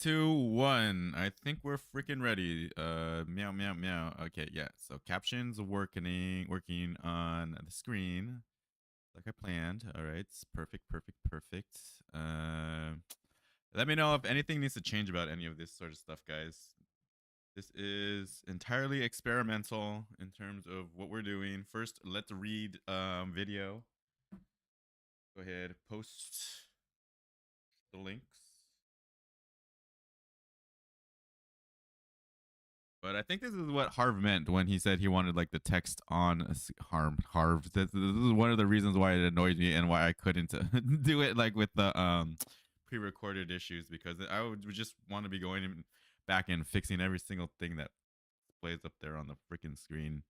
2, 1. I think we're freaking ready. Meow, meow, meow. Okay, yeah. So captions working on the screen like I planned. All right, perfect, perfect, perfect. Let me know if anything needs to change about any of this sort of stuff, guys. This is entirely experimental in terms of what we're doing. First, let's read video. Go ahead, post the links. But I think this is what Harv meant when he said he wanted like the text on Harv. This is one of the reasons why it annoyed me and why I couldn't do it like with the pre-recorded issues, because I would just want to be going back and fixing every single thing that plays up there on the freaking screen.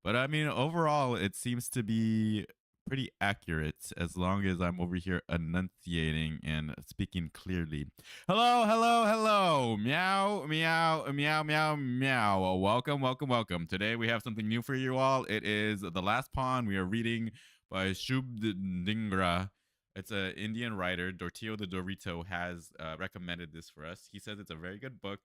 But I mean, overall, it seems to be pretty accurate as long as I'm over here enunciating and speaking clearly. Hello, hello, hello. Meow, meow, meow, meow, meow. Welcome, welcome, welcome. Today we have something new for you all. It is The Last Pawn. We are reading by Shubh Dhingra. It's an Indian writer. DortiotheDorito has recommended this for us. He says it's a very good book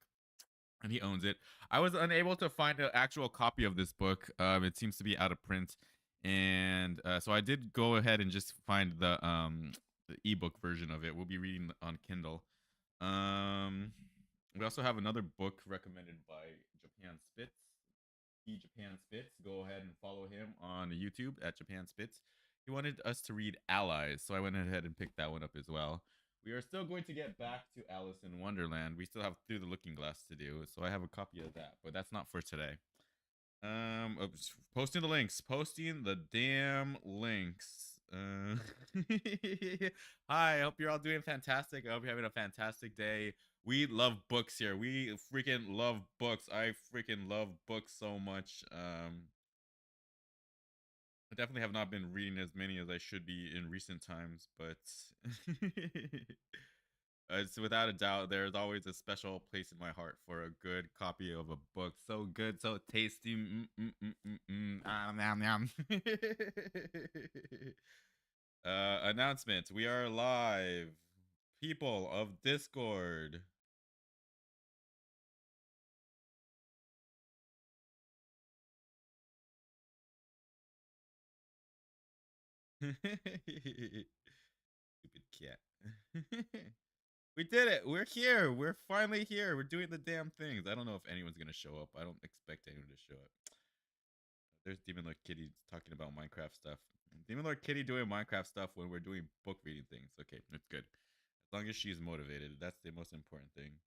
and he owns it. I was unable to find an actual copy of this book. It seems to be out of print, and so I did go ahead and just find the ebook version of it. We'll be reading on Kindle. We also have another book recommended by Japan Spitz. Japan Spitz. Go ahead and follow him on YouTube at Japan Spitz. He wanted us to read Allies, so I went ahead and picked that one up as well. We are still going to get back to Alice in Wonderland. We still have Through the Looking Glass to do, so I have a copy of that, but that's not for today. Oops, posting the links, posting the damn links. Hi, I hope you're all doing fantastic. I hope you're having a fantastic day. We love books here. We freaking love books. I freaking love books so much. I definitely have not been reading as many as I should be in recent times, but it's without a doubt there's always a special place in my heart for a good copy of a book. So good, so tasty. Announcement: we are live, people of Discord. Stupid cat. We did it. We're here. We're finally here. We're doing the damn things. I don't know if anyone's gonna show up. I don't expect anyone to show up. There's Demon Lord Kitty talking about Minecraft stuff. Demon Lord Kitty doing Minecraft stuff when we're doing book reading things. Okay, that's good. As long as she's motivated, that's the most important thing.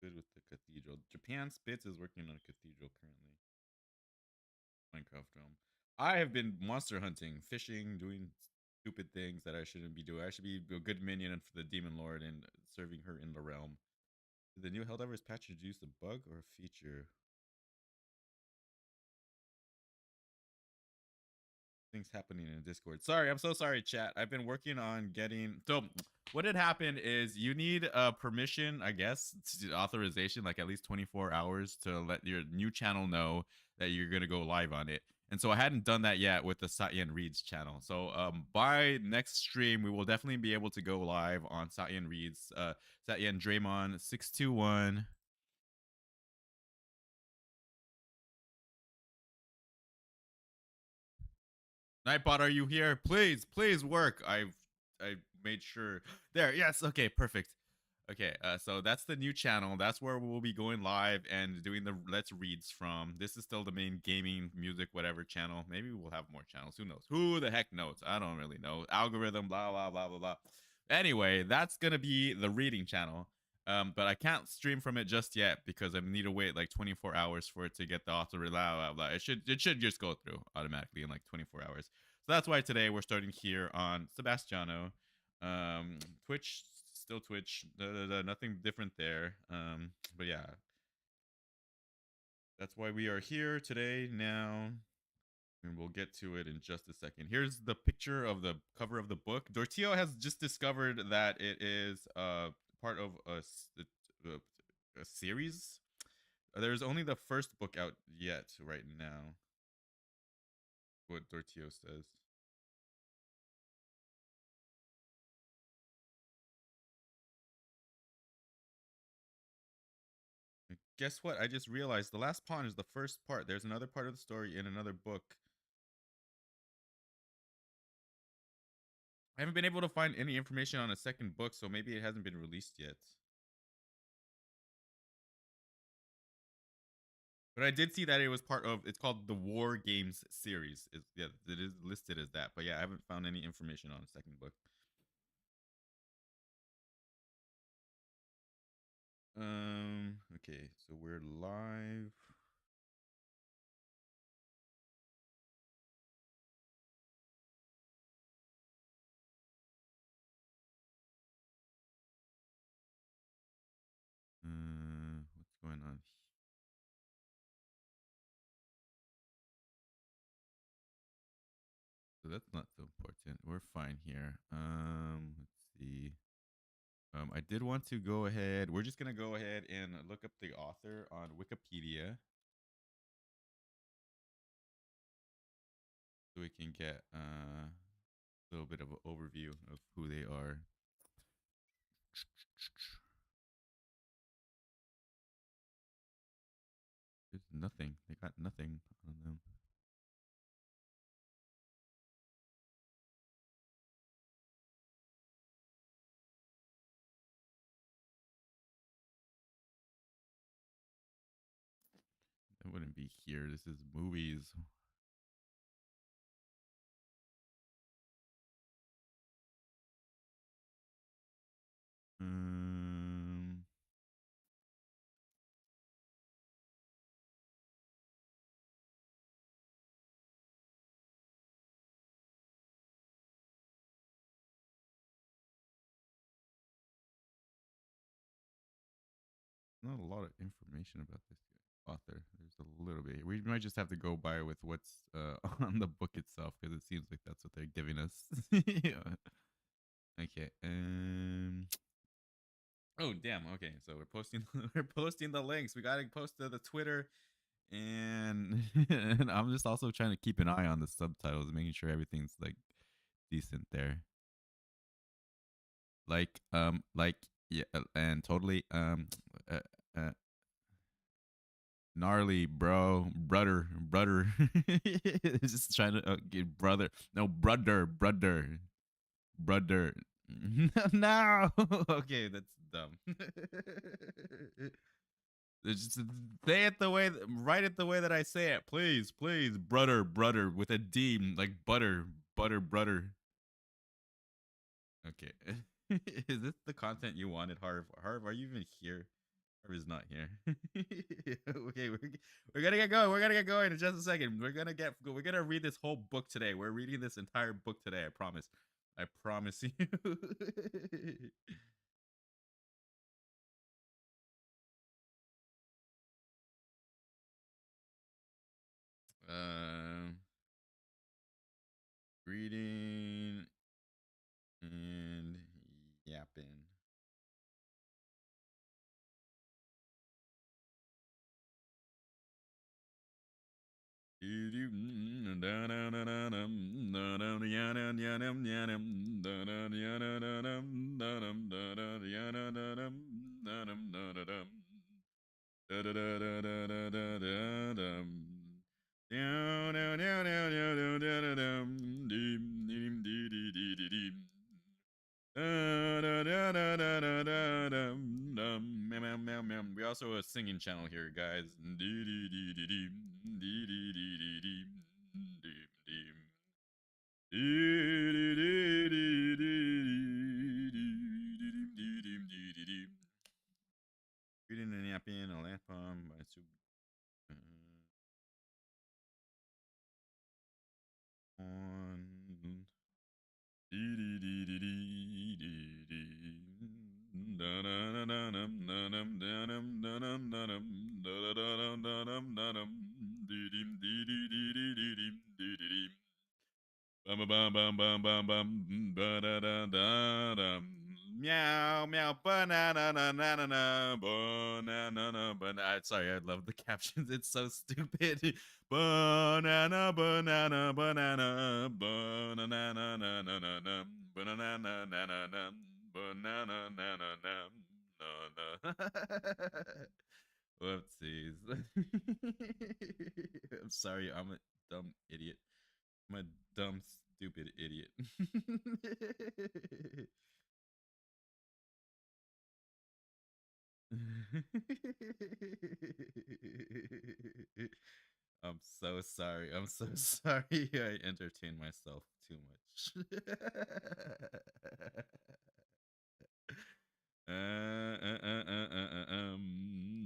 Good with the cathedral. Japan Spitz is working on a cathedral currently. Minecraft realm. I have been monster hunting, fishing, doing stupid things that I shouldn't be doing. I should be a good minion for the Demon Lord and serving her in the realm. Did the new Helldivers patch introduce a bug or a feature? Things happening in Discord. Sorry, I'm so sorry, chat. I've been working on getting. So, what had happened is you need permission, I guess, authorization, like at least 24 hours to let your new channel know that you're gonna go live on it. And so I hadn't done that yet with the Satyen Reads channel. So by next stream, we will definitely be able to go live on Satyen Reads. Satyen Draymond 621. Nightbot, are you here? Please, please work. I made sure. There, yes, okay, perfect. Okay, so that's the new channel. That's where we'll be going live and doing the Let's Reads from. This is still the main gaming, music, whatever channel. Maybe we'll have more channels. Who knows? Who the heck knows? I don't really know. Algorithm, blah, blah, blah, blah, blah. Anyway, that's going to be the reading channel. But I can't stream from it just yet because I need to wait like 24 hours for it to get the author. Blah, blah, blah. It should just go through automatically in like 24 hours. So that's why today we're starting here on Sebastiano. Twitch, still Twitch. Nothing different there. But yeah, that's why we are here today now. and we'll get to it in just a second. Here's the picture of the cover of the book. Dortio has just discovered that it is part of a series. There's only the first book out yet right now. What Dortio says. Guess what? I just realized the last pawn is the first part. There's another part of the story in another book. I haven't been able to find any information on a second book, so maybe it hasn't been released yet. But I did see that it was part of. It's called the War Games series. Yeah, it is listed as that. But yeah, I haven't found any information on a second book. Okay, so we're live. What's going on? So that's not so important. We're fine here. Let's see. I did want to go ahead. We're just gonna go ahead and look up the author on Wikipedia, so we can get a little bit of an overview of who they are. There's nothing. They got nothing on them. That wouldn't be here. This is movies. Um, not a lot of information about this author. There's a little bit. We might just have to go by with what's on the book itself, because it seems like that's what they're giving us. Yeah. Okay. Oh damn. Okay, so we're posting we're posting the links. We gotta post to the Twitter, and and I'm just also trying to keep an eye on the subtitles, making sure everything's like decent there. Like yeah, and totally uh, uh gnarly, bro, brother. Just trying to get brother. No, brother. No. Okay, that's dumb. Just say it the way, write it the way that I say it, please, please, brother, with a D, like butter. Okay, is this the content you wanted, Harv? Harv, are you even here? Harv is not here. Okay, we're gonna get going. We're gonna get going in just a second. We're gonna read this whole book today. We're reading this entire book today. I promise. I promise you. um, Reading and yapping. We also have a singing channel here, guys. Reading and yapping, a lamp bomb by Shubh. On bum bum bum bum bum ba da da da da meow meow banana na na na na banana banana. Sorry, I love the captions. It's so stupid. Banana banana banana banana na na na na na banana na na na na banana na na na na. Whoopsies. I'm sorry, I'm a dumb idiot. I'm a dumb, stupid idiot. I'm so sorry. I'm so sorry. I entertain myself too much.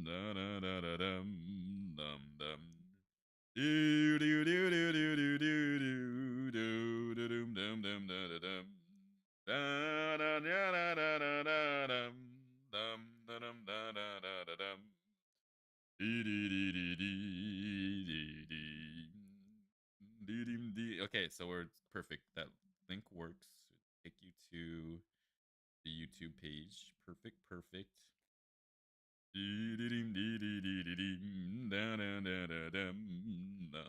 Da, da, da, da, dum, dum. Do, do, do, do, do, do, do, do, do, dum, dum, dum, da, da, dum. Da, da, da, da, da, da, da, dum, dum, da, dum, da, da, da, da, dum. Dee, dee, dee, dee, dee, dee, dee. Dee, dee, dee. Okay, so we're perfect. That link works. Take you to the YouTube page. Perfect, perfect. Dee, dee, dee, dee, dee, dee, dee, dee. Da, da, da, da, dum. Da,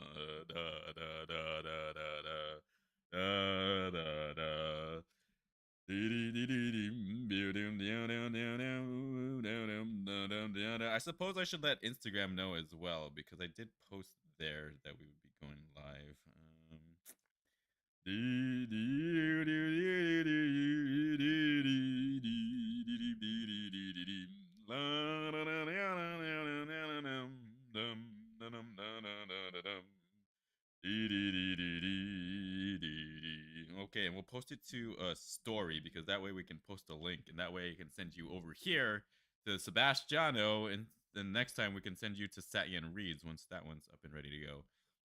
da, da, da, da, da, da. Da, da, da. I suppose I should let Instagram know as well because I did post there that we would be going live. Okay, and we'll post it to a story because that way we can post a link, and that way I can send you over here to Sebastiano, and then next time we can send you to Satyen Reads once that one's up and ready to go.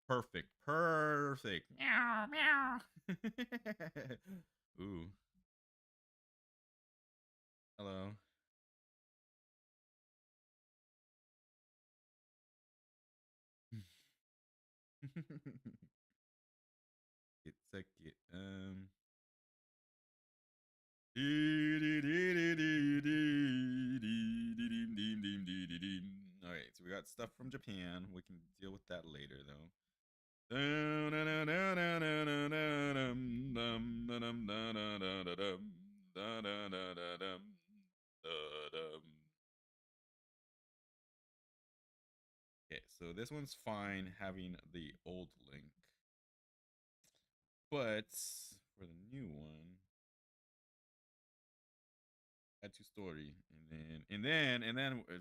Perfect, perfect. Meow, meow. Ooh, hello. It's a kid. All right, so we got stuff from Japan. We can deal with that later, though. Okay, so this one's fine having the old link, but for the new one, add to story, and then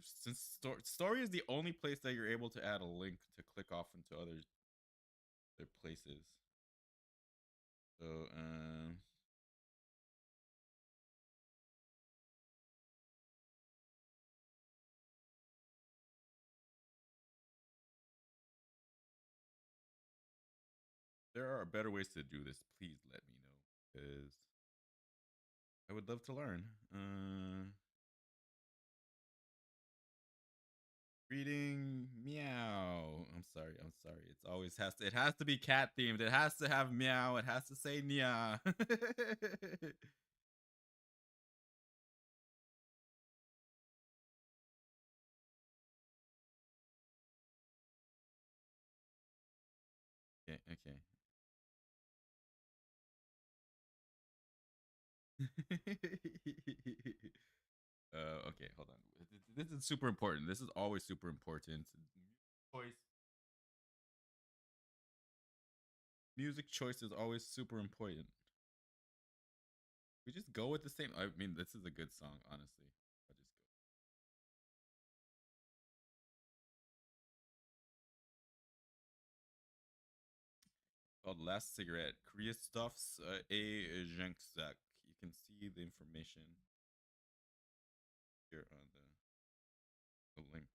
since story is the only place that you're able to add a link to click off into other places. So there are better ways to do this. Please let me know because I would love to learn. Reading meow. I'm sorry. I'm sorry. It's always has to. It has to be cat themed. It has to have meow. It has to say nya. Okay. Okay. Okay. Hold on. This is super important. This is always super important. Choice. Music choice is always super important. We just go with the same. I mean, this is a good song, honestly. I'll just go. Called Last Cigarette. Krzysztof's A. Jenkzak. You can see the information here on the link.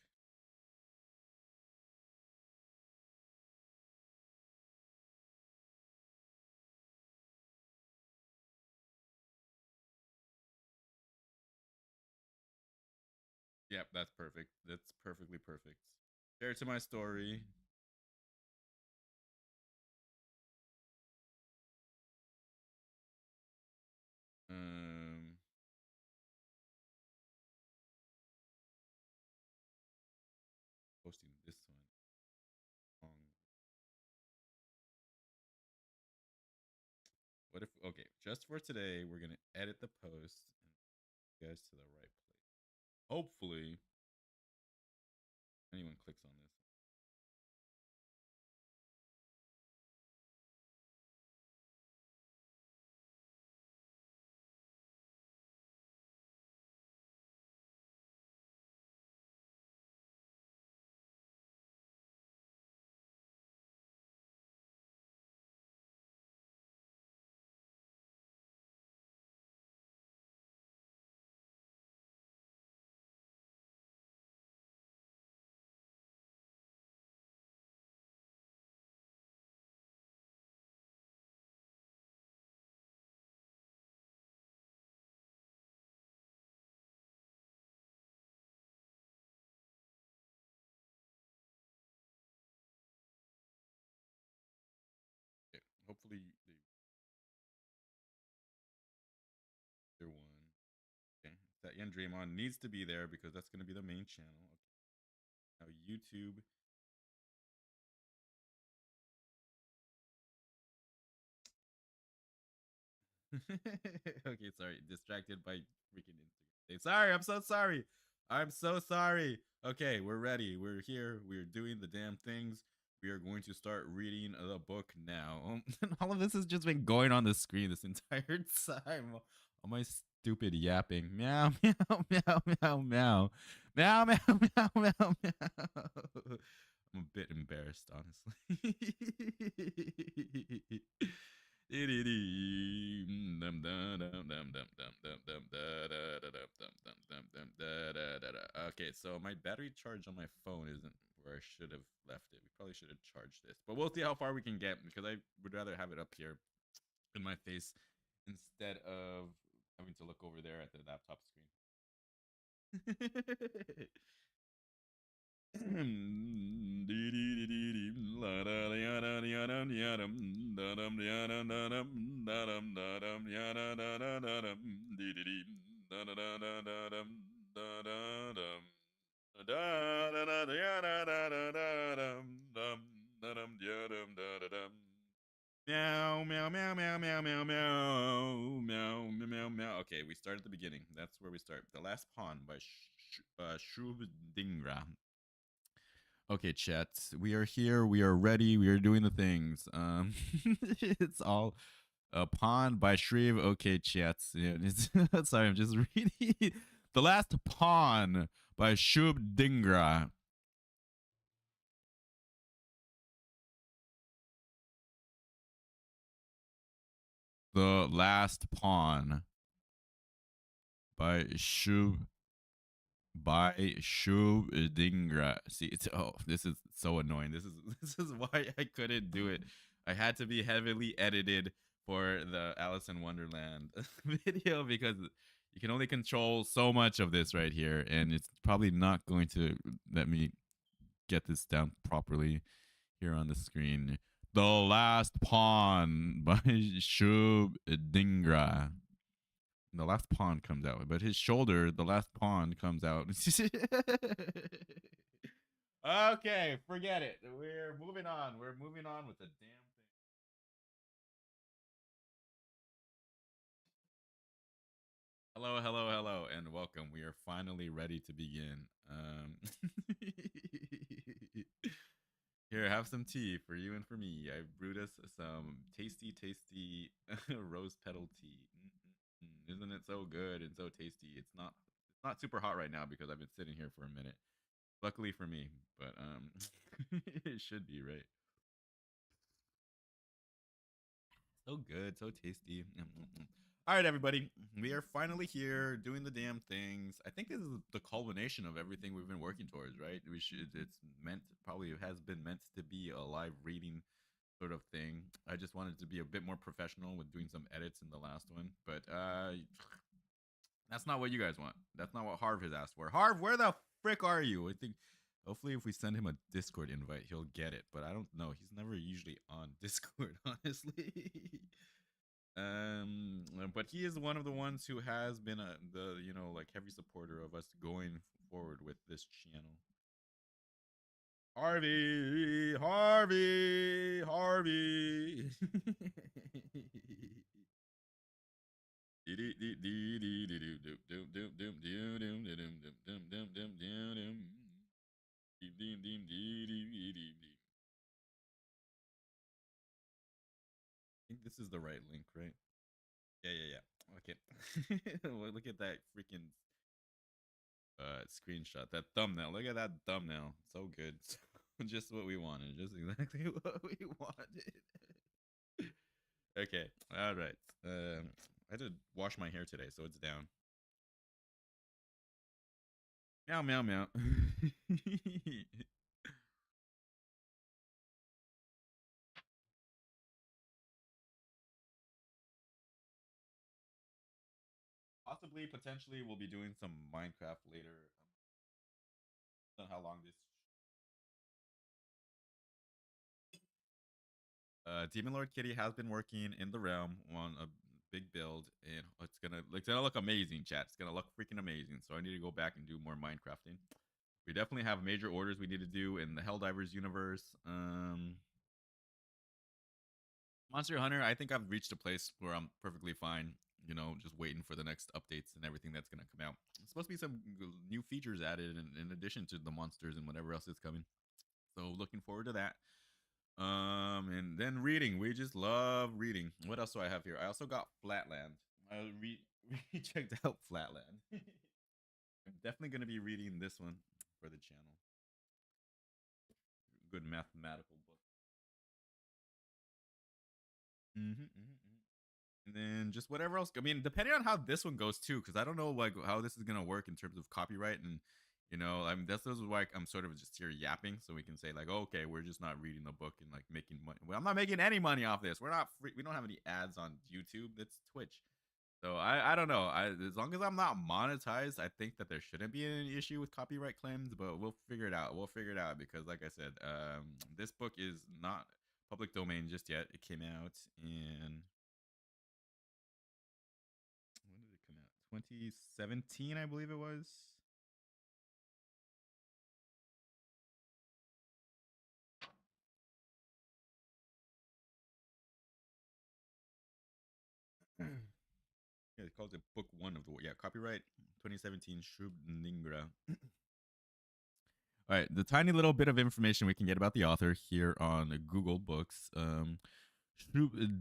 Yep, that's perfect. That's perfectly perfect. Share it to my story. posting this one. What if, okay, just for today, we're going to edit the post and get you guys to the right place. Hopefully, anyone clicks on this. Okay, hopefully, they're one. Okay, Satyen Draymond needs to be there because that's going to be the main channel. Okay. Now, YouTube. Okay, sorry. Distracted by freaking Instagram. Sorry, I'm so sorry. I'm so sorry. Okay, we're ready. We're here. We're doing the damn things. We are going to start reading the book now. All of this has just been going on the screen this entire time. All my stupid yapping. Meow, meow, meow, meow, meow. Meow, meow, meow, meow, meow. I'm a bit embarrassed, honestly. Okay, so my battery charge on my phone isn't where I should have left it. We probably should have charged this, but we'll see how far we can get because I would rather have it up here in my face instead of having to look over there at the laptop screen. Meow, meow, meow, meow, meow, meow, meow, meow, meow, meow. Okay, we start at the beginning. That's where we start. The Last Pawn by Shubh Dhingra. Okay, chat. We are here. We are ready. We are doing the things. It's all a pawn by Shreve. Okay, chat. Yeah, sorry, I'm just reading. The Last Pawn by Shubh Dhingra. The Last Pawn by Shubh Dhingra. See, it's this is so annoying. This is why I couldn't do it. I had to be heavily edited for the Alice in Wonderland video because you can only control so much of this right here, and it's probably not going to let me get this down properly here on the screen. The Last Pawn by Shubh Dhingra. The last pawn comes out, but his shoulder, the last pawn comes out. Okay, forget it. We're moving on. We're moving on with the damn thing. Hello, hello, hello, and welcome. We are finally ready to begin. Here, have some tea for you and for me. I brewed us some tasty, tasty rose petal tea. Isn't it so good and so tasty? It's not super hot right now because I've been sitting here for a minute. Luckily for me, but it should be right. So good, so tasty. All right, everybody, we are finally here doing the damn things. I think this is the culmination of everything we've been working towards, right? We should. It's meant probably has been meant to be a live reading sort of thing. I just wanted to be a bit more professional with doing some edits in the last one, but that's not what you guys want. That's not what Harv has asked for. Harv, where the frick are you? I think hopefully if we send him a Discord invite, he'll get it. But I don't know. He's never usually on Discord, honestly. But he is one of the ones who has been the like heavy supporter of us going forward with this channel. Harvey, Harvey, Harvey. I think this is the right link, right? Yeah, yeah, yeah. Okay. Well, look at that freaking screenshot. That thumbnail. Look at that thumbnail. So good. Just what we wanted. Just exactly what we wanted. Okay. All right. I had to wash my hair today, so it's down. Meow, meow, meow. Possibly, potentially, we'll be doing some Minecraft later. I don't know how long this. Demon Lord Kitty has been working in the realm on a big build, and it's gonna look amazing, chat. It's gonna look freaking amazing. So I need to go back and do more Minecrafting. We definitely have major orders we need to do in the Helldivers universe. Monster Hunter, I think I've reached a place where I'm perfectly fine. You know, just waiting for the next updates and everything that's gonna come out. It's supposed to be some new features added in addition to the monsters and whatever else is coming. So looking forward to that. And then reading. We just love reading. What else do I have here? I also got Flatland. I checked out Flatland. I'm definitely gonna be reading this one for the channel. Good mathematical book. And then just whatever else. I mean, depending on how this one goes too, because I don't know like how this is gonna work in terms of copyright and I mean this is why I'm sort of just here yapping, so we can say like, oh, okay, we're just not reading the book and like making money. Well, I'm not making any money off this. We're not free. We don't have any ads on YouTube. It's Twitch. So I don't know. As long as I'm not monetized, I think that there shouldn't be any issue with copyright claims. But we'll figure it out. We'll figure it out because, like I said, this book is not public domain just yet. It came out in when did it come out? 2017, I believe it was. Yeah, it calls it book one of the copyright 2017 Shubh Dhingra. All right, the tiny little bit of information we can get about the author here on Google Books. Shubh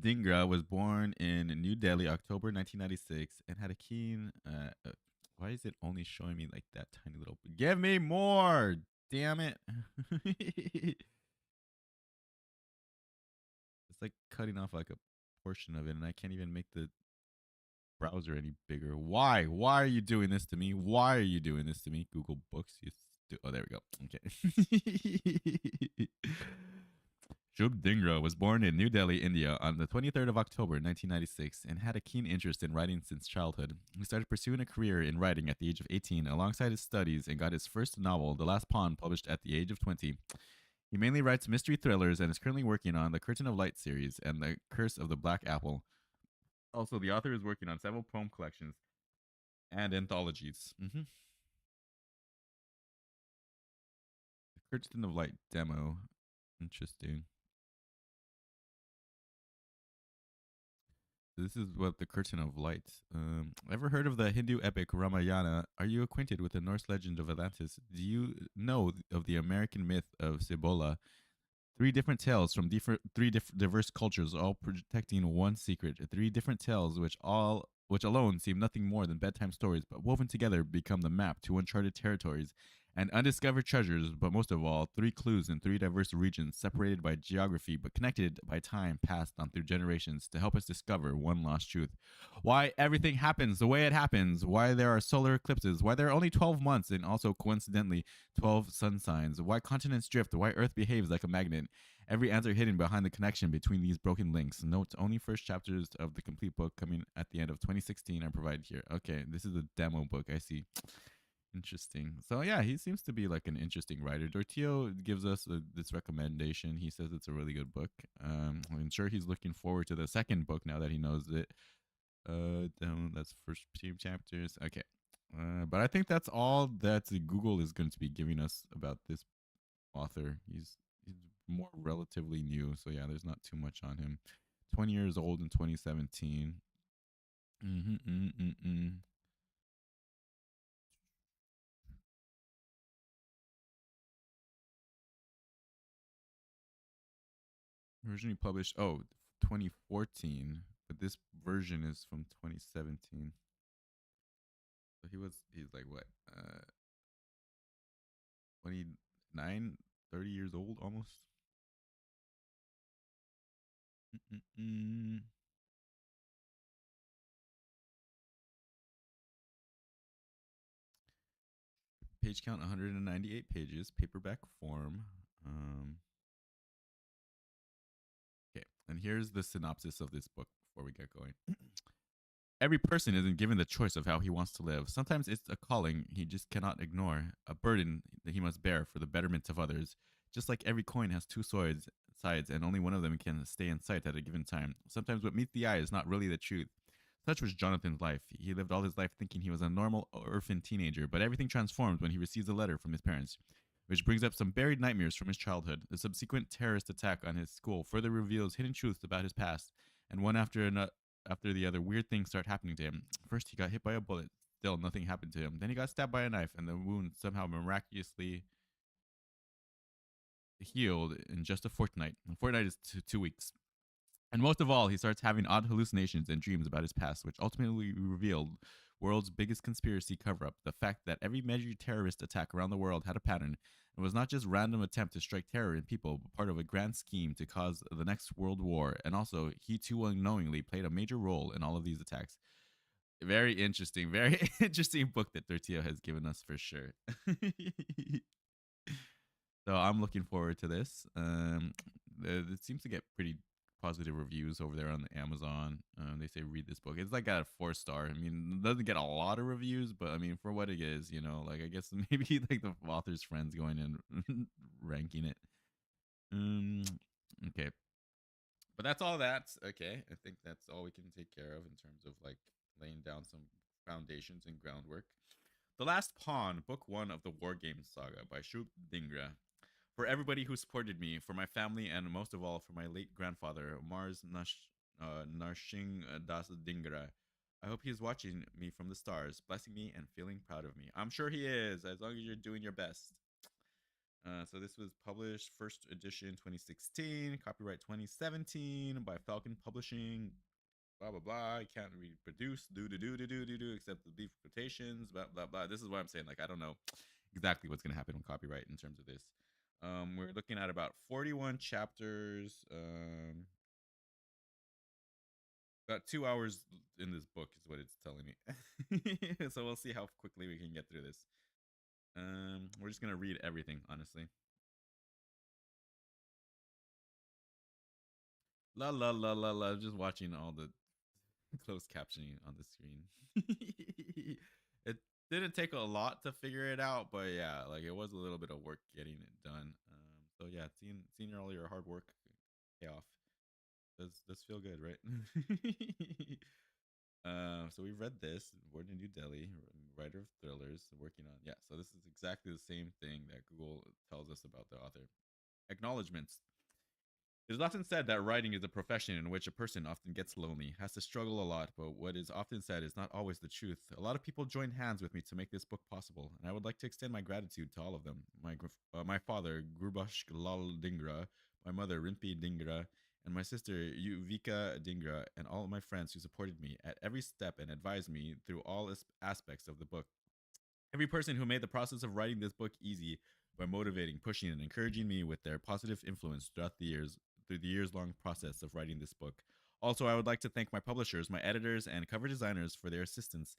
Dhingra was born in New Delhi, October 1996, and had a keen. Why is it only showing me like that tiny little? Give me more! Damn it! It's like cutting off like a portion of it, and I can't even make the browser any bigger. Why? Why are you doing this to me? Why are you doing this to me? Google Books. Oh, there we go. Okay. Shubh Dhingra was born in New Delhi, India on the 23rd of October 1996 and had a keen interest in writing since childhood. He started pursuing a career in writing at the age of 18 alongside his studies and got his first novel, The Last Pawn, published at the age of 20. He mainly writes mystery thrillers and is currently working on the Curtain of Light series and The Curse of the Black Apple. Also, the author is working on several poem collections and anthologies. The Curtain of Light demo. Interesting. This is what the Curtain of Light. Ever heard of the Hindu epic Ramayana? Are you acquainted with the Norse legend of Atlantis? Do you know of the American myth of Cibola? Three different tales from diverse cultures, all protecting one secret. Three different tales, which alone seem nothing more than bedtime stories, but woven together become the map to uncharted territories and undiscovered treasures. But most of all, three clues in three diverse regions, separated by geography but connected by time passed on through generations, to help us discover one lost truth. Why everything happens the way it happens. Why there are solar eclipses. Why there are only 12 months and also coincidentally 12 sun signs. Why continents drift. Why Earth behaves like a magnet. Every answer hidden behind the connection between these broken links. Note only first chapters of the complete book coming at the end of 2016 are provided here. Okay, this is a demo book. I see. Interesting. So yeah, he seems to be like an interesting writer. Dortio gives us this recommendation. He says it's a really good book. I'm sure he's looking forward to the second book now that he knows it. That's first two chapters. Okay. But I think that's all that Google is going to be giving us about this author. He's more relatively new, so yeah, there's not too much on him. 20 years old in 2017. Mm-hmm. Originally published 2014, but this version is from 2017. So he's like what 29, 30 years old almost. Mm-mm-mm. Page count 198 pages, paperback form. Um, okay, and here's the synopsis of this book before we get going. Every person isn't given the choice of how he wants to live. Sometimes it's a calling he just cannot ignore, a burden that he must bear for the betterment of others. Just like every coin has two sides, and only one of them can stay in sight at a given time. Sometimes what meets the eye is not really the truth. Such was Jonathan's life. He lived all his life thinking he was a normal orphan teenager, but everything transformed when he receives a letter from his parents, which brings up some buried nightmares from his childhood. The subsequent terrorist attack on his school further reveals hidden truths about his past, and one after the other, weird things start happening to him. First, he got hit by a bullet. Still, nothing happened to him. Then he got stabbed by a knife, and the wound somehow miraculously healed in just a fortnight. A fortnight is 2 weeks. And most of all, he starts having odd hallucinations and dreams about his past, which ultimately revealed world's biggest conspiracy cover-up, the fact that every major terrorist attack around the world had a pattern and was not just random attempt to strike terror in people, but part of a grand scheme to cause the next world war. And also, he too unknowingly played a major role in all of these attacks. Very interesting, very interesting book that Dortio has given us for sure. So I'm looking forward to this. It seems to get pretty positive reviews over there on the Amazon. They say read this book. It's like at a 4 star. I mean, it doesn't get a lot of reviews, but I mean, for what it is, like I guess maybe like the author's friends going and ranking it. Um, okay, but that's all. That's okay. I think that's all we can take care of in terms of like laying down some foundations and groundwork. The Last Pawn, Book One of the War Games Saga by Shubh Dhingra. For everybody who supported me, for my family, and most of all for my late grandfather, Narshing Das Dhingra. I hope he is watching me from the stars, blessing me and feeling proud of me. I'm sure he is, as long as you're doing your best. So this was published first edition 2016, copyright 2017 by Falcon Publishing. Blah blah blah. You can't reproduce do except the brief quotations. Blah blah blah. This is what I'm saying. Like I don't know exactly what's gonna happen on copyright in terms of this. We're looking at about 41 chapters. About 2 hours in this book is what it's telling me. So we'll see how quickly we can get through this. We're just gonna read everything, honestly. La la la la la. Just watching all the closed captioning on the screen. It didn't take a lot to figure it out, but yeah, like it was a little bit of work getting it done. So yeah, seeing all your hard work pay off does feel good, right? So we read this. Born in New Delhi, writer of thrillers, working on So this is exactly the same thing that Google tells us about the author. Acknowledgements. It is often said that writing is a profession in which a person often gets lonely, has to struggle a lot, but what is often said is not always the truth. A lot of people joined hands with me to make this book possible, and I would like to extend my gratitude to all of them. My father, Gurbash Lal Dhingra, my mother, Rimpi Dhingra, and my sister, Yuvika Dhingra, and all of my friends who supported me at every step and advised me through all aspects of the book. Every person who made the process of writing this book easy by motivating, pushing, and encouraging me with their positive influence through the years long process of writing this book. Also, I would like to thank my publishers, my editors, and cover designers for their assistance.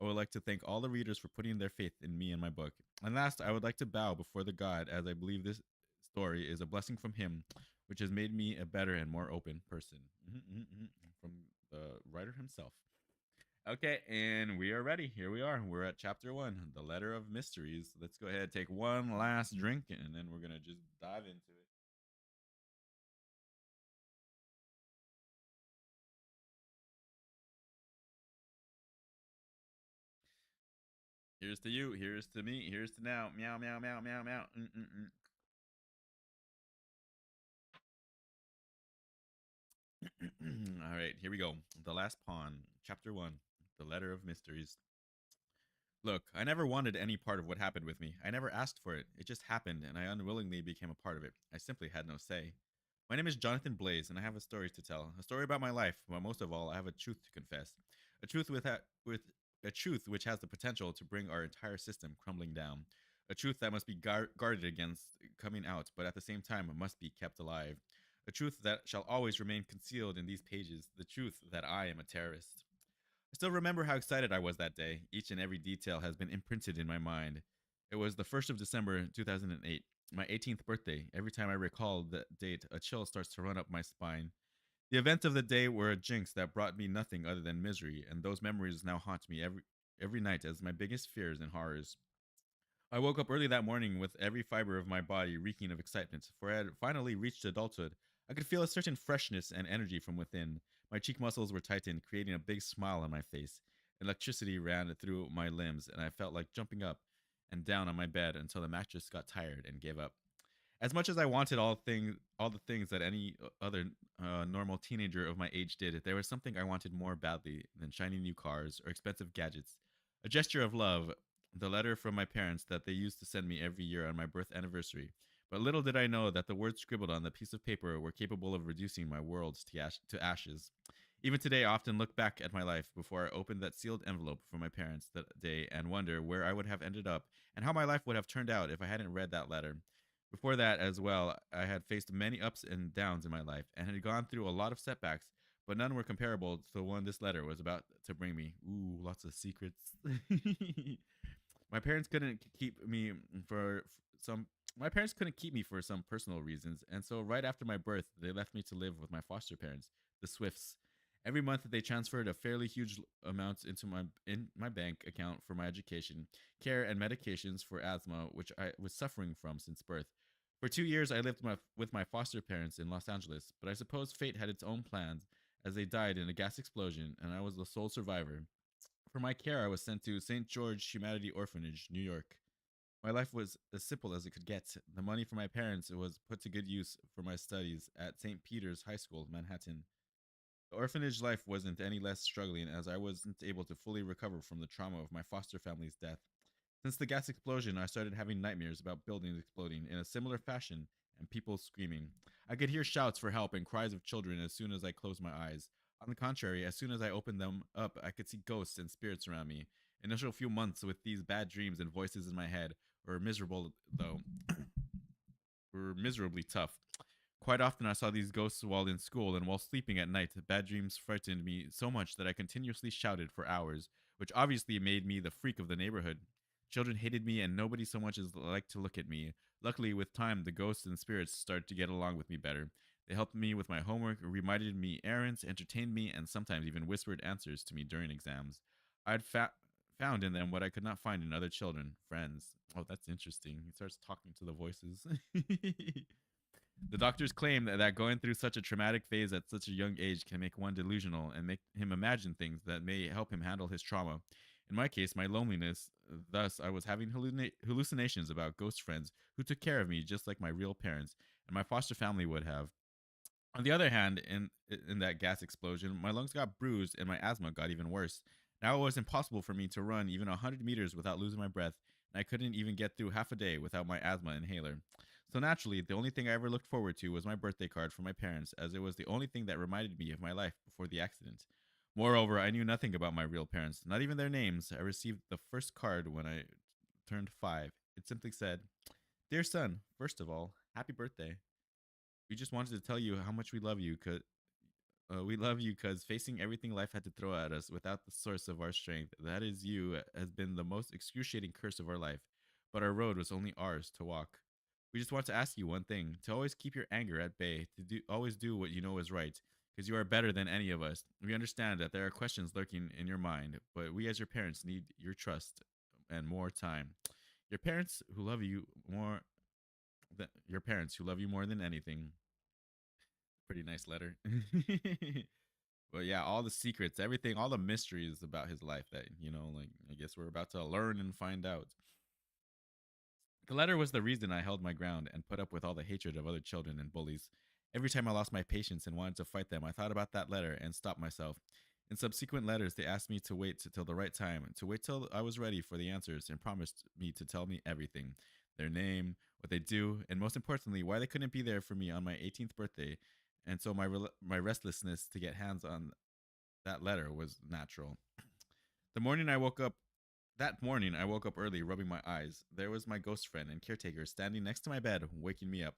I would like to thank all the readers for putting their faith in me and my book. And last, I would like to bow before the God, as I believe this story is a blessing from Him, which has made me a better and more open person. From the writer himself. Okay, and we are ready. Here we are. We're at chapter 1, The Letter of Mysteries. Let's go ahead, take one last drink, and then we're going to just dive into it. Here's to you. Here's to me. Here's to now. Meow, meow, meow, meow, meow. Mm-mm-mm. All right, here we go. The Last Pawn, Chapter 1, The Letter of Mysteries. Look, I never wanted any part of what happened with me. I never asked for it. It just happened, and I unwillingly became a part of it. I simply had no say. My name is Jonathan Blaze, and I have a story to tell. A story about my life, but most of all, I have a truth to confess. A truth with a truth which has the potential to bring our entire system crumbling down. A truth that must be guarded against coming out, but at the same time must be kept alive. A truth that shall always remain concealed in these pages. The truth that I am a terrorist. I still remember how excited I was that day. Each and every detail has been imprinted in my mind. It was the 1st of December 2008, my 18th birthday. Every time I recall the date, a chill starts to run up my spine. The events of the day were a jinx that brought me nothing other than misery, and those memories now haunt me every night as my biggest fears and horrors. I woke up early that morning with every fiber of my body reeking of excitement, for I had finally reached adulthood. I could feel a certain freshness and energy from within. My cheek muscles were tightened, creating a big smile on my face. Electricity ran through my limbs, and I felt like jumping up and down on my bed until the mattress got tired and gave up. As much as I wanted all the things that any other normal teenager of my age did, there was something I wanted more badly than shiny new cars or expensive gadgets. A gesture of love, the letter from my parents that they used to send me every year on my birth anniversary. But little did I know that the words scribbled on the piece of paper were capable of reducing my world to ashes. Even today, I often look back at my life before I opened that sealed envelope from my parents that day and wonder where I would have ended up and how my life would have turned out if I hadn't read that letter. Before that, as well, I had faced many ups and downs in my life and had gone through a lot of setbacks, but none were comparable to the one this letter was about to bring me. Ooh, lots of secrets. My parents couldn't keep me for some my parents couldn't keep me for some personal reasons, and so right after my birth, they left me to live with my foster parents, the Swifts. Every month they transferred a fairly huge amount into my bank account for my education, care and medications for asthma, which I was suffering from since birth. For 2 years I lived with my foster parents in Los Angeles, but I suppose fate had its own plans as they died in a gas explosion and I was the sole survivor. For my care, I was sent to St. George Humanity Orphanage, New York. My life was as simple as it could get. The money from my parents was put to good use for my studies at St. Peter's High School, Manhattan. The orphanage life wasn't any less struggling as I wasn't able to fully recover from the trauma of my foster family's death. Since the gas explosion, I started having nightmares about buildings exploding in a similar fashion and people screaming. I could hear shouts for help and cries of children as soon as I closed my eyes. On the contrary, as soon as I opened them up, I could see ghosts and spirits around me. Initial few months with these bad dreams and voices in my head were miserable, though, were miserably tough. Quite often, I saw these ghosts while in school, and while sleeping at night, bad dreams frightened me so much that I continuously shouted for hours, which obviously made me the freak of the neighborhood. Children hated me, and nobody so much as liked to look at me. Luckily, with time, the ghosts and spirits started to get along with me better. They helped me with my homework, reminded me errands, entertained me, and sometimes even whispered answers to me during exams. I had found in them what I could not find in other children, friends. Oh, that's interesting. He starts talking to the voices. The doctors claim that going through such a traumatic phase at such a young age can make one delusional and make him imagine things that may help him handle his trauma. In my case, my loneliness, thus, I was having hallucinations about ghost friends who took care of me just like my real parents and my foster family would have. On the other hand, in that gas explosion, my lungs got bruised and my asthma got even worse. Now it was impossible for me to run even 100 meters without losing my breath, and I couldn't even get through half a day without my asthma inhaler. So naturally, the only thing I ever looked forward to was my birthday card from my parents, as it was the only thing that reminded me of my life before the accident. Moreover, I knew nothing about my real parents, not even their names. I received the first card when I turned 5. It simply said, "Dear son, first of all, happy birthday. We just wanted to tell you how much we love you, we love you because facing everything life had to throw at us without the source of our strength, that is you, has been the most excruciating curse of our life. But our road was only ours to walk. We just want to ask you one thing, to always keep your anger at bay, to always do what you know is right, because you are better than any of us. We understand that there are questions lurking in your mind, but we as your parents need your trust and more time. Your parents who love you more your parents who love you more than anything." Pretty nice letter. But yeah, all the secrets, everything, all the mysteries about his life that, like, I guess we're about to learn and find out. The letter was the reason I held my ground and put up with all the hatred of other children and bullies. Every time I lost my patience and wanted to fight them, I thought about that letter and stopped myself. In subsequent letters, they asked me to wait till the right time, to wait till I was ready for the answers, and promised me to tell me everything: their name, what they do, and most importantly, why they couldn't be there for me on my 18th birthday. And so my restlessness to get hands on that letter was natural. The morning I woke up, that morning, I woke up early, rubbing my eyes. There was my ghost friend and caretaker standing next to my bed, waking me up.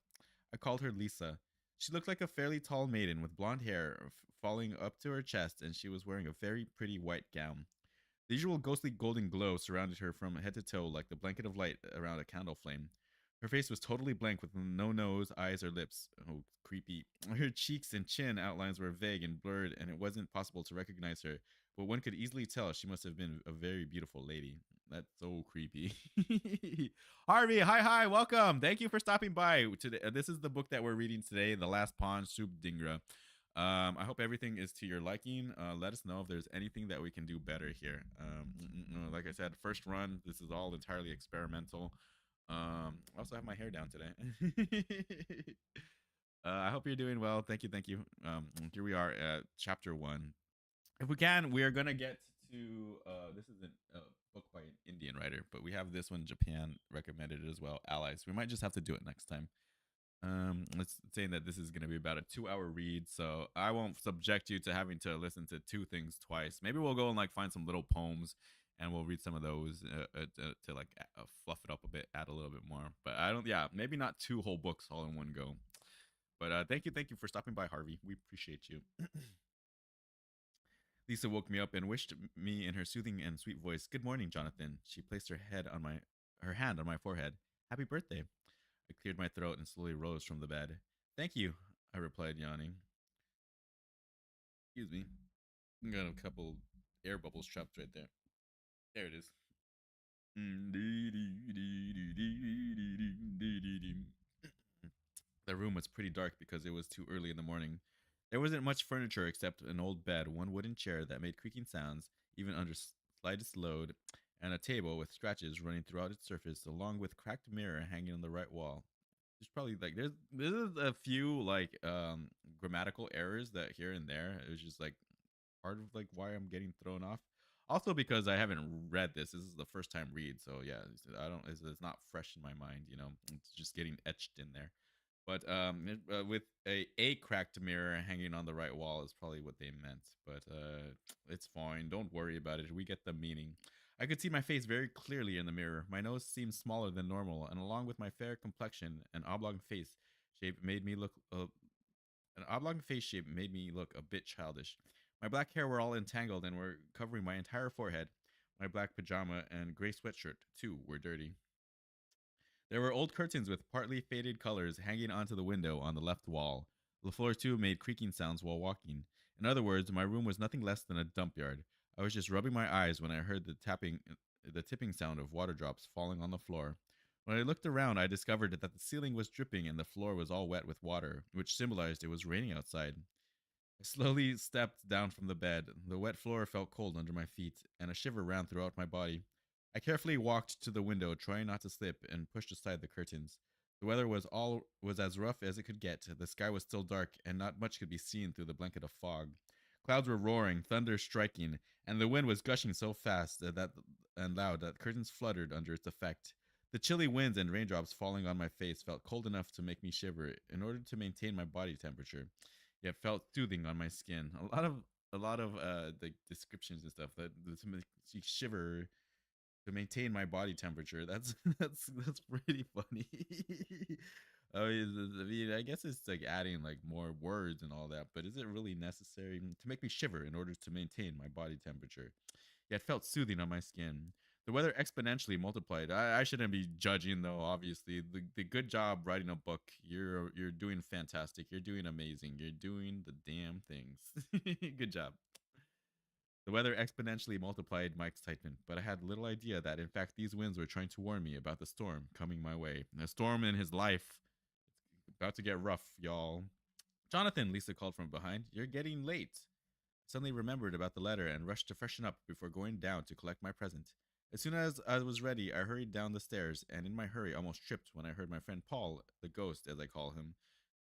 I called her Lisa. She looked like a fairly tall maiden with blonde hair falling up to her chest, and she was wearing a very pretty white gown. The usual ghostly golden glow surrounded her from head to toe like the blanket of light around a candle flame. Her face was totally blank with no nose, eyes, or lips. Oh, creepy. Her cheeks and chin outlines were vague and blurred, and it wasn't possible to recognize her, but one could easily tell she must have been a very beautiful lady. That's so creepy. Harvey, hi, welcome. Thank you for stopping by. Today, this is the book that we're reading today, The Last Pawn, Shubh, Dhingra. I hope everything is to your liking. Let us know if there's anything that we can do better here. Like I said, first run. This is all entirely experimental. I also have my hair down today. I hope you're doing well. Thank you. Here we are at chapter 1. If we can, we are gonna get to. This isn't a book by an Indian writer, but we have this one. Japan recommended it as well. Allies. We might just have to do it next time. It's saying that this is going to be about a 2-hour read, so I won't subject you to having to listen to two things twice. Maybe we'll go and like find some little poems, and we'll read some of those to like fluff it up a bit, add a little bit more. But I don't, yeah, maybe not 2 whole books all in one go. But thank you for stopping by, Harvey. We appreciate you. Lisa woke me up and wished me in her soothing and sweet voice, "Good morning, Jonathan." She placed her hand on my forehead. "Happy birthday." I cleared my throat and slowly rose from the bed. "Thank you," I replied, yawning. Excuse me. I got a couple air bubbles trapped right there. There it is. The room was pretty dark because it was too early in the morning. There wasn't much furniture except an old bed, one wooden chair that made creaking sounds even under slightest load, and a table with scratches running throughout its surface, along with cracked mirror hanging on the right wall. There's probably like there's a few like grammatical errors that here and there. It was just like part of like why I'm getting thrown off. Also because I haven't read this. This is the first time read, so yeah, I don't. It's not fresh in my mind. You know, it's just getting etched in there. But with a cracked mirror hanging on the right wall is probably what they meant. But it's fine. Don't worry about it. We get the meaning. I could see my face very clearly in the mirror. My nose seemed smaller than normal, and along with my fair complexion, an oblong face shape made me look a bit childish. My black hair were all entangled and were covering my entire forehead. My black pajama and gray sweatshirt, too, were dirty. There were old curtains with partly faded colors hanging onto the window on the left wall. The floor, too, made creaking sounds while walking. In other words, my room was nothing less than a dump yard. I was just rubbing my eyes when I heard the tipping sound of water drops falling on the floor. When I looked around, I discovered that the ceiling was dripping and the floor was all wet with water, which symbolized it was raining outside. I slowly stepped down from the bed. The wet floor felt cold under my feet, and a shiver ran throughout my body. I carefully walked to the window, trying not to slip, and pushed aside the curtains. The weather was as rough as it could get. The sky was still dark, and not much could be seen through the blanket of fog. Clouds were roaring, thunder striking, and the wind was gushing so fast and loud that curtains fluttered under its effect. The chilly winds and raindrops falling on my face felt cold enough to make me shiver in order to maintain my body temperature, yet felt soothing on my skin. A lot of the descriptions and stuff that to make you shiver to maintain my body temperature. That's that's pretty funny. I guess it's like adding like more words and all that, but is it really necessary to make me shiver in order to maintain my body temperature? Yet felt soothing on my skin. The weather exponentially multiplied. I shouldn't be judging though. Obviously, the good job writing a book. You're doing fantastic. You're doing amazing. You're doing the damn things. Good job. The weather exponentially multiplied my excitement, but I had little idea that, in fact, these winds were trying to warn me about the storm coming my way. A storm in his life. It's about to get rough, y'all. "Jonathan," Lisa called from behind, "you're getting late." I suddenly remembered about the letter and rushed to freshen up before going down to collect my present. As soon as I was ready, I hurried down the stairs, and in my hurry almost tripped when I heard my friend Paul, the ghost as I call him,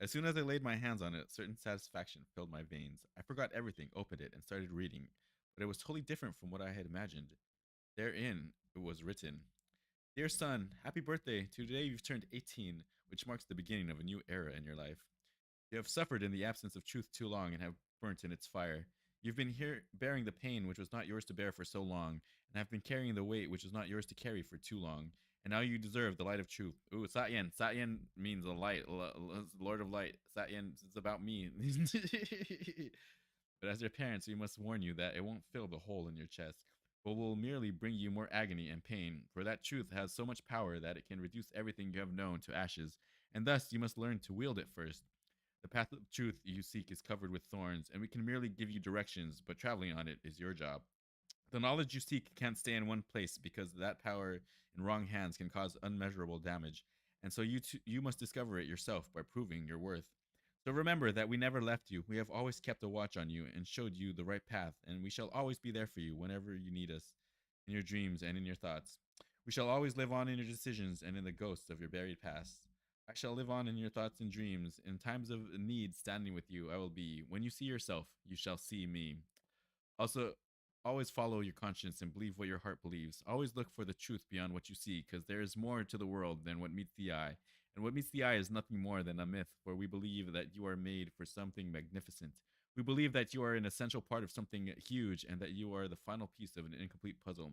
As soon as I laid my hands on it, a certain satisfaction filled my veins. I forgot everything, opened it, and started reading. But it was totally different from what I had imagined. Therein, it was written, Dear son, happy birthday. Today you've turned 18, which marks the beginning of a new era in your life. You have suffered in the absence of truth too long and have burnt in its fire. You've been here bearing the pain which was not yours to bear for so long, and have been carrying the weight which was not yours to carry for too long. And now you deserve the light of truth. Ooh, Satyen. Satyen means the light, Lord of Light. Satyen is about me. But as your parents, we must warn you that it won't fill the hole in your chest, but will merely bring you more agony and pain. For that truth has so much power that it can reduce everything you have known to ashes, and thus you must learn to wield it first. The path of truth you seek is covered with thorns, and we can merely give you directions, but traveling on it is your job. The knowledge you seek can't stay in one place because that power in wrong hands can cause unmeasurable damage, and so you must discover it yourself by proving your worth. So remember that we never left you. We have always kept a watch on you and showed you the right path, and we shall always be there for you whenever you need us, in your dreams and in your thoughts. We shall always live on in your decisions and in the ghosts of your buried past. I shall live on in your thoughts and dreams. In times of need, standing with you, I will be. When you see yourself, you shall see me. Also, always follow your conscience and believe what your heart believes. Always look for the truth beyond what you see, because there is more to the world than what meets the eye. And what meets the eye is nothing more than a myth, for we believe that you are made for something magnificent. We believe that you are an essential part of something huge and that you are the final piece of an incomplete puzzle.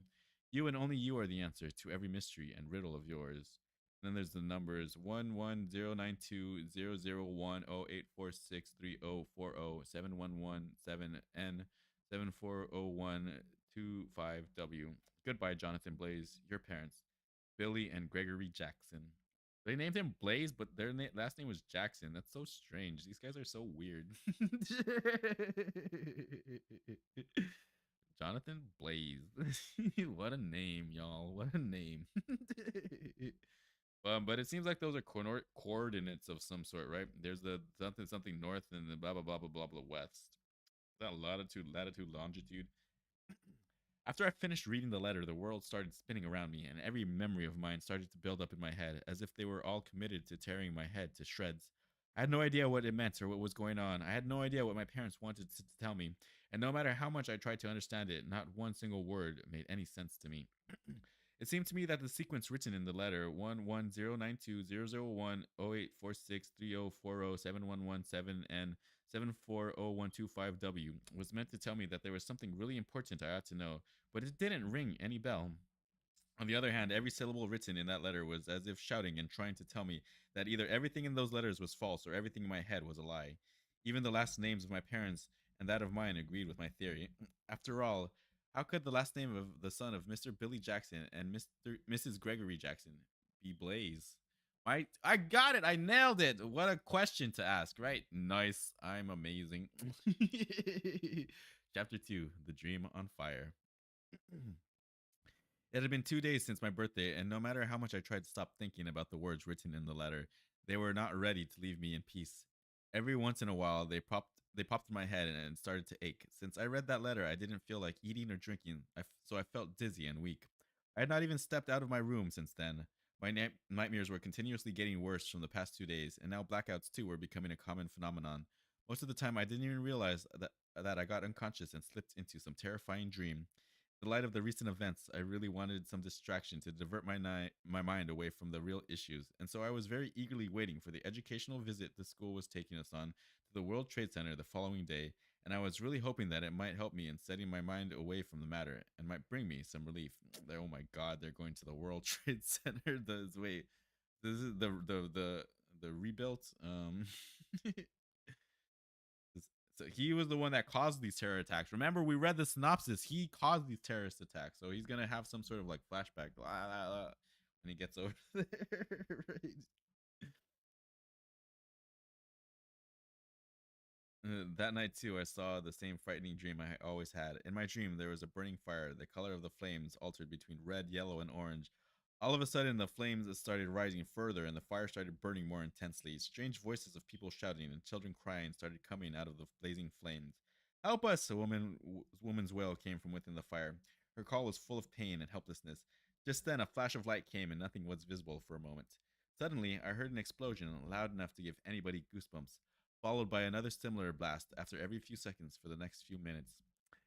You and only you are the answer to every mystery and riddle of yours. And then there's the numbers 1109200184630407117N 740125W. Goodbye, Jonathan Blaze. Your parents, Billy and Gregory Jackson. They named him Blaze, but their last name was Jackson. That's so strange. These guys are so weird. Jonathan Blaze. What a name, y'all. What a name. But it seems like those are coordinates of some sort, right? There's the something north and the blah blah blah blah blah blah west. Is that latitude, longitude? After I finished reading the letter, the world started spinning around me, and every memory of mine started to build up in my head, as if they were all committed to tearing my head to shreds. I had no idea what it meant or what was going on. I had no idea what my parents wanted to tell me, and no matter how much I tried to understand it, not one single word made any sense to me. It seemed to me that the sequence written in the letter 110920001084630407117 and 740125W was meant to tell me that there was something really important I ought to know, but it didn't ring any bell. On the other hand, every syllable written in that letter was as if shouting and trying to tell me that either everything in those letters was false or everything in my head was a lie. Even the last names of my parents and that of mine agreed with my theory. After all, how could the last name of the son of Mr. Billy Jackson and Mrs. Gregory Jackson be Blaze? I got it. I nailed it. What a question to ask, right? Nice. I'm amazing. Chapter 2, The Dream on Fire. It had been 2 days since my birthday, and no matter how much I tried to stop thinking about the words written in the letter, they were not ready to leave me in peace. Every once in a while, they popped in my head and started to ache. Since I read that letter, I didn't feel like eating or drinking, so I felt dizzy and weak. I had not even stepped out of my room since then. My nightmares were continuously getting worse from the past 2 days, and now blackouts too were becoming a common phenomenon. Most of the time, I didn't even realize that I got unconscious and slipped into some terrifying dream. In the light of the recent events, I really wanted some distraction to divert my mind away from the real issues, and so I was very eagerly waiting for the educational visit the school was taking us on to the World Trade Center the following day, and I was really hoping that it might help me in setting my mind away from the matter and might bring me some relief. Oh my God, they're going to the World Trade Center. This is the rebuilt. So he was the one that caused these terror attacks. Remember, we read the synopsis. He caused these terrorist attacks, so he's gonna have some sort of like flashback when he gets over there. Right? That night too, I saw the same frightening dream I always had. In my dream, there was a burning fire. The color of the flames altered between red, yellow, and orange. All of a sudden, the flames started rising further, and the fire started burning more intensely. Strange voices of people shouting and children crying started coming out of the blazing flames. "Help us!" Woman's wail came from within the fire. Her call was full of pain and helplessness. Just then, a flash of light came, and nothing was visible for a moment. Suddenly, I heard an explosion loud enough to give anybody goosebumps, followed by another similar blast after every few seconds for the next few minutes.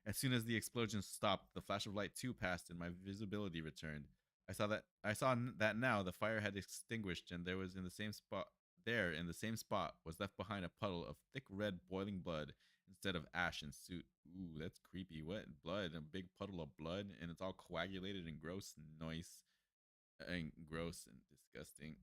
As soon as the explosion stopped, the flash of light too passed and my visibility returned. I saw that now the fire had extinguished and there was in the same spot there in the same spot was left behind a puddle of thick red boiling blood instead of ash and soot. Ooh, that's creepy. What blood? A big puddle of blood and it's all coagulated and gross and noise and gross and disgusting.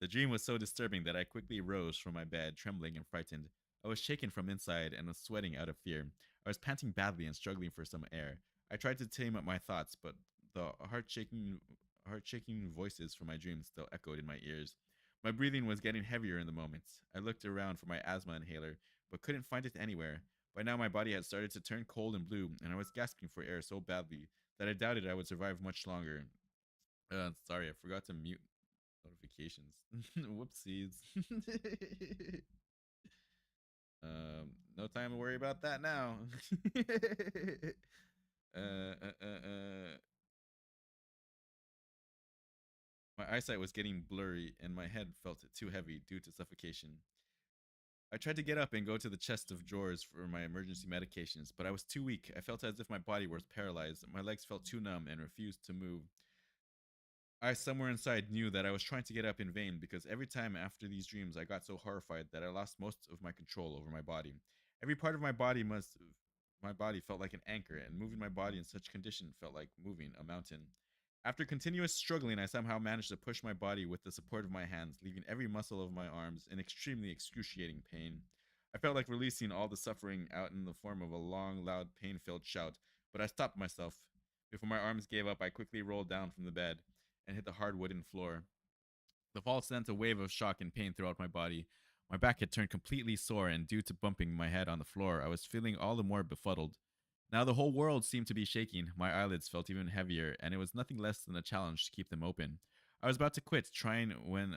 The dream was so disturbing that I quickly rose from my bed, trembling and frightened. I was shaken from inside and was sweating out of fear. I was panting badly and struggling for some air. I tried to tame up my thoughts, but the heart shaking voices from my dreams still echoed in my ears. My breathing was getting heavier in the moments. I looked around for my asthma inhaler, but couldn't find it anywhere. By now, my body had started to turn cold and blue, and I was gasping for air so badly that I doubted I would survive much longer. Sorry, I forgot to mute notifications. Whoopsies. No time to worry about that now. uh, uh, uh, uh. My eyesight was getting blurry, and my head felt too heavy due to suffocation. I tried to get up and go to the chest of drawers for my emergency medications, but I was too weak. I felt as if my body was paralyzed. My legs felt too numb and refused to move. I, somewhere inside, knew that I was trying to get up in vain because every time after these dreams, I got so horrified that I lost most of my control over my body. Every part of my body felt like an anchor, and moving my body in such condition felt like moving a mountain. After continuous struggling, I somehow managed to push my body with the support of my hands, leaving every muscle of my arms in extremely excruciating pain. I felt like releasing all the suffering out in the form of a long, loud, pain filled shout, but I stopped myself. Before my arms gave up, I quickly rolled down from the bed and hit the hard wooden floor. The fall sent a wave of shock and pain throughout my body. My back had turned completely sore, and due to bumping my head on the floor, I was feeling all the more befuddled. Now the whole world seemed to be shaking. My eyelids felt even heavier, and it was nothing less than a challenge to keep them open. I was about to quit trying when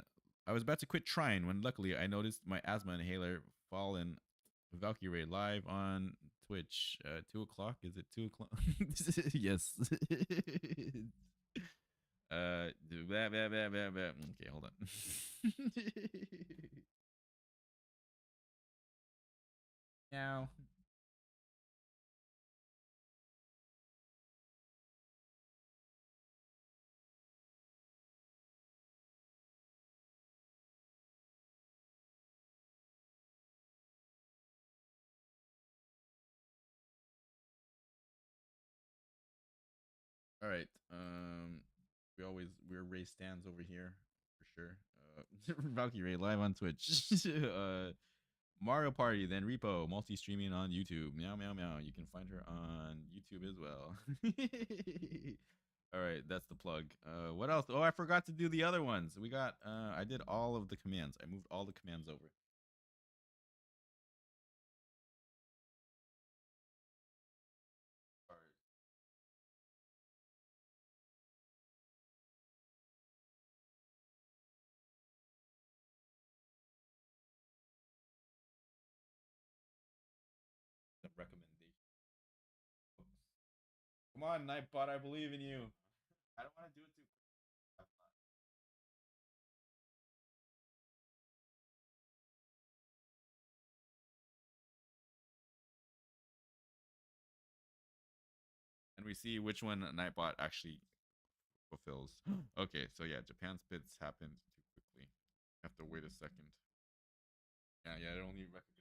luckily I noticed my asthma inhaler fall in Valkyrie live on Twitch. 2 o'clock? Is it 2 o'clock? Yes. Blah, blah, blah, blah, blah. Okay, hold on. Now, all right. We're race stands over here for sure. Valkyrie live on Twitch. Mario Party, then Repo, multi streaming on YouTube. Meow meow meow. You can find her on YouTube as well. All right, that's the plug. What else? Oh, I forgot to do the other ones. We got. I did all of the commands. I moved all the commands over. All right. The recommendation. Come on, Nightbot. I believe in you. I don't want to do it too quick. And we see which one Nightbot actually fulfills. Okay, so yeah, Japan's bits happened too quickly. Have to wait a second. Yeah, yeah, it only recognized.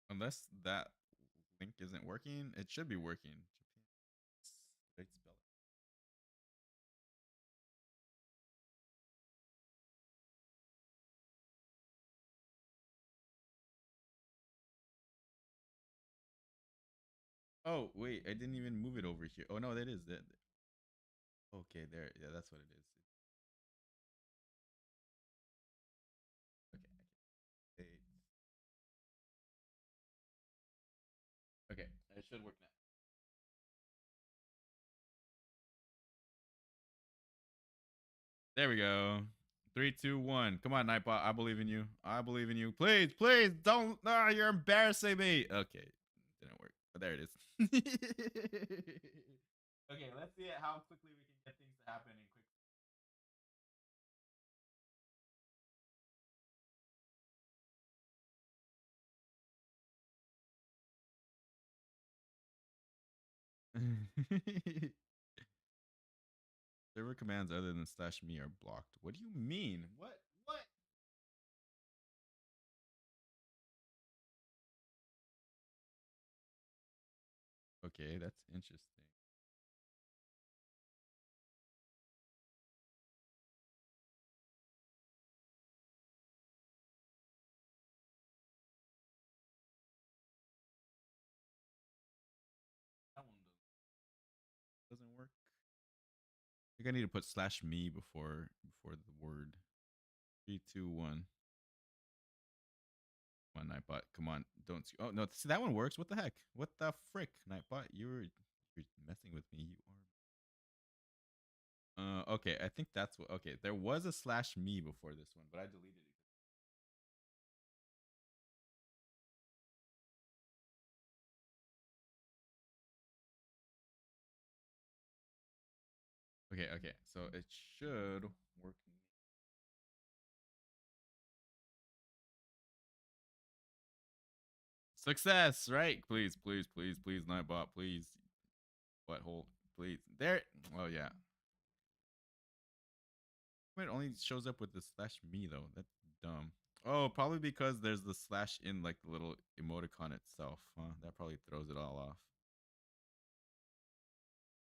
Unless that link isn't working, it should be working. Japan. Right spell it. Oh wait, I didn't even move it over here. Oh no, that is that. Okay, there. Yeah, that's what it is. Okay, okay. Okay, it should work now. There we go. Three, two, one. Come on, Nightbot. I believe in you. I believe in you. Please, please don't. Ah, you're embarrassing me. Okay, didn't work, but there it is. Okay, let's see how quickly we can get things to happen in quick. Server commands other than slash me are blocked. What do you mean? What? What? Okay, that's interesting. That one doesn't work. I think I need to put slash me before the word. Three, two, one. Come on, Nightbot. Come on. Don't. Oh no. See, that one works. What the heck? What the frick, Nightbot? You're messing with me. You are. Okay. I think that's what. Okay. There was a slash me before this one, but I deleted it. Okay. Okay. So it should work. Success, right? Please, please, please, please, Nightbot, please. Butthole, please. There. Oh yeah. It only shows up with the slash me though. That's dumb. Oh, probably because there's the slash in like the little emoticon itself. Huh? That probably throws it all off.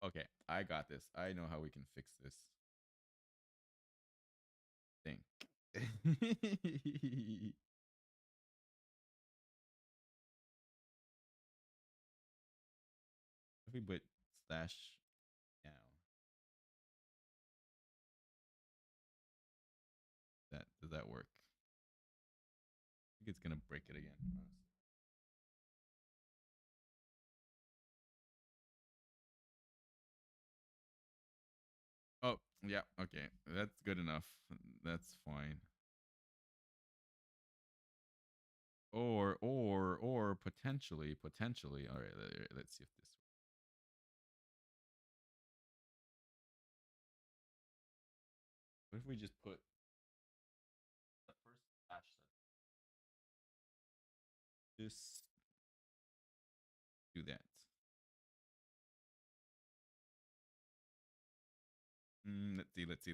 Okay, I got this. I know how we can fix this thing. If we put slash now, that does that work? I think it's gonna break it again. Honestly. Oh yeah, okay, that's good enough. That's fine. Or potentially. All right, let's see if this. What if we just put the first slash just do that.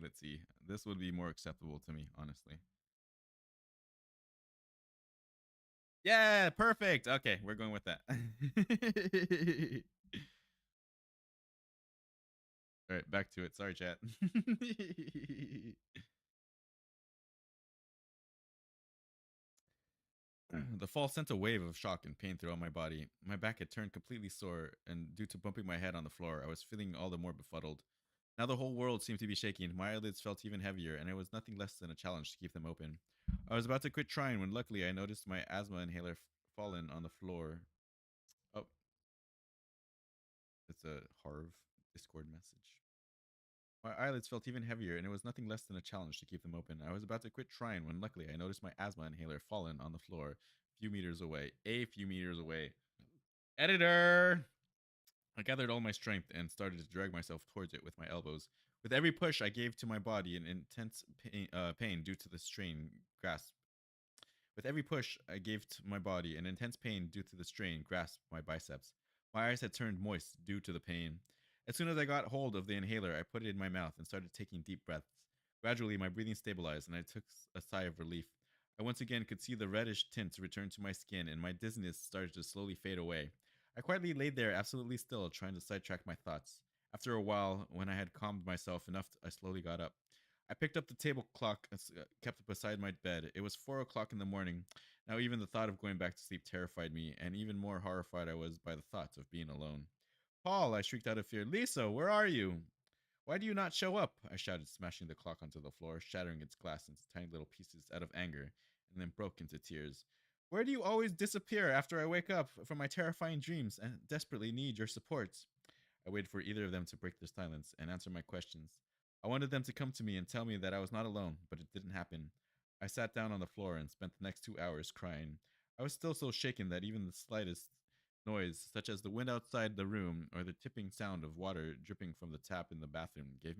Let's see. This would be more acceptable to me, honestly. Yeah, perfect. Okay, we're going with that. All right, back to it. Sorry, chat. The fall sent a wave of shock and pain throughout my body. My back had turned completely sore, and due to bumping my head on the floor, I was feeling all the more befuddled. Now the whole world seemed to be shaking. My eyelids felt even heavier, and it was nothing less than a challenge to keep them open. I was about to quit trying when luckily I noticed my asthma inhaler fallen on the floor. Oh, it's a Harv Discord message. My eyelids felt even heavier, and it was nothing less than a challenge to keep them open. I was about to quit trying when luckily I noticed my asthma inhaler fallen on the floor a few meters away. A few meters away. Editor! I gathered all my strength and started to drag myself towards it with my elbows. With every push, I gave to my body an intense pain due to the strain grasp. With every push, I gave to my body an intense pain due to the strain grasped my biceps. My eyes had turned moist due to the pain. As soon as I got hold of the inhaler, I put it in my mouth and started taking deep breaths. Gradually, my breathing stabilized and I took a sigh of relief. I once again could see the reddish tint return to my skin and my dizziness started to slowly fade away. I quietly laid there absolutely still, trying to sidetrack my thoughts. After a while, when I had calmed myself enough, I slowly got up. I picked up the table clock and kept it beside my bed. It was 4 o'clock in the morning. Now, even the thought of going back to sleep terrified me, and even more horrified I was by the thought of being alone. Paul, I shrieked out of fear. Lisa, where are you? Why do you not show up? I shouted, smashing the clock onto the floor, shattering its glass into tiny little pieces out of anger, and then broke into tears. Where do you always disappear after I wake up from my terrifying dreams and desperately need your support? I waited for either of them to break their silence and answer my questions. I wanted them to come to me and tell me that I was not alone, but it didn't happen. I sat down on the floor and spent the next 2 hours crying. I was still so shaken that even the slightest noise, such as the wind outside the room or the tipping sound of water dripping from the tap in the bathroom, gave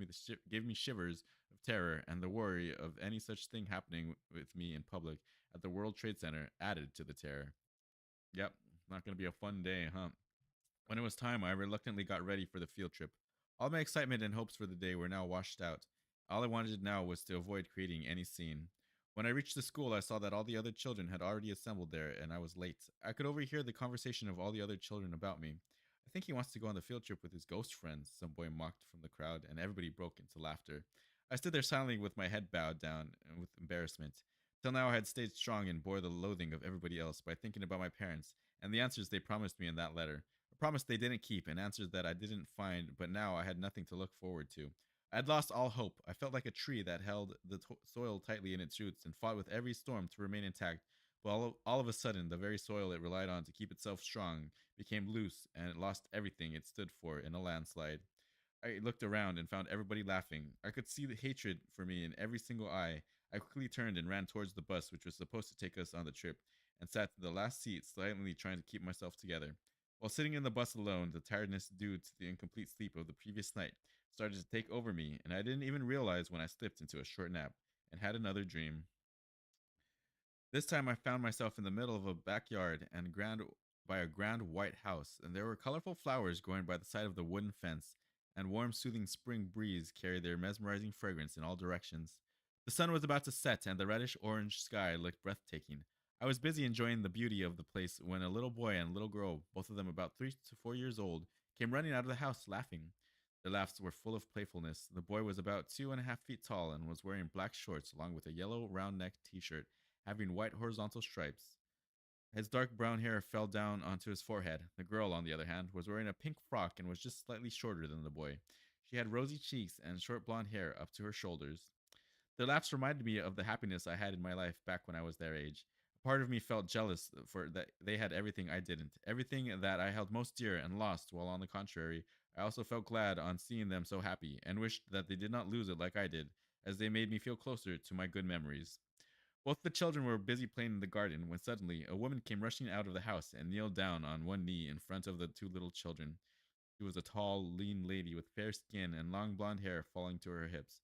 me shivers of terror, and the worry of any such thing happening with me in public at the World Trade Center added to the terror. Yep, not gonna be a fun day, huh? When it was time, I reluctantly got ready for the field trip. All my excitement and hopes for the day were now washed out. All I wanted now was to avoid creating any scene. When I reached the school, I saw that all the other children had already assembled there, and I was late. I could overhear the conversation of all the other children about me. I think he wants to go on the field trip with his ghost friends, some boy mocked from the crowd, and everybody broke into laughter. I stood there silently with my head bowed down and with embarrassment. Till now, I had stayed strong and bore the loathing of everybody else by thinking about my parents and the answers they promised me in that letter. A promise they didn't keep, and answers that I didn't find, but now I had nothing to look forward to. I had lost all hope. I felt like a tree that held the soil tightly in its roots and fought with every storm to remain intact. But all of a sudden, the very soil it relied on to keep itself strong became loose, and it lost everything it stood for in a landslide. I looked around and found everybody laughing. I could see the hatred for me in every single eye. I quickly turned and ran towards the bus, which was supposed to take us on the trip, and sat in the last seat, silently trying to keep myself together. While sitting in the bus alone, the tiredness due to the incomplete sleep of the previous night started to take over me, and I didn't even realize when I slipped into a short nap and had another dream. This time I found myself in the middle of a backyard and grand by a grand white house, and there were colorful flowers growing by the side of the wooden fence, and warm, soothing spring breeze carried their mesmerizing fragrance in all directions. The sun was about to set, and the reddish orange sky looked breathtaking. I was busy enjoying the beauty of the place when a little boy and a little girl, both of them about 3 to 4 years old, came running out of the house laughing. Their laughs were full of playfulness. The boy was about 2.5 feet tall and was wearing black shorts along with a yellow round neck t shirt having white horizontal stripes. His dark brown hair fell down onto his forehead. The girl, on the other hand, was wearing a pink frock and was just slightly shorter than the boy. She had rosy cheeks and short blonde hair up to her shoulders. Their laughs reminded me of the happiness I had in my life back when I was their age. A part of me felt jealous for that they had everything I didn't, everything that I held most dear and lost, while on the contrary, I also felt glad on seeing them so happy and wished that they did not lose it like I did, as they made me feel closer to my good memories. Both the children were busy playing in the garden when suddenly a woman came rushing out of the house and kneeled down on one knee in front of the two little children. She was a tall, lean lady with fair skin and long blonde hair falling to her hips.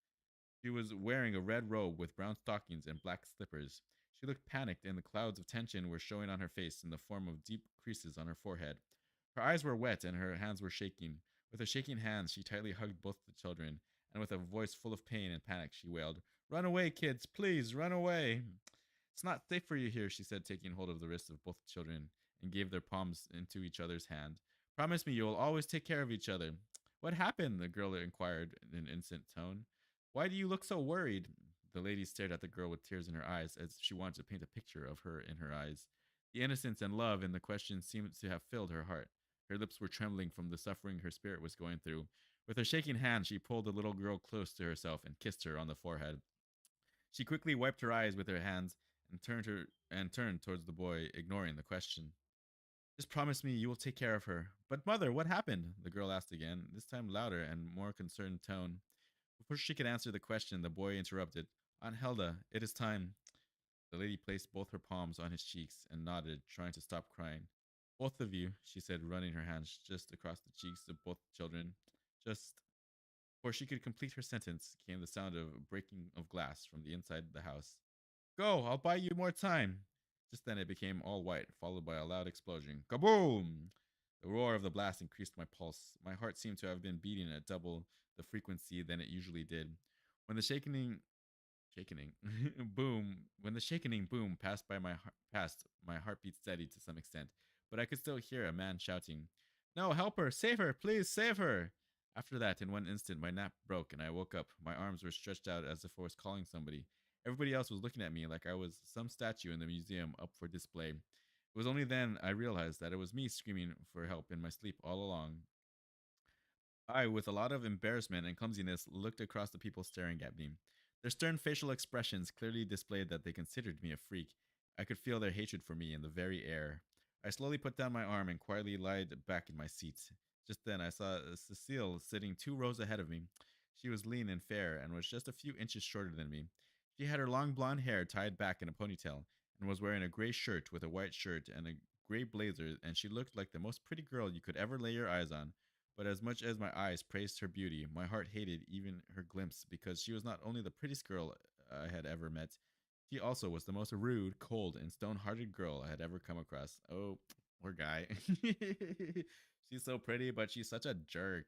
She was wearing a red robe with brown stockings and black slippers. She looked panicked, and the clouds of tension were showing on her face in the form of deep creases on her forehead. Her eyes were wet and her hands were shaking. With her shaking hands, she tightly hugged both the children, and with a voice full of pain and panic, she wailed, "Run away, kids! Please, run away!" "It's not safe for you here," she said, taking hold of the wrists of both children and gave their palms into each other's hand. "Promise me you will always take care of each other." "What happened?" the girl inquired in an innocent tone. "Why do you look so worried?" The lady stared at the girl with tears in her eyes as if she wanted to paint a picture of her in her eyes. The innocence and love in the question seemed to have filled her heart. Her lips were trembling from the suffering her spirit was going through. With her shaking hand, she pulled the little girl close to herself and kissed her on the forehead. She quickly wiped her eyes with her hands and turned towards the boy, ignoring the question. "Just promise me you will take care of her." "But mother, what happened?" the girl asked again, this time louder and more concerned tone. Before she could answer the question, the boy interrupted. "Aunt Helda, it is time." The lady placed both her palms on his cheeks and nodded, trying to stop crying. "Both of you," she said, running her hands just across the cheeks of both children. Just before she could complete her sentence, came the sound of breaking of glass from the inside of the house. "Go, I'll buy you more time." Just then it became all white, followed by a loud explosion. Kaboom! The roar of the blast increased my pulse. My heart seemed to have been beating at double the frequency than it usually did. When the shakening boom, when the shakening boom passed, my heart beat steady to some extent, but I could still hear a man shouting, "No, help her! Save her! Please save her!" After that, in one instant, my nap broke and I woke up. My arms were stretched out as if I was calling somebody. Everybody else was looking at me like I was some statue in the museum up for display. It was only then I realized that it was me screaming for help in my sleep all along. I, with a lot of embarrassment and clumsiness, looked across the people staring at me. Their stern facial expressions clearly displayed that they considered me a freak. I could feel their hatred for me in the very air. I slowly put down my arm and quietly lied back in my seat. Just then, I saw Cecile sitting 2 rows ahead of me. She was lean and fair and was just a few inches shorter than me. She had her long blonde hair tied back in a ponytail and was wearing a gray shirt with a white shirt and a gray blazer, and she looked like the most pretty girl you could ever lay your eyes on. But as much as my eyes praised her beauty, my heart hated even her glimpse because she was not only the prettiest girl I had ever met, she also was the most rude, cold, and stone hearted girl I had ever come across. Oh, poor guy. She's so pretty, but she's such a jerk.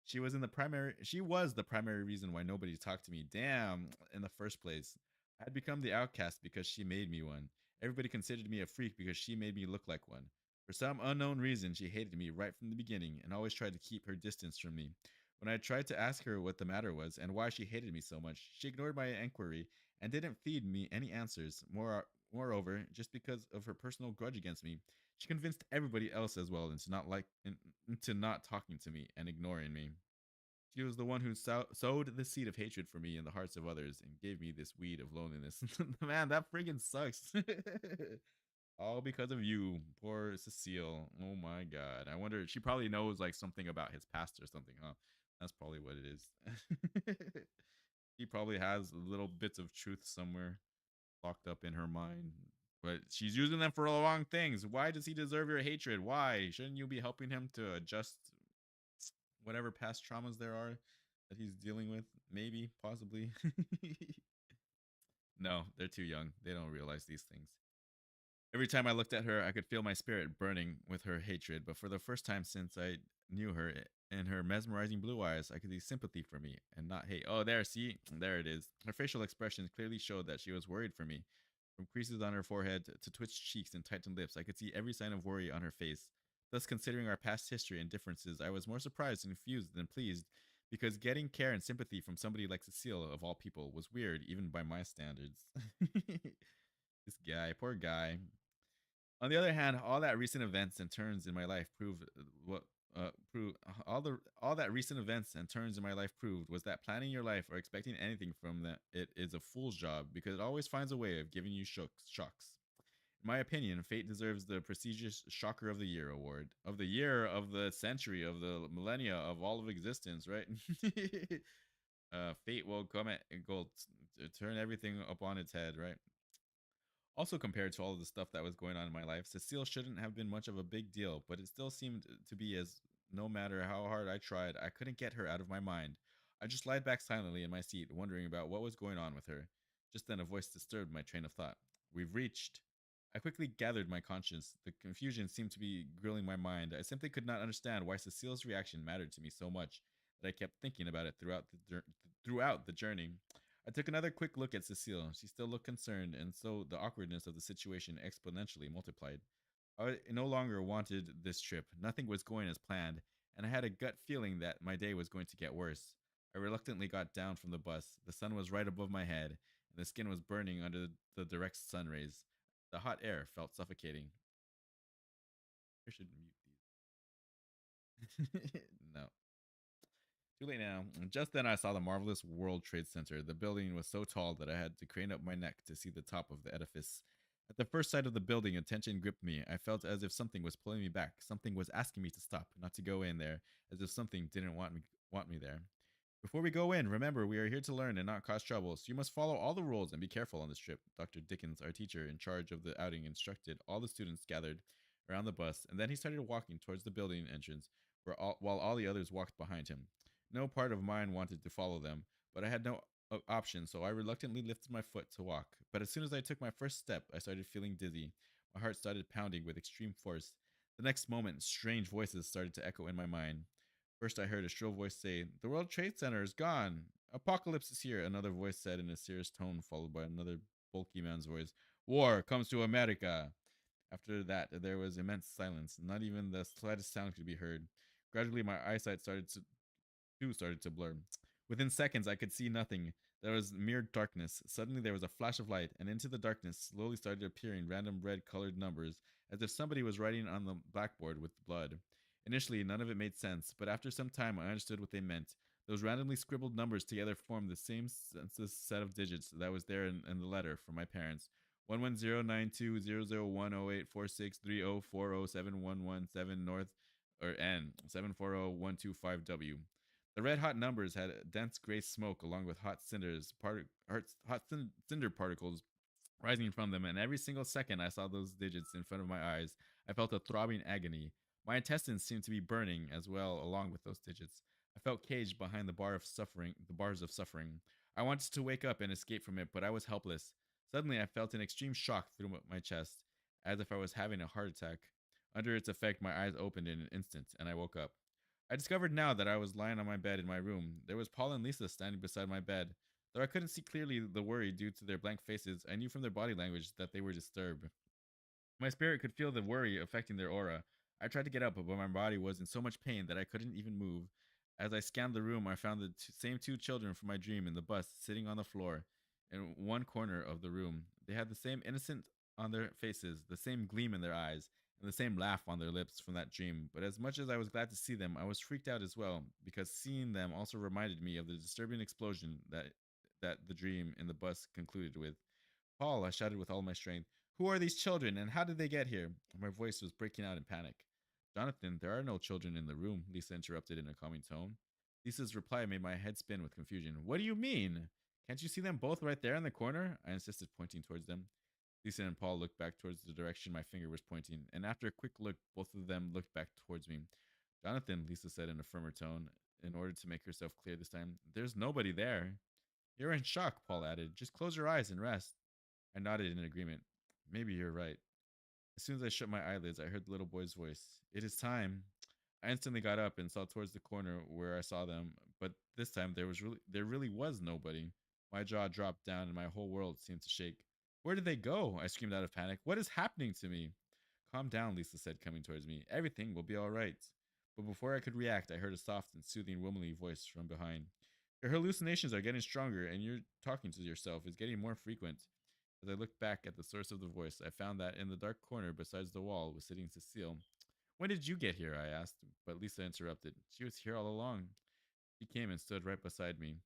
She was the primary reason why nobody talked to me. Damn, in the first place. I had become the outcast because she made me one. Everybody considered me a freak because she made me look like one. For some unknown reason, she hated me right from the beginning and always tried to keep her distance from me. When I tried to ask her what the matter was and why she hated me so much, she ignored my inquiry and didn't feed me any answers. Moreover, just because of her personal grudge against me, she convinced everybody else as well into not talking to me and ignoring me. She was the one who sowed the seed of hatred for me in the hearts of others and gave me this weed of loneliness. Man, that freaking sucks. All because of you, poor Cecile. Oh my god. I wonder, she probably knows like something about his past or something, huh? That's probably what it is. He probably has little bits of truth somewhere locked up in her mind. But she's using them for the wrong things. Why does he deserve your hatred? Why? Shouldn't you be helping him to adjust whatever past traumas there are that he's dealing with? Maybe, possibly. No, they're too young. They don't realize these things. Every time I looked at her, I could feel my spirit burning with her hatred, but for the first time since I knew her, in her mesmerizing blue eyes, I could see sympathy for me and not hate. Oh, there, see? There it is. Her facial expressions clearly showed that she was worried for me. From creases on her forehead to twitched cheeks and tightened lips, I could see every sign of worry on her face. Thus, considering our past history and differences, I was more surprised and confused than pleased, because getting care and sympathy from somebody like Cecile, of all people, was weird, even by my standards. This guy, poor guy. On the other hand, all that recent events and turns in my life proved what prove all that recent events and turns in my life proved was that planning your life or expecting anything from it is a fool's job because it always finds a way of giving you shocks. In my opinion, fate deserves the prestigious Shocker of the Year award, of the year, of the century, of the millennia, of all of existence, right? Fate will come at go turn everything up on its head, right? Also, compared to all of the stuff that was going on in my life, Cecile shouldn't have been much of a big deal, but it still seemed to be, as no matter how hard I tried, I couldn't get her out of my mind. I just lied back silently in my seat, wondering about what was going on with her. Just then, a voice disturbed my train of thought. We've reached. I quickly gathered my conscience. The confusion seemed to be grilling my mind. I simply could not understand why Cecile's reaction mattered to me so much that I kept thinking about it throughout the journey. I took another quick look at Cecile. She still looked concerned, and so the awkwardness of the situation exponentially multiplied. I no longer wanted this trip. Nothing was going as planned, and I had a gut feeling that my day was going to get worse. I reluctantly got down from the bus. The sun was right above my head, and the skin was burning under the direct sun rays. The hot air felt suffocating. I should mute these. No. Too late now. Just then I saw the marvelous World Trade Center. The building was so tall that I had to crane up my neck to see the top of the edifice. At the first sight of the building, a tension gripped me. I felt as if something was pulling me back. Something was asking me to stop, not to go in there, as if something didn't want me there. Before we go in, remember we are here to learn and not cause trouble, so you must follow all the rules and be careful on this trip. Dr. Dickens, our teacher in charge of the outing, instructed all the students gathered around the bus, and then he started walking towards the building entrance, while all the others walked behind him. No part of mine wanted to follow them, but I had no option, so I reluctantly lifted my foot to walk. But as soon as I took my first step, I started feeling dizzy. My heart started pounding with extreme force. The next moment, strange voices started to echo in my mind. First, I heard a shrill voice say, "The World Trade Center is gone. Apocalypse is here," another voice said in a serious tone, followed by another bulky man's voice. "War comes to America." After that, there was immense silence. Not even the slightest sound could be heard. Gradually, my eyesight started to blur. Within seconds, I could see nothing. There was mere darkness. Suddenly, there was a flash of light, and into the darkness slowly started appearing random red colored numbers, as if somebody was writing on the blackboard with blood. Initially, none of it made sense, but after some time, I understood what they meant. Those randomly scribbled numbers together formed the same census set of digits that was there in the letter from my parents. 1109200108463040711 North or N 740125W. The red hot numbers had dense gray smoke along with hot cinder particles rising from them, and every single second I saw those digits in front of my eyes, I felt a throbbing agony. My intestines seemed to be burning as well along with those digits. I felt caged behind the bars of suffering. I wanted to wake up and escape from it, but I was helpless. Suddenly I felt an extreme shock through my chest, as if I was having a heart attack. Under its effect, my eyes opened in an instant, and I woke up. I discovered now that I was lying on my bed in my room. There was Paul and Lisa standing beside my bed. Though I couldn't see clearly the worry due to their blank faces, I knew from their body language that they were disturbed. My spirit could feel the worry affecting their aura. I tried to get up, but my body was in so much pain that I couldn't even move. As I scanned the room, I found the same two children from my dream in the bus sitting on the floor in one corner of the room. They had the same innocent on their faces, the same gleam in their eyes, and the same laugh on their lips from that dream. But as much as I was glad to see them, I was freaked out as well, because seeing them also reminded me of the disturbing explosion that the dream in the bus concluded with. Paul, I shouted with all my strength, who are these children and how did they get here? My voice was breaking out in panic. Jonathan, there are no children in the room, Lisa interrupted in a calming tone. Lisa's reply made my head spin with confusion. What do you mean? Can't you see them both right there in the corner? I insisted, pointing towards them. Lisa and Paul looked back towards the direction my finger was pointing, and after a quick look, both of them looked back towards me. Jonathan, Lisa said in a firmer tone, in order to make herself clear this time, there's nobody there. You're in shock, Paul added. Just close your eyes and rest. I nodded in agreement. Maybe you're right. As soon as I shut my eyelids, I heard the little boy's voice. It is time. I instantly got up and saw towards the corner where I saw them, but this time there really was nobody. My jaw dropped down and my whole world seemed to shake. Where did they go? I screamed out of panic. What is happening to me? Calm down, Lisa said, coming towards me. Everything will be all right. But before I could react, I heard a soft and soothing womanly voice from behind. Your hallucinations are getting stronger, and your talking to yourself is getting more frequent. As I looked back at the source of the voice, I found that in the dark corner besides the wall was sitting Cecile. When did you get here? I asked, but Lisa interrupted. She was here all along. She came and stood right beside me.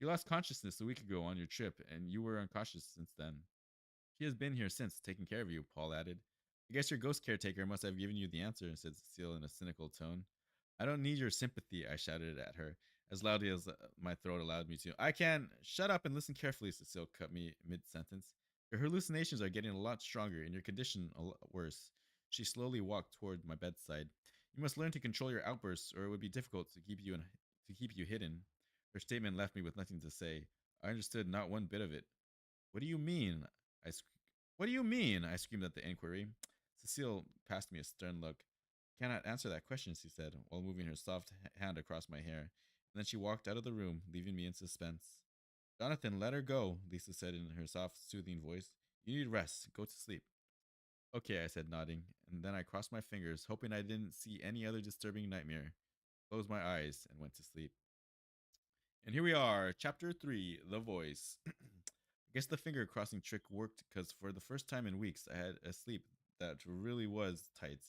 You lost consciousness a week ago on your trip, and you were unconscious since then. She has been here since, taking care of you, Paul added. I guess your ghost caretaker must have given you the answer, said Cecile in a cynical tone. I don't need your sympathy, I shouted at her, as loudly as my throat allowed me to. I can. Shut up and listen carefully, Cecile cut me mid sentence. Your hallucinations are getting a lot stronger and your condition a lot worse. She slowly walked toward my bedside. You must learn to control your outbursts, or it would be difficult to keep you hidden. Her statement left me with nothing to say. I understood not one bit of it. What do you mean? I sc- What do you mean? I screamed at the inquiry. Cecile passed me a stern look. Cannot answer that question, she said, while moving her soft hand across my hair. And then she walked out of the room, leaving me in suspense. Jonathan, let her go, Lisa said in her soft, soothing voice. You need rest. Go to sleep. Okay, I said, nodding, and then I crossed my fingers, hoping I didn't see any other disturbing nightmare. Closed my eyes and went to sleep. And here we are, Chapter 3, The Voice. I guess the finger crossing trick worked because for the first time in weeks, I had a sleep that really was tight.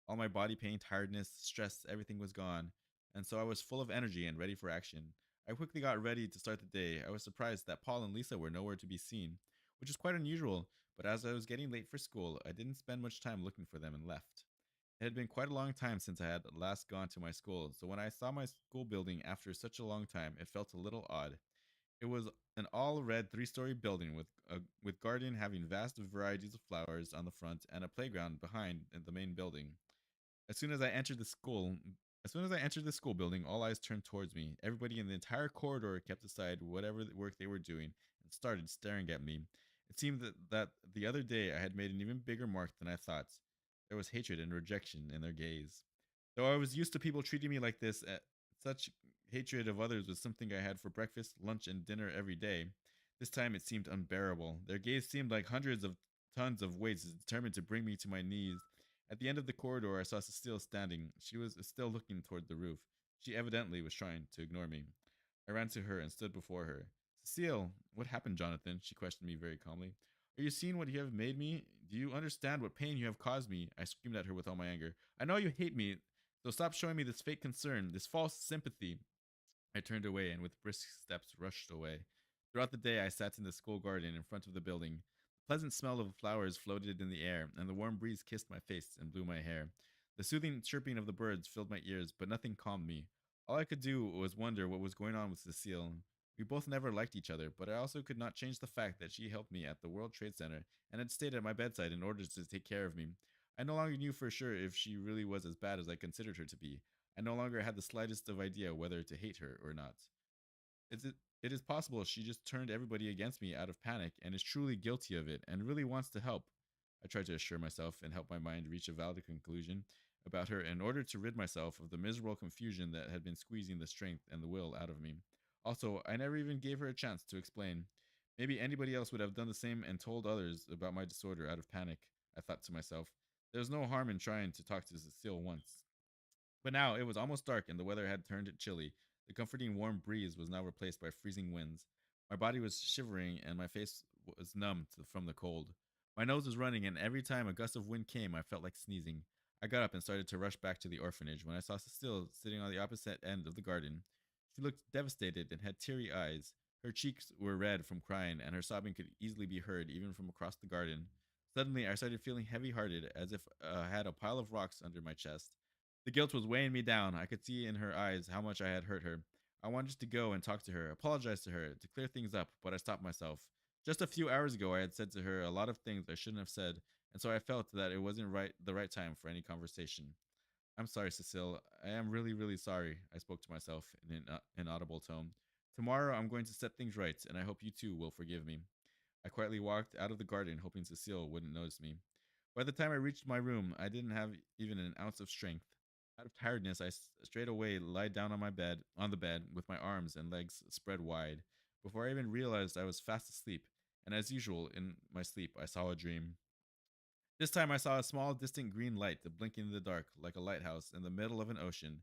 All my body pain, tiredness, stress, everything was gone, and so I was full of energy and ready for action. I quickly got ready to start the day. I was surprised that Paul and Lisa were nowhere to be seen, which is quite unusual, but as I was getting late for school, I didn't spend much time looking for them and left. It had been quite a long time since I had last gone to my school, so when I saw my school building after such a long time, it felt a little odd. It was an all-red three-story building with garden having vast varieties of flowers on the front and a playground behind in the main building. As soon as I entered the school, as soon as I entered the school building, all eyes turned towards me. Everybody in the entire corridor kept aside whatever work they were doing and started staring at me. It seemed that the other day I had made an even bigger mark than I thought. There was hatred and rejection in their gaze. Though I was used to people treating me like this, such hatred of others was something I had for breakfast, lunch, and dinner every day. This time it seemed unbearable. Their gaze seemed like hundreds of tons of weights determined to bring me to my knees. At the end of the corridor, I saw Cecile standing. She was still looking toward the roof. She evidently was trying to ignore me. I ran to her and stood before her. Cecile, what happened, Jonathan? She questioned me very calmly. Are you seeing what you have made me? Do you understand what pain you have caused me? I screamed at her with all my anger. I know you hate me, so stop showing me this fake concern, this false sympathy. I turned away and with brisk steps rushed away. Throughout the day, I sat in the school garden in front of the building. The pleasant smell of flowers floated in the air, and the warm breeze kissed my face and blew my hair. The soothing chirping of the birds filled my ears, but nothing calmed me. All I could do was wonder what was going on with Cecile. We both never liked each other, but I also could not change the fact that she helped me at the World Trade Center and had stayed at my bedside in order to take care of me. I no longer knew for sure if she really was as bad as I considered her to be. I no longer had the slightest of idea whether to hate her or not. It is possible she just turned everybody against me out of panic and is truly guilty of it and really wants to help. I tried to assure myself and help my mind reach a valid conclusion about her in order to rid myself of the miserable confusion that had been squeezing the strength and the will out of me. Also, I never even gave her a chance to explain. Maybe anybody else would have done the same and told others about my disorder out of panic, I thought to myself. There's no harm in trying to talk to Cecile once. But now it was almost dark and the weather had turned chilly. The comforting warm breeze was now replaced by freezing winds. My body was shivering and my face was numb from the cold. My nose was running, and every time a gust of wind came, I felt like sneezing. I got up and started to rush back to the orphanage when I saw Cecile sitting on the opposite end of the garden. She looked devastated and had teary eyes. Her cheeks were red from crying, and her sobbing could easily be heard even from across the garden. Suddenly, I started feeling heavy hearted, as if I had a pile of rocks under my chest. The guilt was weighing me down. I could see in her eyes how much I had hurt her. I wanted to go and talk to her, apologize to her, to clear things up, but I stopped myself. Just a few hours ago, I had said to her a lot of things I shouldn't have said, and so I felt that it wasn't the right time for any conversation. I'm sorry, Cecile. I am really, really sorry, I spoke to myself in an inaudible tone. Tomorrow, I'm going to set things right, and I hope you too will forgive me. I quietly walked out of the garden, hoping Cecile wouldn't notice me. By the time I reached my room, I didn't have even an ounce of strength. Out of tiredness, I straight away lied down on the bed, with my arms and legs spread wide. Before I even realized I was fast asleep, and as usual in my sleep, I saw a dream. This time I saw a small, distant green light blinking in the dark like a lighthouse in the middle of an ocean.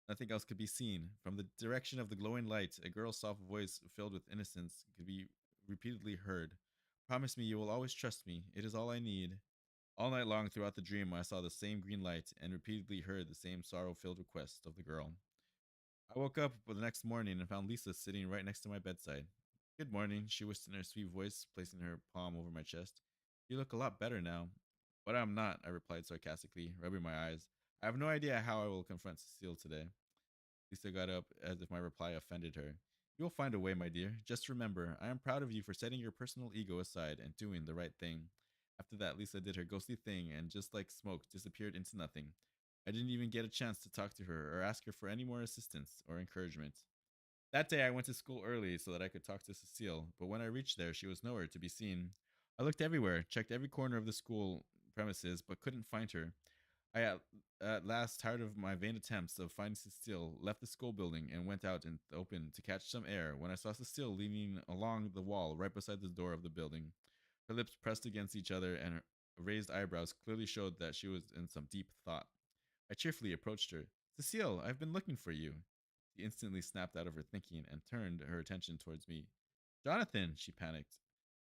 Nothing else could be seen. From the direction of the glowing light, a girl's soft voice filled with innocence could be repeatedly heard. Promise me you will always trust me. It is all I need. All night long throughout the dream, I saw the same green light and repeatedly heard the same sorrow filled request of the girl. I woke up the next morning and found Lisa sitting right next to my bedside. Good morning, she whispered in her sweet voice, placing her palm over my chest. You look a lot better now. But I'm not, I replied sarcastically, rubbing my eyes. I have no idea how I will confront Cecile today. Lisa got up as if my reply offended her. You'll find a way, my dear. Just remember, I am proud of you for setting your personal ego aside and doing the right thing. After that, Lisa did her ghostly thing and, just like smoke, disappeared into nothing. I didn't even get a chance to talk to her or ask her for any more assistance or encouragement. That day, I went to school early so that I could talk to Cecile, but when I reached there, she was nowhere to be seen. I looked everywhere, checked every corner of the school premises, but couldn't find her. I at last, tired of my vain attempts of finding Cecile, left the school building and went out in the open to catch some air when I saw Cecile leaning along the wall right beside the door of the building. Her lips pressed against each other and her raised eyebrows clearly showed that she was in some deep thought. I cheerfully approached her. Cecile, I've been looking for you. She instantly snapped out of her thinking and turned her attention towards me. Jonathan, she panicked.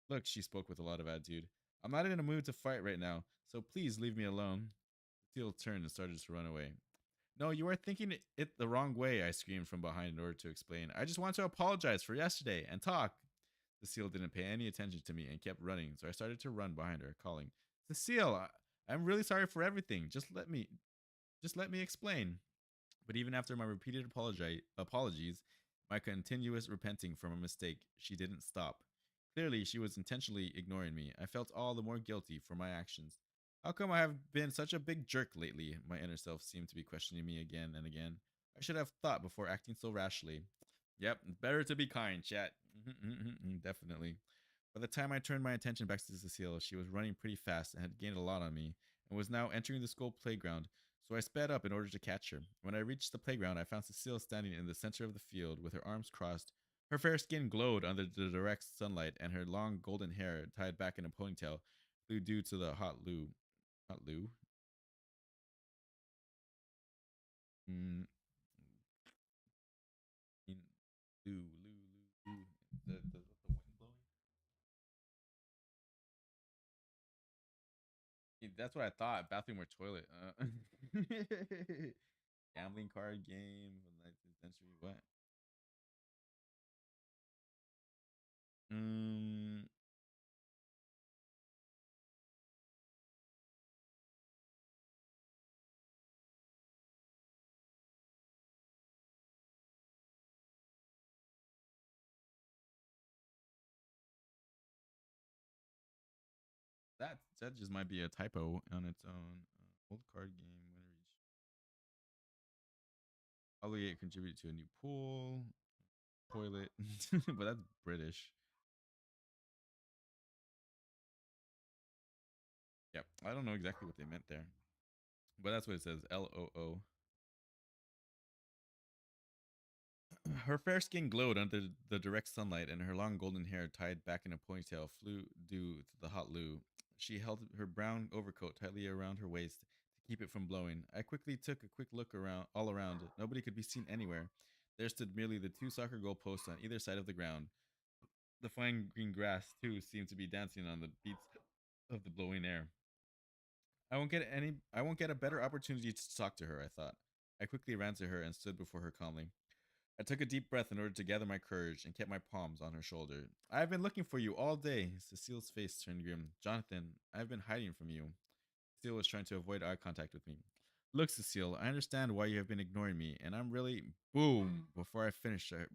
Look, she spoke with a lot of attitude. I'm not in a mood to fight right now, so please leave me alone. Cecile turned and started to run away. No, you are thinking it the wrong way, I screamed from behind in order to explain. I just want to apologize for yesterday and talk. Cecile didn't pay any attention to me and kept running, so I started to run behind her, calling, Cecile, I'm really sorry for everything. Just let me explain. But even after my repeated apologies, my continuous repenting from a mistake, she didn't stop. Clearly, she was intentionally ignoring me. I felt all the more guilty for my actions. How come I have been such a big jerk lately? My inner self seemed to be questioning me again and again. I should have thought before acting so rashly. Yep, better to be kind, chat. Definitely. By the time I turned my attention back to Cecile, she was running pretty fast and had gained a lot on me, and was now entering the school playground, so I sped up in order to catch her. When I reached the playground, I found Cecile standing in the center of the field with her arms crossed. Her fair skin glowed under the direct sunlight, and her long golden hair, tied back in a ponytail, flew due to the hot loo. Hot loo? Mm, in, loo. The wind blowing? That's what I thought. Bathroom or toilet. Gambling card game from the 19th century. What? Mm, That just might be a typo on its own. Old card game winner reach. Obligate contribute to a new pool. Toilet. But that's British. Yep. I don't know exactly what they meant there. But that's what it says. LOO. Her fair skin glowed under the direct sunlight, and her long golden hair, tied back in a ponytail, flew due to the hot loo. She held her brown overcoat tightly around her waist to keep it from blowing. I quickly took a quick look around, all around. Nobody could be seen anywhere. There stood merely the two soccer goal posts on either side of the ground. The fine green grass, too, seemed to be dancing on the beats of the blowing air. I won't get a better opportunity to talk to her, I thought. I quickly ran to her and stood before her calmly. I took a deep breath in order to gather my courage and kept my palms on her shoulder. I have been looking for you all day. Cecile's face turned grim. Jonathan, I have been hiding from you. Cecile was trying to avoid eye contact with me. Look, Cecile, I understand why you have been ignoring me, and I'm really boom. Before I finished, I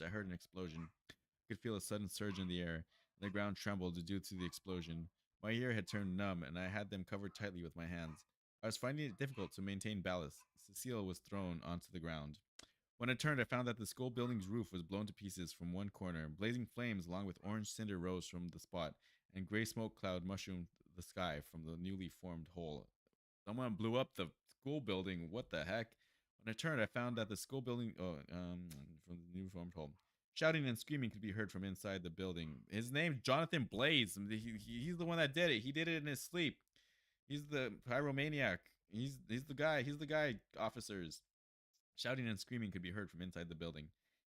heard an explosion. I could feel a sudden surge in the air, and the ground trembled due to the explosion. My ear had turned numb, and I had them covered tightly with my hands. I was finding it difficult to maintain ballast. Cecile was thrown onto the ground. When I turned, I found that the school building's roof was blown to pieces from one corner. Blazing flames, along with orange cinder, rose from the spot, and gray smoke cloud mushroomed the sky from the newly formed hole. Someone blew up the school building. What the heck? When I turned, I found that the school building, from the new formed hole. Shouting and screaming could be heard from inside the building. His name's Jonathan Blaze. He's the one that did it. He did it in his sleep. He's the pyromaniac. He's the guy. He's the guy. Officers. Shouting and screaming could be heard from inside the building.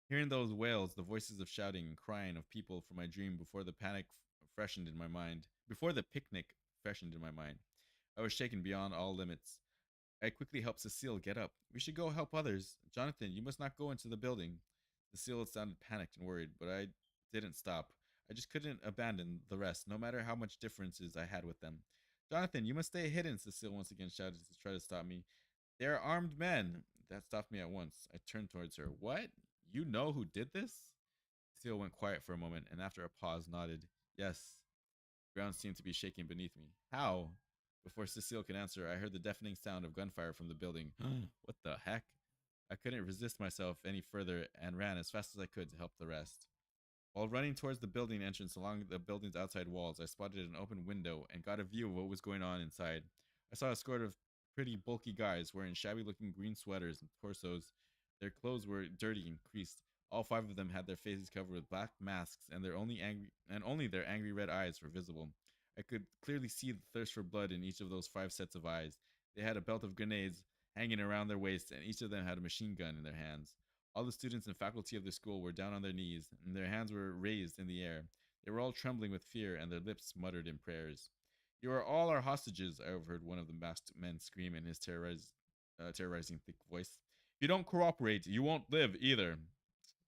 Hearing those wails, the voices of shouting and crying of people from my dream freshened in my mind. Before the picnic freshened in my mind. I was shaken beyond all limits. I quickly helped Cecile get up. We should go help others. Jonathan, you must not go into the building. Cecile sounded panicked and worried, but I didn't stop. I just couldn't abandon the rest, no matter how much differences I had with them. Jonathan, you must stay hidden, Cecile once again shouted to try to stop me. They are armed men. That stopped me at once. I turned towards her. What? You know who did this? Cecile went quiet for a moment and after a pause nodded. Yes. The ground seemed to be shaking beneath me. How? Before Cecile could answer, I heard the deafening sound of gunfire from the building. What the heck? I couldn't resist myself any further and ran as fast as I could to help the rest. While running towards the building entrance along the building's outside walls, I spotted an open window and got a view of what was going on inside. I saw a score of pretty bulky guys wearing shabby looking green sweaters and torsos. Their clothes were dirty and creased. All five of them had their faces covered with black masks, and only their angry red eyes were visible. I could clearly see the thirst for blood in each of those five sets of eyes. They had a belt of grenades hanging around their waists, and each of them had a machine gun in their hands. All the students and faculty of the school were down on their knees, and their hands were raised in the air. They were all trembling with fear, and their lips muttered in prayers. You are all our hostages, I overheard one of the masked men scream in his terrorizing thick voice. If you don't cooperate, you won't live either.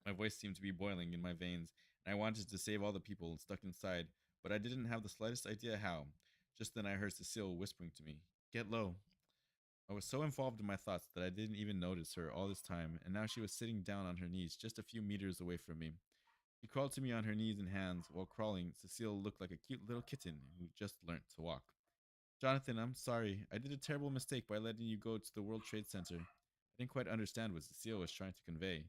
My voice seemed to be boiling in my veins, and I wanted to save all the people stuck inside, but I didn't have the slightest idea how. Just then I heard Cecile whispering to me, Get low. I was so involved in my thoughts that I didn't even notice her all this time, and now she was sitting down on her knees just a few meters away from me. She crawled to me on her knees and hands. While crawling, Cecile looked like a cute little kitten who just learnt to walk. Jonathan, I'm sorry. I did a terrible mistake by letting you go to the World Trade Center. I didn't quite understand what Cecile was trying to convey.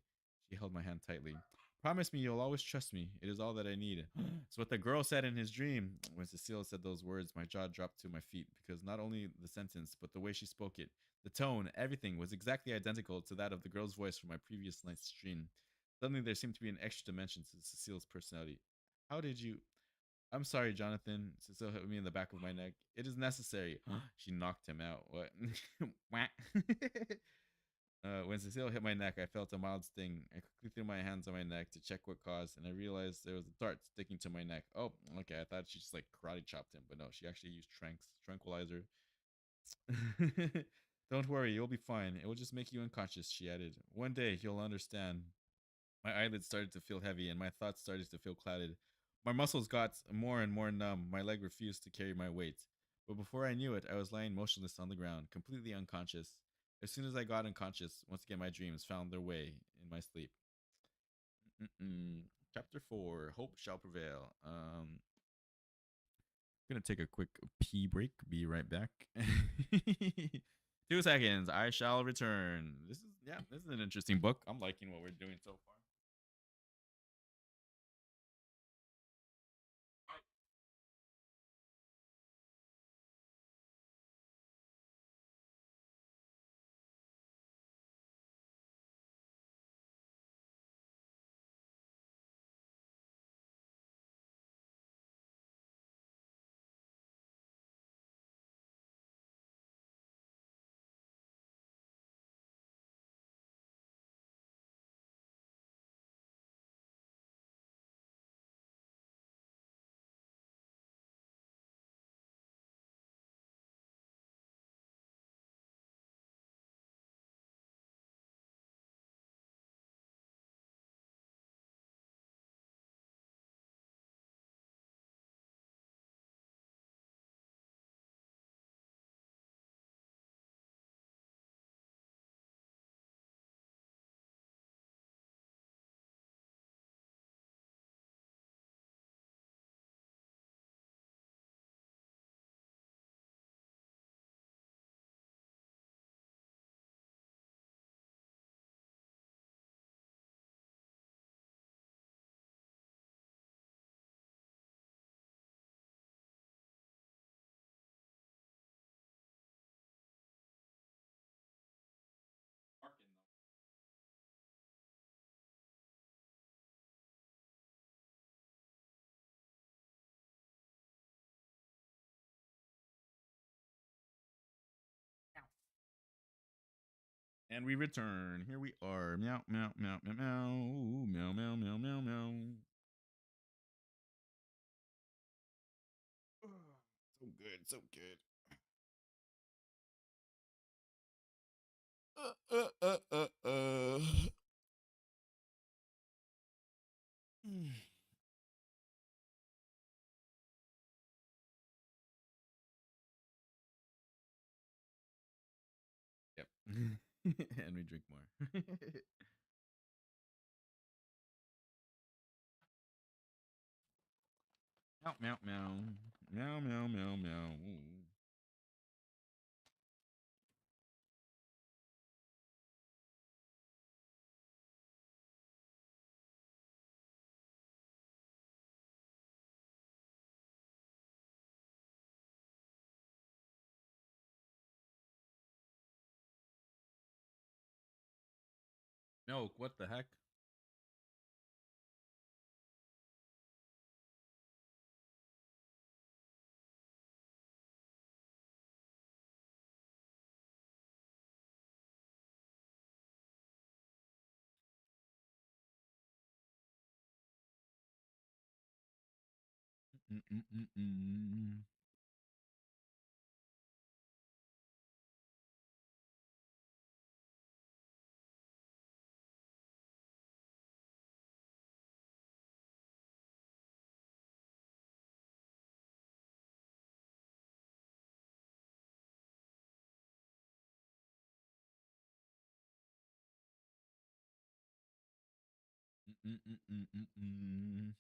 She held my hand tightly. Promise me you'll always trust me. It is all that I need. It's what the girl said in his dream. When Cecile said those words, my jaw dropped to my feet because not only the sentence, but the way she spoke it, the tone, everything was exactly identical to that of the girl's voice from my previous night's dream. Suddenly, there seemed to be an extra dimension to Cecile's personality. How did you? I'm sorry, Jonathan. Cecile hit me in the back of my neck. It is necessary. She knocked him out. What? Whack. When Cecile hit my neck, I felt a mild sting. I quickly threw my hands on my neck to check what caused, and I realized there was a dart sticking to my neck. Oh, okay. I thought she just like karate chopped him, but no, she actually used tranquilizer. Don't worry, you'll be fine. It will just make you unconscious, she added. One day, you'll understand. My eyelids started to feel heavy, and my thoughts started to feel clouded. My muscles got more and more numb. My leg refused to carry my weight. But before I knew it, I was lying motionless on the ground, completely unconscious. As soon as I got unconscious, once again my dreams found their way in my sleep. Mm-mm. Chapter 4, Hope Shall Prevail. Gonna take a quick pee break. Be right back. 2 seconds. I shall return. This is an interesting book. I'm liking what we're doing so far. And we return. Here we are. Meow, meow, meow, meow, meow. Meow, meow, meow, meow, meow. So good, so good. Uh, uh, uh, uh, uh. Yep. And we drink more. Meow, meow, meow. Meow, meow, meow, meow. Milk, what the heck? Mm-mm-mm-mm. Mm-mm-mm-mm-mm.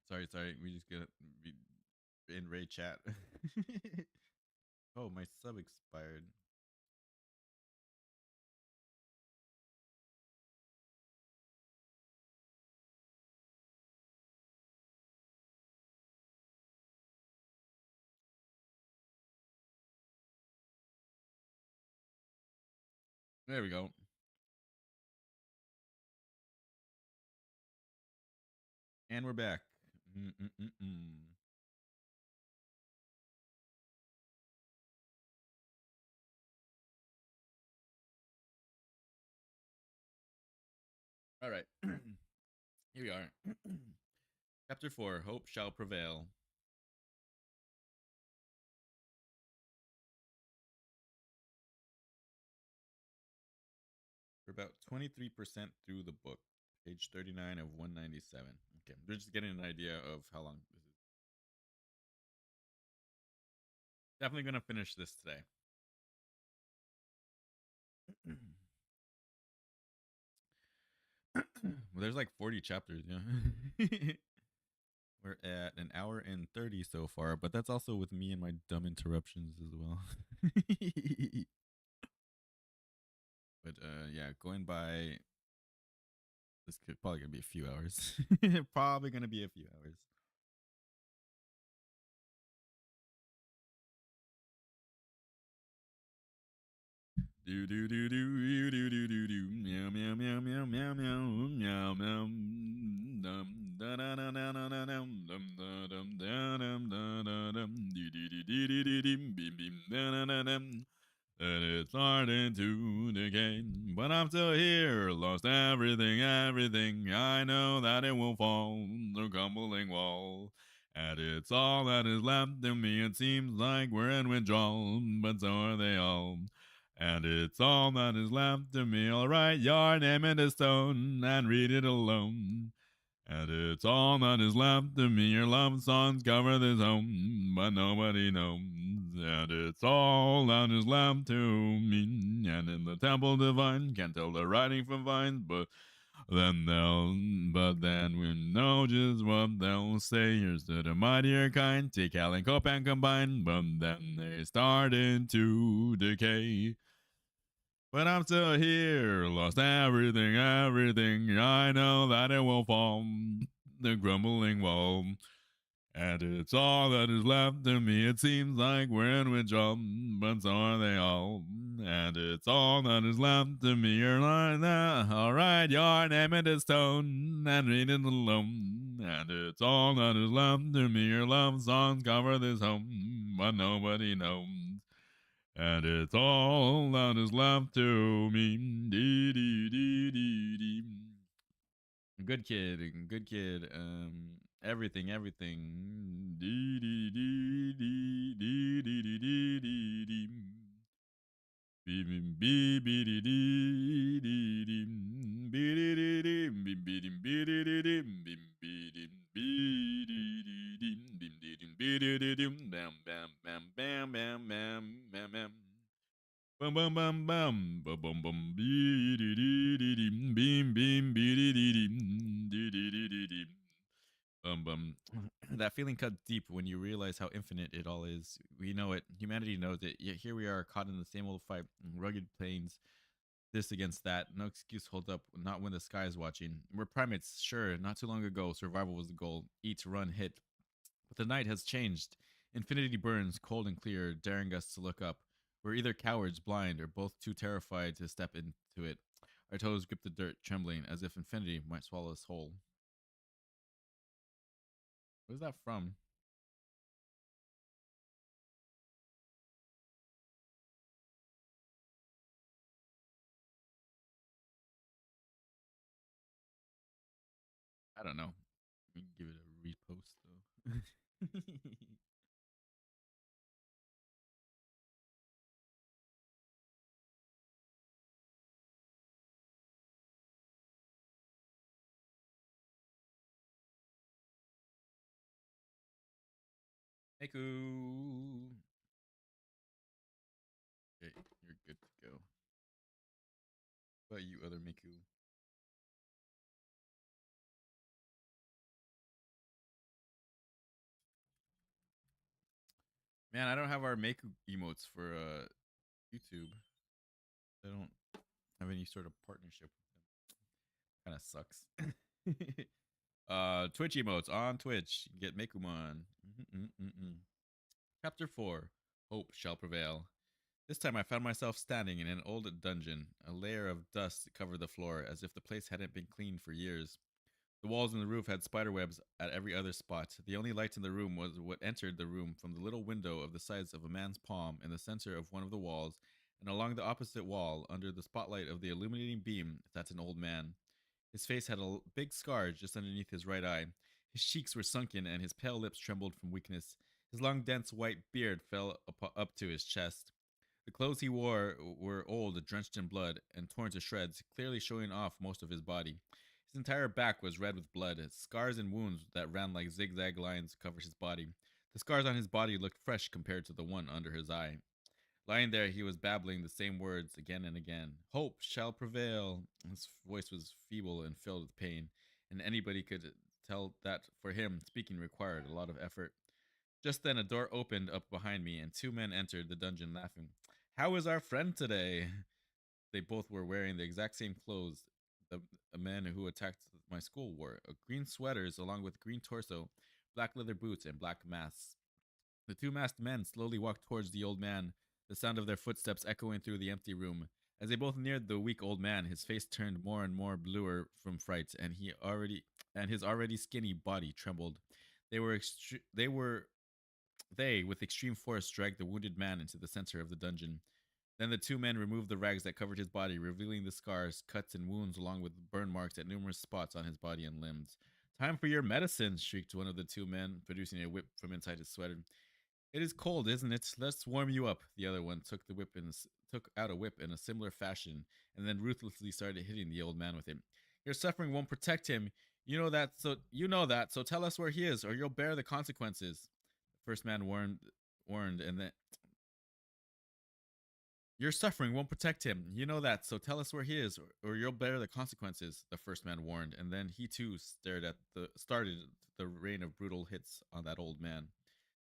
Sorry, sorry. We just get in Ray chat. Oh, my sub expired. There we go. And we're back. Mm-mm-mm-mm. All right. Here we are. Chapter 4, Hope Shall Prevail. We're about 23% through the book, page 39 of 197. Okay, we're just getting an idea of how long this is. Definitely going to finish this today. Well, there's like 40 chapters, yeah. We're at an hour and 30 so far, but that's also with me and my dumb interruptions as well. But yeah, going by, this could probably gonna be a few hours. Probably gonna be a few hours. Do do do do do do do do meow meow meow meow meow meow meow meow dum da da da da da da dum dum da dum da dum da da dum dee dee dee dee dee dee dim bim bim da da da dum that it's starting to decay. But I'm still here, lost everything, everything. I know that it will fall, the crumbling wall. And it's all that is left of me. It seems like we're in withdrawal, but so are they all. And it's all that is left of me. I'll write your name in the stone and read it alone. And it's all that is left of me. Your love songs cover this home, but nobody knows. And it's all that is left to me. And in the temple divine, can't tell the writing from vines, but then we know just what they'll say. Here's to the mightier kind, take Al and Cope and combine, but then they started to decay. But I'm still here, lost everything, everything. I know that it will fall, the crumbling wall. And it's all that is left of me. It seems like we're in withdrawal, but so are they all. And it's all that is left of me. You're like that. I'll write your name in the stone and read it alone. And it's all that is left of me. Your love songs cover this home, but nobody knows. And it's all that is left to me. Dee, dee, dee, dee, dee. Good kid, good kid. Everything, everything. Dee, dee, dee, dee, dee, dee, dee, dee, dee, dee. Bee, bee, bee, bee, dee, dee, dee, dee. Bee, dee, dee, dee, bee, bee, dee, bee, dee, dee, dee, bee, bee, dee, bee, dee, dee, dee, bee, dee, dee, bee, dee, dee, dee. Bam, bam, bam, bam, bam, bam, bam, bam. Bum bum bum bum bum bum bum bee dee dee dee dee beam beam bee dee dee dee dee dee dee dee dee bum bum. That feeling cuts deep when you realize how infinite it all is. We know it. Humanity knows it. Yet here we are, caught in the same old fight. Rugged plains, this against that. No excuse holds up. Not when the sky is watching. We're primates, sure. Not too long ago, survival was the goal. Eat, run, hit. But the night has changed. Infinity burns cold and clear, daring us to look up. We're either cowards, blind, or both too terrified to step into it. Our toes grip the dirt, trembling, as if infinity might swallow us whole. Where's that from? I don't know. We can give it a repost, though. Miku. Okay, you're good to go. What about you, other Miku? Man, I don't have our Miku emotes for YouTube. I don't have any sort of partnership with them. Kind of sucks. Twitch emotes on Twitch. Get Mekumon. Mm-mm-mm-mm. Chapter 4. Hope shall prevail. This time I found myself standing in an old dungeon. A layer of dust covered the floor, as if the place hadn't been cleaned for years. The walls and the roof had spider webs at every other spot. The only light in the room was what entered the room from the little window of the size of a man's palm in the center of one of the walls, and along the opposite wall, under the spotlight of the illuminating beam, sat an old man. His face had a big scar just underneath his right eye. His cheeks were sunken, and his pale lips trembled from weakness. His long, dense white beard fell up to his chest. The clothes he wore were old, drenched in blood, and torn to shreds, clearly showing off most of his body. His entire back was red with blood. Scars and wounds that ran like zigzag lines covered his body. The scars on his body looked fresh compared to the one under his eye. Lying there, he was babbling the same words again and again. Hope shall prevail. His voice was feeble and filled with pain, and anybody could tell that for him, speaking required a lot of effort. Just then, a door opened up behind me, and two men entered the dungeon laughing. How is our friend today? They both were wearing the exact same clothes the men who attacked my school wore green sweaters, along with green torso, black leather boots, and black masks. The two masked men slowly walked towards the old man, the sound of their footsteps echoing through the empty room. As they both neared the weak old man, his face turned more and more bluer from fright, and his already skinny body trembled. They, with extreme force, dragged the wounded man into the center of the dungeon. Then the two men removed the rags that covered his body, revealing the scars, cuts, and wounds, along with burn marks at numerous spots on his body and limbs. Time for your medicine, shrieked one of the two men, producing a whip from inside his sweater. It is cold, isn't it? Let's warm you up. The other one took out a whip in a similar fashion, and then ruthlessly started hitting the old man with it. Your suffering won't protect him. You know that, so tell us where he is, or you'll bear the consequences. The first man warned, and then your suffering won't protect him. You know that, so tell us where he is, or you'll bear the consequences. The first man warned, and then he too started the rain of brutal hits on that old man.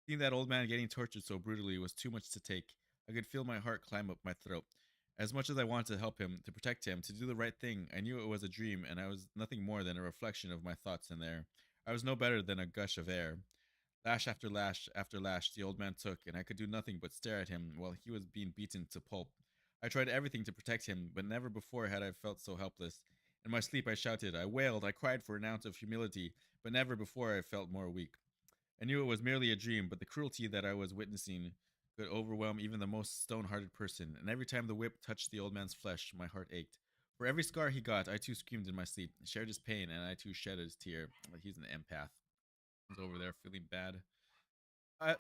Seeing that old man getting tortured so brutally was too much to take. I could feel my heart climb up my throat. As much as I wanted to help him, to protect him, to do the right thing, I knew it was a dream, and I was nothing more than a reflection of my thoughts in there. I was no better than a gush of air. Lash after lash after lash the old man took, and I could do nothing but stare at him while he was being beaten to pulp. I tried everything to protect him, but never before had I felt so helpless. In my sleep I shouted, I wailed, I cried for an ounce of humility, but never before I felt more weak. I knew it was merely a dream, but the cruelty that I was witnessing could overwhelm even the most stone hearted person, and every time the whip touched the old man's flesh, my heart ached. For every scar he got, I too screamed in my sleep, shared his pain, and I too shed his tear. He's an empath. He's over there feeling bad.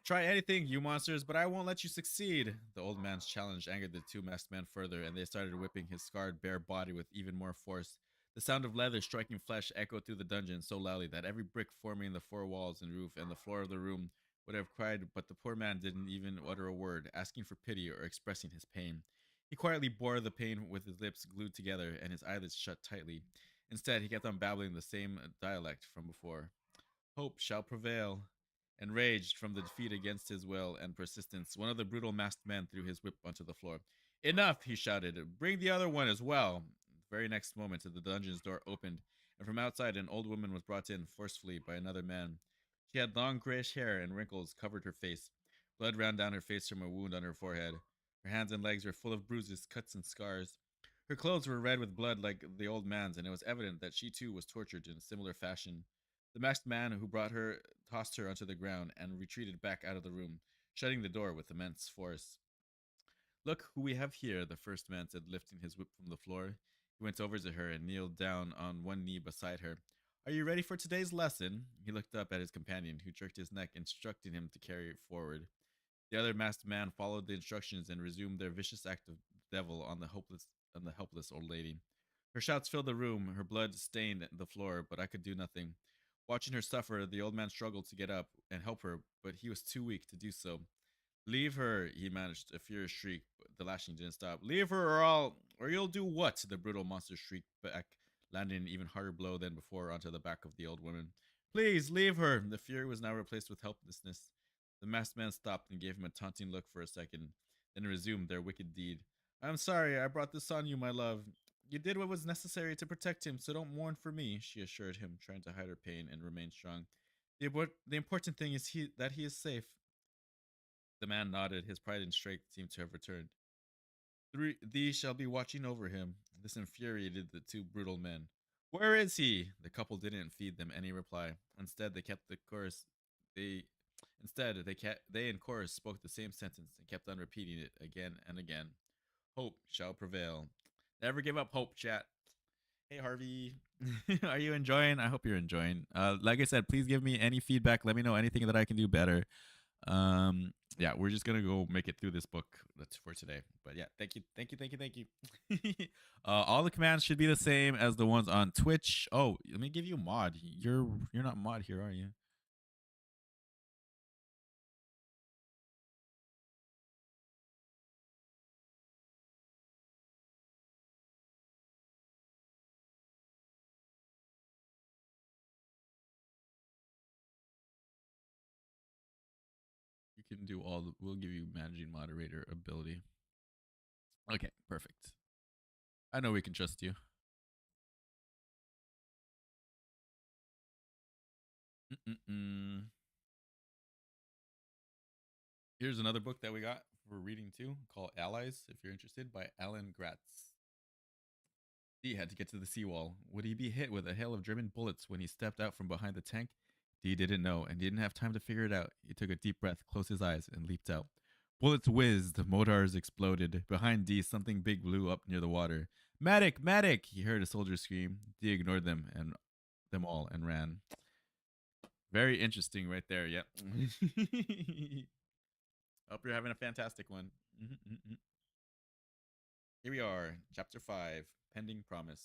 Try anything, you monsters, but I won't let you succeed. The old man's challenge angered the two masked men further, and they started whipping his scarred, bare body with even more force. The sound of leather striking flesh echoed through the dungeon so loudly that every brick forming the four walls and roof and the floor of the room would have cried, but the poor man didn't even utter a word, asking for pity or expressing his pain. He quietly bore the pain with his lips glued together and his eyelids shut tightly. Instead, he kept on babbling the same dialect from before. Hope shall prevail. Enraged from the defeat against his will and persistence, one of the brutal masked men threw his whip onto the floor. Enough, he shouted. Bring the other one as well. The very next moment, the dungeon's door opened, and from outside, an old woman was brought in forcefully by another man. She had long grayish hair, and wrinkles covered her face. Blood ran down her face from a wound on her forehead. Her hands and legs were full of bruises, cuts, and scars. Her clothes were red with blood like the old man's, and it was evident that she too was tortured in a similar fashion. The masked man who brought her tossed her onto the ground and retreated back out of the room, shutting the door with immense force. Look who we have here, the first man said, lifting his whip from the floor. He went over to her and kneeled down on one knee beside her. Are you ready for today's lesson? He looked up at his companion, who jerked his neck, instructing him to carry it forward. The other masked man followed the instructions and resumed their vicious act of devil on the helpless old lady. Her shouts filled the room, her blood stained the floor, but I could do nothing. Watching her suffer, the old man struggled to get up and help her, but he was too weak to do so. Leave her, he managed a furious shriek, but the lashing didn't stop. Leave her or you'll do what? The brutal monster shrieked back, landing an even harder blow than before onto the back of the old woman. Please, leave her! The fury was now replaced with helplessness. The masked man stopped and gave him a taunting look for a second, then resumed their wicked deed. I'm sorry I brought this on you, my love. You did what was necessary to protect him, so don't mourn for me, she assured him, trying to hide her pain and remain strong. The important thing is that he is safe. The man nodded. His pride and strength seemed to have returned. Thee shall be watching over him. This infuriated the two brutal men. Where is he? The couple didn't feed them any reply. Instead, they kept the chorus. They instead they in chorus spoke the same sentence and kept on repeating it again and again. Hope shall prevail. Never give up hope, chat. Hey Harvey, are you enjoying? I hope you're enjoying. Like I said, please give me any feedback. Let me know anything that I can do better. Yeah, we're just gonna go make it through this book. That's for today. But yeah, thank you. All the commands should be the same as the ones on Twitch. Oh, let me give you a mod. You're not mod here, are you? can do all. We'll give you managing moderator ability. Okay, perfect. I know we can trust you. Mm-mm-mm. Here's another book that we got for reading too, called Allies, if you're interested, by Alan Gratz. Dee had to get to the seawall. Would he be hit with a hail of German bullets when he stepped out from behind the tank? Dee didn't know and didn't have time to figure it out. He took a deep breath, closed his eyes, and leaped out. Bullets whizzed, motors exploded. Behind Dee, something big blew up near the water. Medic! Medic! He heard a soldier scream. Dee ignored them all and ran. Very interesting right there, yep. Hope you're having a fantastic one. Here we are, chapter 5, Pending Promise.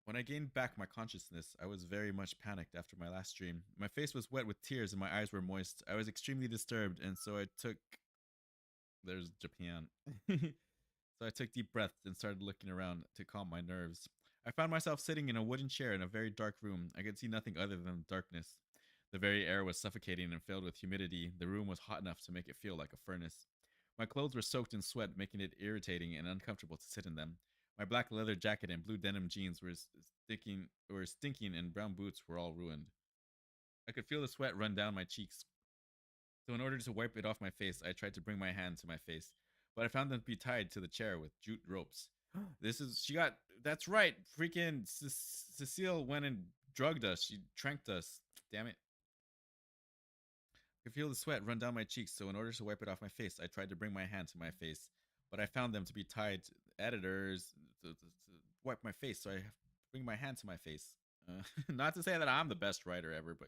When I gained back my consciousness, I was very much panicked after my last dream. My face was wet with tears and my eyes were moist. I was extremely disturbed, and so I took. There's Japan. So I took deep breaths and started looking around to calm my nerves. I found myself sitting in a wooden chair in a very dark room. I could see nothing other than darkness. The very air was suffocating and filled with humidity. The room was hot enough to make it feel like a furnace. My clothes were soaked in sweat, making it irritating and uncomfortable to sit in them. My black leather jacket and blue denim jeans were stinking, and brown boots were all ruined. I could feel the sweat run down my cheeks. So, in order to wipe it off my face, I tried to bring my hand to my face, but I found them to be tied to the chair with jute ropes. She got, that's right, freaking Cecile went and drugged us. She tranked us. Damn it. I could feel the sweat run down my cheeks, so in order to wipe it off my face, I tried to bring my hand to my face, but I found them to be tied to editors to wipe my face, so I have to bring my hand to my face. Not to say that I'm the best writer ever, but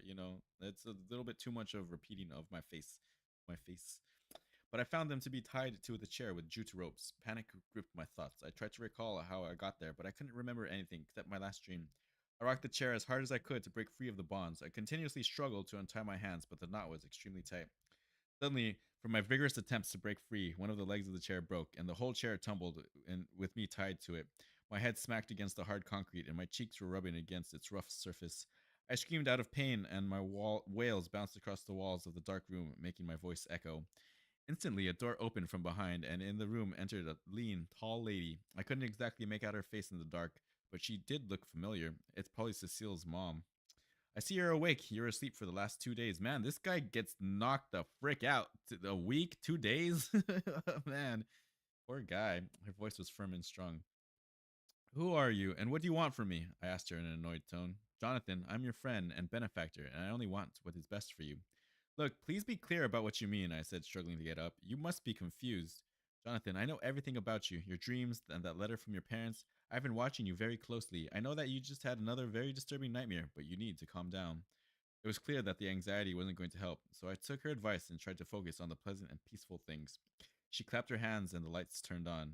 it's a little bit too much of repeating of my face. But I found them to be tied to the chair with jute ropes. Panic gripped my thoughts. I tried to recall how I got there, but I couldn't remember anything except my last dream. I rocked the chair as hard as I could to break free of the bonds. I continuously struggled to untie my hands, but the knot was extremely tight. Suddenly, from my vigorous attempts to break free, one of the legs of the chair broke, and the whole chair tumbled, and with me tied to it. My head smacked against the hard concrete, and my cheeks were rubbing against its rough surface. I screamed out of pain, and my wails bounced across the walls of the dark room, making my voice echo. Instantly, a door opened from behind, and in the room entered a lean, tall lady. I couldn't exactly make out her face in the dark, but she did look familiar. It's probably Cecile's mom. I see you're awake. You're asleep for the last 2 days. Man, this guy gets knocked the frick out. A week, 2 days? Man, poor guy. Her voice was firm and strong. Who are you, and what do you want from me? I asked her in an annoyed tone. Jonathan, I'm your friend and benefactor, and I only want what is best for you. Look, please be clear about what you mean, I said, struggling to get up. You must be confused. Jonathan, I know everything about you, your dreams, and that letter from your parents. I've been watching you very closely. I know that you just had another very disturbing nightmare, but you need to calm down. It was clear that the anxiety wasn't going to help, so I took her advice and tried to focus on the pleasant and peaceful things. She clapped her hands and the lights turned on.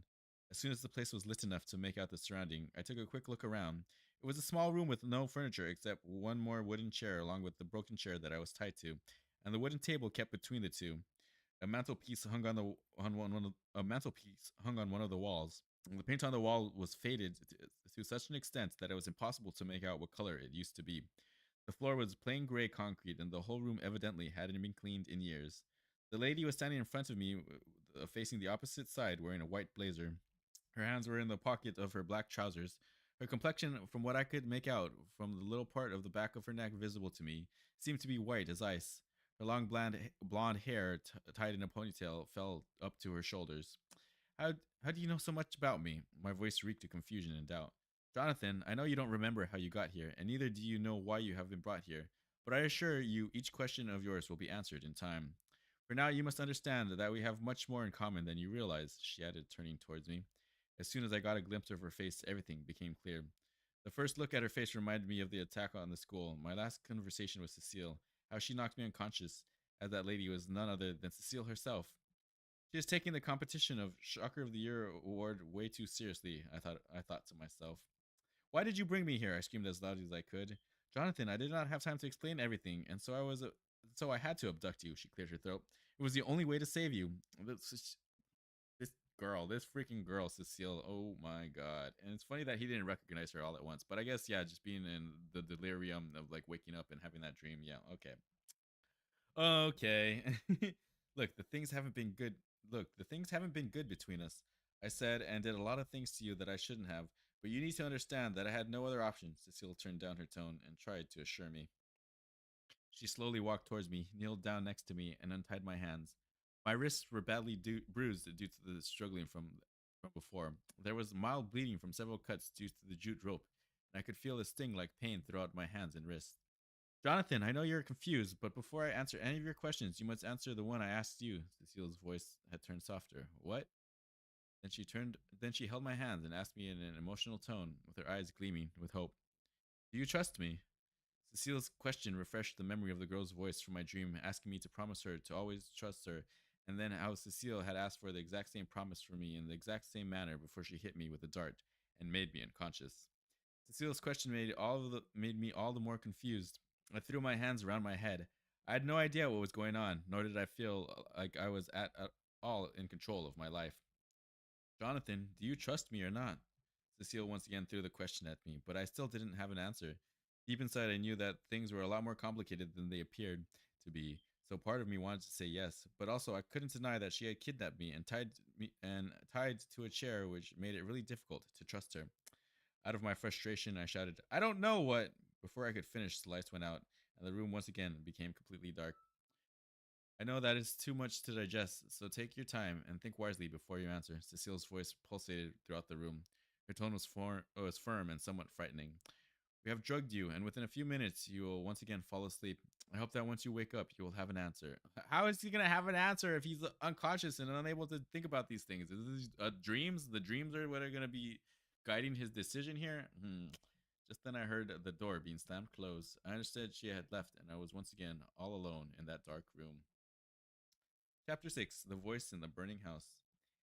As soon as the place was lit enough to make out the surrounding, I took a quick look around. It was a small room with no furniture except one more wooden chair along with the broken chair that I was tied to, and the wooden table kept between the two. A mantelpiece hung on one of the walls. The paint on the wall was faded to such an extent that it was impossible to make out what color it used to be. The floor was plain gray concrete, and the whole room evidently hadn't been cleaned in years. The lady was standing in front of me, facing the opposite side, wearing a white blazer. Her hands were in the pocket of her black trousers. Her complexion, from what I could make out from the little part of the back of her neck visible to me, seemed to be white as ice. Her long blonde hair, tied in a ponytail, fell up to her shoulders. How do you know so much about me? My voice reeked of confusion and doubt. Jonathan, I know you don't remember how you got here, and neither do you know why you have been brought here. But I assure you, each question of yours will be answered in time. For now, you must understand that we have much more in common than you realize, she added, turning towards me. As soon as I got a glimpse of her face, everything became clear. The first look at her face reminded me of the attack on the school, my last conversation with Cecile, how she knocked me unconscious, as that lady was none other than Cecile herself. She is taking the competition of Shocker of the Year award way too seriously, I thought to myself. Why did you bring me here? I screamed as loud as I could. Jonathan, I did not have time to explain everything, and so I had to abduct you, she cleared her throat. It was the only way to save you. This freaking girl, Cecile. Oh my god. And it's funny that he didn't recognize her all at once. But I guess, yeah, just being in the delirium of like waking up and having that dream. Yeah, okay. Okay. Look, the things haven't been good. Look, the things haven't been good between us. I said and did a lot of things to you that I shouldn't have, but you need to understand that I had no other option. Cecile turned down her tone and tried to assure me. She slowly walked towards me, kneeled down next to me, and untied my hands. My wrists were badly bruised due to the struggling from before. There was mild bleeding from several cuts due to the jute rope, and I could feel a sting like pain throughout my hands and wrists. Jonathan, I know you're confused, but before I answer any of your questions, you must answer the one I asked you. Cecile's voice had turned softer. What? Then she held my hands and asked me in an emotional tone, with her eyes gleaming with hope. Do you trust me? Cecile's question refreshed the memory of the girl's voice from my dream, asking me to promise her to always trust her, and then how Cecile had asked for the exact same promise from me in the exact same manner before she hit me with a dart and made me unconscious. Cecile's question made me all the more confused. I threw my hands around my head. I had no idea what was going on, nor did I feel like I was at all in control of my life. Jonathan, do you trust me or not? Cecile once again threw the question at me, but I still didn't have an answer. Deep inside, I knew that things were a lot more complicated than they appeared to be. So part of me wanted to say yes, but also I couldn't deny that she had kidnapped me and tied to a chair, which made it really difficult to trust her. Out of my frustration, I shouted, "I don't know what!" Before I could finish, the lights went out, and the room once again became completely dark. I know that is too much to digest, so take your time and think wisely before you answer. Cecile's voice pulsated throughout the room. Her tone was firm and somewhat frightening. We have drugged you, and within a few minutes, you will once again fall asleep. I hope that once you wake up, you will have an answer. How is he going to have an answer if he's unconscious and unable to think about these things? Is this dreams? The dreams are what are going to be guiding his decision here? Just then, I heard the door being slammed closed. I understood she had left, and I was once again all alone in that dark room. Chapter 6, The Voice in the Burning House.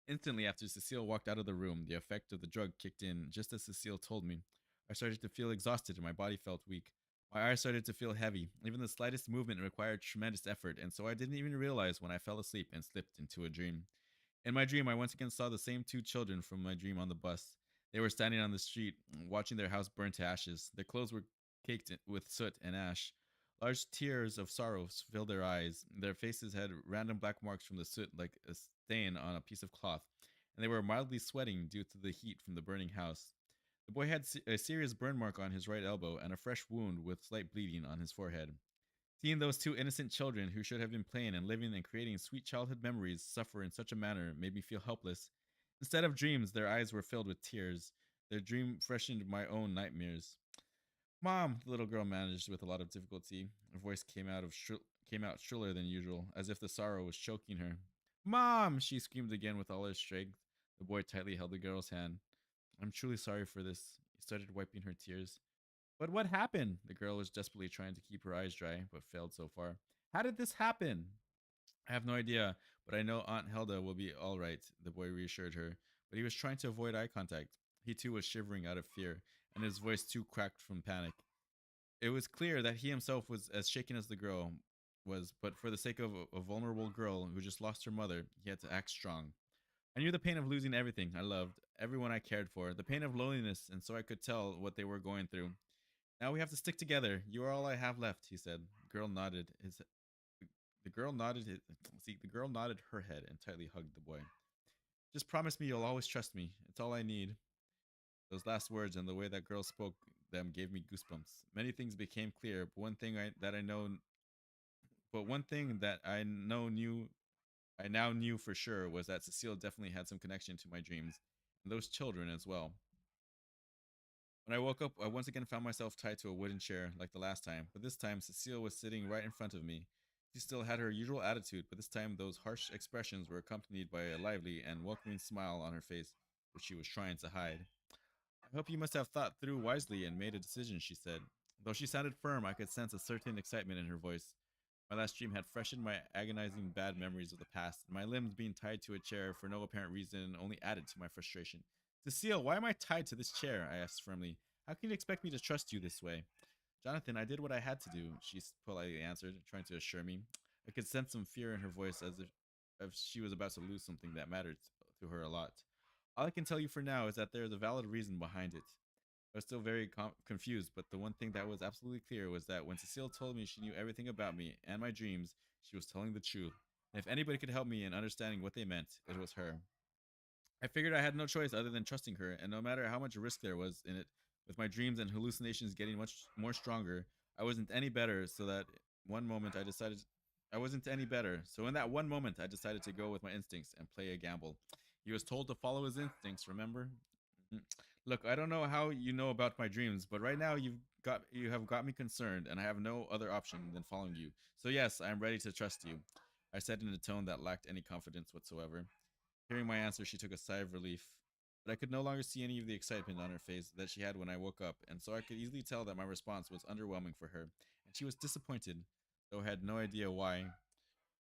Instantly after Cecile walked out of the room, the effect of the drug kicked in just as Cecile told me. I started to feel exhausted and my body felt weak. My eyes started to feel heavy. Even the slightest movement required tremendous effort, and so I didn't even realize when I fell asleep and slipped into a dream. In my dream, I once again saw the same two children from my dream on the bus. They were standing on the street, watching their house burn to ashes. Their clothes were caked with soot and ash. Large tears of sorrow filled their eyes. Their faces had random black marks from the soot like a stain on a piece of cloth, and they were mildly sweating due to the heat from the burning house. The boy had a serious burn mark on his right elbow and a fresh wound with slight bleeding on his forehead. Seeing those two innocent children who should have been playing and living and creating sweet childhood memories suffer in such a manner made me feel helpless. Instead of dreams, their eyes were filled with tears. Their dream freshened my own nightmares. Mom, the little girl managed with a lot of difficulty. Her voice came out shriller than usual, as if the sorrow was choking her. Mom, she screamed again with all her strength. The boy tightly held the girl's hand. I'm truly sorry for this. He started wiping her tears. But what happened? The girl was desperately trying to keep her eyes dry, but failed so far. How did this happen? I have no idea, but I know Aunt Helda will be all right, the boy reassured her. But he was trying to avoid eye contact. He too was shivering out of fear, and his voice too cracked from panic. It was clear that he himself was as shaken as the girl was, but for the sake of a vulnerable girl who just lost her mother, he had to act strong. I knew the pain of losing everything I loved, everyone I cared for, the pain of loneliness, and so I could tell what they were going through. Now we have to stick together. You are all I have left, he said. The girl nodded his see the girl nodded her head and tightly hugged the boy. Just promise me you'll always trust me. It's all I need. Those last words and the way that girl spoke them gave me goosebumps. Many things became clear, but one thing that I now knew for sure was that Cecile definitely had some connection to my dreams, and those children as well. When I woke up, I once again found myself tied to a wooden chair like the last time, but this time Cecile was sitting right in front of me. She still had her usual attitude, but this time those harsh expressions were accompanied by a lively and welcoming smile on her face, which she was trying to hide. I hope you must have thought through wisely and made a decision, she said. Though she sounded firm, I could sense a certain excitement in her voice. My last dream had freshened my agonizing bad memories of the past, and my limbs being tied to a chair for no apparent reason only added to my frustration. Cecile, why am I tied to this chair? I asked firmly. How can you expect me to trust you this way? Jonathan, I did what I had to do, she politely answered, trying to assure me. I could sense some fear in her voice as if she was about to lose something that mattered to her a lot. All I can tell you for now is that there is a valid reason behind it. I was still very confused, but the one thing that was absolutely clear was that when Cecile told me she knew everything about me and my dreams, She was telling the truth. And if anybody could help me in understanding what they meant, it was her. I figured I had no choice other than trusting her, and no matter how much risk there was in it, with my dreams and hallucinations getting much more stronger, I wasn't any better. I wasn't any better. So in that one moment, I decided to go with my instincts and play a gamble. He was told to follow his instincts, remember? Mhm. Look, I don't know how you know about my dreams, but right now you have got me concerned, and I have no other option than following you. So yes, I am ready to trust you. I said in a tone that lacked any confidence whatsoever. Hearing my answer, she took a sigh of relief, but I could no longer see any of the excitement on her face that she had when I woke up, and so I could easily tell that my response was underwhelming for her, and she was disappointed, though I had no idea why.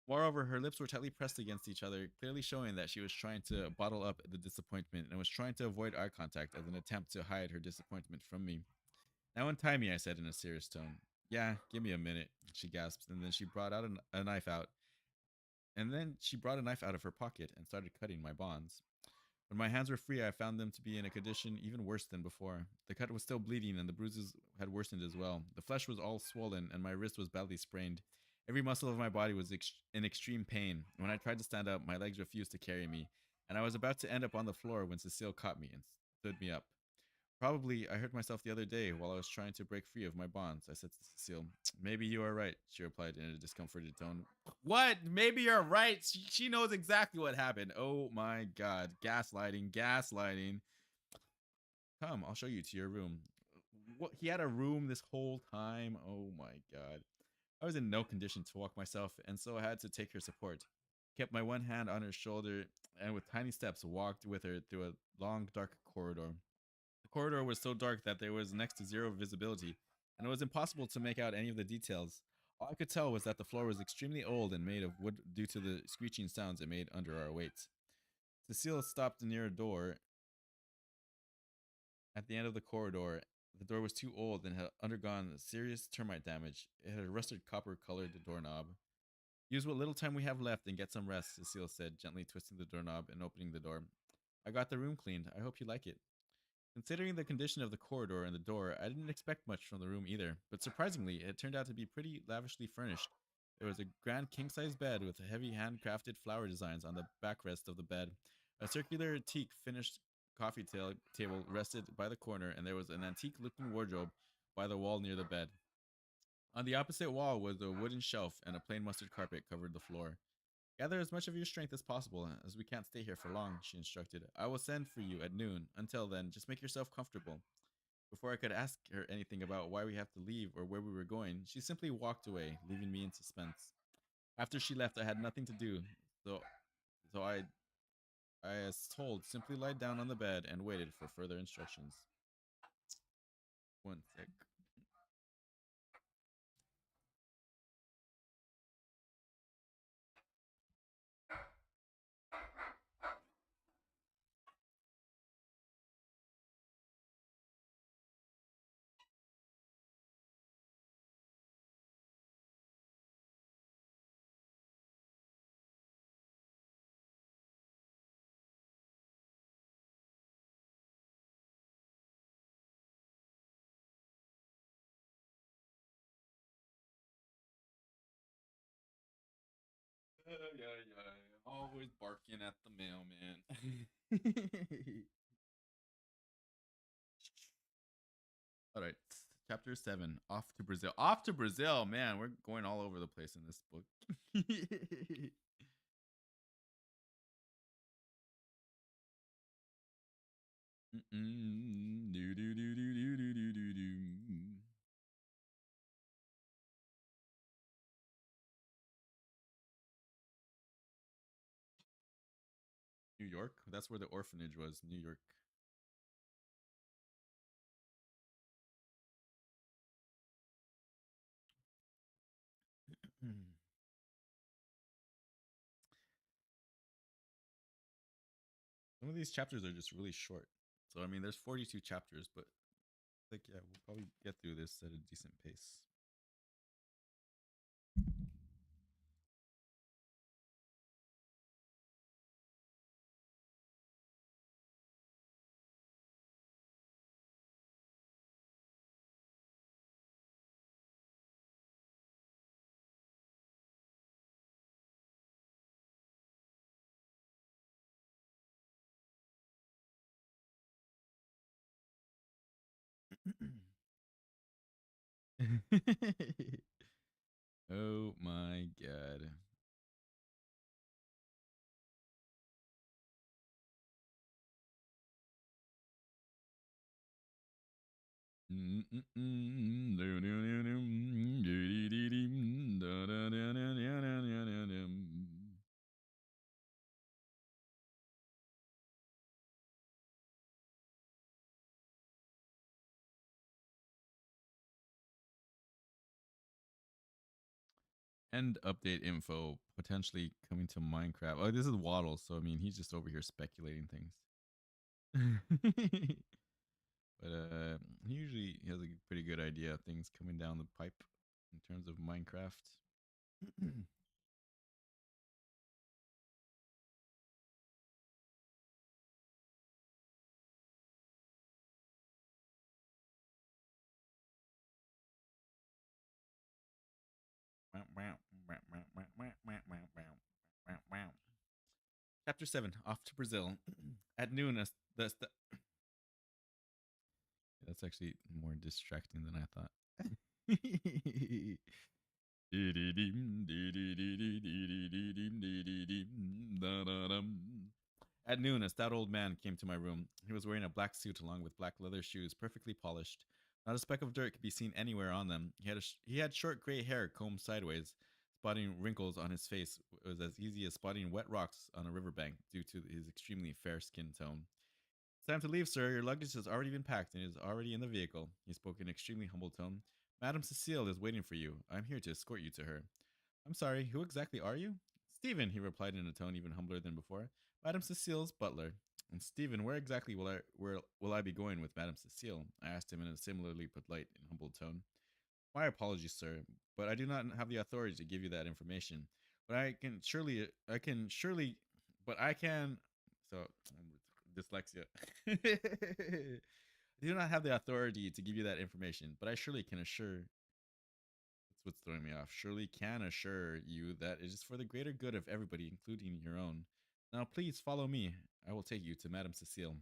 Moreover, her lips were tightly pressed against each other, clearly showing that she was trying to bottle up the disappointment and was trying to avoid eye contact as an attempt to hide her disappointment from me. Now untie me, I said in a serious tone. Yeah, give me a minute, she gasped, and then she brought out a knife out. And then she brought a knife out of her pocket and started cutting my bonds. When my hands were free, I found them to be in a condition even worse than before. The cut was still bleeding, and the bruises had worsened as well. The flesh was all swollen, and my wrist was badly sprained. Every muscle of my body was in extreme pain. When I tried to stand up, my legs refused to carry me, and I was about to end up on the floor when Cecile caught me and stood me up. Probably I hurt myself the other day while I was trying to break free of my bonds, I said to Cecile. Maybe you are right, she replied in a discomforted tone. What? Maybe you're right. She knows exactly what happened. Oh my god. Gaslighting, gaslighting. Come, I'll show you to your room. What? He had a room this whole time? Oh my god. I was in no condition to walk myself, and so I had to take her support. Kept my one hand on her shoulder, and with tiny steps walked with her through a long, dark corridor. The corridor was so dark that there was next to zero visibility, and it was impossible to make out any of the details. All I could tell was that the floor was extremely old and made of wood due to the screeching sounds it made under our weight. Cecile stopped near a door at the end of the corridor. The door was too old and had undergone serious termite damage. It had a rusted copper colored doorknob. Use what little time we have left and get some rest, Cecile said, gently twisting the doorknob and opening the door. I got the room cleaned. I hope you like it. Considering the condition of the corridor and the door, I didn't expect much from the room either, but surprisingly, it turned out to be pretty lavishly furnished. There was a grand king-size bed with heavy handcrafted flower designs on the backrest of the bed. A circular teak finished table rested by the corner, and there was an antique-looking wardrobe by the wall near the bed. On the opposite wall was a wooden shelf, and a plain mustard carpet covered the floor. Gather as much of your strength as possible, as we can't stay here for long, she instructed. I will send for you at noon. Until then, just make yourself comfortable. Before I could ask her anything about why we have to leave or where we were going, she simply walked away, leaving me in suspense. After she left, I had nothing to do, so so I as told, simply lied down on the bed and waited for further instructions. One sec. Always barking at the mailman. All right, chapter 7. Off to Brazil. Off to Brazil, man. We're going all over the place in this book. New York. That's where the orphanage was. New York. Some of these chapters are just really short. So I mean, there's 42 chapters, but like yeah, we'll probably get through this at a decent pace. Oh my god. End update info potentially coming to Minecraft. Oh, this is Waddle, so I mean he's just over here speculating things. But he usually has a pretty good idea of things coming down the pipe in terms of Minecraft. Chapter 7, Off to Brazil. At noon, that's actually more distracting than I thought. At noon, a stout old man came to my room. He was wearing a black suit along with black leather shoes, perfectly polished. Not a speck of dirt could be seen anywhere on them. He had short gray hair combed sideways. Spotting wrinkles on his face was as easy as spotting wet rocks on a riverbank due to his extremely fair skin tone. It's time to leave, sir. Your luggage has already been packed and is already in the vehicle. He spoke in an extremely humble tone. Madame Cecile is waiting for you. I'm here to escort you to her. I'm sorry, who exactly are you? Stephen, he replied in a tone even humbler than before. Madame Cecile's butler. And Stephen, where exactly will I be going with Madame Cecile? I asked him in a similarly polite and humble tone. My apologies, sir, but I do not have the authority to give you that information. But I can surely, but I can. So, dyslexia. I do not have the authority to give you that information, but I surely can assure. That's what's throwing me off. Surely can assure you that it is for the greater good of everybody, including your own. Now, please follow me. I will take you to Madame Cecile.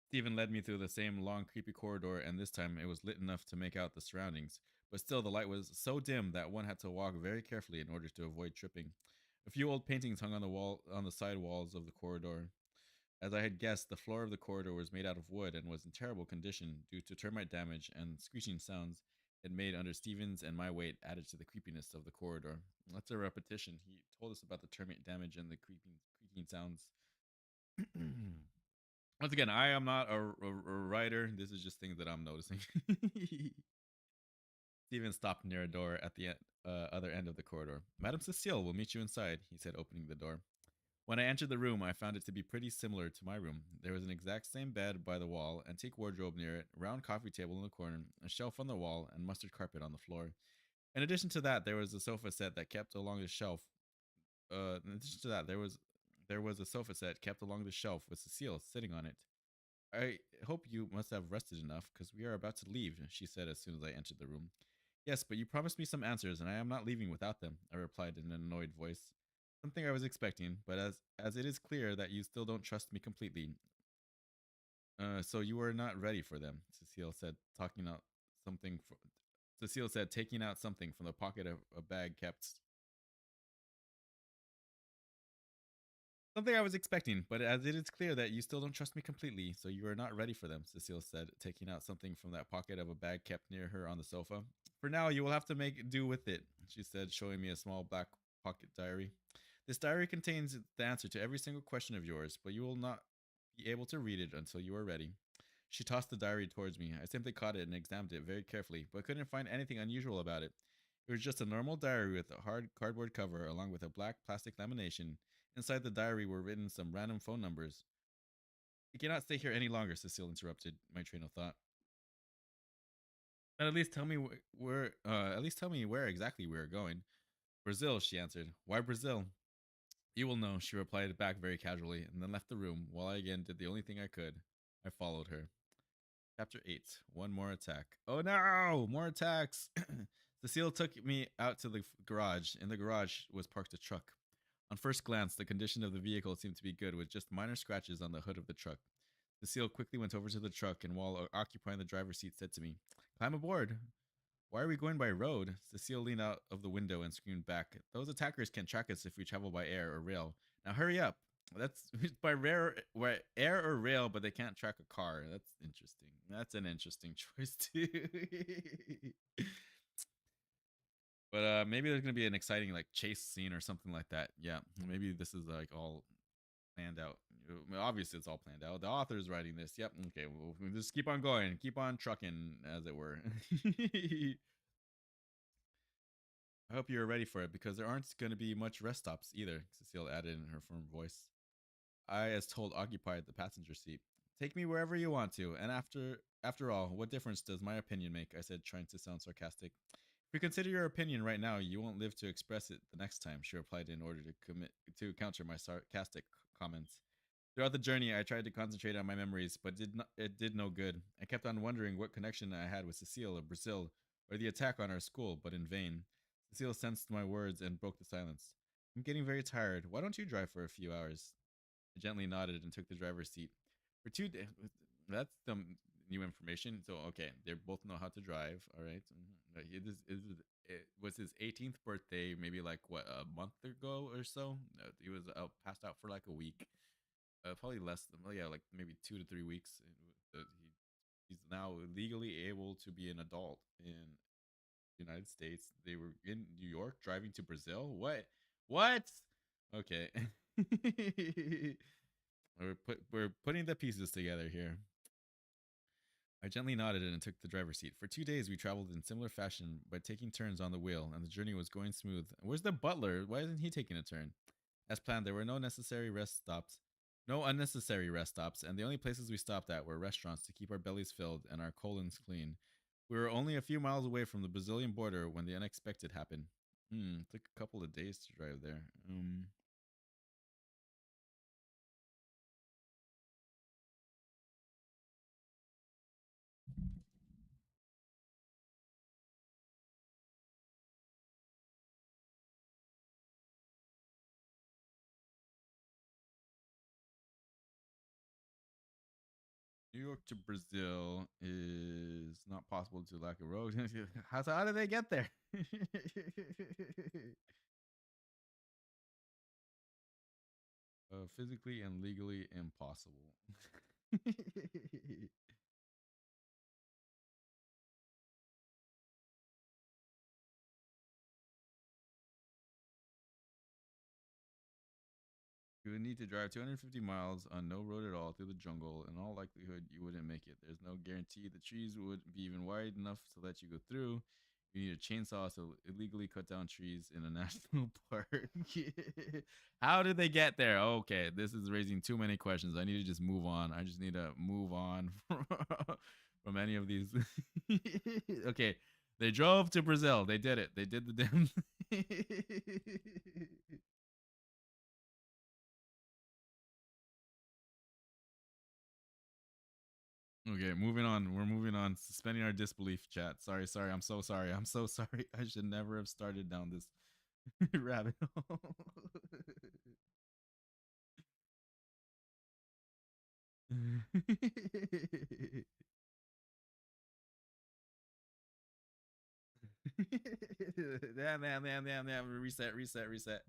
Stephen led me through the same long, creepy corridor, and this time it was lit enough to make out the surroundings. But still, the light was so dim that one had to walk very carefully in order to avoid tripping. A few old paintings hung on the side walls of the corridor. As I had guessed, the floor of the corridor was made out of wood and was in terrible condition due to termite damage and screeching sounds it made under Stephen's and my weight added to the creepiness of the corridor. That's a repetition. He told us about the termite damage and the creaking sounds. Once again, I am not a writer. This is just things that I'm noticing. Stephen stopped near a door at the other end of the corridor. Madame Cecile will meet you inside, he said, opening the door. When I entered the room, I found it to be pretty similar to my room. There was an exact same bed by the wall, antique wardrobe near it, round coffee table in the corner, a shelf on the wall, and mustard carpet on the floor. In addition to that, there was a sofa set that kept along the shelf. In addition to that, there was a sofa set kept along the shelf with Cecile sitting on it. I hope you must have rested enough, because we are about to leave, she said as soon as I entered the room. Yes, but you promised me some answers, and I am not leaving without them, I replied in an annoyed voice. Something I was expecting, but as it is clear that you still don't trust me completely, so you are not ready for them, Cecile said, something. Cecile said, taking out something from the pocket of a bag kept. Something I was expecting, but as it is clear that you still don't trust me completely, so you are not ready for them, Cecile said, taking out something from that pocket of a bag kept near her on the sofa. For now, you will have to make do with it, she said, showing me a small black pocket diary. This diary contains the answer to every single question of yours, but you will not be able to read it until you are ready. She tossed the diary towards me. I simply caught it and examined it very carefully, but couldn't find anything unusual about it. It was just a normal diary with a hard cardboard cover along with a black plastic lamination. Inside the diary were written some random phone numbers. We cannot stay here any longer, Cecile interrupted my train of thought. Then at least tell me at least tell me where exactly we are going. Brazil, she answered. Why Brazil? You will know, she replied back very casually, and then left the room, while I again did the only thing I could. I followed her. Chapter 8. One more attack. Oh no! More attacks! Cecile took me out to the garage. In the garage was parked a truck. On first glance, the condition of the vehicle seemed to be good, with just minor scratches on the hood of the truck. Cecile quickly went over to the truck and, while occupying the driver's seat, said to me, "Climb aboard." "Why are we going by road?" Cecile leaned out of the window and screamed back, "Those attackers can track us if we travel by air or rail. Now hurry up." That's by air or rail, but they can't track a car. That's interesting. That's an interesting choice too. But maybe there's gonna be an exciting like chase scene or something like that. Yeah, maybe this is like all planned out. Obviously, it's all planned out. The author is writing this. Yep. Okay. We'll just keep on going, keep on trucking, as it were. I hope you're ready for it because there aren't going to be much rest stops either, Cecile added in her firm voice. I, as told, occupied the passenger seat. "Take me wherever you want to, and after all, what difference does my opinion make?" I said, trying to sound sarcastic. "If you consider your opinion right now, you won't live to express it the next time," she replied in order to counter my sarcastic comments. Throughout the journey, I tried to concentrate on my memories, but it did no good. I kept on wondering what connection I had with Cecile or Brazil or the attack on our school, but in vain. Cecile sensed my words and broke the silence. "I'm getting very tired. Why don't you drive for a few hours?" I gently nodded and took the driver's seat. For 2 days, that's some new information. So, okay, they both know how to drive. All right. It was his 18th birthday, maybe like what, a month ago or so. He was passed out for like a week, probably less than, well, yeah, like maybe 2 to 3 weeks. He's now legally able to be an adult in the United States. They were in New York driving to Brazil. What? Okay. We're putting the pieces together here. I gently nodded and took the driver's seat. For 2 days, we traveled in similar fashion by taking turns on the wheel, and the journey was going smooth. Where's the butler? Why isn't he taking a turn? As planned, there were no necessary rest stops, no unnecessary rest stops, and the only places we stopped at were restaurants to keep our bellies filled and our colons clean. We were only a few miles away from the Brazilian border when the unexpected happened. Took a couple of days to drive there. New York to Brazil is not possible to lack a road. How did they get there? Physically and legally impossible. You would need to drive 250 miles on no road at all through the jungle. In all likelihood, you wouldn't make it. There's no guarantee the trees would be even wide enough to let you go through. You need a chainsaw to illegally cut down trees in a national park. How did they get there? Okay, this is raising too many questions. I need to just move on. I just need to move on from any of these. Okay, they drove to Brazil. They did it. They did the damn. Okay, moving on. We're moving on. Suspending our disbelief, chat. Sorry. I'm so sorry. I'm so sorry. I should never have started down this rabbit hole. Damn. Reset.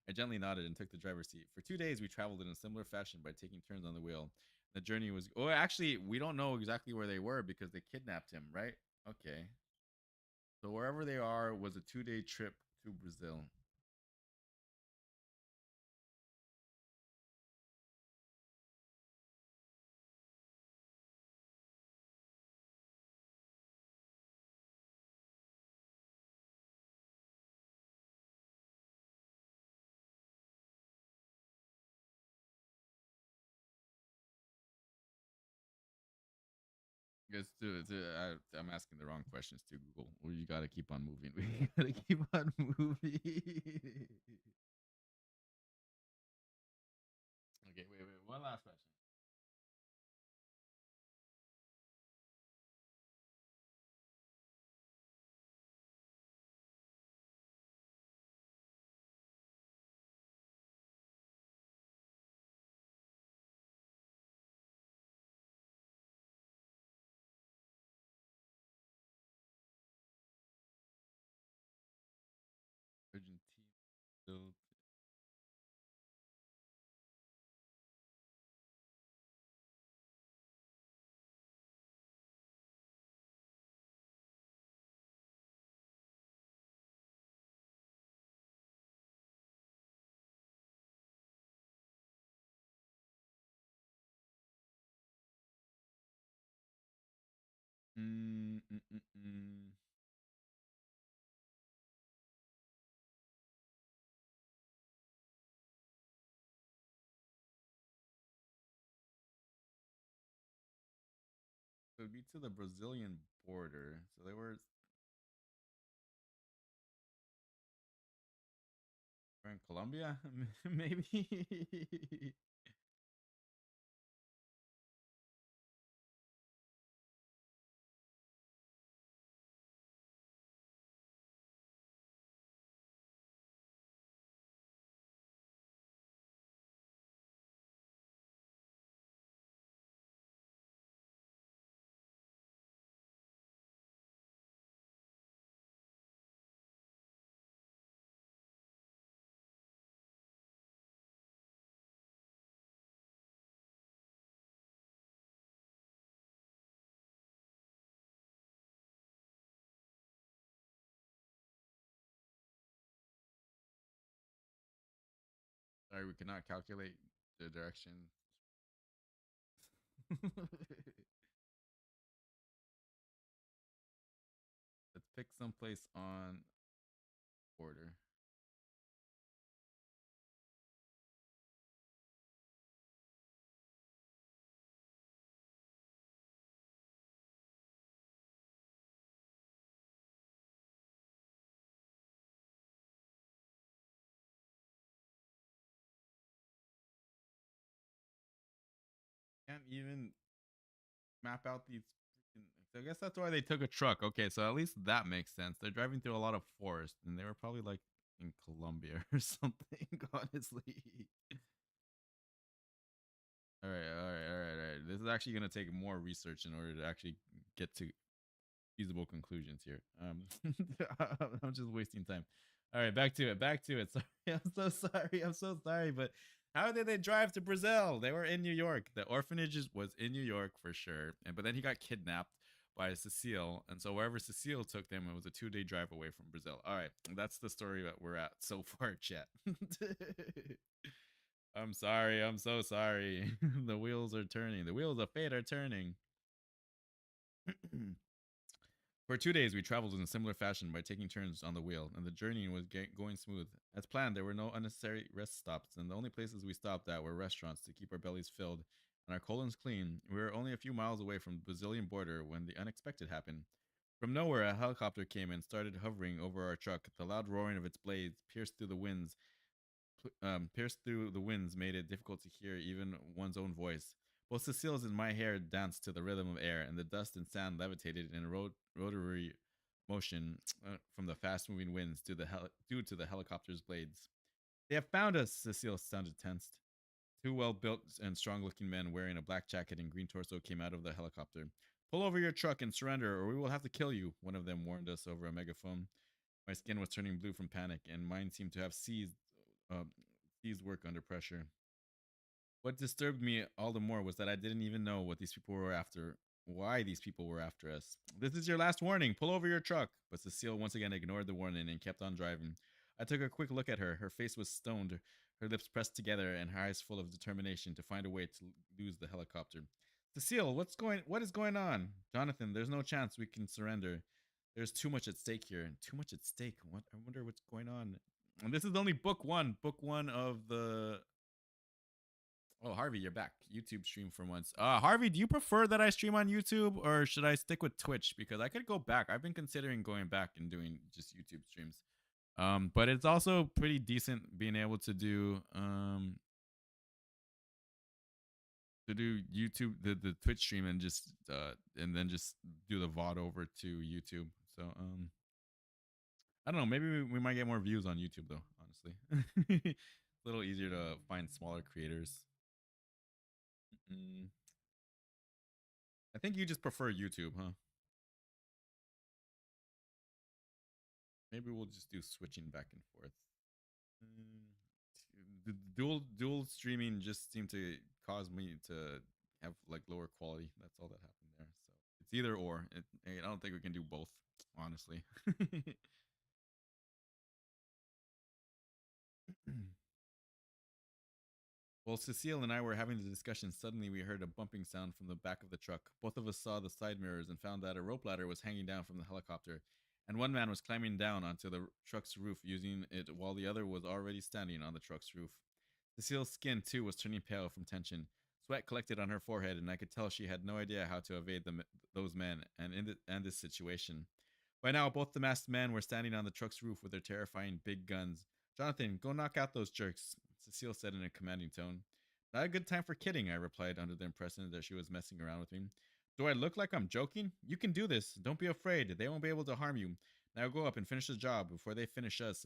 I gently nodded and took the driver's seat. For 2 days, we traveled in a similar fashion by taking turns on the wheel. The journey was. Oh, actually, we don't know exactly where they were because they kidnapped him, right? Okay. So wherever they are was a 2 day trip to Brazil. I'm asking the wrong questions to Google. We gotta keep on moving. We gotta keep on moving. Okay, wait. One last question. Mm, mm, mm, mm. It would be to the Brazilian border. So they were in Colombia, maybe. Sorry, we cannot calculate the direction. Let's pick someplace on border. Can't even map out these freaking. So I guess that's why they took a truck. Okay, so at least that makes sense. They're driving through a lot of forest, and they were probably like in Colombia or something. Honestly. All right, all right, all right, all right. This is actually gonna take more research in order to actually get to feasible conclusions here. I'm just wasting time. All right, back to it. Back to it. Sorry, I'm so sorry. I'm so sorry. But how did they drive to Brazil? They were in New York. The orphanage was in New York for sure. And but then he got kidnapped by Cecile, and so wherever Cecile took them, it was a 2-day drive away from Brazil. All right, that's the story that we're at so far, chat. I'm sorry. I'm so sorry. The wheels are turning. The wheels of fate are turning. For 2 days, we traveled in a similar fashion by taking turns on the wheel, and the journey was going smooth. As planned, there were no unnecessary rest stops, and the only places we stopped at were restaurants to keep our bellies filled and our colons clean. We were only a few miles away from the Brazilian border when the unexpected happened. From nowhere, a helicopter came and started hovering over our truck. The loud roaring of its blades pierced through the winds made it difficult to hear even one's own voice. Both Cecile's and my hair danced to the rhythm of air, and the dust and sand levitated in a rotary motion from the fast-moving winds due to the helicopter's blades. They have found us, Cecile sounded tensed. Two well-built and strong-looking men wearing a black jacket and green torso came out of the helicopter. Pull over your truck and surrender, or we will have to kill you, one of them warned us over a megaphone. My skin was turning blue from panic, and mine seemed to have uh, seized work under pressure. What disturbed me all the more was that I didn't even know what these people were after, why these people were after us. This is your last warning. Pull over your truck. But Cecile once again ignored the warning and kept on driving. I took a quick look at her. Her face was stoned, her lips pressed together, and her eyes full of determination to find a way to lose the helicopter. Cecile, what is going on? Jonathan, there's no chance we can surrender. There's too much at stake here. Too much at stake. What I wonder what's going on. And this is only book one. Book one of the. Oh, Harvey, you're back. YouTube stream for once. Harvey, do you prefer that I stream on YouTube or should I stick with Twitch? Because I could go back. I've been considering going back and doing just YouTube streams. But it's also pretty decent being able to do YouTube the Twitch stream and then just do the VOD over to YouTube. So I don't know. Maybe we might get more views on YouTube though. Honestly, a little easier to find smaller creators. Mm, I think you just prefer YouTube, huh? Maybe we'll just do switching back and forth. Mm, the dual streaming just seemed to cause me to have like lower quality. That's all that happened there. So it's either or. I don't think we can do both, honestly. While Cecile and I were having the discussion, suddenly we heard a bumping sound from the back of the truck. Both of us saw the side mirrors and found that a rope ladder was hanging down from the helicopter, and one man was climbing down onto the truck's roof using it while the other was already standing on the truck's roof. Cecile's skin, too, was turning pale from tension. Sweat collected on her forehead, and I could tell she had no idea how to evade those men and this situation. By now, both the masked men were standing on the truck's roof with their terrifying big guns. Jonathan, go knock out those jerks, Cecile said in a commanding tone. Not a good time for kidding, I replied under the impression that she was messing around with me. Do I look like I'm joking? You can do this. Don't be afraid. They won't be able to harm you. Now go up and finish the job before they finish us.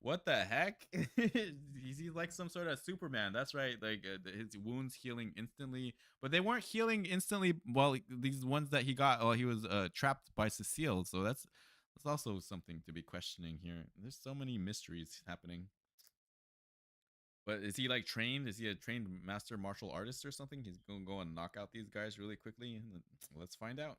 What the heck? He's like some sort of Superman. That's right. Like his wounds healing instantly, but they weren't healing instantly. Well, these ones that he got while he was trapped by Cecile. So that's also something to be questioning here. There's so many mysteries happening. But is he like trained? Is he a trained master martial artist or something? He's gonna go and knock out these guys really quickly. Let's find out.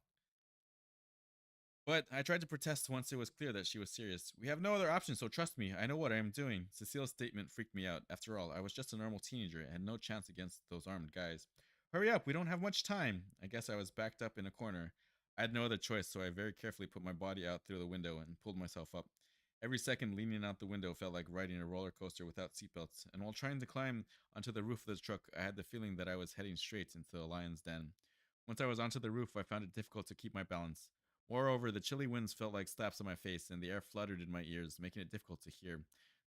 But I tried to protest once it was clear that she was serious. We have no other option, so trust me, I know what I am doing. Cecile's statement freaked me out. After all, I was just a normal teenager and had no chance against those armed guys. Hurry up, we don't have much time. I guess I was backed up in a corner. I had no other choice, so I very carefully put my body out through the window and pulled myself up. Every second leaning out the window felt like riding a roller coaster without seatbelts, and while trying to climb onto the roof of the truck, I had the feeling that I was heading straight into the lion's den. Once I was onto the roof, I found it difficult to keep my balance. Moreover, the chilly winds felt like slaps on my face, and the air fluttered in my ears, making it difficult to hear.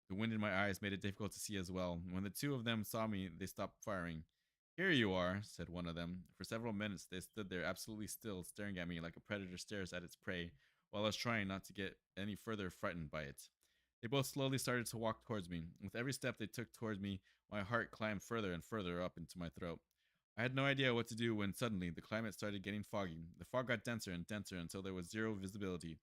The wind in my eyes made it difficult to see as well. When the two of them saw me, they stopped firing. Here you are, said one of them. For several minutes, they stood there absolutely still, staring at me like a predator stares at its prey, while I was trying not to get any further frightened by it. They both slowly started to walk towards me. With every step they took towards me, my heart climbed further and further up into my throat. I had no idea what to do when suddenly the climate started getting foggy. The fog got denser and denser until there was zero visibility.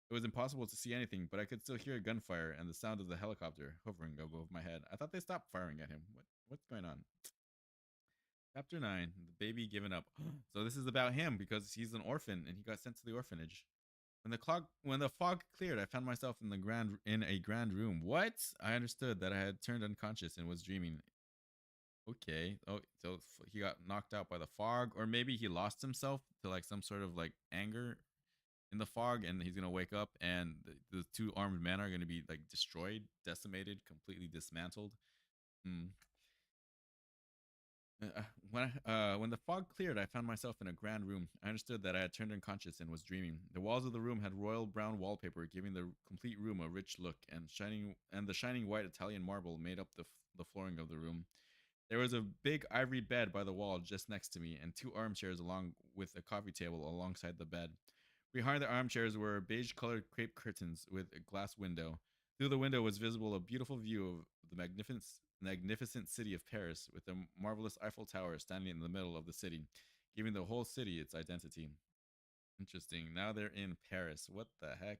It was impossible to see anything, but I could still hear gunfire and the sound of the helicopter hovering above my head. I thought they stopped firing at him. What's going on? Chapter 9, The Baby Given Up. So this is about him because he's an orphan and he got sent to the orphanage. When the fog cleared, I found myself in a grand room. What? I understood that I had turned unconscious and was dreaming. Okay. Oh, so he got knocked out by the fog, or maybe he lost himself to like some sort of like anger in the fog, and he's gonna wake up, and the two armed men are gonna be like destroyed, decimated, completely dismantled. Hmm. When the fog cleared, I found myself in a grand room. I understood that I had turned unconscious and was dreaming. The walls of the room had royal brown wallpaper, giving the complete room a rich look, and the shining white Italian marble made up the flooring of the room. There was a big ivory bed by the wall just next to me, and two armchairs along with a coffee table alongside the bed. Behind the armchairs were beige colored crepe curtains with a glass window. Through the window was visible a beautiful view of the magnificent city of Paris, with the marvelous Eiffel Tower standing in the middle of the city, giving the whole city its identity. Interesting. Now they're in Paris. What the heck?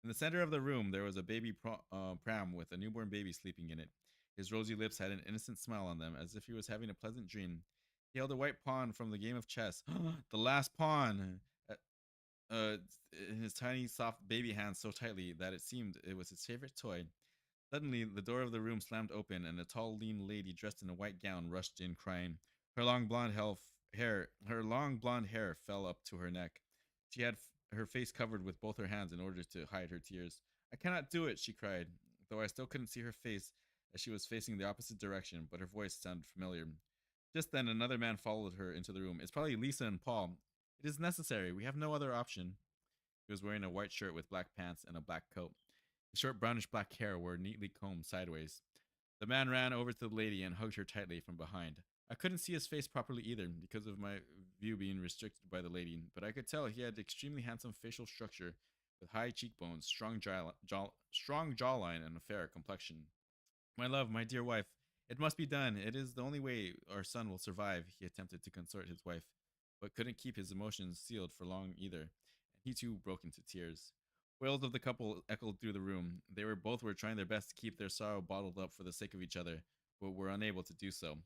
In the center of the room, there was a pram with a newborn baby sleeping in it. His rosy lips had an innocent smile on them, as if he was having a pleasant dream. He held a white pawn from the game of chess. The last pawn! Uh, in his tiny, soft baby hands so tightly that it seemed it was his favorite toy. Suddenly, the door of the room slammed open, and a tall, lean lady dressed in a white gown rushed in, crying. Her long blonde hair fell up to her neck. She had her face covered with both her hands in order to hide her tears. I cannot do it, she cried, though I still couldn't see her face as she was facing the opposite direction, but her voice sounded familiar. Just then, another man followed her into the room. It's probably Lisa and Paul. It is necessary. We have no other option. He was wearing a white shirt with black pants and a black coat. His short brownish black hair were neatly combed sideways. The man ran over to the lady and hugged her tightly from behind. I couldn't see his face properly either because of my view being restricted by the lady, but I could tell he had extremely handsome facial structure with high cheekbones, strong jawline, and a fair complexion. My love, my dear wife, it must be done. It is the only way our son will survive. He attempted to consort his wife, but couldn't keep his emotions sealed for long either, and he too broke into tears. Wails of the couple echoed through the room. They were trying their best to keep their sorrow bottled up for the sake of each other, but were unable to do so.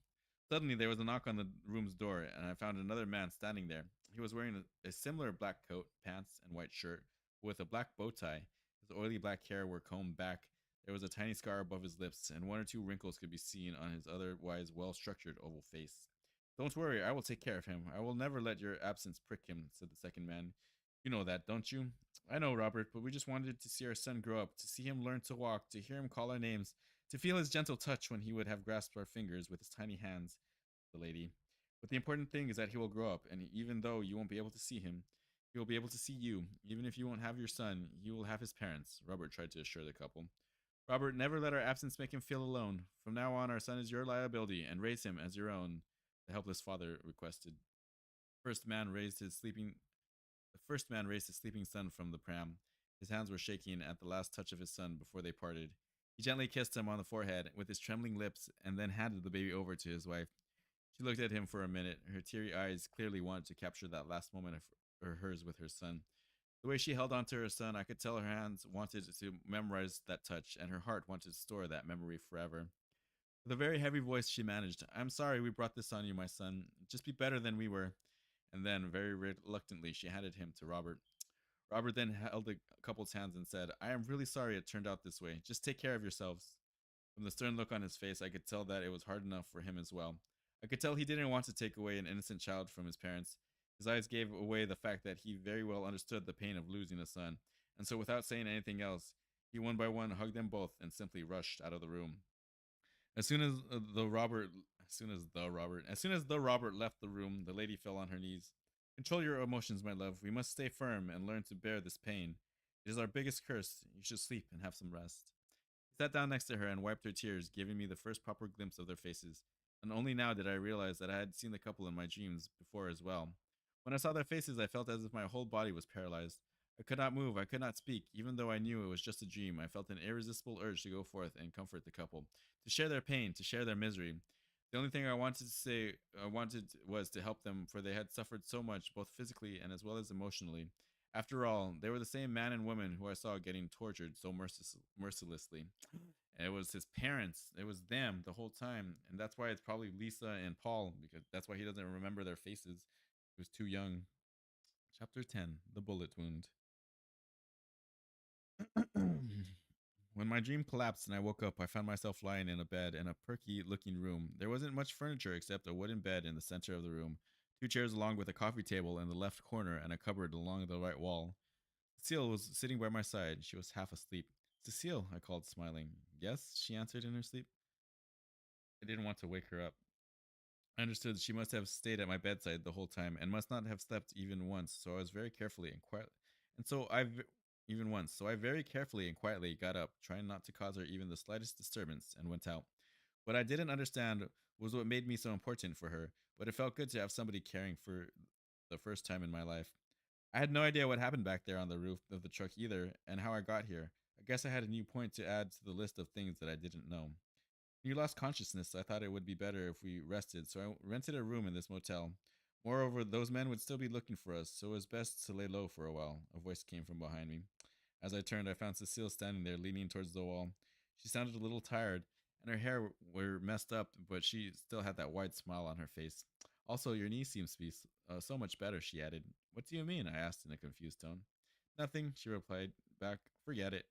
Suddenly there was a knock on the room's door, and I found another man standing there. He was wearing a similar black coat, pants, and white shirt, with a black bow tie. His oily black hair were combed back. There was a tiny scar above his lips, and one or two wrinkles could be seen on his otherwise well structured oval face. Don't worry, I will take care of him. I will never let your absence prick him, said the second man. You know that, don't you? I know, Robert, but we just wanted to see our son grow up, to see him learn to walk, to hear him call our names, to feel his gentle touch when he would have grasped our fingers with his tiny hands, the lady. But the important thing is that he will grow up, and even though you won't be able to see him, he will be able to see you. Even if you won't have your son, you will have his parents, Robert tried to assure the couple. Robert, never let our absence make him feel alone. From now on, our son is your liability, and raise him as your own, the helpless father requested. First man raised his sleeping the first man raised his sleeping son from the pram. His hands were shaking at the last touch of his son before they parted. He gently kissed him on the forehead with his trembling lips and then handed the baby over to his wife. She looked at him for a minute. Her teary eyes clearly wanted to capture that last moment of hers with her son. The way she held onto her son, I could tell her hands wanted to memorize that touch, and her heart wanted to store that memory forever. With a very heavy voice, she managed, I'm sorry we brought this on you, my son. Just be better than we were. And then, very reluctantly, she handed him to Robert. Robert then held the couple's hands and said, I am really sorry it turned out this way. Just take care of yourselves. From the stern look on his face, I could tell that it was hard enough for him as well. I could tell he didn't want to take away an innocent child from his parents. His eyes gave away the fact that he very well understood the pain of losing a son, and so without saying anything else, he one by one hugged them both and simply rushed out of the room. As soon as the Robert left the room, the lady fell on her knees. Control your emotions, my love. We must stay firm and learn to bear this pain. It is our biggest curse. You should sleep and have some rest. He sat down next to her and wiped her tears, giving me the first proper glimpse of their faces. And only now did I realize that I had seen the couple in my dreams before as well. When I saw their faces, I felt as if my whole body was paralyzed. I could not move, I could not speak. Even though I knew it was just a dream, I felt an irresistible urge to go forth and comfort the couple, to share their pain, to share their misery. The only thing I wanted was to help them, for they had suffered so much, both physically and as well as emotionally. After all, they were the same man and woman who I saw getting tortured so mercilessly. And it was his parents. It was them the whole time. And that's why it's probably Lisa and Paul, because that's why he doesn't remember their faces. He was too young. Chapter 10, The Bullet Wound. When my dream collapsed and I woke up, I found myself lying in a bed in a perky looking room. There wasn't much furniture except a wooden bed in the center of the room, two chairs along with a coffee table in the left corner, and a cupboard along the right wall. Cecile was sitting by my side. She was half asleep. Cecile, I called, smiling. Yes, she answered in her sleep. I didn't want to wake her up. I understood she must have stayed at my bedside the whole time and must not have slept even once, so I was very carefully and quiet. And so I v- Even once, so I very carefully and quietly got up, trying not to cause her even the slightest disturbance, and went out. What I didn't understand was what made me so important for her, but it felt good to have somebody caring for the first time in my life. I had no idea what happened back there on the roof of the truck either, and how I got here. I guess I had a new point to add to the list of things that I didn't know. When you lost consciousness, I thought it would be better if we rested, so I rented a room in this motel. Moreover, those men would still be looking for us, so it was best to lay low for a while. A voice came from behind me. As I turned, I found Cecile standing there, leaning towards the wall. She sounded a little tired, and her hair were messed up, but she still had that wide smile on her face. Also, your knee seems to be so much better, she added. What do you mean? I asked in a confused tone. Nothing, she replied back. Forget it.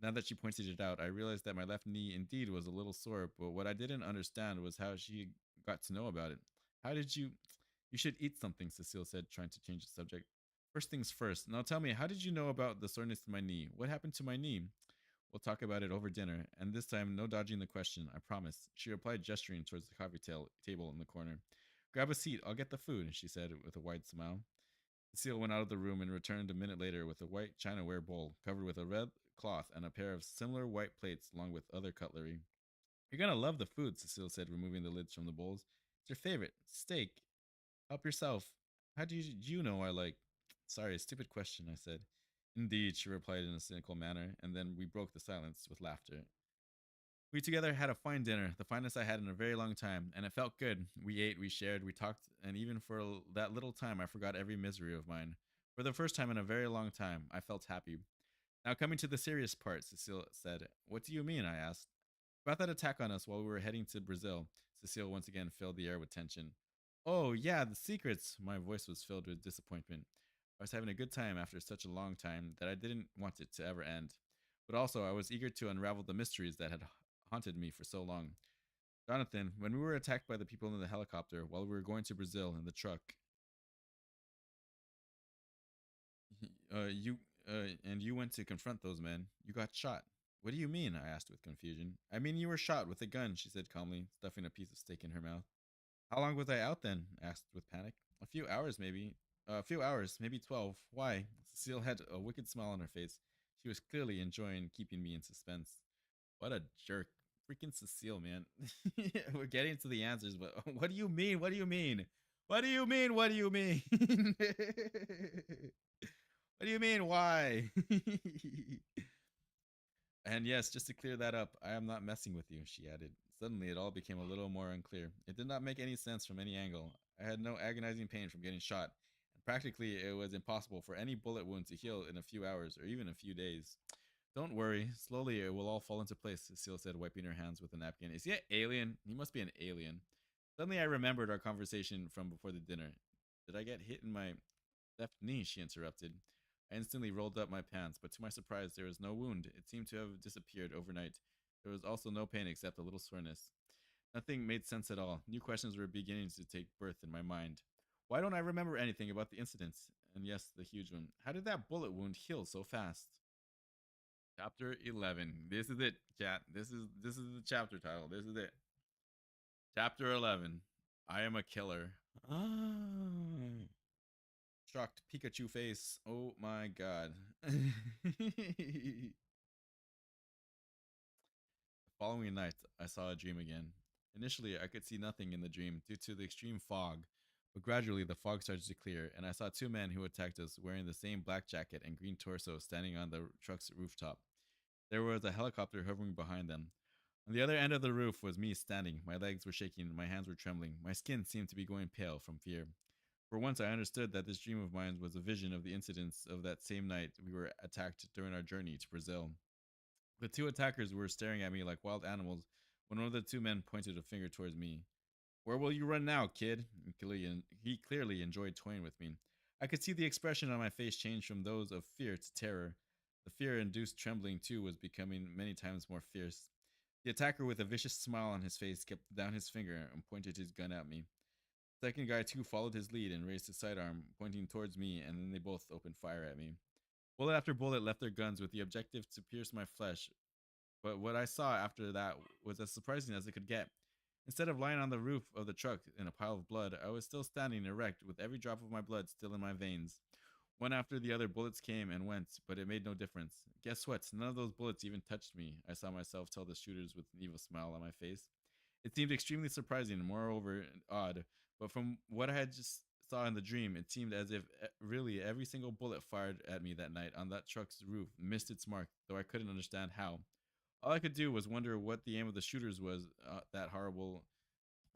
Now that she pointed it out, I realized that my left knee indeed was a little sore, but what I didn't understand was how she got to know about it. How did you. You should eat something, Cecile said, trying to change the subject. First things first. Now tell me, how did you know about the soreness in my knee? What happened to my knee? We'll talk about it over dinner, and this time no dodging the question, I promise. She replied, gesturing towards the table in the corner. Grab a seat, I'll get the food, she said with a wide smile. Cecile went out of the room and returned a minute later with a white chinaware bowl covered with a red cloth and a pair of similar white plates along with other cutlery. You're gonna love the food, Cecile said, removing the lids from the bowls. It's your favorite. Steak. Help yourself. How do you know I like? Sorry, stupid question, I said. Indeed, she replied in a cynical manner, and then we broke the silence with laughter. We together had a fine dinner, the finest I had in a very long time, and it felt good. We ate, we shared, we talked, and even for that little time, I forgot every misery of mine. For the first time in a very long time, I felt happy. Now, coming to the serious part, Cecile said. What do you mean? I asked. About that attack on us while we were heading to Brazil. Cecile once again filled the air with tension. Oh, yeah, the secrets. My voice was filled with disappointment. I was having a good time after such a long time that I didn't want it to ever end. But also, I was eager to unravel the mysteries that had haunted me for so long. Jonathan, when we were attacked by the people in the helicopter while we were going to Brazil in the truck, you and you went to confront those men. You got shot. What do you mean? I asked with confusion. I mean, you were shot with a gun, she said calmly, stuffing a piece of steak in her mouth. How long was I out then? I asked with panic. A few hours, maybe. A few hours, maybe 12. Why? Cecile had a wicked smile on her face. She was clearly enjoying keeping me in suspense. What a jerk. Freaking Cecile, man. We're getting to the answers, but what do you mean? What do you mean? What do you mean? What do you mean? What do you mean? Why? And yes, just to clear that up, I am not messing with you, she added. Suddenly, it all became a little more unclear. It did not make any sense from any angle. I had no agonizing pain from getting shot, and practically it was impossible for any bullet wound to heal in a few hours or even a few days. Don't worry, slowly it will all fall into place, Cecile said, wiping her hands with a napkin. Is he an alien? He must be an alien. Suddenly, I remembered our conversation from before the dinner. Did I get hit in my left knee? She interrupted. I instantly rolled up my pants, but to my surprise, there was no wound. It seemed to have disappeared overnight. There was also no pain except a little soreness. Nothing made sense at all. New questions were beginning to take birth in my mind. Why don't I remember anything about the incidents? And yes, the huge one. How did that bullet wound heal so fast? Chapter 11. This is it, chat. This is the chapter title. This is it. Chapter 11. I am a killer. Ah. Shocked Pikachu face. Oh my god. The following night, I saw a dream again. Initially, I could see nothing in the dream due to the extreme fog, but gradually the fog started to clear, and I saw two men who attacked us wearing the same black jacket and green torso standing on the truck's rooftop. There was a helicopter hovering behind them. On the other end of the roof was me standing. My legs were shaking, my hands were trembling, my skin seemed to be going pale from fear. For once, I understood that this dream of mine was a vision of the incidents of that same night we were attacked during our journey to Brazil. The two attackers were staring at me like wild animals when one of the two men pointed a finger towards me. Where will you run now, kid? He clearly enjoyed toying with me. I could see the expression on my face change from those of fear to terror. The fear induced trembling, too, was becoming many times more fierce. The attacker, with a vicious smile on his face, kept down his finger and pointed his gun at me. The second guy, too, followed his lead and raised his sidearm, pointing towards me, and then they both opened fire at me. Bullet after bullet left their guns with the objective to pierce my flesh, but what I saw after that was as surprising as it could get. Instead of lying on the roof of the truck in a pile of blood, I was still standing erect with every drop of my blood still in my veins. One after the other, bullets came and went, but it made no difference. Guess what? None of those bullets even touched me, I saw myself tell the shooters with an evil smile on my face. It seemed extremely surprising and moreover odd, but from what I had just saw in the dream, it seemed as if really every single bullet fired at me that night on that truck's roof missed its mark, though I couldn't understand how. All I could do was wonder what the aim of the shooters was. That horrible.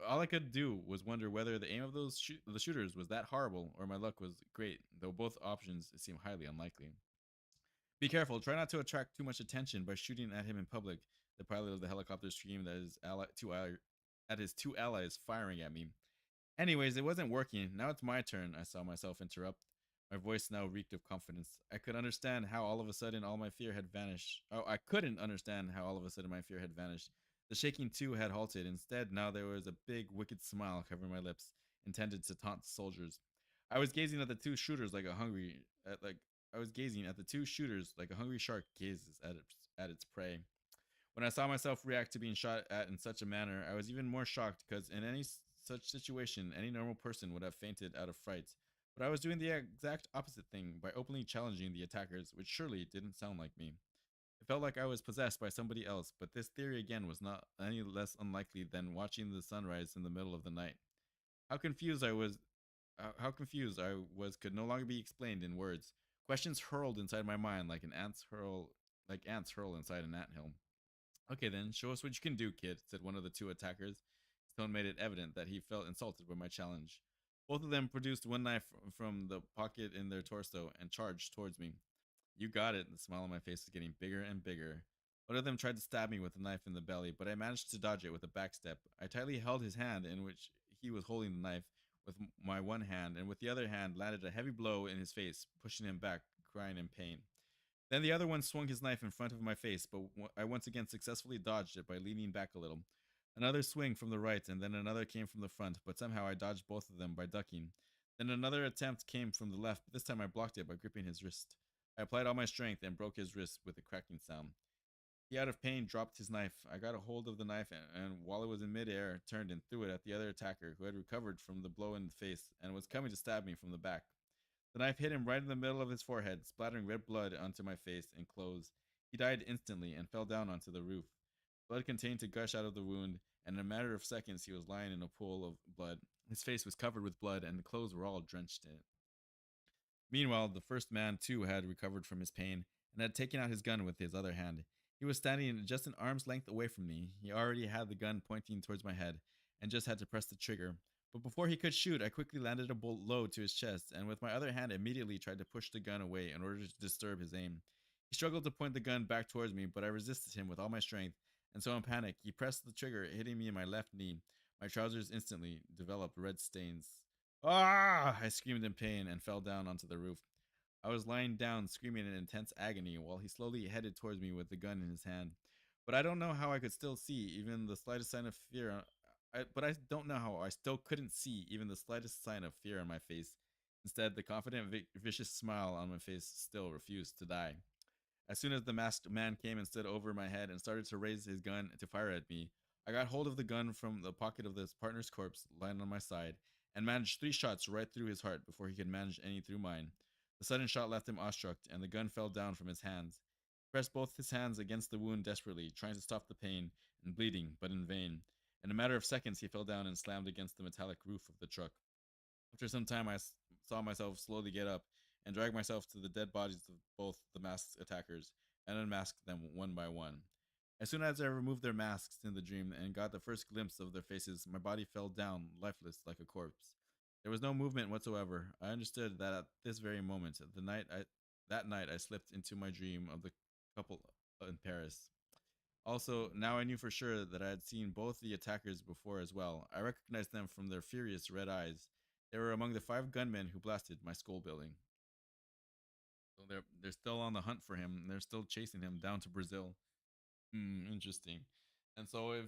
All I could do was wonder whether the aim of the shooters was that horrible, or my luck was great. Though both options seem highly unlikely. Be careful. Try not to attract too much attention by shooting at him in public. The pilot of the helicopter screamed at his two allies firing at me. Anyways, it wasn't working. Now it's my turn, I saw myself interrupt. My voice now reeked of confidence. I could understand how all of a sudden all my fear had vanished. Oh, I couldn't understand how all of a sudden my fear had vanished. The shaking too had halted. Instead, now there was a big, wicked smile covering my lips, intended to taunt the soldiers. I was gazing at the two shooters like a hungry, at, like I was gazing at the two shooters like a hungry shark gazes at its prey. When I saw myself react to being shot at in such a manner, I was even more shocked because in any such situation, any normal person would have fainted out of fright. But I was doing the exact opposite thing by openly challenging the attackers, which surely didn't sound like me. It felt like I was possessed by somebody else, but this theory again was not any less unlikely than watching the sunrise in the middle of the night. How confused I was how confused I was could no longer be explained in words. Questions hurled inside my mind like ants hurl inside an anthill. Okay then, show us what you can do, kid, said one of the two attackers. His tone made it evident that he felt insulted by my challenge. Both of them produced one knife from the pocket in their torso and charged towards me. You got it. The smile on my face was getting bigger and bigger. One of them tried to stab me with a knife in the belly, but I managed to dodge it with a backstep. I tightly held his hand in which he was holding the knife with my one hand, and with the other hand landed a heavy blow in his face, pushing him back, crying in pain. Then the other one swung his knife in front of my face, but I once again successfully dodged it by leaning back a little. Another swing from the right, and then another came from the front, but somehow I dodged both of them by ducking. Then another attempt came from the left, but this time I blocked it by gripping his wrist. I applied all my strength and broke his wrist with a cracking sound. He, out of pain, dropped his knife. I got a hold of the knife and while it was in midair, turned and threw it at the other attacker who had recovered from the blow in the face and was coming to stab me from the back. The knife hit him right in the middle of his forehead, splattering red blood onto my face and clothes. He died instantly and fell down onto the roof. Blood continued to gush out of the wound, and in a matter of seconds he was lying in a pool of blood. His face was covered with blood, and the clothes were all drenched in it. Meanwhile, the first man, too, had recovered from his pain and had taken out his gun with his other hand. He was standing just an arm's length away from me. He already had the gun pointing towards my head and just had to press the trigger. But before he could shoot, I quickly landed a blow to his chest and with my other hand immediately tried to push the gun away in order to disturb his aim. He struggled to point the gun back towards me, but I resisted him with all my strength, and so in panic, he pressed the trigger, hitting me in my left knee. My trousers instantly developed red stains. Ah! I screamed in pain and fell down onto the roof. I was lying down, screaming in intense agony, while he slowly headed towards me with the gun in his hand. But I don't know how I could still see even the slightest sign of fear. But I don't know how I still couldn't see even the slightest sign of fear on my face. Instead, the confident, vicious smile on my face still refused to die. As soon as the masked man came and stood over my head and started to raise his gun to fire at me, I got hold of the gun from the pocket of his partner's corpse lying on my side and managed 3 shots right through his heart before he could manage any through mine. The sudden shot left him awestruck, and the gun fell down from his hands. He pressed both his hands against the wound desperately, trying to stop the pain and bleeding, but in vain. In a matter of seconds, he fell down and slammed against the metallic roof of the truck. After some time, I saw myself slowly get up and drag myself to the dead bodies of both the masked attackers and unmask them one by one. As soon as I removed their masks in the dream and got the first glimpse of their faces, my body fell down, lifeless like a corpse. There was no movement whatsoever. I understood that at this very moment, that night I slipped into my dream of the couple in Paris. Also, now I knew for sure that I had seen both the attackers before as well. I recognized them from their furious red eyes. They were among the 5 gunmen who blasted my school building. So they're still on the hunt for him. They're still chasing him down to Brazil. Interesting. And so if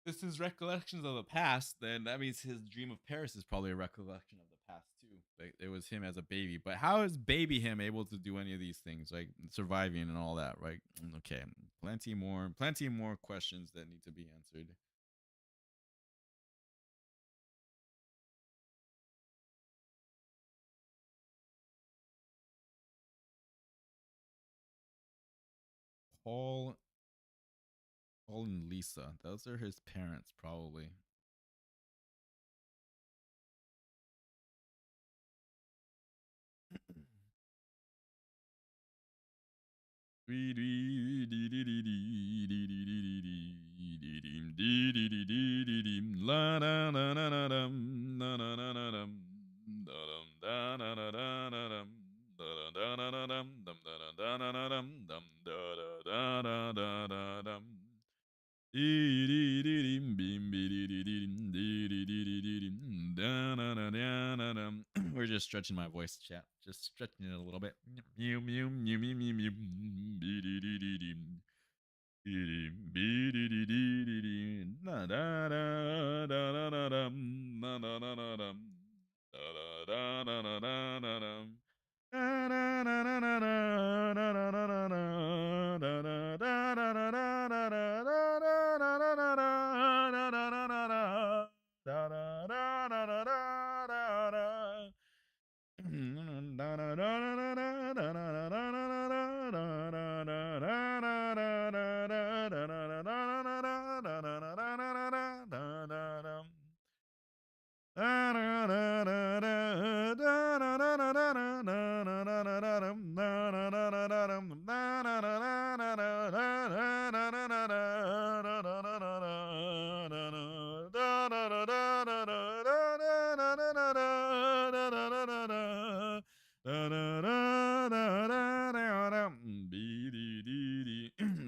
this is recollections of the past, then that means his dream of Paris is probably a recollection of the past too. Like it was him as a baby. But how is baby him able to do any of these things, like surviving and all that, right? Okay, plenty more questions that need to be answered. Paul, Paul and Lisa, those are his parents, probably. We're just stretching my voice, chat. Just stretching it a little bit. Mew mew mew mew mew mew.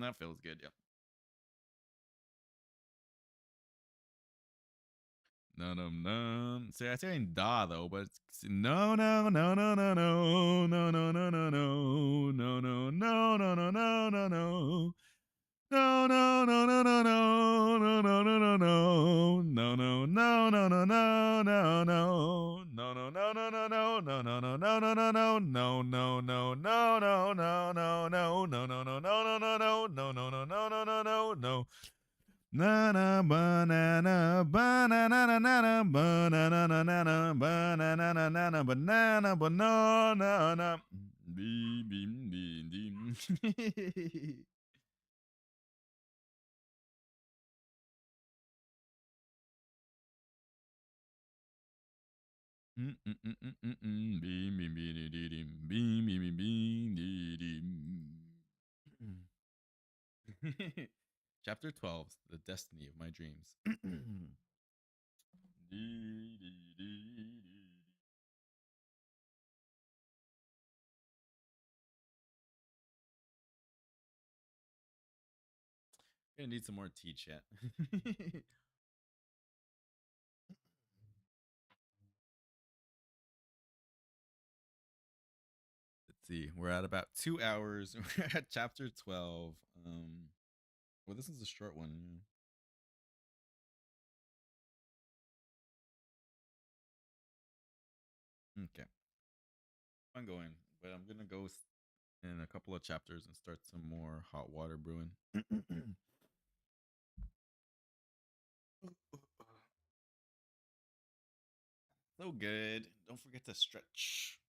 That feels good, yeah. No, no, no. See, I saying da though, but no, no, no, no, no, no, no, no, no, no, no, no, no, no, no, no, no, no, no, no, no, no, no, no, no, no, no, no, no, no, no, no, no, no. Na banana banana banana banana banana banana banana banana beep beep beep. Chapter 12, The Destiny of My Dreams. Gonna need some more tea, chat. Let's see. We're at about 2 hours. We're at chapter 12. Well, this is a short one. Okay. I'm going, but I'm gonna go in a couple of chapters and start some more hot water brewing. So good. Don't forget to stretch.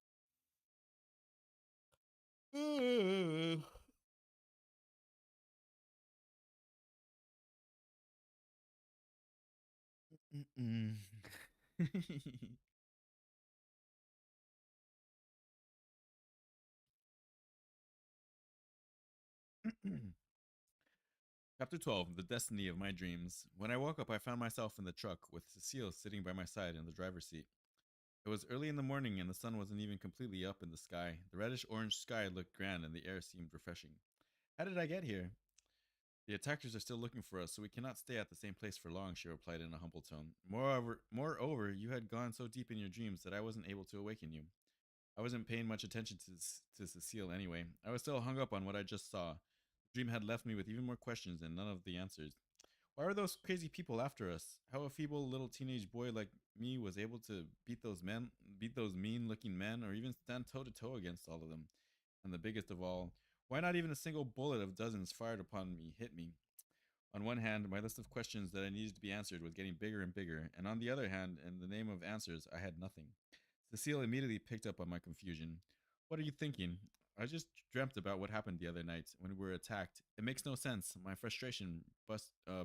Chapter 12, The Destiny of My Dreams. When I woke up, I found myself in the truck with Cecile sitting by my side in the driver's seat. It was early in the morning and the sun wasn't even completely up in the sky. The reddish orange sky looked grand and the air seemed refreshing. How did I get here? The attackers are still looking for us, so we cannot stay at the same place for long, she replied in a humble tone. Moreover, you had gone so deep in your dreams that I wasn't able to awaken you. I wasn't paying much attention to Cecile anyway. I was still hung up on what I just saw. The dream had left me with even more questions and none of the answers. Why were those crazy people after us? How a feeble little teenage boy like me was able to beat those mean-looking men, or even stand toe-to-toe against all of them? And the biggest of all, why not even a single bullet of dozens fired upon me hit me? On one hand, my list of questions that I needed to be answered was getting bigger and bigger, and on the other hand, in the name of answers, I had nothing. Cecile immediately picked up on my confusion. What are you thinking? I just dreamt about what happened the other night when we were attacked. It makes no sense. My frustration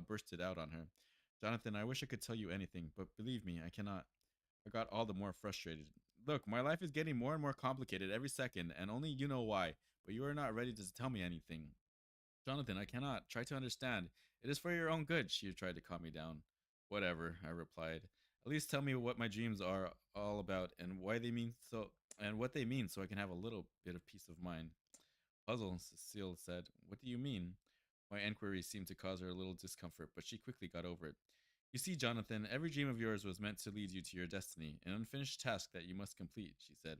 bursted out on her. Jonathan, I wish I could tell you anything, but believe me, I cannot. I got all the more frustrated. Look, my life is getting more and more complicated every second, and only you know why, but you are not ready to tell me anything. Jonathan, I cannot. Try to understand. It is for your own good, she tried to calm me down. Whatever, I replied. At least tell me what my dreams are all about and why they mean so and what they mean so I can have a little bit of peace of mind. Puzzled, Cecile said, What do you mean? My enquiry seemed to cause her a little discomfort, but she quickly got over it. You see, Jonathan, every dream of yours was meant to lead you to your destiny, an unfinished task that you must complete, she said.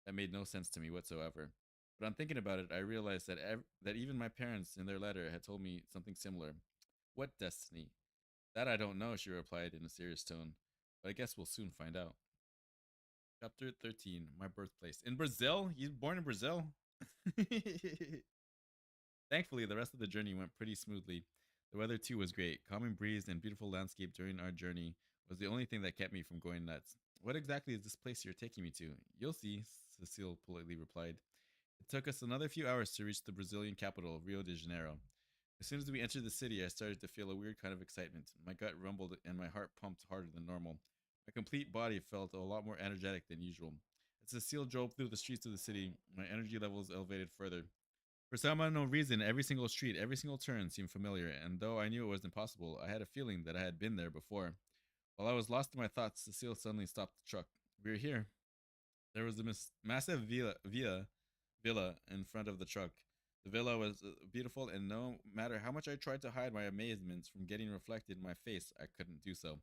That made no sense to me whatsoever. But on thinking about it, I realized that even my parents in their letter had told me something similar. What destiny? That I don't know, she replied in a serious tone. But I guess we'll soon find out. Chapter 13, My Birthplace. In Brazil? He's born in Brazil? Thankfully, the rest of the journey went pretty smoothly. The weather too was great. Calming breeze and beautiful landscape during our journey was the only thing that kept me from going nuts. What exactly is this place you're taking me to? You'll see, Cecile politely replied. It took us another few hours to reach the Brazilian capital, Rio de Janeiro. As soon as we entered the city, I started to feel a weird kind of excitement. My gut rumbled and my heart pumped harder than normal. My complete body felt a lot more energetic than usual. As Cecile drove through the streets of the city, my energy levels elevated further. For some unknown reason, every single street, every single turn seemed familiar, and though I knew it was impossible, I had a feeling that I had been there before. While I was lost in my thoughts, Cecile suddenly stopped the truck. We're here. There was a massive villa in front of the truck. The villa was beautiful, and no matter how much I tried to hide my amazement from getting reflected in my face, I couldn't do so.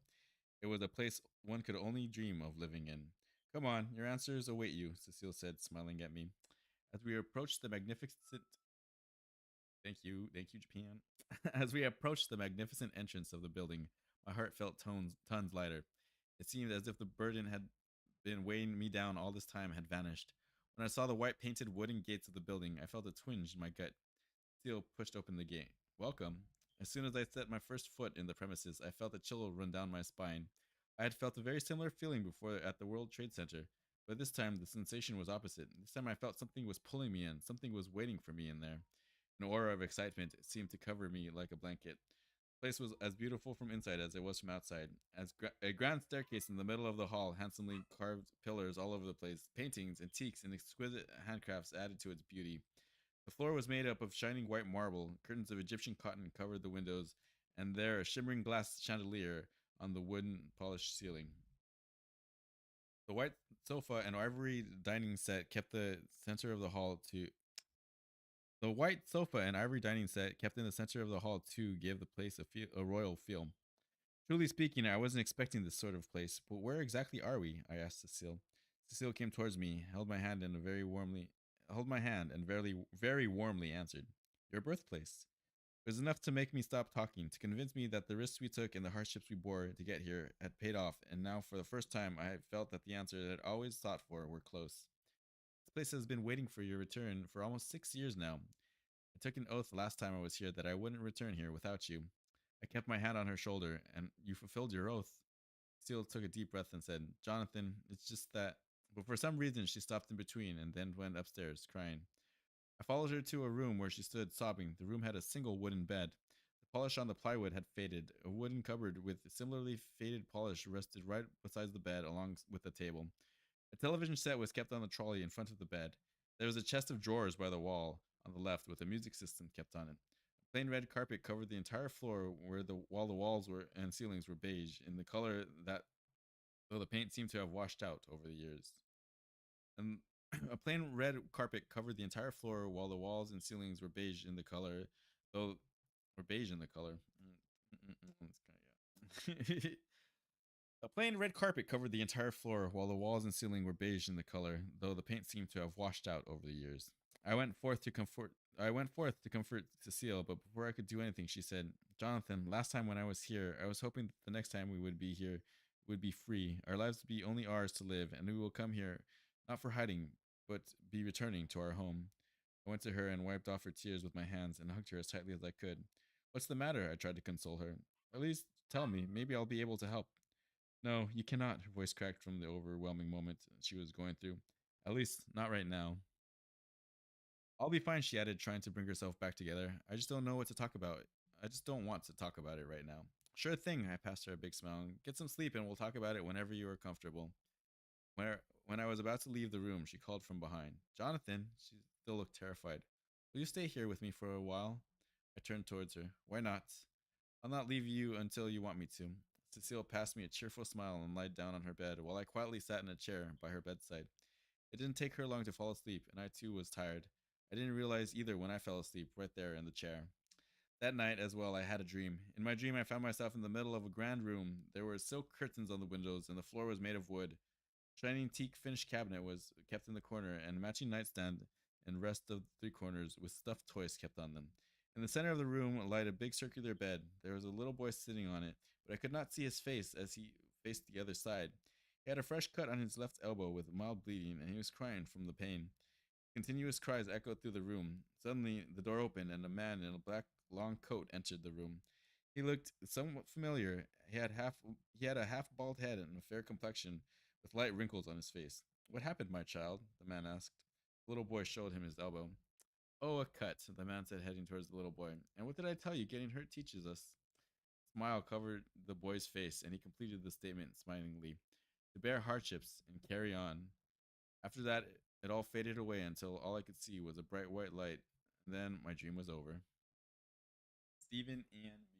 It was a place one could only dream of living in. Come on, your answers await you, Cecile said, smiling at me. As we approached the magnificent thank you, Japan. As we approached the magnificent entrance of the building, my heart felt tons lighter. It seemed as if the burden had been weighing me down all this time had vanished. When I saw the white painted wooden gates of the building, I felt a twinge in my gut. Seal pushed open the gate. Welcome. As soon as I set my first foot in the premises, I felt a chill run down my spine. I had felt a very similar feeling before at the World Trade Center, but this time the sensation was opposite. This time I felt something was pulling me in, something was waiting for me in there. An aura of excitement seemed to cover me like a blanket. The place was as beautiful from inside as it was from outside. A grand staircase in the middle of the hall, handsomely carved pillars all over the place, paintings, antiques, and exquisite handcrafts added to its beauty. The floor was made up of shining white marble, curtains of Egyptian cotton covered the windows, and there a shimmering glass chandelier on the wooden polished ceiling. The white sofa and ivory dining set kept the center of the hall to The white sofa and ivory dining set kept in the center of the hall too gave the place a royal feel. Truly speaking, I wasn't expecting this sort of place, but where exactly are we? I asked Cecile. Cecile came towards me, held my hand, and very warmly answered, "Your birthplace." It was enough to make me stop talking, to convince me that the risks we took and the hardships we bore to get here had paid off, and now for the first time I felt that the answer I had always sought for were close. This place has been waiting for your return for almost 6 years now. I took an oath last time I was here that I wouldn't return here without you. I kept my hand on her shoulder, and you fulfilled your oath. Seal took a deep breath and said, "Jonathan, it's just that." But for some reason, she stopped in between and then went upstairs, crying. I followed her to a room where she stood sobbing. The room had a single wooden bed. The polish on the plywood had faded. A wooden cupboard with similarly faded polish rested right beside the bed, along with the table. A television set was kept on the trolley in front of the bed. There was a chest of drawers by the wall on the left with a music system kept on it. A plain red carpet covered the entire floor while the walls were and ceilings were beige in the color that though the paint seemed to have washed out over the years. And a plain red carpet covered the entire floor while the walls and ceilings were beige in the color though were beige in the color. A plain red carpet covered the entire floor, while the walls and ceiling were beige in the color, though the paint seemed to have washed out over the years. I went forth to comfort Cecile, but before I could do anything, she said, "Jonathan, last time when I was here, I was hoping that the next time we would be here would be free. Our lives would be only ours to live, and we will come here not for hiding, but be returning to our home." I went to her and wiped off her tears with my hands and hugged her as tightly as I could. "What's the matter?" I tried to console her. "At least tell me. Maybe I'll be able to help." "No, you cannot," her voice cracked from the overwhelming moment she was going through. "At least, not right now." "I'll be fine," she added, trying to bring herself back together. "I just don't know what to talk about. I just don't want to talk about it right now." "Sure thing," I passed her a big smile. "Get some sleep and we'll talk about it whenever you are comfortable." When I was about to leave the room, she called from behind. "Jonathan," she still looked terrified. "Will you stay here with me for a while?" I turned towards her. "Why not?" "I'll not leave you until you want me to." Cecile passed me a cheerful smile and lied down on her bed while I quietly sat in a chair by her bedside. It didn't take her long to fall asleep, and I too was tired. I didn't realize either when I fell asleep, right there in the chair. That night as well, I had a dream. In my dream, I found myself in the middle of a grand room. There were silk curtains on the windows, and the floor was made of wood. Shining teak finished cabinet was kept in the corner, and matching nightstand and rest of the three corners with stuffed toys kept on them. In the center of the room lay a big circular bed. There was a little boy sitting on it, but I could not see his face as he faced the other side. He had a fresh cut on his left elbow with mild bleeding, and he was crying from the pain. Continuous cries echoed through the room. Suddenly, the door opened, and a man in a black long coat entered the room. He looked somewhat familiar. He had a half bald head and a fair complexion, with light wrinkles on his face. "What happened, my child?" the man asked. The little boy showed him his elbow. "Oh, a cut," the man said, heading towards the little boy. "And what did I tell you? Getting hurt teaches us." A smile covered the boy's face, and he completed the statement smilingly. "To bear hardships and carry on." After that, it all faded away until all I could see was a bright white light. And then my dream was over. Stephen and me.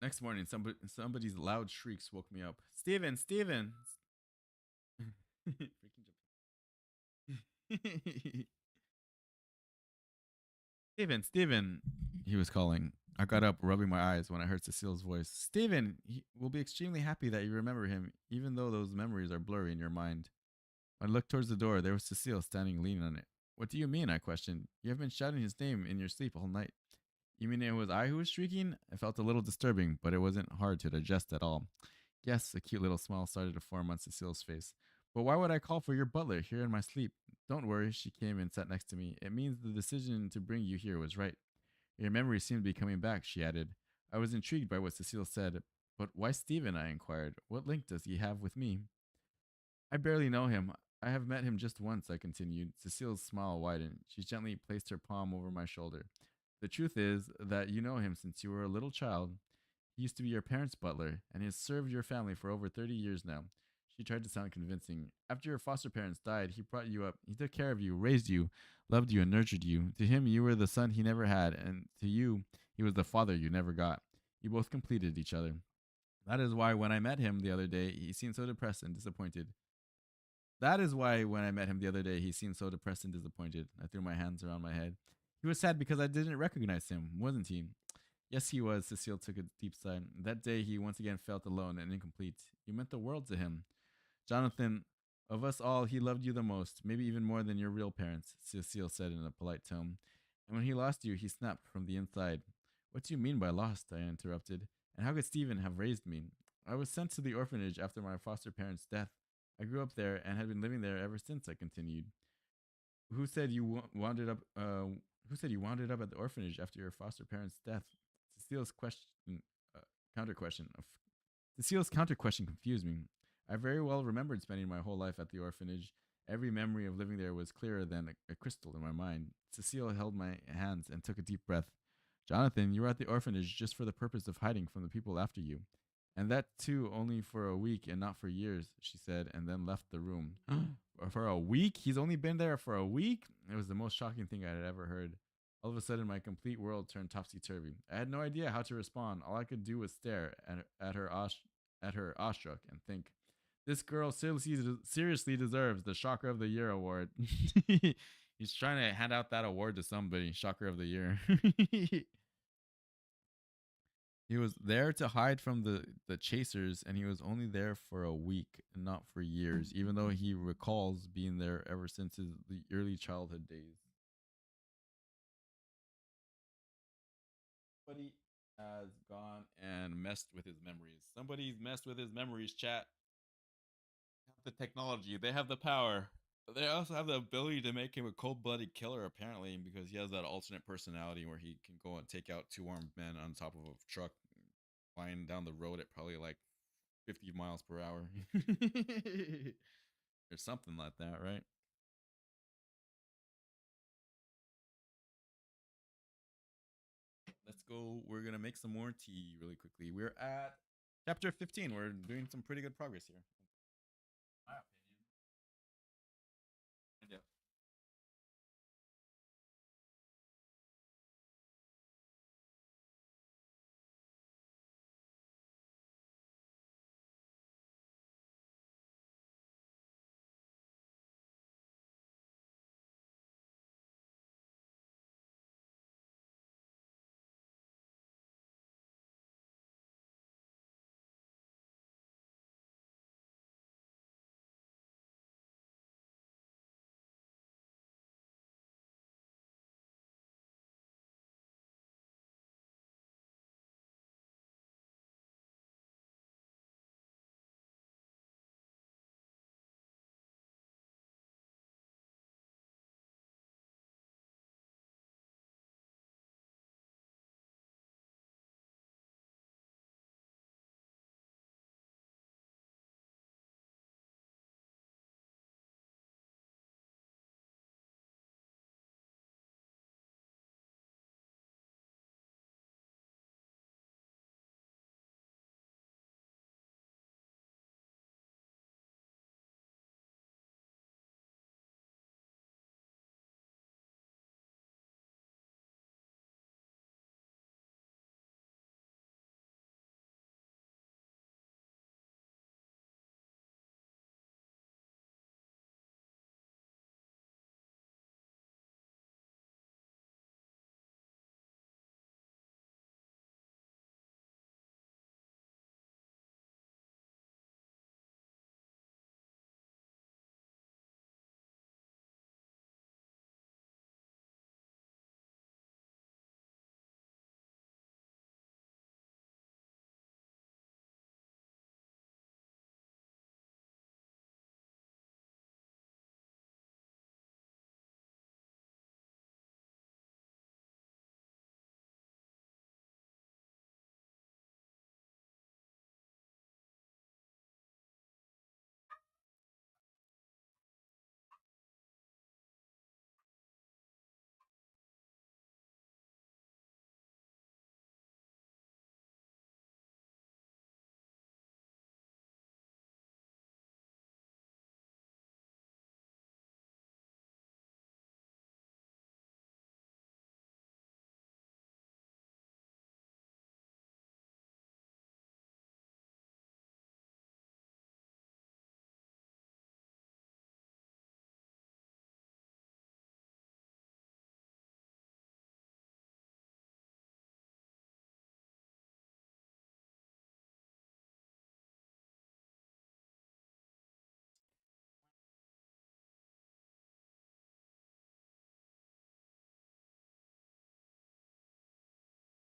Next morning, somebody's loud shrieks woke me up. "Steven, Steven!" Freaking Japan. "Steven, Steven!" he was calling. I got up, rubbing my eyes when I heard Cecile's voice. Steven, he will be extremely happy that you remember him, even though those memories are blurry in your mind. When I looked towards the door, there was Cecile standing leaning on it. What do you mean? I questioned. You have been shouting his name in your sleep all night. You mean it was I who was shrieking? It felt a little disturbing, but it wasn't hard to digest at all. Yes, a cute little smile started to form on Cecile's face. But why would I call for your butler here in my sleep? Don't worry, she came and sat next to me. It means the decision to bring you here was right. Your memory seemed to be coming back, she added. I was intrigued by what Cecile said. But why Stephen? I inquired. What link does he have with me? I barely know him. I have met him just once, I continued. Cecile's smile widened. She gently placed her palm over my shoulder. The truth is that you know him since you were a little child. He used to be your parents' butler, and he has served your family for over 30 years now. She tried to sound convincing. After your foster parents died, he brought you up. He took care of you, raised you, loved you, and nurtured you. To him, you were the son he never had, and to you, he was the father you never got. You both completed each other. That is why when I met him the other day, he seemed so depressed and disappointed. That is why when I met him the other day, he seemed so depressed and disappointed. I threw my hands around my head. He was sad because I didn't recognize him, wasn't he? Yes, he was. Cecile took a deep sigh. That day, he once again felt alone and incomplete. You meant the world to him. Jonathan, of us all, he loved you the most, maybe even more than your real parents, Cecile said in a polite tone. And when he lost you, he snapped from the inside. What do you mean by lost? I interrupted. And how could Stephen have raised me? I was sent to the orphanage after my foster parents' death. I grew up there and had been living there ever since, I continued. Who said you wounded up? Who said you wounded up at the orphanage after your foster parents' death? Cecile's question, uh, counter question. Cecile's counter question confused me. I very well remembered spending my whole life at the orphanage. Every memory of living there was clearer than a crystal in my mind. Cecile held my hands and took a deep breath. Jonathan, you were at the orphanage just for the purpose of hiding from the people after you. And that too only for a week and not for years, she said, and then left the room. For a week? He's only been there for a week? It was the most shocking thing I had ever heard. All of a sudden, my complete world turned topsy turvy. I had no idea how to respond. All I could do was stare at her awestruck and think, "This girl seriously deserves the Shocker of the Year award." He's trying to hand out that award to somebody. Shocker of the Year. He was there to hide from the chasers, and he was only there for a week and not for years, even though he recalls being there ever since his the early childhood days. Somebody has gone and messed with his memories. Somebody's messed with his memories, chat. They have the technology, they have the power. They also have the ability to make him a cold blooded killer, apparently, because he has that alternate personality where he can go and take out two armed men on top of a truck flying down the road at probably like 50 miles per hour. There's something like that, right? Let's go. We're going to make some more tea really quickly. We're at chapter 15. We're doing some pretty good progress here. My opinion. And yeah.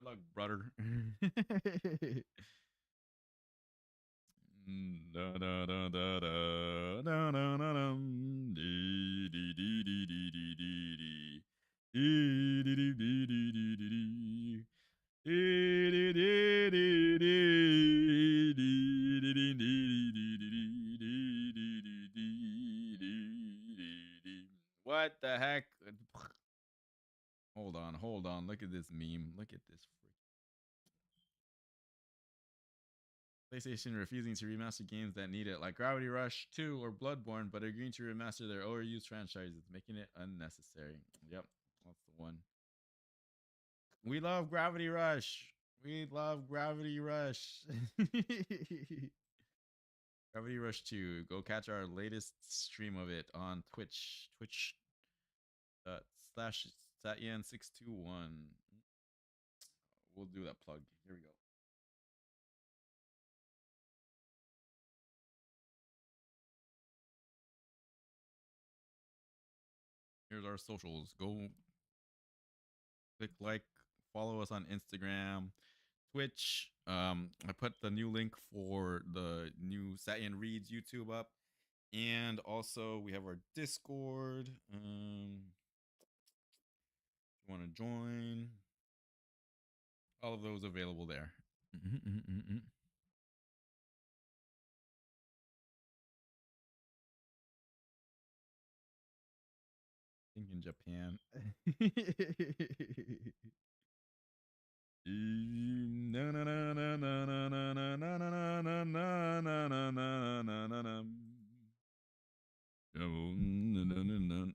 Look, brother. Da da da da da da da da dum. Dee dee dee dee dee dee dee dee. Dee dee dee dee dee dee dee dee. Dee dee dee dee dee. Dee dee dee dee dee dee dee. Dee dee dee dee dee dee. What the heck? Hold on. Look at this meme. Look at this PlayStation refusing to remaster games that need it, like Gravity Rush 2 or Bloodborne, but agreeing to remaster their overused franchises, making it unnecessary. Yep, that's the one. We love Gravity Rush. We love Gravity Rush. Gravity Rush 2. Go catch our latest stream of it on Twitch. Twitch slash Satyen621. We'll do that plug. Here we go. Here's our socials. Go click like, follow us on Instagram, Twitch. I put the new link for the new Satyen Reads YouTube up, and also we have our Discord. If you want to join, all of those available there. I think in Japan.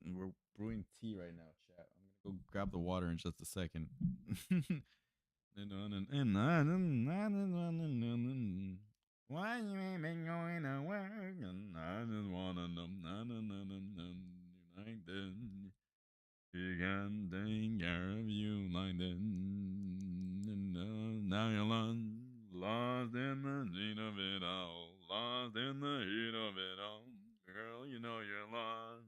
We're brewing tea right now, chat. I'm gonna go grab the water in just a second. Why you ain't been going to work? And I just wanna know, like this. You can take care of you like this. Now you're lost in the heat of it all, lost in the heat of it all. Girl, you know you're lost.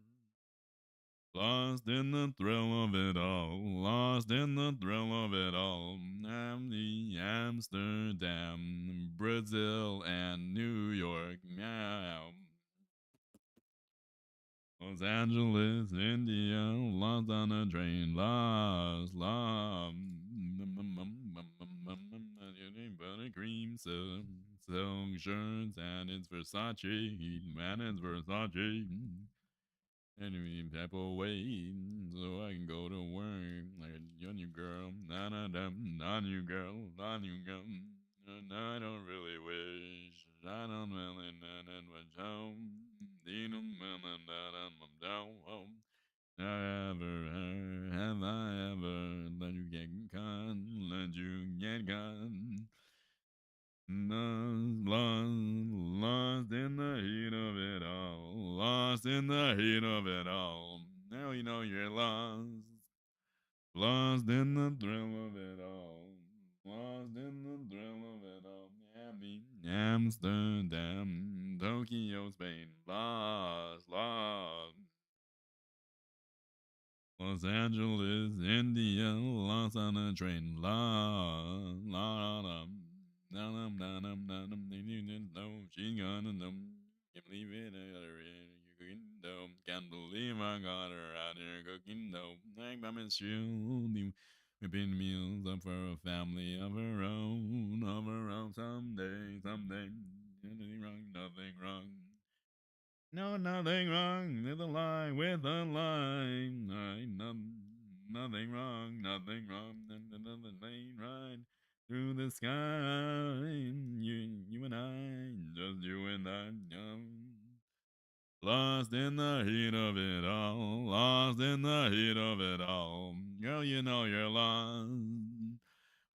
Lost in the thrill of it all, lost in the thrill of it all. Amsterdam, Brazil, and New York. Meow. Los Angeles, India, lost on a train, lost. Buttercream, silk shirts, and it's Versace, man, it's Versace. Anyway, type of way, so I can go to work like a new girl, not new girl, not new girl. And I don't really wish, I don't really know what's home. Have I ever let you get caught, let you get caught? Lost in the heat of it all. Lost in the heat of it all. Now you know you're lost. Lost in the thrill of it all. Lost in the thrill of it all. Amsterdam, Tokyo, Spain. Lost. Los Angeles, India, lost on a train. She's gonna know. Can't believe it, I got her in cooking dough. Can't believe I got her out here cooking dough. I promise she'll be whipping meals up for a family of her own, someday. Nothing wrong, nothing wrong. No, nothing wrong with a lie, with a lie. Nothing wrong, nothing wrong. Another lane ride through the sky. You and I, just you and I. Lost in the heat of it all, lost in the heat of it all. Girl, you know you're lost.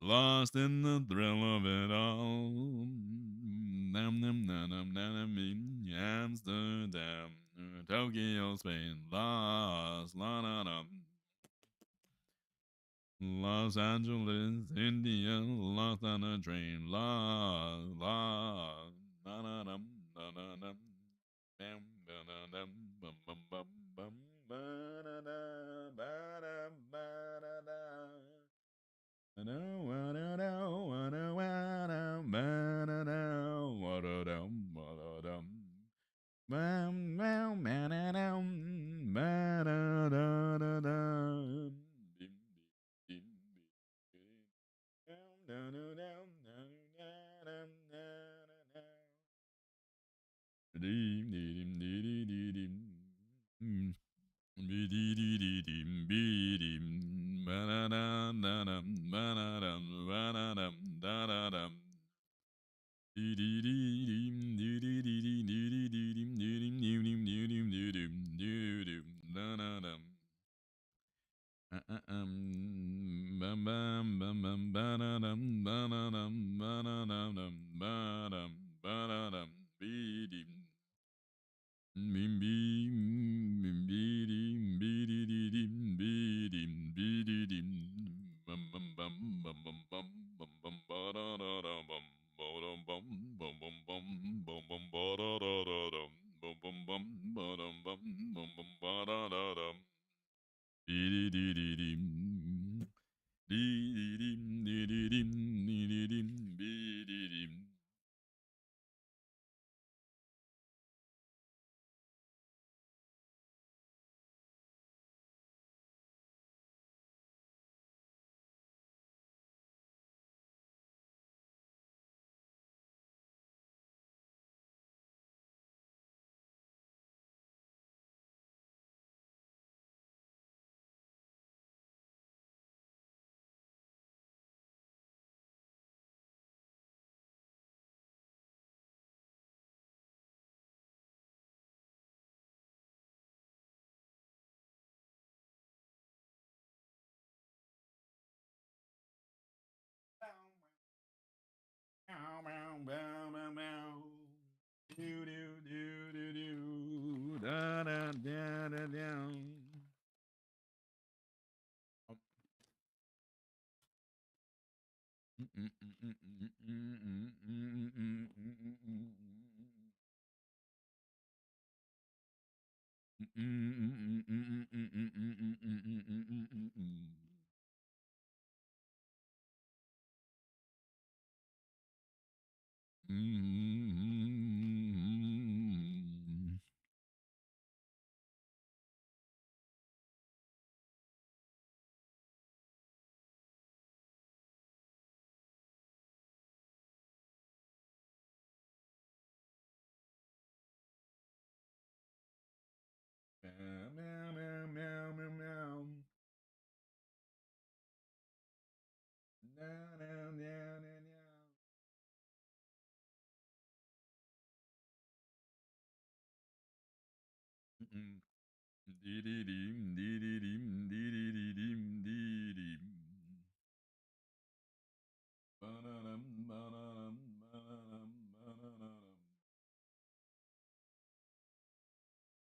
Lost in the thrill of it all. Amsterdam, Tokyo, Spain, lost, Los Angeles, India, lost on a train, lost,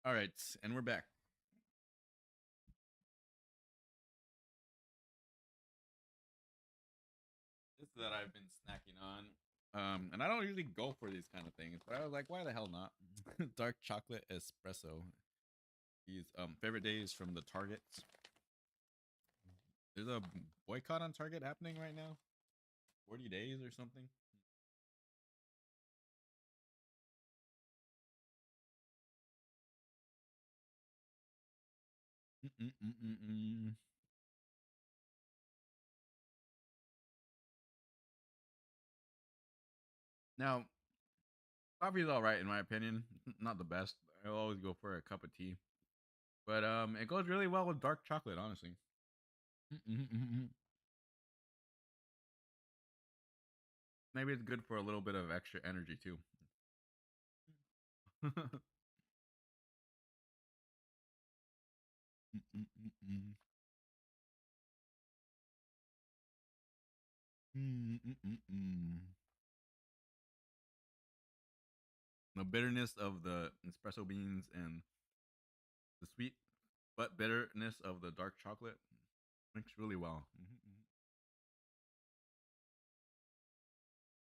All right, and we're back. This that I've been snacking on. And I don't usually go for these kind of things, but I was like, why the hell not? Dark chocolate espresso. These favorite days from the Targets. There's a boycott on Target happening right now. 40 days or something. Mm-mm-mm-mm-mm. Now, coffee is all right in my opinion. Not the best. I'll always go for a cup of tea, but it goes really well with dark chocolate. Honestly, maybe it's good for a little bit of extra energy too. The bitterness of the espresso beans and the sweet but bitterness of the dark chocolate mix really well.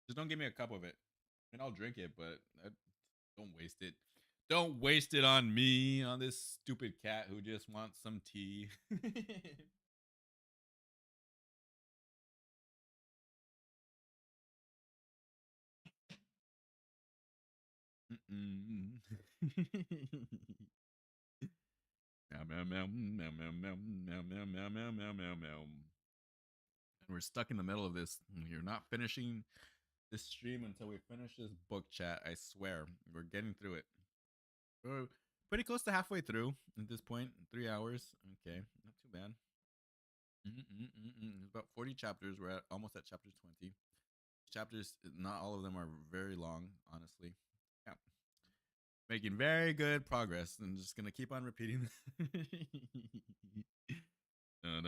Just don't give me a cup of it, and I'll drink it, but don't waste it. Don't waste it on me, on this stupid cat who just wants some tea. Meow meow meow meow meow meow meow meow meow meow meow meow meow. And we're stuck in the middle of this. You're not finishing this stream until we finish this book, chat. I swear, we're getting through it. We're pretty close to halfway through at this point. 3 hours. Okay, not too bad. It's about 40 chapters. We're at almost at chapter 20. Chapters, not all of them are very long, honestly. Yeah, making very good progress. I'm just gonna keep on repeating. Meow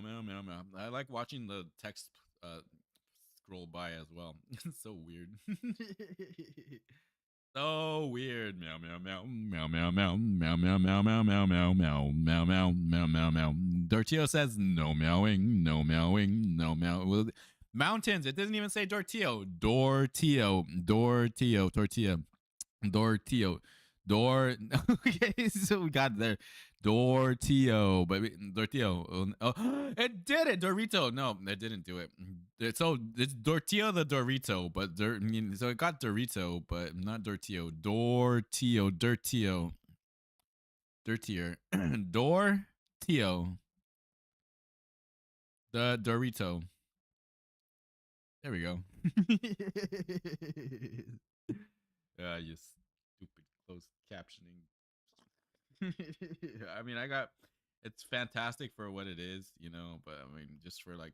meow meow meow. I like watching the text scroll by as well. It's so weird. So weird. Meow meow meow meow meow meow meow meow meow meow meow meow meow meow meow meow meow meow. Dortio says no meowing, no meowing, no meow. Well, mountains. It doesn't even say Dortio. Dortio. Dortio. Tortilla. Dortio. Dor. Okay, so we got there. Dortio, but Dortio. Oh, it did it. Dorito. No, it didn't do it. So it's Dortio the Dorito, but so it got Dorito, but not Dortio. Dortio. Dirtio. Dirtier. Dortio. The Dorito. There we go. You stupid closed captioning. I mean, it's fantastic for what it is, you know, but I mean, just for like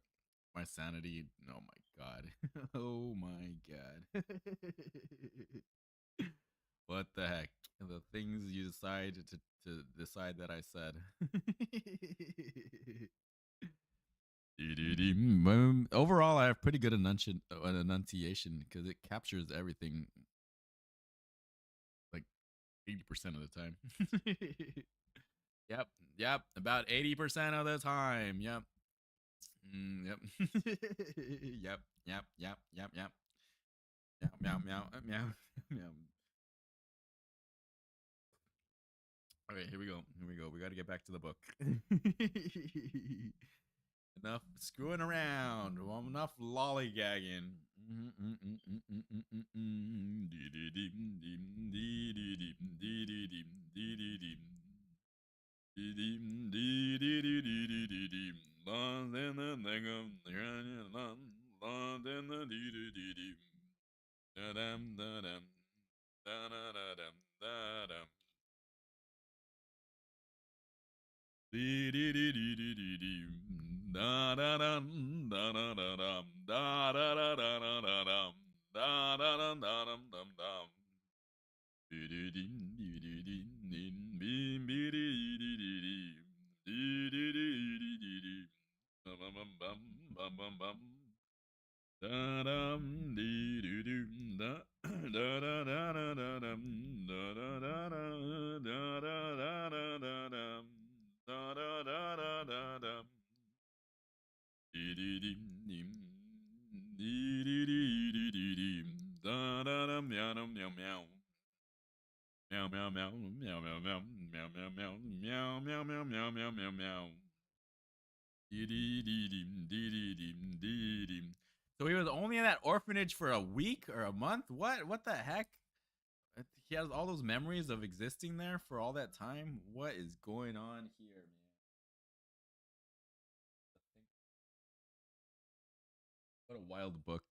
my sanity, oh my god. Oh my god. What the heck? The things you decide to decide that I said. Overall, I have pretty good enunciation because it captures everything like 80% of the time. Yep, about 80% of the time. Yep. Yep. Yep. Meow, meow, meow, meow. Okay, here we go. We got to get back to the book. Enough screwing around. Enough lollygagging. Meow meow meow meow meow meow meow meow meow meow meow meow meow meow meow meow. So he was only in that orphanage for a week or a month? What the heck? He has all those memories of existing there for all that time? What is going on here, man? What a wild book.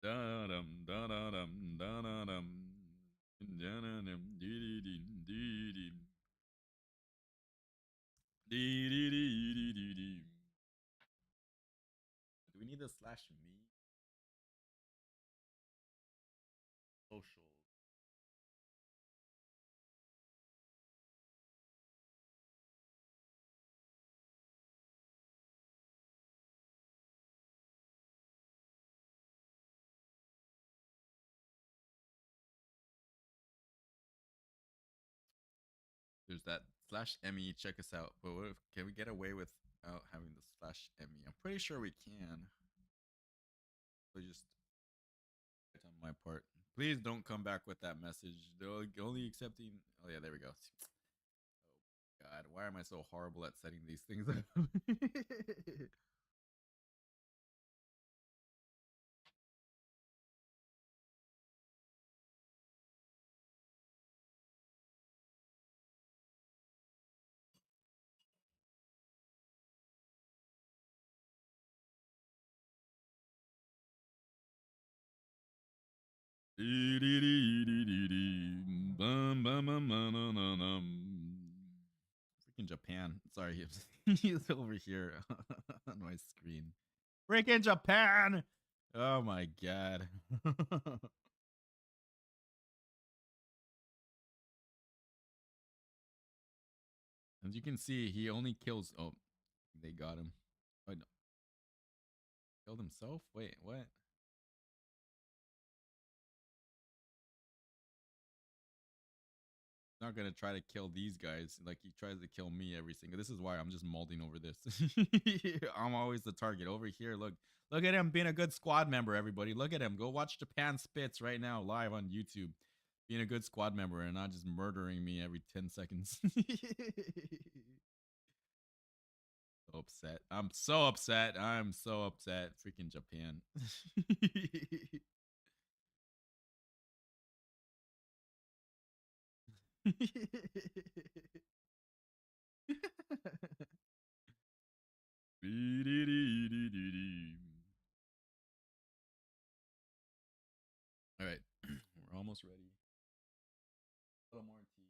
Da-dum, da-da-dum, da-da-dum. Da-da-dum, dee-dee-dee-dee-dee. Dee-dee-dee-dee-dee-dee. Do we need to slash me? Social. There's that slash me. Check us out. But what if, can we get away without having the slash me? I'm pretty sure we can. So just on my part. Please don't come back with that message. They're only accepting. Oh yeah, there we go. Oh God, why am I so horrible at setting these things up? Freaking Japan. Sorry, he's over here on my screen. Freaking Japan. Oh my God. As you can see, he only kills. Oh, they got him. Oh, no. Killed himself? Wait, what? Not gonna try to kill these guys like he tries to kill me every single. This is why I'm just molding over this. I'm always the target over here. Look at him being a good squad member. Everybody, look at him. Go watch Japan Spits right now live on YouTube. Being a good squad member and not just murdering me every 10 seconds. So upset. I'm so upset. I'm so upset. Freaking Japan. All right, we're almost ready. A little more tea.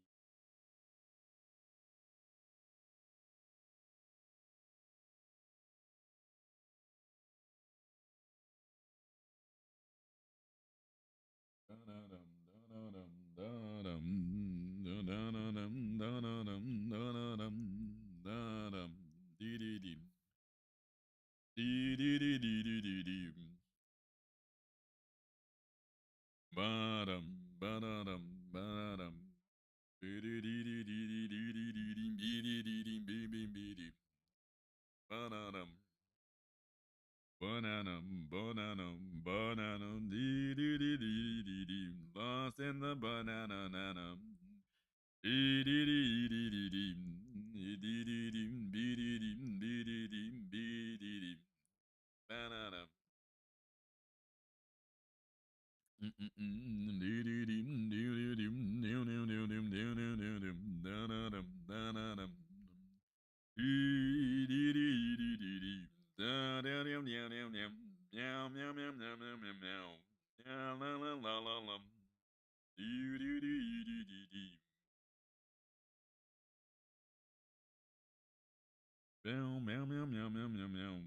Bananum, bananum, bananum, dee dee dee dee dee dee, lost in the banana nanum. Dee dee dee dee dee dee, dee dee dee dee dee dee dee dee dee dee dee dee, bananum. Dee dee dee dee dee dee, doo doo doo doo doo doo doo doo, dananum, dananum. Dee dee dee dee dee dee, da da dum dum dum dum, meow meow meow meow meow meow meow, meow la la la la la, dee dee dee dee dee dee, meow meow meow meow meow meow meow.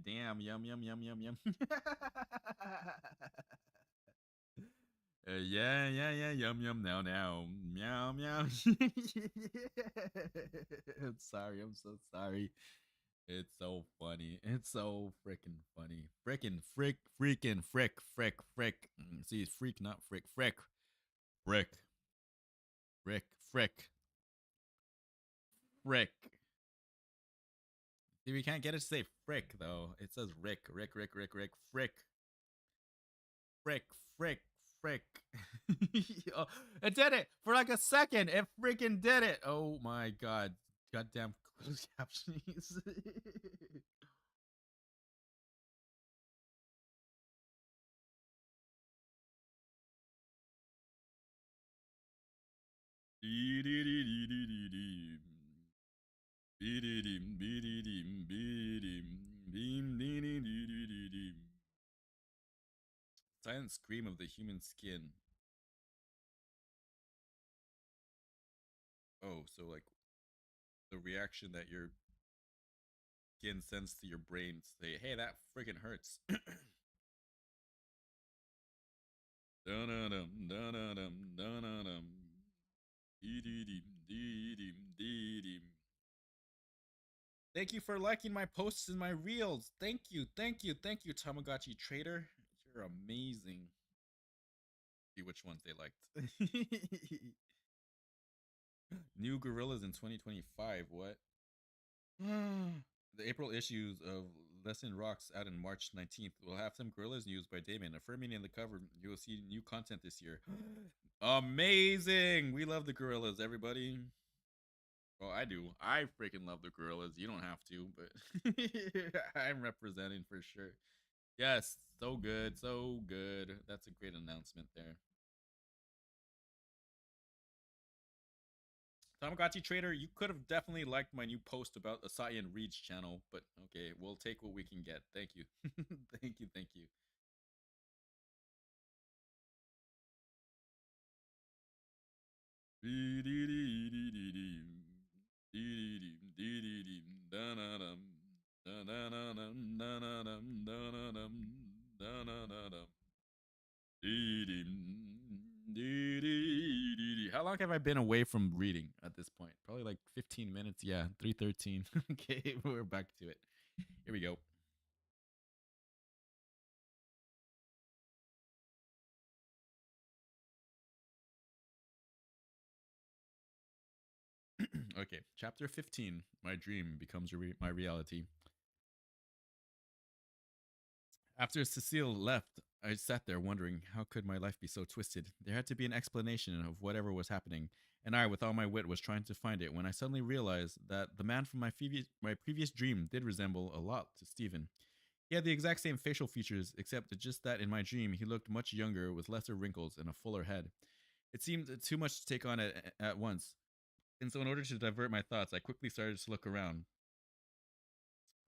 Damn, yum yum yum yum yum. Yeah, yeah, yeah, yum yum now now, meow meow. I'm sorry, I'm so sorry. It's so funny. It's so freaking funny. Freaking frick, freaking frick, frick, frick. See, it's freak, not frick, frick, frick, frick, frick, frick. See, we can't get it to say frick though. It says Rick, Rick, Rick, Rick, Rick, frick, frick, frick, frick. Oh, it did it for like a second. It freaking did it. Oh my god. Goddamn closed captions. Dee dee dee dee dee dee dee. Beep, beep, beep. Silent scream of the human skin. Oh, so like the reaction that your skin sends to your brain to say, hey, that freaking hurts. Dun-dun-dum, dun-dun-dum, dun-dun-dum. Dee-dee-dee, dee-dee, dee-dee. Thank you for liking my posts and my reels. Thank you, thank you, thank you, Tamagotchi Trader. You're amazing. See which ones they liked. New gorillas in 2025. What? The April issues of Lesson Rocks out in March 19th. We'll have some Gorillas news by Damon. Affirming in the cover, you will see new content this year. Amazing! We love the Gorillas, everybody. Well, I do. I freaking love the Gorillas. You don't have to, but I'm representing for sure. Yes, so good, so good. That's a great announcement there. Tamagotchi Trader, you could have definitely liked my new post about the Satyen Reed's channel, but okay, we'll take what we can get. Thank you. Thank you, thank you. How long have I been away from reading at this point? Probably like 15 minutes. Yeah, 3:13. Okay, we're back to it. Here we go. Okay, chapter 15. My dream becomes my reality. After Cecile left, I sat there wondering how could my life be so twisted. There had to be an explanation of whatever was happening, and I, with all my wit, was trying to find it when I suddenly realized that the man from my previous dream did resemble a lot to Stephen. He had the exact same facial features, except just that in my dream he looked much younger with lesser wrinkles and a fuller head. It seemed too much to take on at once, and so in order to divert my thoughts, I quickly started to look around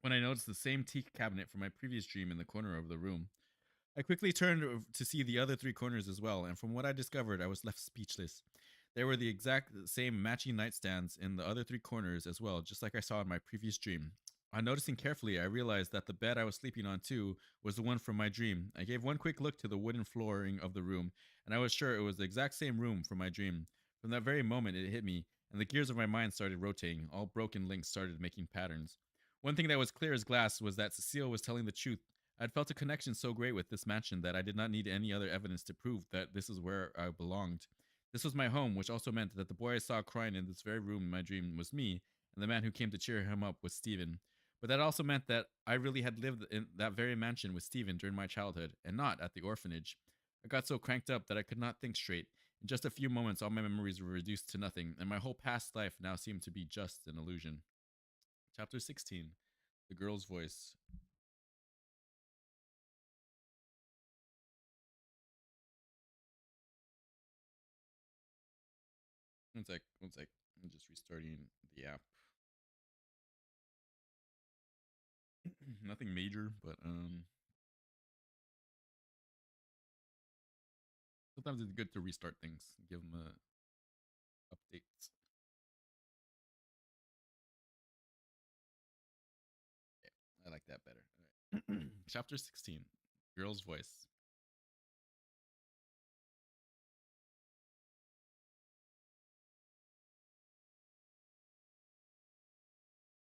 when I noticed the same teak cabinet from my previous dream in the corner of the room. I quickly turned to see the other three corners as well, and from what I discovered, I was left speechless. There were the exact same matching nightstands in the other three corners as well, just like I saw in my previous dream. On noticing carefully, I realized that the bed I was sleeping on too was the one from my dream. I gave one quick look to the wooden flooring of the room, and I was sure it was the exact same room from my dream. From that very moment, it hit me, and the gears of my mind started rotating. All broken links started making patterns. One thing that was clear as glass was that Cecile was telling the truth. I had felt a connection so great with this mansion that I did not need any other evidence to prove that this is where I belonged. This was my home, which also meant that the boy I saw crying in this very room in my dream was me, and the man who came to cheer him up was Stephen. But that also meant that I really had lived in that very mansion with Stephen during my childhood, and not at the orphanage. I got so cranked up that I could not think straight. In just a few moments, all my memories were reduced to nothing, and my whole past life now seemed to be just an illusion. Chapter 16. The Girl's Voice. One sec, one sec. I'm just restarting the app. Nothing major, but sometimes it's good to restart things, give them updates. Okay, I like that better. All right. Chapter 16. Girl's Voice.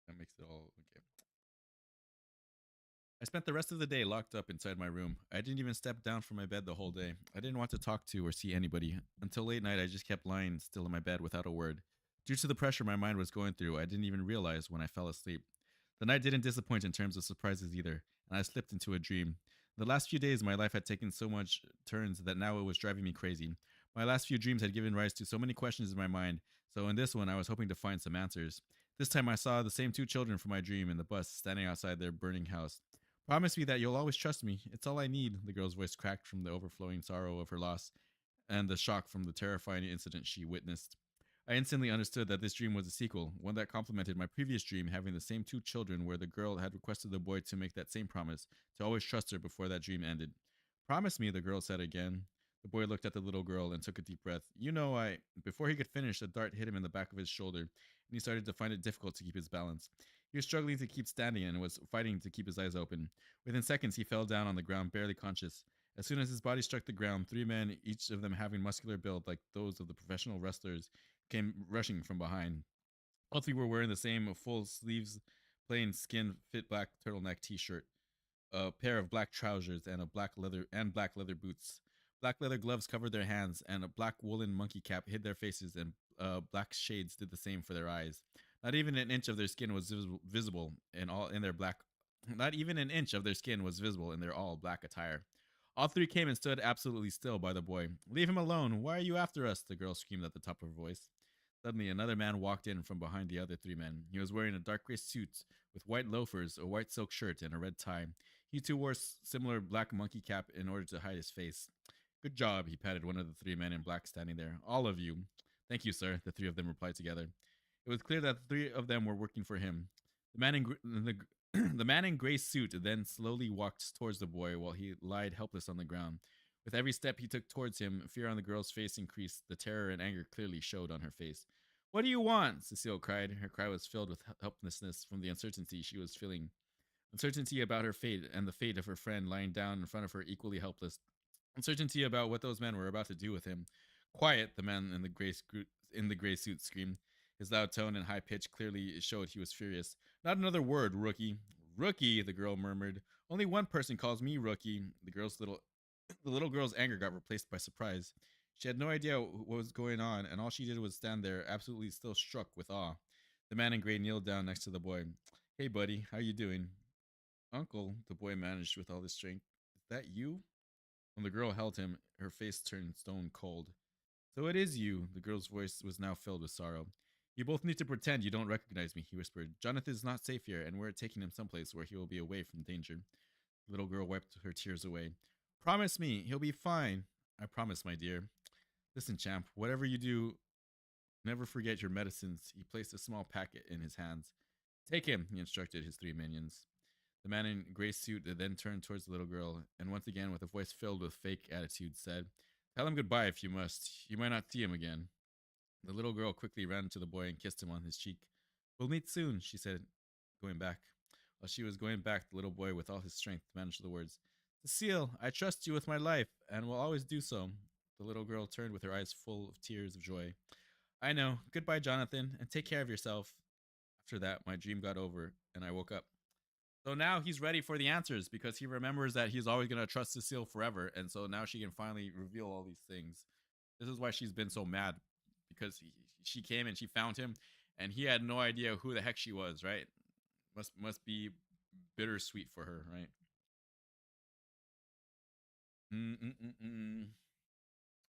That makes it all okay. I spent the rest of the day locked up inside my room. I didn't even step down from my bed the whole day. I didn't want to talk to or see anybody. Until late night, I just kept lying still in my bed without a word. Due to the pressure my mind was going through, I didn't even realize when I fell asleep. The night didn't disappoint in terms of surprises either, and I slipped into a dream. The last few days, my life had taken so much turns that now it was driving me crazy. My last few dreams had given rise to so many questions in my mind, so in this one, I was hoping to find some answers. This time, I saw the same two children from my dream in the bus standing outside their burning house. Promise me that you'll always trust me. It's all I need, the girl's voice cracked from the overflowing sorrow of her loss and the shock from the terrifying incident she witnessed. I instantly understood that this dream was a sequel, one that complemented my previous dream having the same two children, where the girl had requested the boy to make that same promise, to always trust her before that dream ended. Promise me, the girl said again. The boy looked at the little girl and took a deep breath. You know, I. Before he could finish, a dart hit him in the back of his shoulder, and he started to find it difficult to keep his balance. He was struggling to keep standing and was fighting to keep his eyes open. Within seconds, he fell down on the ground, barely conscious. As soon as his body struck the ground, three men, each of them having muscular build like those of the professional wrestlers, came rushing from behind. All three were wearing the same full sleeves, plain skin fit black turtleneck t-shirt, a pair of black trousers, and black leather boots. Black leather gloves covered their hands, and a black woolen monkey cap hid their faces, and black shades did the same for their eyes. Not even an inch of their skin was visible in their black Not even an inch of their skin was visible in their all black attire. All three came and stood absolutely still by the boy. Leave him alone. Why are you after us? The girl screamed at the top of her voice. Suddenly, another man walked in from behind the other three men. He was wearing a dark gray suit with white loafers, a white silk shirt, and a red tie. He too wore similar black monkey cap in order to hide his face. Good job, he patted one of the three men in black standing there. All of you. Thank you, sir, the three of them replied together. It was clear that the three of them were working for him. The man in gray suit then slowly walked towards the boy while he lied helpless on the ground. With every step he took towards him, fear on the girl's face increased. The terror and anger clearly showed on her face. What do you want? Cecile cried. Her cry was filled with helplessness from the uncertainty she was feeling. Uncertainty about her fate and the fate of her friend lying down in front of her equally helpless. Uncertainty about what those men were about to do with him. Quiet, the man in the gray suit screamed. His loud tone and high pitch clearly showed he was furious. Not another word, rookie. Rookie, the girl murmured. Only one person calls me rookie. The little girl's anger got replaced by surprise. She had no idea what was going on, and all she did was stand there, absolutely still struck with awe. The man in gray kneeled down next to the boy. Hey, buddy, how you doing? Uncle, the boy managed with all his strength. Is that you? When the girl held him, her face turned stone cold. So it is you. The girl's voice was now filled with sorrow. You both need to pretend you don't recognize me, he whispered. Jonathan is not safe here, and we're taking him someplace where he will be away from danger. The little girl wiped her tears away. Promise me, he'll be fine. I promise, my dear. Listen, champ, whatever you do, never forget your medicines. He placed a small packet in his hands. Take him, he instructed his three minions. The man in gray suit then turned towards the little girl, and once again, with a voice filled with fake attitude, said, Tell him goodbye if you must. You might not see him again. The little girl quickly ran to the boy and kissed him on his cheek. We'll meet soon, she said, going back. While she was going back, the little boy, with all his strength, managed the words, Cecile, I trust you with my life, and will always do so. The little girl turned with her eyes full of tears of joy. I know. Goodbye, Jonathan, and take care of yourself. After that, my dream got over, and I woke up. So now he's ready for the answers because he remembers that he's always going to trust Cecile forever. And so now she can finally reveal all these things. This is why she's been so mad because she came and she found him and he had no idea who the heck she was, right? Must be bittersweet for her, right? Mm-mm-mm-mm.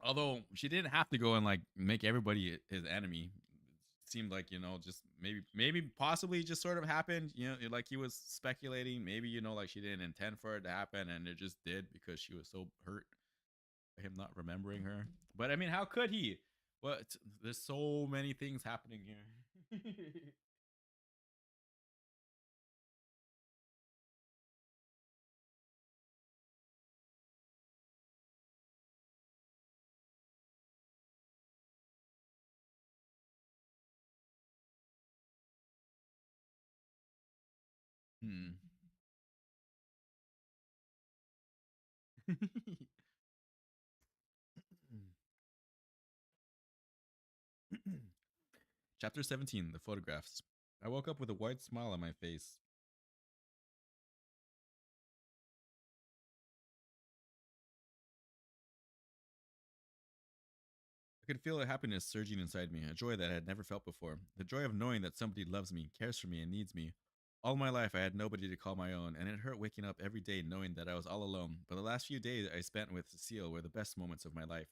Although she didn't have to go and like make everybody his enemy. It seemed like just maybe possibly just sort of happened. Like he was speculating. Maybe like she didn't intend for it to happen, and it just did because she was so hurt by him not remembering her. But I mean, how could he? What? There's so many things happening here. Hmm. Chapter 17: The Photographs. I woke up with a wide smile on my face. I could feel a happiness surging inside me, a joy that I had never felt before. The joy of knowing that somebody loves me, cares for me, and needs me. All my life, I had nobody to call my own, and it hurt waking up every day knowing that I was all alone. But the last few days I spent with Cecile were the best moments of my life.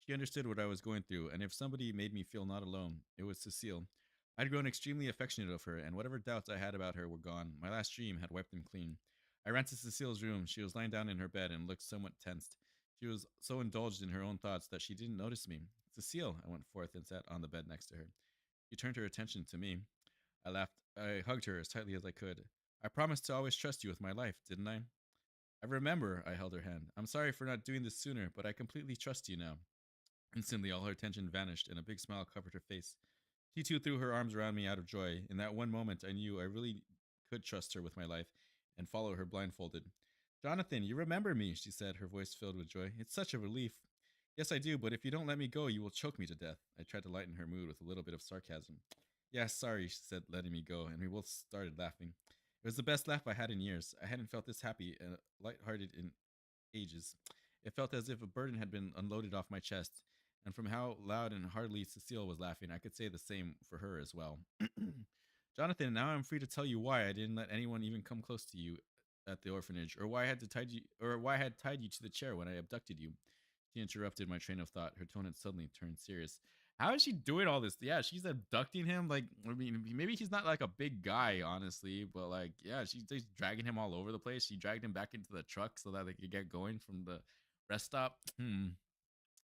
She understood what I was going through, and if somebody made me feel not alone, it was Cecile. I'd grown extremely affectionate of her, and whatever doubts I had about her were gone. My last dream had wiped them clean. I ran to Cecile's room. She was lying down in her bed and looked somewhat tensed. She was so indulged in her own thoughts that she didn't notice me. Cecile, I went forth and sat on the bed next to her. She turned her attention to me. I laughed. I hugged her as tightly as I could. I promised to always trust you with my life, didn't I? I remember, I held her hand. I'm sorry for not doing this sooner, but I completely trust you now. Instantly, all her tension vanished, and a big smile covered her face. She too threw her arms around me out of joy. In that one moment, I knew I really could trust her with my life and follow her blindfolded. Jonathan, you remember me, she said, her voice filled with joy. It's such a relief. Yes, I do, but if you don't let me go, you will choke me to death. I tried to lighten her mood with a little bit of sarcasm. Yeah, sorry, she said, letting me go, and we both started laughing. It was the best laugh I had in years. I hadn't felt this happy and light-hearted in ages. It felt as if a burden had been unloaded off my chest, and from how loud and heartily Cecile was laughing, I could say the same for her as well. Jonathan, now I'm free to tell you why I didn't let anyone even come close to you at the orphanage, or why I had to tied you, or why I had tied you to the chair when I abducted you. She interrupted my train of thought. Her tone had suddenly turned serious. How is she doing all this? Yeah, she's abducting him. Like, I mean, maybe he's not like a big guy, honestly, but like, yeah, she's just dragging him all over the place. She dragged him back into the truck so that they could get going from the rest stop. And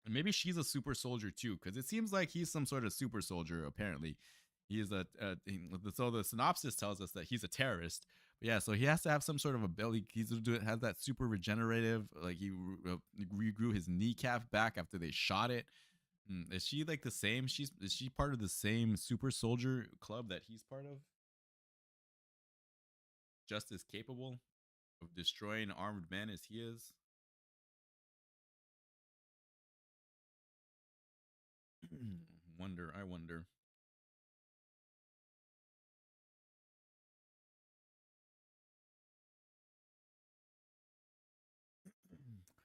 maybe she's a super soldier too, because it seems like he's some sort of super soldier. Apparently, he is so the synopsis tells us that he's a terrorist. But yeah, so he has to have some sort of ability. He's has that super regenerative. Like he regrew his kneecap back after they shot it. Is she like the same? Is she part of the same super soldier club that he's part of? Just as capable of destroying armed men as he is. I wonder.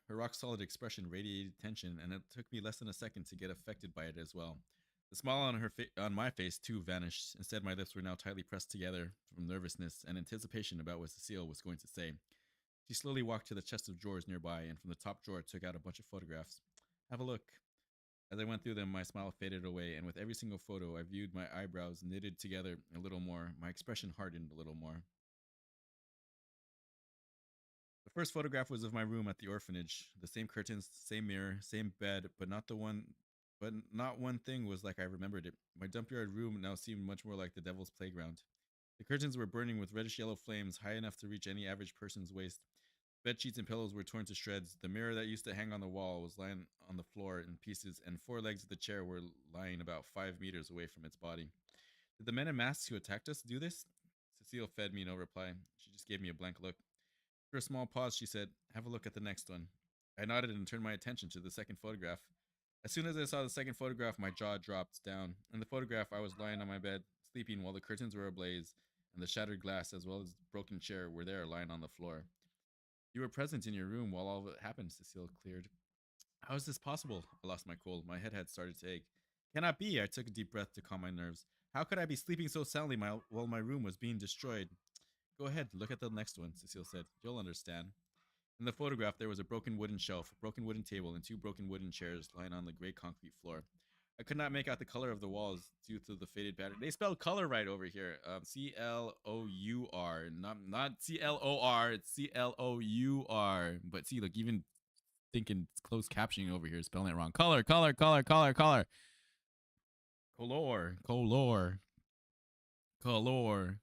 Her rock solid expression radiated tension, and it took me less than a second to get affected by it as well. The smile on on my face too vanished. Instead, my lips were now tightly pressed together from nervousness and anticipation about what Cecile was going to say. She slowly walked to the chest of drawers nearby, and from the top drawer took out a bunch of photographs. Have a look. As I went through them, my smile faded away, and with every single photo, I viewed my eyebrows knitted together a little more. My expression hardened a little more. The first photograph was of my room at the orphanage. The same curtains, same mirror, same bed, but not one thing was like I remembered it. My dump yard room now seemed much more like the devil's playground. The curtains were burning with reddish yellow flames high enough to reach any average person's waist. Bed sheets and pillows were torn to shreds. The mirror that used to hang on the wall was lying on the floor in pieces, and four legs of the chair were lying about 5 meters away from its body. Did the men in masks who attacked us do this? Cecile fed me no reply. She just gave me a blank look. After a small pause, she said, "Have a look at the next one." I nodded and turned my attention to the second photograph. As soon as I saw the second photograph, my jaw dropped down. In the photograph, I was lying on my bed, sleeping while the curtains were ablaze, and the shattered glass as well as the broken chair were there lying on the floor. You were present in your room while all of it happened, Cecile cleared. How is this possible? I lost my cool. My head had started to ache. Cannot be. I took a deep breath to calm my nerves. How could I be sleeping so soundly while my room was being destroyed? Go ahead, look at the next one, Cecile said. You'll understand. In the photograph, there was a broken wooden shelf, a broken wooden table, and two broken wooden chairs lying on the gray concrete floor. I could not make out the color of the walls due to the faded pattern. They spelled color right over here. Clour, not CLOR. It's CLOUR. But see, look, even thinking it's closed captioning over here, spelling it wrong. Color, color, color, color, color. Color, color, color,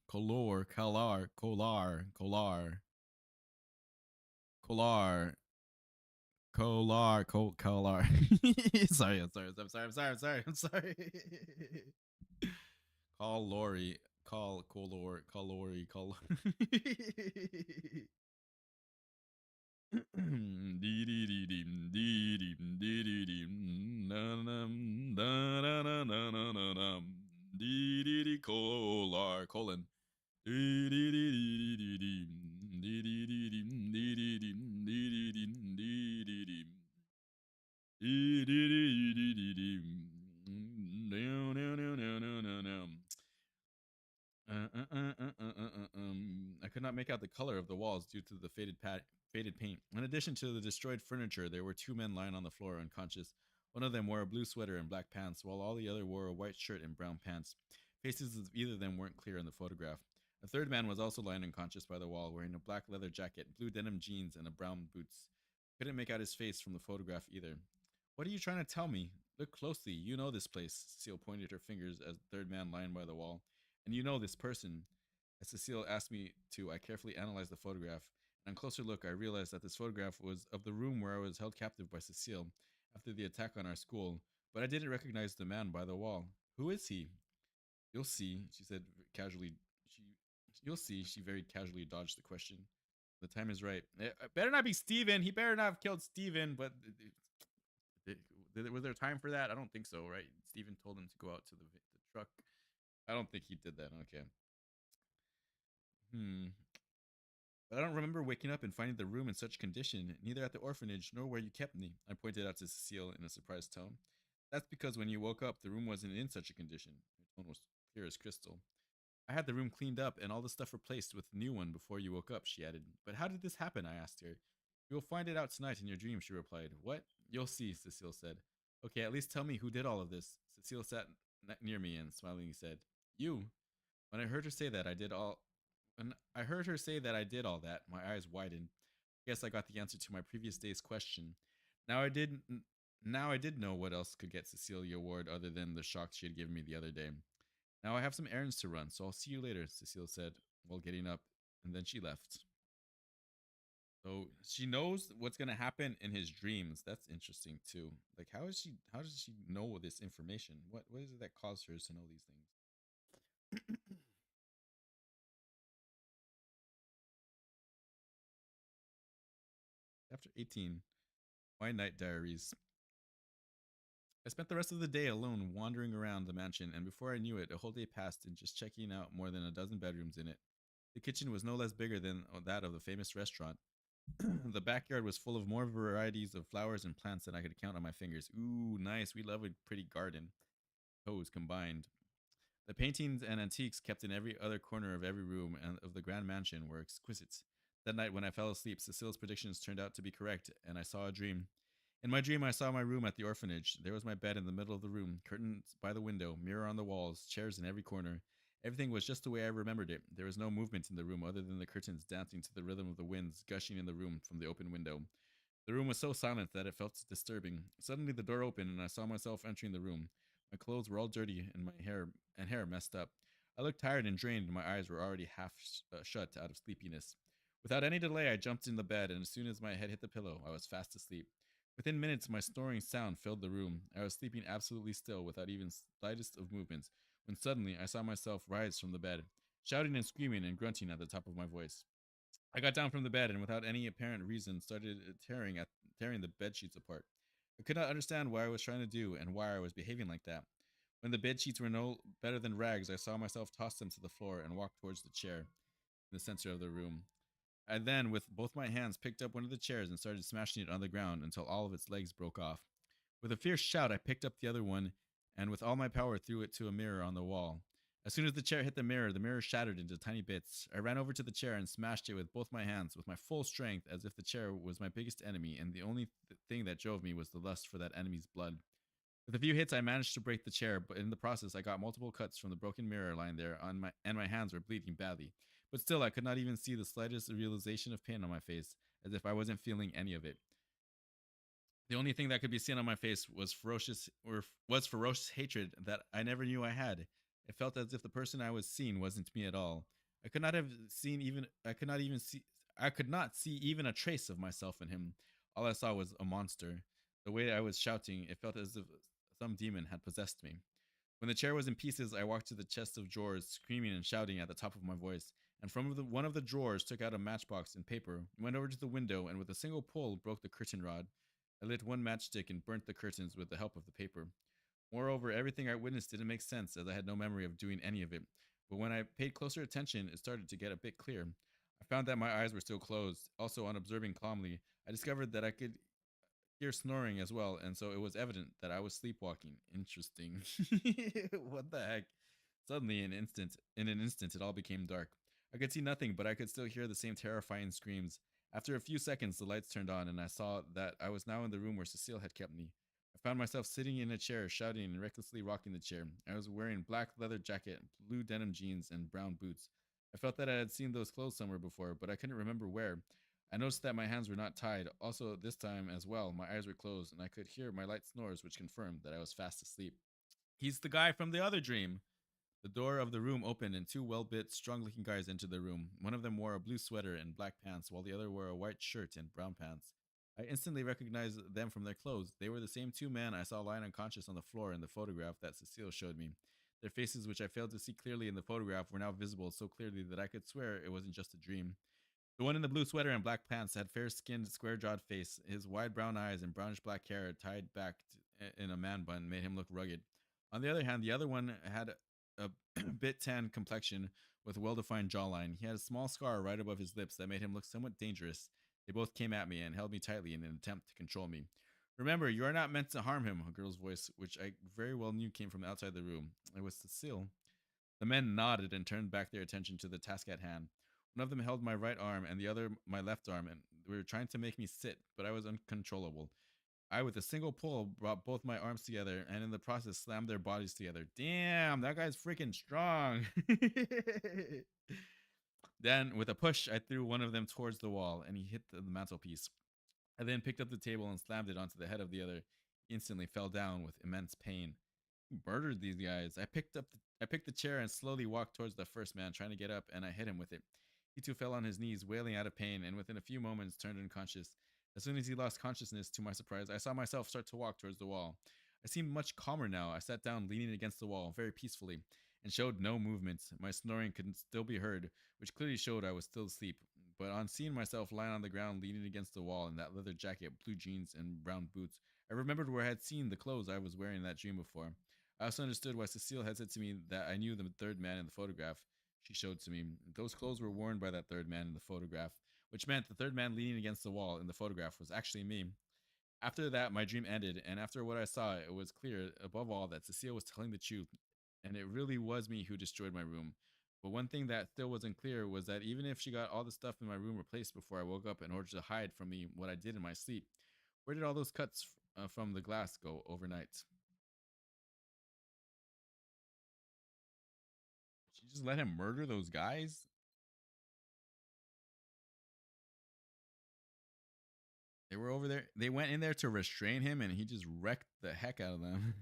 color, color, color, color, color. Kolar, Kolar. Sorry, I'm sorry. Call Lori. Call Color. Call Lori. Call. Kolar colon. I could not make out the color of the walls due to the faded paint. In addition to the destroyed furniture, there were two men lying on the floor unconscious. One of them wore a blue sweater and black pants, while all the other wore a white shirt and brown pants. Faces of either of them weren't clear in the photograph. A third man was also lying unconscious by the wall, wearing a black leather jacket, blue denim jeans, and a brown boots. Couldn't make out his face from the photograph either. What are you trying to tell me? Look closely. You know this place. Cecile pointed her fingers at the third man lying by the wall. And you know this person. As Cecile asked me to, I carefully analyzed the photograph. And on closer look, I realized that this photograph was of the room where I was held captive by Cecile after the attack on our school. But I didn't recognize the man by the wall. Who is he? You'll see, she said casually. You'll see, she very casually dodged the question. The time is right. It better not be Steven. He better not have killed Steven, but was there time for that? I don't think so, right? Steven told him to go out to the truck. I don't think he did that. Okay. But I don't remember waking up and finding the room in such condition, neither at the orphanage nor where you kept me, I pointed out to Cecile in a surprised tone. That's because when you woke up, the room wasn't in such a condition. Her tone was clear as crystal. I had the room cleaned up and all the stuff replaced with a new one before you woke up, she added. But how did this happen? I asked her. You'll find it out tonight in your dream, she replied. What? You'll see, Cecile said. Okay, at least tell me who did all of this. Cecile sat near me and smilingly said, You. When I heard her say that, I did all. When I heard her say that I did all that, my eyes widened. Guess I got the answer to my previous day's question. Now I did. Now I did know what else could get Cecilia Ward other than the shock she had given me the other day. Now I have some errands to run, so I'll see you later, Cecile said while getting up, and then she left. So she knows what's gonna happen in his dreams. That's interesting too. Like how does she know this information? What is it that caused her to know these things? Chapter 18. My Night Diaries. I spent the rest of the day alone wandering around the mansion, and before I knew it, a whole day passed in just checking out more than a dozen bedrooms in it. The kitchen was no less bigger than that of the famous restaurant. The backyard was full of more varieties of flowers and plants than I could count on my fingers. Ooh, nice. We love a pretty garden. Toes combined. The paintings and antiques kept in every other corner of every room and of the grand mansion were exquisite. That night, when I fell asleep, Cecile's predictions turned out to be correct, and I saw a dream. In my dream, I saw my room at the orphanage. There was my bed in the middle of the room, curtains by the window, mirror on the walls, chairs in every corner. Everything was just the way I remembered it. There was no movement in the room other than the curtains dancing to the rhythm of the winds gushing in the room from the open window. The room was so silent that it felt disturbing. Suddenly, the door opened, and I saw myself entering the room. My clothes were all dirty, and my hair messed up. I looked tired and drained, and my eyes were already half shut out of sleepiness. Without any delay, I jumped in the bed, and as soon as my head hit the pillow, I was fast asleep. Within minutes, my snoring sound filled the room. I was sleeping absolutely still, without even slightest of movements, when suddenly I saw myself rise from the bed, shouting and screaming and grunting at the top of my voice. I got down from the bed and, without any apparent reason, started tearing the bed sheets apart. I could not understand what I was trying to do and why I was behaving like that. When the bed sheets were no better than rags, I saw myself toss them to the floor and walk towards the chair in the center of the room. I then, with both my hands, picked up one of the chairs and started smashing it on the ground until all of its legs broke off. With a fierce shout, I picked up the other one and, with all my power, threw it to a mirror on the wall. As soon as the chair hit the mirror shattered into tiny bits. I ran over to the chair and smashed it with both my hands, with my full strength, as if the chair was my biggest enemy, and the only thing that drove me was the lust for that enemy's blood. With a few hits, I managed to break the chair, but in the process, I got multiple cuts from the broken mirror lying there and my hands were bleeding badly. But still, I could not even see the slightest realization of pain on my face, as if I wasn't feeling any of it. The only thing that could be seen on my face was ferocious hatred that I never knew I had. It felt as if the person I was seeing wasn't me at all. I could not have seen even I could not even see I could not see even a trace of myself in him. All I saw was a monster. The way I was shouting, it felt as if some demon had possessed me. When the chair was in pieces, I walked to the chest of drawers, screaming and shouting at the top of my voice, and from one of the drawers took out a matchbox and paper, went over to the window, and with a single pull broke the curtain rod. I lit one matchstick and burnt the curtains with the help of the paper. Moreover, everything I witnessed didn't make sense as I had no memory of doing any of it. But when I paid closer attention, it started to get a bit clear. I found that my eyes were still closed. Also, on observing calmly, I discovered that I could hear snoring as well, and so it was evident that I was sleepwalking. Interesting. What the heck? Suddenly, in an instant, it all became dark. I could see nothing, but I could still hear the same terrifying screams. After a few seconds, the lights turned on, and I saw that I was now in the room where Cecile had kept me. I found myself sitting in a chair, shouting and recklessly rocking the chair. I was wearing black leather jacket, blue denim jeans, and brown boots. I felt that I had seen those clothes somewhere before, but I couldn't remember where. I noticed that my hands were not tied. Also, this time as well, my eyes were closed, and I could hear my light snores, which confirmed that I was fast asleep. He's the guy from the other dream. The door of the room opened, and two well-built, strong-looking guys entered the room. One of them wore a blue sweater and black pants, while the other wore a white shirt and brown pants. I instantly recognized them from their clothes. They were the same two men I saw lying unconscious on the floor in the photograph that Cecile showed me. Their faces, which I failed to see clearly in the photograph, were now visible so clearly that I could swear it wasn't just a dream. The one in the blue sweater and black pants had fair-skinned, square-jawed face. His wide brown eyes and brownish black hair tied back in a man bun made him look rugged. On the other hand, the other one had a bit tan complexion with a well-defined jawline. He had a small scar right above his lips that made him look somewhat dangerous. They both came at me and held me tightly in an attempt to control me. Remember, you are not meant to harm him, a girl's voice, which I very well knew came from outside the room. It was Cecile. The men nodded and turned back their attention to the task at hand. One of them held my right arm and the other my left arm, and they were trying to make me sit, but I was uncontrollable. I, with a single pull, brought both my arms together and in the process slammed their bodies together. Damn, that guy's freaking strong. Then, with a push, I threw one of them towards the wall and he hit the mantelpiece. I then picked up the table and slammed it onto the head of the other. He instantly fell down with immense pain. Who murdered these guys? I picked the chair and slowly walked towards the first man, trying to get up, and I hit him with it. He too fell on his knees, wailing out of pain, and within a few moments turned unconscious. As soon as he lost consciousness, to my surprise, I saw myself start to walk towards the wall. I seemed much calmer now. I sat down, leaning against the wall, very peacefully, and showed no movement. My snoring could still be heard, which clearly showed I was still asleep. But on seeing myself lying on the ground, leaning against the wall in that leather jacket, blue jeans, and brown boots, I remembered where I had seen the clothes I was wearing in that dream before. I also understood why Cecile had said to me that I knew the third man in the photograph she showed to me. Those clothes were worn by that third man in the photograph, which meant the third man leaning against the wall in the photograph was actually me. After that, my dream ended, and after what I saw, it was clear, above all, that Cecile was telling the truth, and it really was me who destroyed my room. But one thing that still wasn't clear was that even if she got all the stuff in my room replaced before I woke up in order to hide from me what I did in my sleep, where did all those cuts from the glass go overnight? She just let him murder those guys? They were over there. They went in there to restrain him, and he just wrecked the heck out of them.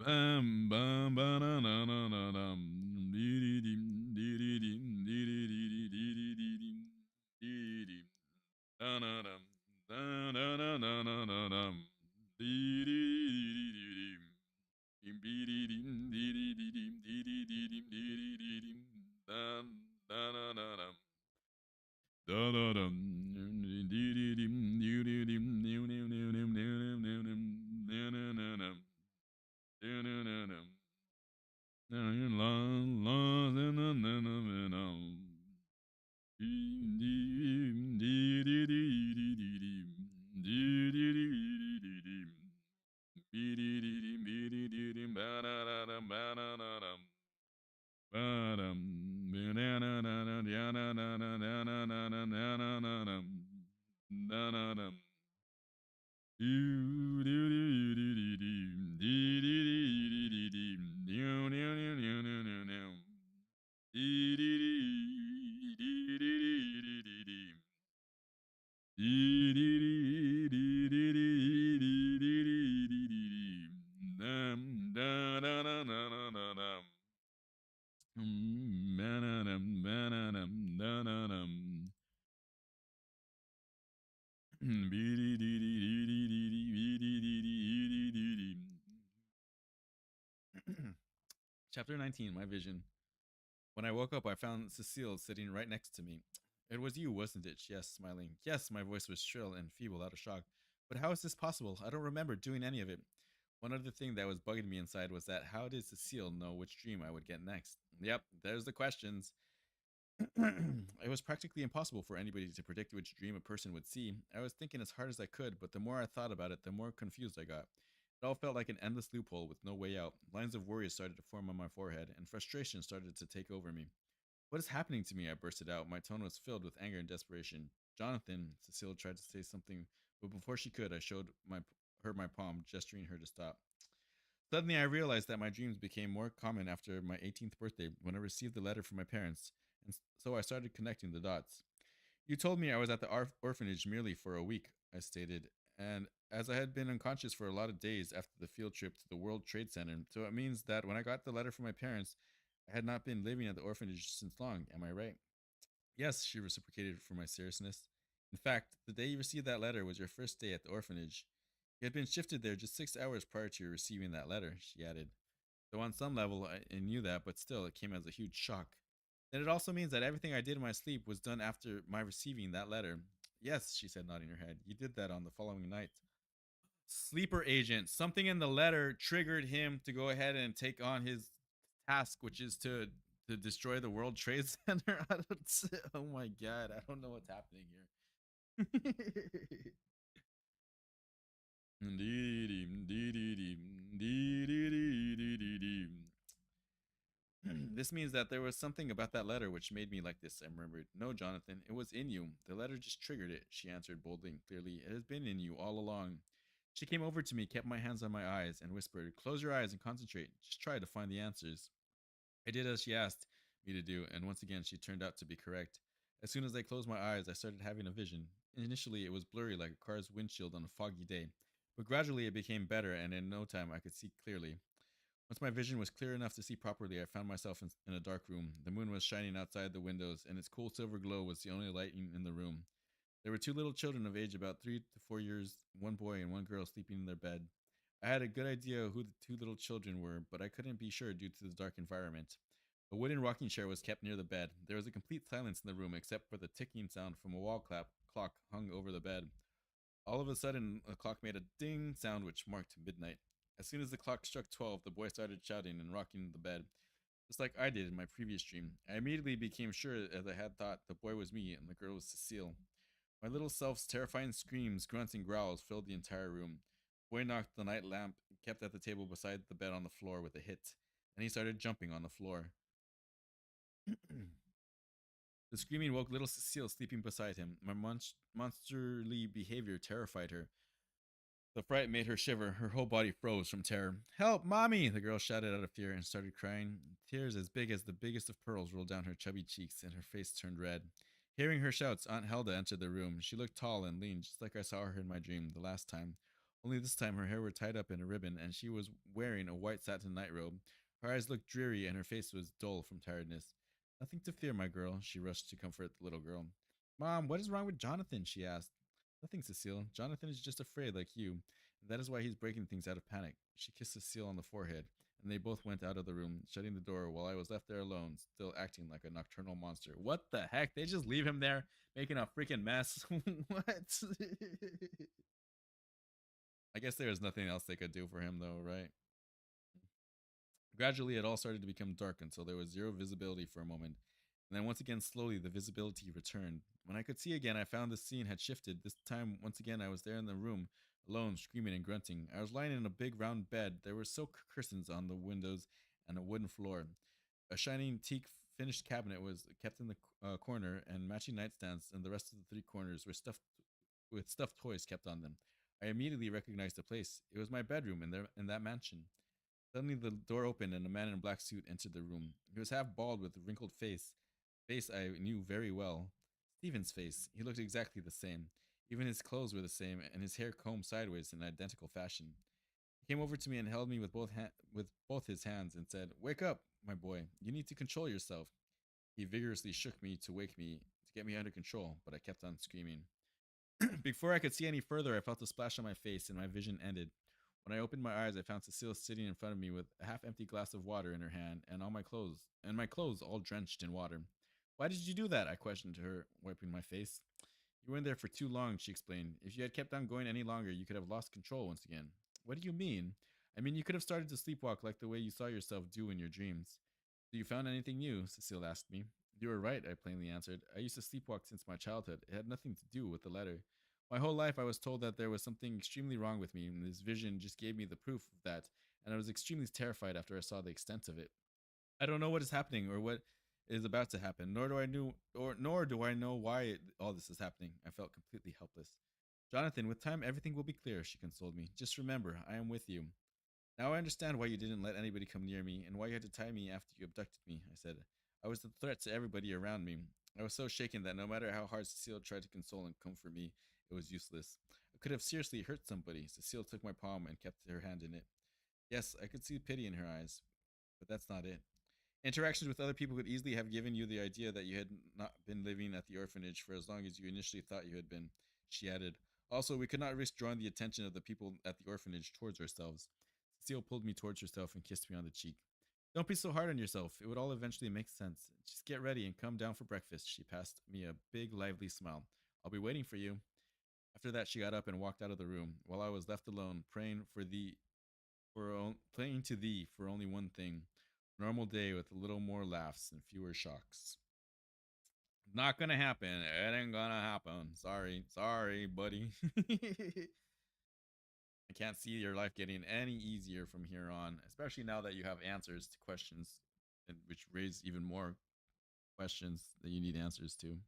Bam bam ba na na na na dum dee dee dee dee dee dee dee dee dee dee dee dee dee da na dum da na na na na na dum dee dee dee dee dee dee dee dee dee dee dee dee dee dee dee dee dee dee dee da da na na dum da da dum dee dee dee dee dee dee dee dee dee dee dee dee dee dee na na na dee na na na. Now you're lost in the Chapter 19, My Vision. When I woke up, I found Cecile sitting right next to me. It was you, wasn't it? She asked, smiling. Yes, my voice was shrill and feeble out of shock. But how is this possible? I don't remember doing any of it. One other thing that was bugging me inside was that how did Cecile know which dream I would get next? Yep, there's the questions. It was practically impossible for anybody to predict which dream a person would see. I was thinking as hard as I could, but the more I thought about it, the more confused I got. It all felt like an endless loophole with no way out. Lines of worry started to form on my forehead, and frustration started to take over me. What is happening to me? I bursted out. My tone was filled with anger and desperation. Jonathan, Cecile tried to say something, but before she could, I showed her my palm, gesturing her to stop. Suddenly, I realized that my dreams became more common after my 18th birthday when I received the letter from my parents, and so I started connecting the dots. You told me I was at the orphanage merely for a week, I stated, and as I had been unconscious for a lot of days after the field trip to the World Trade Center, so it means that when I got the letter from my parents, I had not been living at the orphanage since long, am I right? Yes, she reciprocated for my seriousness. In fact, the day you received that letter was your first day at the orphanage. You had been shifted there just 6 hours prior to your receiving that letter, she added. Though on some level I knew that, but still it came as a huge shock. Then it also means that everything I did in my sleep was done after my receiving that letter. Yes, she said, nodding her head. You did that on the following night. Sleeper agent. Something in the letter triggered him to go ahead and take on his task, which is to destroy the World Trade Center. Oh my god, I don't know what's happening here. This means that there was something about that letter which made me like this, I murmured. No, Jonathan, it was in you. The letter just triggered it, she answered boldly and clearly. It has been in you all along. She came over to me, kept my hands on my eyes, and whispered, Close your eyes and concentrate. Just try to find the answers. I did as she asked me to do, and once again she turned out to be correct. As soon as I closed my eyes, I started having a vision. Initially, it was blurry like a car's windshield on a foggy day, but gradually it became better, and in no time I could see clearly. Once my vision was clear enough to see properly, I found myself in a dark room. The moon was shining outside the windows, and its cool silver glow was the only lighting in the room. There were two little children of age about 3 to 4 years, one boy and one girl sleeping in their bed. I had a good idea who the two little children were, but I couldn't be sure due to the dark environment. A wooden rocking chair was kept near the bed. There was a complete silence in the room except for the ticking sound from a clock hung over the bed. All of a sudden, the clock made a ding sound which marked midnight. As soon as the clock struck 12, the boy started shouting and rocking the bed, just like I did in my previous dream. I immediately became sure, as I had thought, the boy was me and the girl was Cecile. My little self's terrifying screams, grunts, and growls filled the entire room. The boy knocked the night lamp kept at the table beside the bed on the floor with a hit, and he started jumping on the floor. The screaming woke little Cecile sleeping beside him. My monsterly behavior terrified her. The fright made her shiver. Her whole body froze from terror. Help, mommy! The girl shouted out of fear and started crying. Tears as big as the biggest of pearls rolled down her chubby cheeks, and her face turned red. Hearing her shouts, Aunt Helda entered the room. She looked tall and lean, just like I saw her in my dream the last time. Only this time her hair was tied up in a ribbon, and she was wearing a white satin nightrobe. Her eyes looked dreary, and her face was dull from tiredness. Nothing to fear, my girl, she rushed to comfort the little girl. Mom, what is wrong with Jonathan? She asked. Nothing, Cecile. Jonathan is just afraid like you. That is why he's breaking things out of panic. She kissed Cecile on the forehead, and they both went out of the room, shutting the door while I was left there alone, still acting like a nocturnal monster. What the heck? They just leave him there, making a freaking mess. What? I guess there was nothing else they could do for him, though, right? Gradually, it all started to become dark until there was zero visibility for a moment, and then once again, slowly, the visibility returned. When I could see again, I found the scene had shifted. This time, once again, I was there in the room, alone, screaming and grunting. I was lying in a big round bed. There were silk curtains on the windows and a wooden floor. A shining teak finished cabinet was kept in the corner, and matching nightstands and the rest of the three corners were stuffed with stuffed toys kept on them. I immediately recognized the place. It was my bedroom in that mansion. Suddenly, the door opened and a man in a black suit entered the room. He was half bald with a wrinkled face I knew very well. Stephen's face. He looked exactly the same. Even his clothes were the same, and his hair combed sideways in identical fashion. He came over to me and held me with both his hands and said, "Wake up, my boy. You need to control yourself." He vigorously shook me to wake me, to get me under control, but I kept on screaming. Before I could see any further, I felt a splash on my face and my vision ended. When I opened my eyes, I found Cecile sitting in front of me with a half-empty glass of water in her hand and my clothes all drenched in water. Why did you do that? I questioned her, wiping my face. You weren't there for too long, she explained. If you had kept on going any longer, you could have lost control once again. What do you mean? I mean, you could have started to sleepwalk like the way you saw yourself do in your dreams. So you found anything new? Cecile asked me. You were right, I plainly answered. I used to sleepwalk since my childhood. It had nothing to do with the letter. My whole life I was told that there was something extremely wrong with me, and this vision just gave me the proof of that, and I was extremely terrified after I saw the extent of it. I don't know what is happening or what is about to happen, nor do I know why all this is happening. I felt completely helpless. Jonathan, with time everything will be clear, she consoled me. Just remember, I am with you. Now I understand why you didn't let anybody come near me and why you had to tie me after you abducted me, I said. I was a threat to everybody around me. I was so shaken that no matter how hard Cecile tried to console and comfort me, it was useless. I could have seriously hurt somebody. Cecile took my palm and kept her hand in it. Yes, I could see pity in her eyes, but that's not it. Interactions with other people could easily have given you the idea that you had not been living at the orphanage for as long as you initially thought you had been. She added, also, we could not risk drawing the attention of the people at the orphanage towards ourselves. Cecile pulled me towards herself and kissed me on the cheek. Don't be so hard on yourself. It would all eventually make sense. Just get ready and come down for breakfast. She passed me a big, lively smile. I'll be waiting for you. After that, she got up and walked out of the room, while I was left alone, praying to thee for only one thing: normal day with a little more laughs and fewer shocks. Not gonna happen. It ain't gonna happen. Sorry, buddy. I can't see your life getting any easier from here on, especially now that you have answers to questions, and which raise even more questions that you need answers to.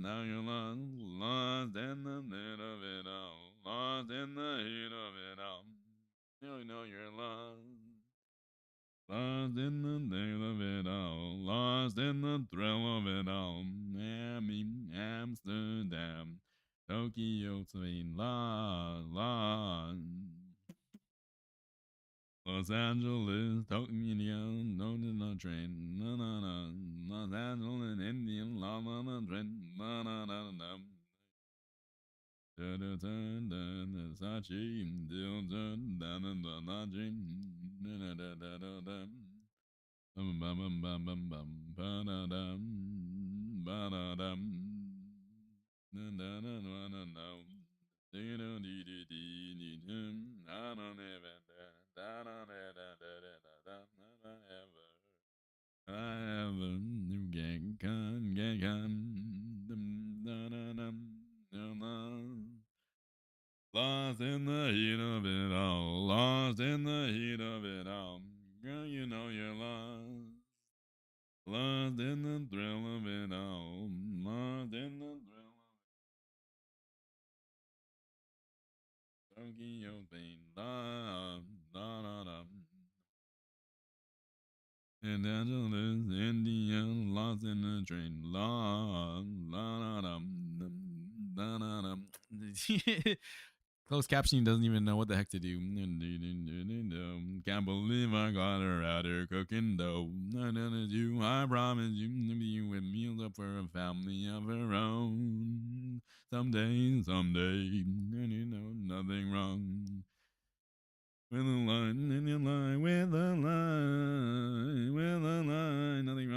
Now you're lost in the middle of it all, lost in the heat of it all. You know you're lost, lost in the thrill of it all, lost in the thrill of it all. Miami, Amsterdam, Tokyo, Spain, lost. Los Angeles, Tokyo, no to the train, na na na. Los Angeles, Indian, la la la train, na na na na. Da da da da da, Sachi, da da da da da da, da da da da da. Bum bum bum bum bum bum, ba da dum, ba da dum, da da da da da da. Dee do dee dee dee dee dum, I don't even da da da da da da da ever. I ever get dum da da dum dum. Lost in the heat of it all, lost in the heat of it all. Girl, you know you're lost, lost in the thrill of it all, lost in the thrill of Tokyo pain, da da da da. And Angeles, India, lost in the train, la la da da da da. Closed captioning doesn't even know what the heck to do. Can't believe I got her out here cooking dough. I promise you to be with meals up for a family of her own. Someday, you know nothing wrong. With a line, in your line, with a line, nothing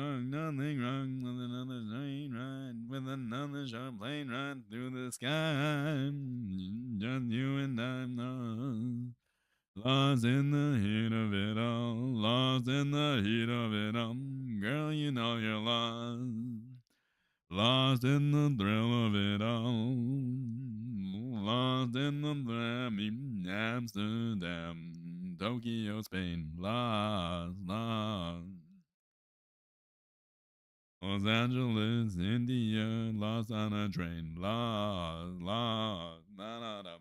wrong, with another train ride, with another sharp plane ride through the sky. Just you and I'm lost in the heat of it all, lost in the heat of it all. Girl, you know you're lost, lost in the thrill of it all, lost in the thrill, Amsterdam, Tokyo, Spain, lost, lost. Los Angeles, India, lost on a train, lost, lost, na na na.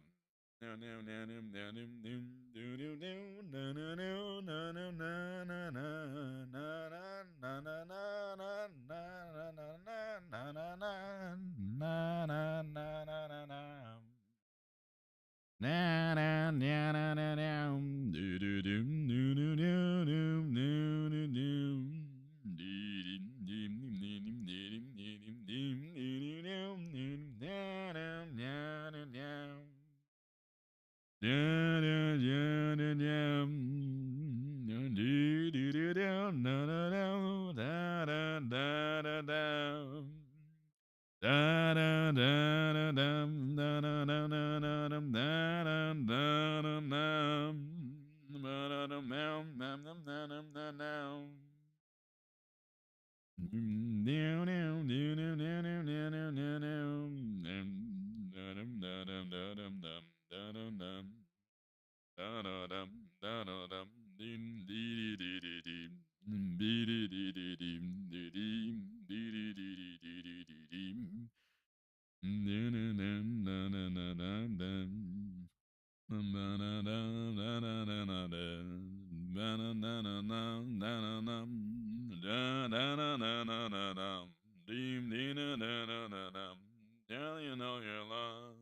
You know you're lost.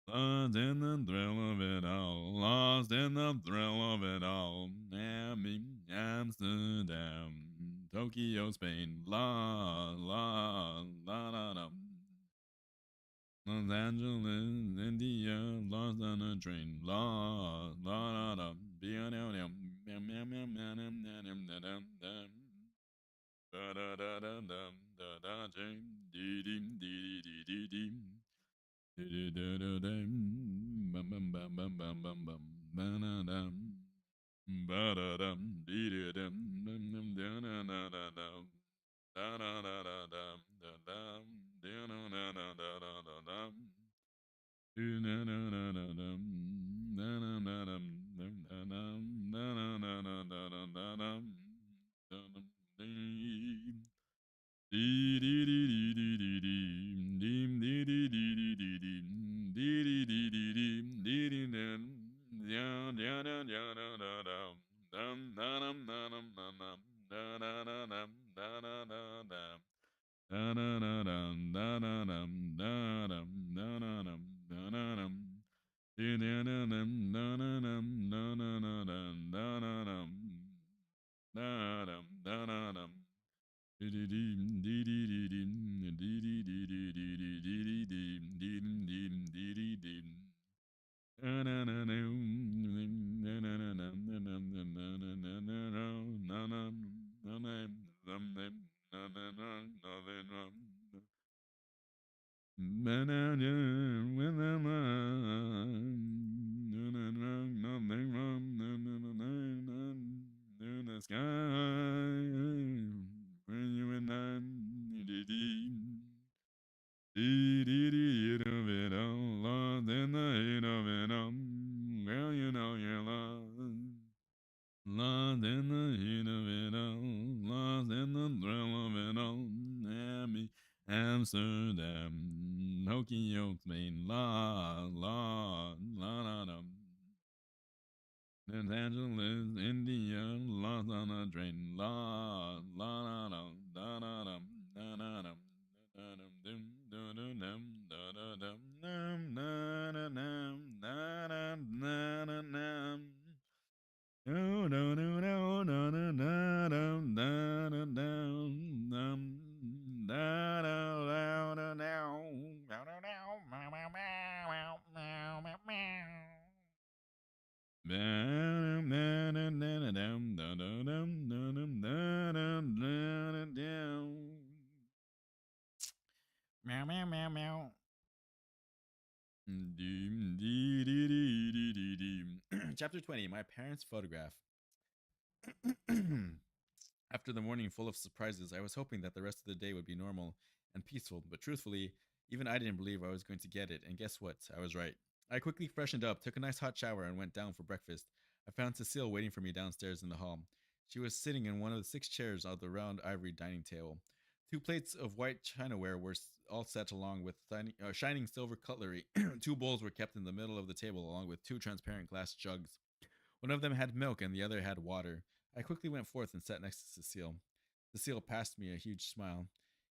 Lost in the thrill of it all. Lost in the thrill of it all. Amsterdam, Tokyo, Spain. La la la la la. Los Angeles, India, lost on a train. La la la la. Meow meow meow meow meow meow meow meow meow meow meow meow. Da da da da da da da dee dee dee dee dee dee dee. Bum bum bum bum bum bum bum ba-da-dum. Ba-da-dum, dee-dee-dum, dum, dum, da-da-da-da-dum. Da-da-da-da-dum, da-dum, dee-da-da-da-da-da-dum. Dee-da-da-da-da-dum, da-da-da-dum, dum-da-dum, da-da-da-da-da-da-dum. Dum-dum, dee. Dee dee dee dee dee dee dee. Deem dee dee dee dee dee dee. Dee dee dee dee dee. Dee dee dum. Yeah, yeah, da, yeah, da, da, da. Dum, da, dum, da, dum, da, dum. Da, da, da, dum, da, da, da, da. Da, da, da, dum, da, da, dum, da, dum, da, da, dum, da, da, dum. Dee, da, da, dum, da, da, dum, da, da, da, dum, da, da, dum. Da, dum, da, da, dum. In the sky, when you and I, of it all, lost in the heat of it all. Well, you know you're lost. Lost in the heat of it all, lost in the thrill of it all. Miami, Amsterdam, Tokyo, Spain, la, la, la. Los Angeles, India, lost on a train, la, la, la, da, da, da, da, da, da. Meow meow meow meow. Chapter 20. My parents' photograph. After the morning full of surprises, I was hoping that the rest of the day would be normal and peaceful, but truthfully, even I didn't believe I was going to get it, and guess what? I was right. I quickly freshened up, took a nice hot shower, and went down for breakfast. I found Cecile waiting for me downstairs in the hall. She was sitting in one of the 6 chairs on the round ivory dining table. 2 plates of white chinaware were all set along with shining silver cutlery. 2 bowls were kept in the middle of the table along with 2 transparent glass jugs. One of them had milk and the other had water. I quickly went forth and sat next to Cecile. Cecile passed me a huge smile.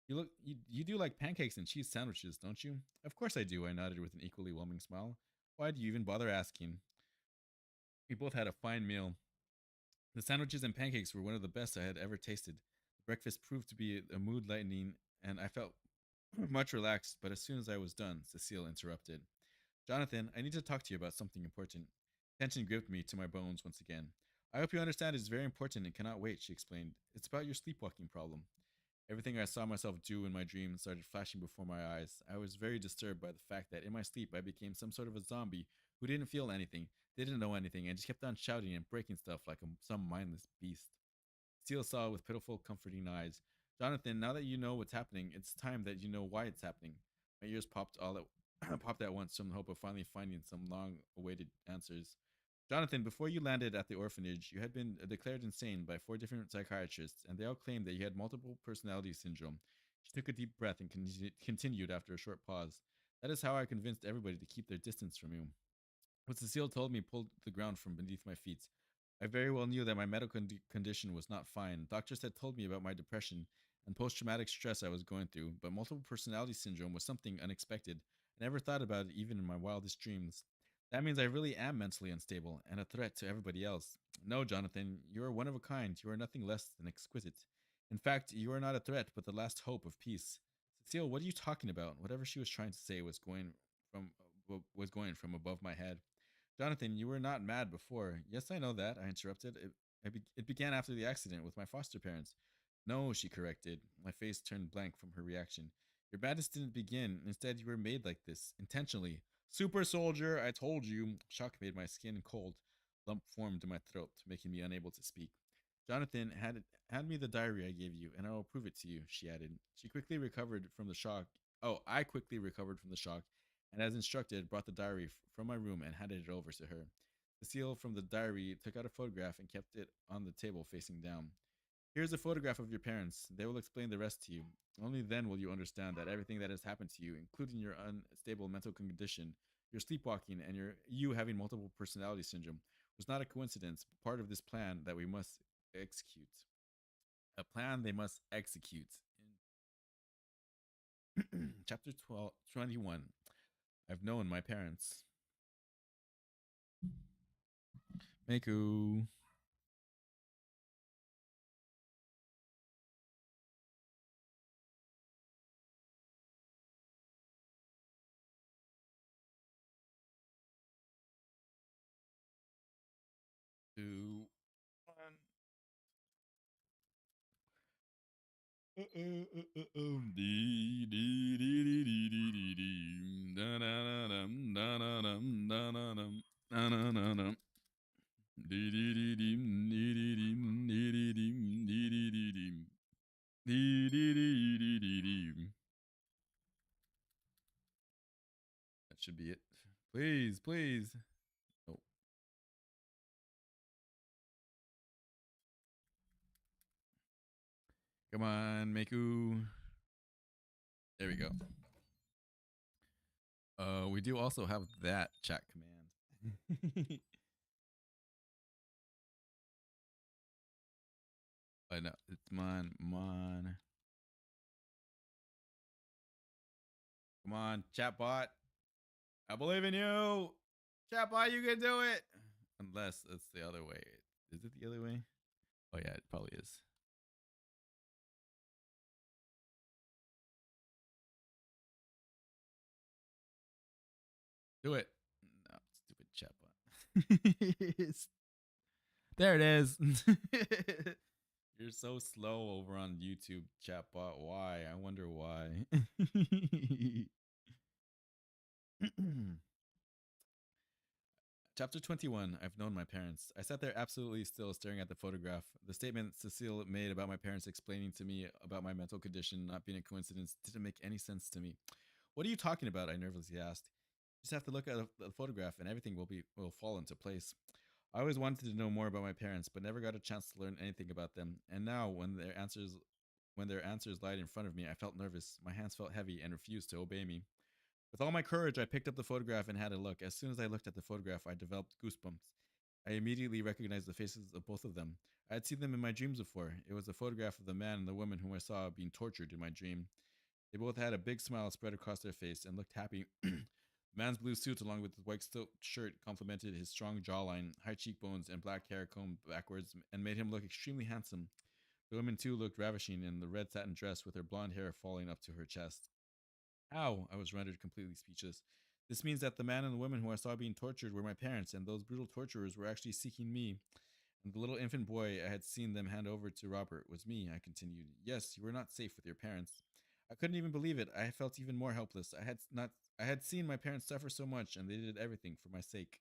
You do like pancakes and cheese sandwiches, don't you? Of course I do, I nodded with an equally whelming smile. Why do you even bother asking? We both had a fine meal. The sandwiches and pancakes were one of the best I had ever tasted. The breakfast proved to be a mood lightening, and I felt much relaxed, but as soon as I was done, Cecile interrupted. Jonathan, I need to talk to you about something important. Tension gripped me to my bones once again. I hope you understand it is very important and cannot wait, she explained. It's about your sleepwalking problem. Everything I saw myself do in my dreams started flashing before my eyes. I was very disturbed by the fact that in my sleep I became some sort of a zombie who didn't feel anything, didn't know anything, and just kept on shouting and breaking stuff like some mindless beast. Seal saw with pitiful, comforting eyes. Jonathan, now that you know what's happening, it's time that you know why it's happening. My ears popped all at popped at once from the hope of finally finding some long-awaited answers. Jonathan, before you landed at the orphanage, you had been declared insane by 4 different psychiatrists, and they all claimed that you had multiple personality syndrome. She took a deep breath and continued after a short pause. That is how I convinced everybody to keep their distance from you. What Cecile told me pulled the ground from beneath my feet. I very well knew that my medical condition was not fine. Doctors had told me about my depression and post traumatic stress I was going through, but multiple personality syndrome was something unexpected. I never thought about it even in my wildest dreams. That means I really am mentally unstable and a threat to everybody else. No, Jonathan, you are one of a kind. You are nothing less than exquisite. In fact, you are not a threat, but the last hope of peace. Cecile, what are you talking about? Whatever she was trying to say from was going from above my head. Jonathan, you were not mad before. Yes, I know that, I interrupted. It began after the accident with my foster parents. No, she corrected. My face turned blank from her reaction. Your madness didn't begin. Instead, you were made like this, intentionally. Super soldier, I told you. Shock made my skin cold. Lump formed in my throat, making me unable to speak. Jonathan, hand me the diary I gave you, and I will prove it to you, she added. She quickly recovered from the shock. Oh, I quickly recovered from the shock and as instructed, brought the diary from my room and handed it over to her. The seal from the diary took out a photograph and kept it on the table facing down. Here's a photograph of your parents. They will explain the rest to you. Only then will you understand that everything that has happened to you, including your unstable mental condition, your sleepwalking, and you having multiple personality syndrome, was not a coincidence, but part of this plan that we must execute. A plan they must execute. In chapter 21, I've known my parents. Meku. Two, one. Dee, dee, dee, dee, dee, dee, dee, dee. Da-da-da-dum, da-da-dum, da-da-dum, da-da-da-dum. Dee, dee, dee, deem, dee, dee, deem, dee, dee, deem, dee, dee, dee, deem. Dee, dee, dee, dee, dee, deem. That should be it. Please, please. Oh, come on, Meku. There we go. We do also have that chat command. I know it's mon. Come on, chatbot. I believe in you. Chatbot, you can do it. Unless it's the other way. Is it the other way? Oh yeah, it probably is. Do it. No, stupid chatbot. There it is. You're so slow over on YouTube, chatbot. Why? I wonder why. Chapter 21. I've known my parents. I sat there absolutely still staring at the photograph. The statement Cecile made about my parents explaining to me about my mental condition not being a coincidence didn't make any sense to me. What are you talking about? I nervously asked. You just have to look at the photograph and everything will fall into place. I always wanted to know more about my parents, but never got a chance to learn anything about them. And now when their answers lied in front of me, I felt nervous. My hands felt heavy and refused to obey me. With all my courage, I picked up the photograph and had a look. As soon as I looked at the photograph, I developed goosebumps. I immediately recognized the faces of both of them. I had seen them in my dreams before. It was a photograph of the man and the woman whom I saw being tortured in my dream. They both had a big smile spread across their face and looked happy. The man's blue suit, along with his white silk shirt, complemented his strong jawline, high cheekbones, and black hair combed backwards, and made him look extremely handsome. The woman, too, looked ravishing in the red satin dress with her blonde hair falling up to her chest. How? I was rendered completely speechless. This means that the man and the woman who I saw being tortured were my parents, and those brutal torturers were actually seeking me. And the little infant boy I had seen them hand over to Robert was me, I continued. Yes, you were not safe with your parents. I couldn't even believe it. I felt even more helpless. I had seen my parents suffer so much, and they did everything for my sake.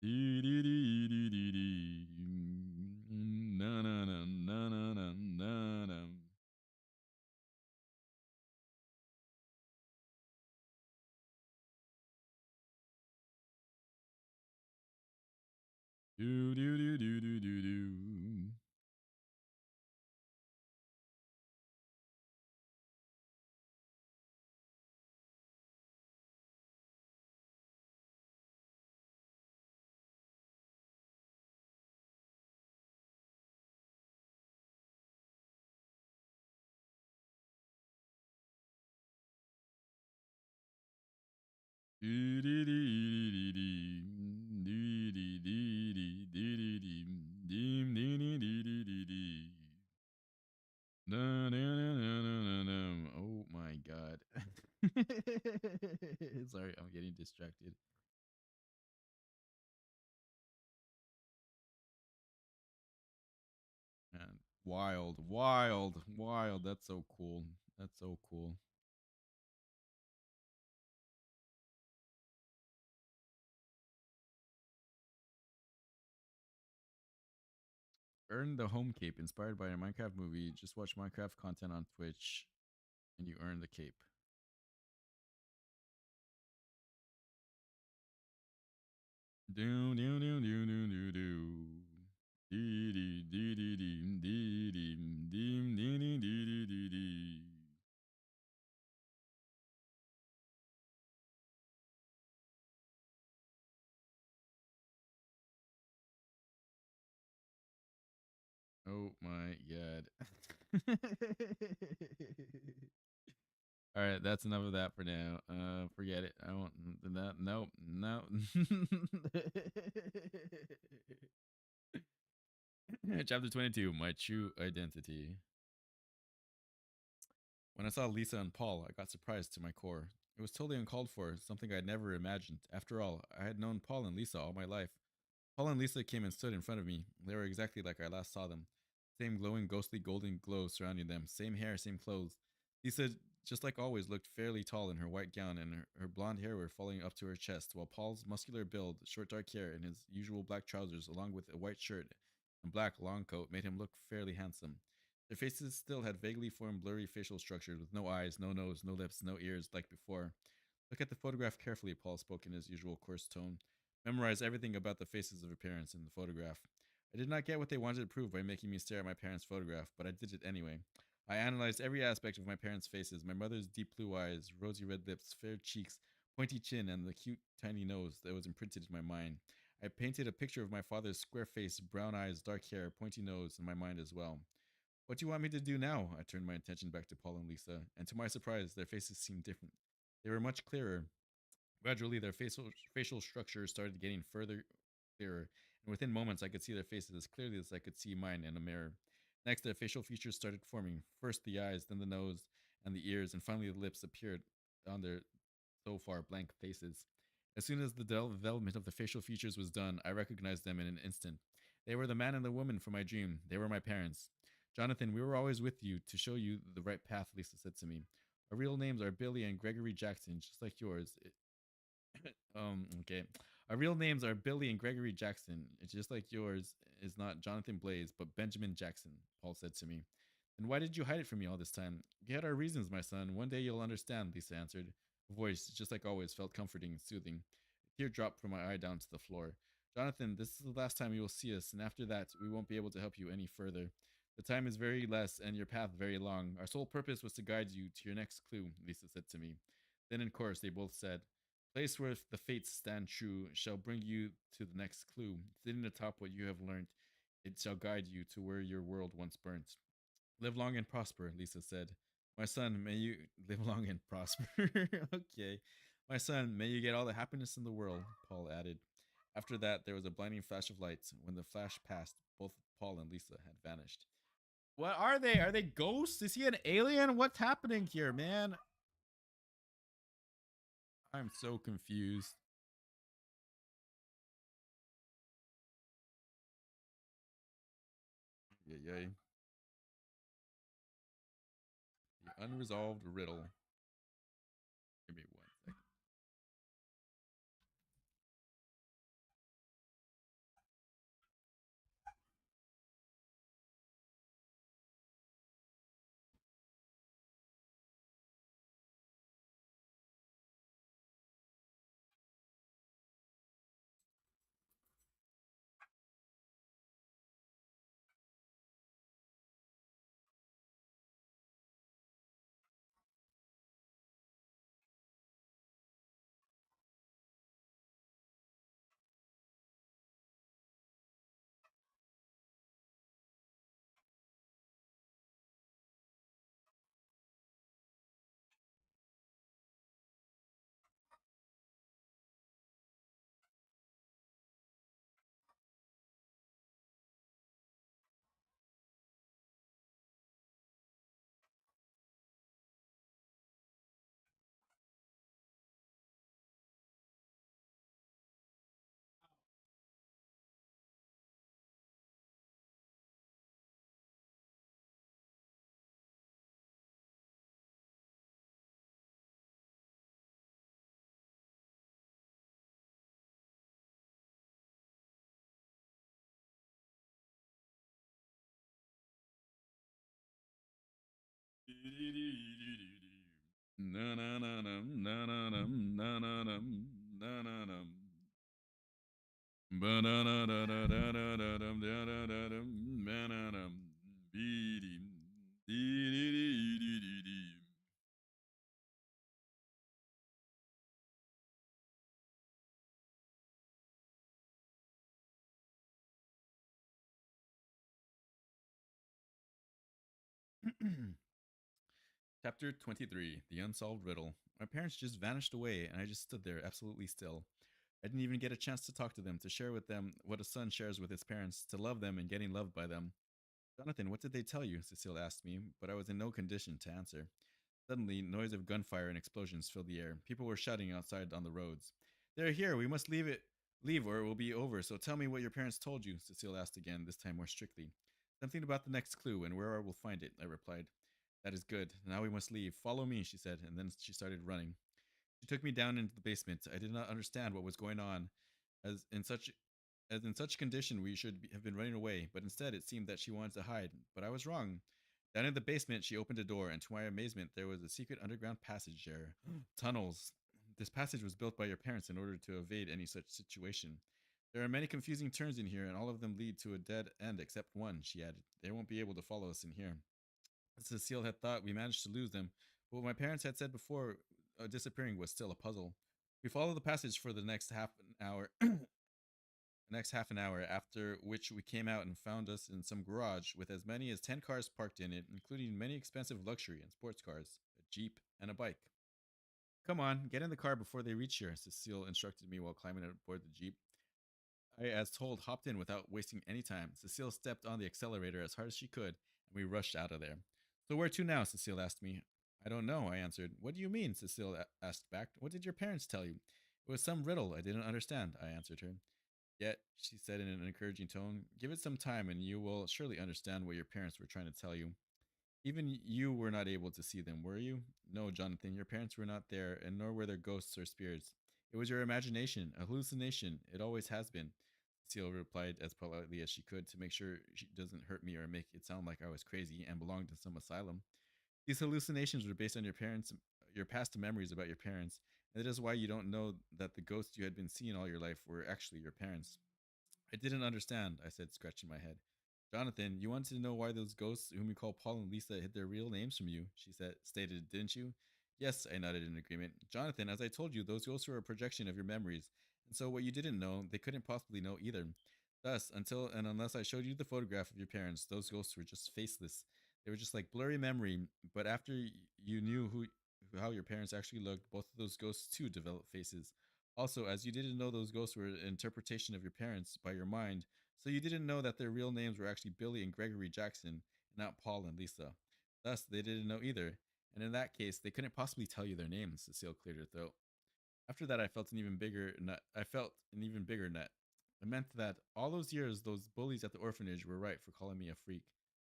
Dee, dee, dee, dee, dee, dee. Na, na, na, na, na, na, na, na. Do, do, do, do, do, do, do. Dee, dee, dee, dee, dee. Dee, dee, dee, dee, dee, dee, dee. Deem, dee, dee, dee, dee, dee, dee. Na, na, na, na, na, na, na. Oh my god. Sorry, I'm getting distracted. Man, wild, wild, wild. That's so cool. That's so cool. Earn the home cape inspired by a Minecraft movie. Just watch Minecraft content on Twitch and you earn the cape. Do do do do do do do. Dee dee dee dee dee dee dee dee dee dee dee dee dee. Oh my god. All right, that's enough of that for now. Forget it. I won't. That nope, no. Chapter 22: My True Identity. When I saw Lisa and Paul, I got surprised to my core. It was totally uncalled for, something I'd never imagined. After all, I had known Paul and Lisa all my life. Paul and Lisa came and stood in front of me. They were exactly like I last saw them. Same glowing, ghostly golden glow surrounding them. Same hair, same clothes. Lisa, just like always, looked fairly tall in her white gown, and her blonde hair were falling up to her chest, while Paul's muscular build, short dark hair, and his usual black trousers, along with a white shirt and black long coat, made him look fairly handsome. Their faces still had vaguely formed, blurry facial structures with no eyes, no nose, no lips, no ears like before. Look at the photograph carefully, Paul spoke in his usual coarse tone. Memorize everything about the faces of your parents in the photograph. I did not get what they wanted to prove by making me stare at my parents' photograph, but I did it anyway. I analyzed every aspect of my parents' faces, my mother's deep blue eyes, rosy red lips, fair cheeks, pointy chin, and the cute tiny nose that was imprinted in my mind. I painted a picture of my father's square face, brown eyes, dark hair, pointy nose in my mind as well. What do you want me to do now? I turned my attention back to Paul and Lisa, and to my surprise, their faces seemed different. They were much clearer. Gradually, their facial structure started getting further clearer, and within moments, I could see their faces as clearly as I could see mine in a mirror. Next, their facial features started forming. First the eyes, then the nose, and the ears, and finally the lips appeared on their so far blank faces. As soon as the development of the facial features was done, I recognized them in an instant. They were the man and the woman from my dream. They were my parents. Jonathan, we were always with you to show you the right path, Lisa said to me. Our real names are Billy and Gregory Jackson, just like yours. Okay. Our real names are Billy and Gregory Jackson. It's just like yours is not Jonathan Blaze, but Benjamin Jackson, Paul said to me. Then why did you hide it from me all this time? We had our reasons, my son. One day you'll understand, Lisa answered. Her voice, just like always, felt comforting and soothing. A tear dropped from my eye down to the floor. Jonathan, this is the last time you will see us, and after that, we won't be able to help you any further. The time is very less, and your path very long. Our sole purpose was to guide you to your next clue, Lisa said to me. Then in chorus, they both said, Place where the fates stand true shall bring you to the next clue. Sitting atop what you have learnt, it shall guide you to where your world once burnt. Live long and prosper, Lisa said. My son, may you live long and prosper. Okay. My son, may you get all the happiness in the world, Paul added. After that, there was a blinding flash of light. When the flash passed, both Paul and Lisa had vanished. What are they? Are they ghosts? Is he an alien? What's happening here, man? I'm so confused. Yay, yay. The unresolved riddle. Give me one second. Na na na na na na na na na na na na na. Ba da da da da da da da dum da da da dum ba da dum dee dee dee dee dee dee dee. Chapter 23, The Unsolved Riddle. My parents just vanished away, and I just stood there, absolutely still. I didn't even get a chance to talk to them, to share with them what a son shares with his parents, to love them and getting loved by them. Jonathan, what did they tell you? Cecile asked me, but I was in no condition to answer. Suddenly, noise of gunfire and explosions filled the air. People were shouting outside on the roads. They're here, we must leave or it will be over, so tell me what your parents told you, Cecile asked again, this time more strictly. Something about the next clue and where I will find it, I replied. That is good. Now we must leave. Follow me, she said, and then she started running. She took me down into the basement. I did not understand what was going on, as in such as in such condition we should have been running away, but instead it seemed that she wanted to hide. But I was wrong. Down in the basement, she opened a door, and to my amazement, there was a secret underground passage there. Tunnels. This passage was built by your parents in order to evade any such situation. There are many confusing turns in here, and all of them lead to a dead end except one, she added. They won't be able to follow us in here. Cecile had thought we managed to lose them, but what my parents had said before disappearing was still a puzzle. We followed the passage for the next half an hour, after which we came out and found us in some garage with as many as 10 cars parked in it, including many expensive luxury and sports cars, a Jeep, and a bike. Come on, get in the car before they reach here, Cecile instructed me while climbing aboard the Jeep. I, as told, hopped in without wasting any time. Cecile stepped on the accelerator as hard as she could, and we rushed out of there. So where to now? Cecile asked me. I don't know, I answered. What do you mean? Cecile asked back. What did your parents tell you? It was some riddle I didn't understand, I answered her. Yet, she said in an encouraging tone, give it some time and you will surely understand what your parents were trying to tell you. Even you were not able to see them, were you? No, Jonathan, your parents were not there, and nor were their ghosts or spirits. It was your imagination, a hallucination. It always has been. Cecile replied as politely as she could to make sure she doesn't hurt me or make it sound like I was crazy and belonged in some asylum. These hallucinations were based on your past memories about your parents, and that is why you don't know that the ghosts you had been seeing all your life were actually your parents. I didn't understand, I said, scratching my head. Jonathan, you wanted to know why those ghosts whom you call Paul and Lisa hid their real names from you, stated, didn't you? Yes, I nodded in agreement. Jonathan, as I told you, those ghosts were a projection of your memories, and so what you didn't know, they couldn't possibly know either. Thus, until and unless I showed you the photograph of your parents, those ghosts were just faceless. They were just like blurry memory, but after you knew how your parents actually looked, both of those ghosts too developed faces. Also, as you didn't know those ghosts were an interpretation of your parents by your mind, so you didn't know that their real names were actually Billy and Gregory Jackson, and not Paul and Lisa. Thus, they didn't know either, and in that case, they couldn't possibly tell you their names. Cecile cleared her throat. After that, I felt an even bigger nut. It meant that all those years, those bullies at the orphanage were right for calling me a freak.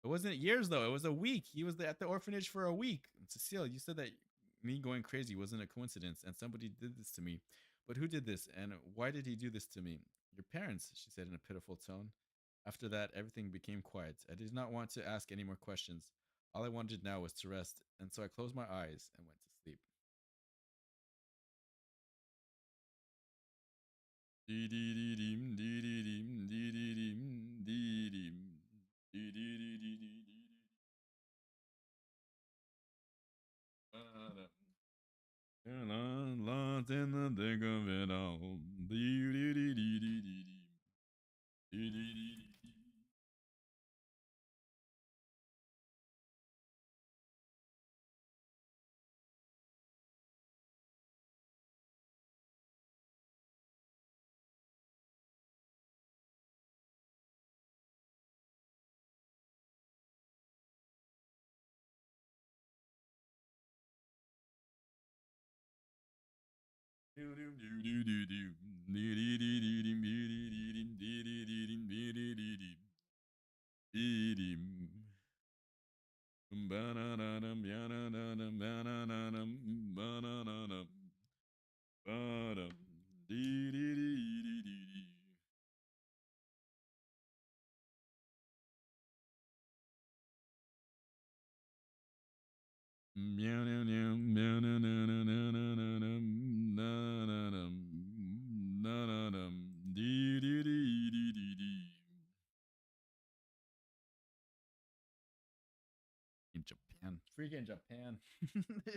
It wasn't years though; it was a week. He was at the orphanage for a week. Cecile, you said that me going crazy wasn't a coincidence, and somebody did this to me. But who did this, and why did he do this to me? Your parents, she said in a pitiful tone. After that, everything became quiet. I did not want to ask any more questions. All I wanted now was to rest, and so I closed my eyes and went to sleep. Dee dee dee deem, dee dee deem, dee dee deem, dee deem, dee dee dee dee dee dee. Lost in the thick of it all. Dee dee dee dee dee dee dee. Dee dee dee dee dee. Doo doo doo doo doo doo. Dee dee dee dee deem, dee dee dee deem, dee dee dee deem, dee dee dee deem. Dee deem. Ba-da-da-dum, ya-da-da-dum, ba-da-da-dum, ba-da-da-dum, ba-dum. Dee dee dee dee dee dee. Meow, meow, meow, meow, meow, meow, meow, meow, meow, meow, meow, meow, meow, meow, meow, meow, dee, dee, dee, dee, dee, dee. In Japan. Freaking Japan.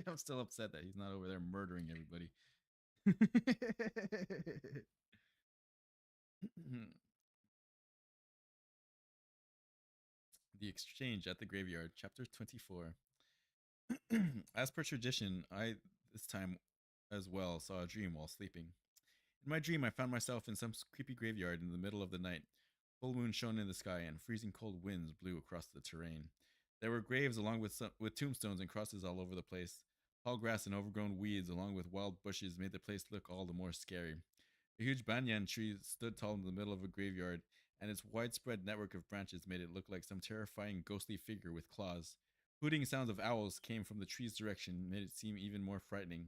I'm still upset that he's not over there murdering everybody. The exchange at the graveyard, chapter 24. As per tradition, I this time as well saw a dream while sleeping. In my dream, I found myself in some creepy graveyard in the middle of the night. Full moon shone in the sky, and freezing cold winds blew across the terrain. There were graves along with tombstones and crosses all over the place. Tall grass and overgrown weeds, along with wild bushes, made the place look all the more scary. A huge banyan tree stood tall in the middle of a graveyard, and its widespread network of branches made it look like some terrifying ghostly figure with claws. Hooting sounds of owls came from the tree's direction, made it seem even more frightening.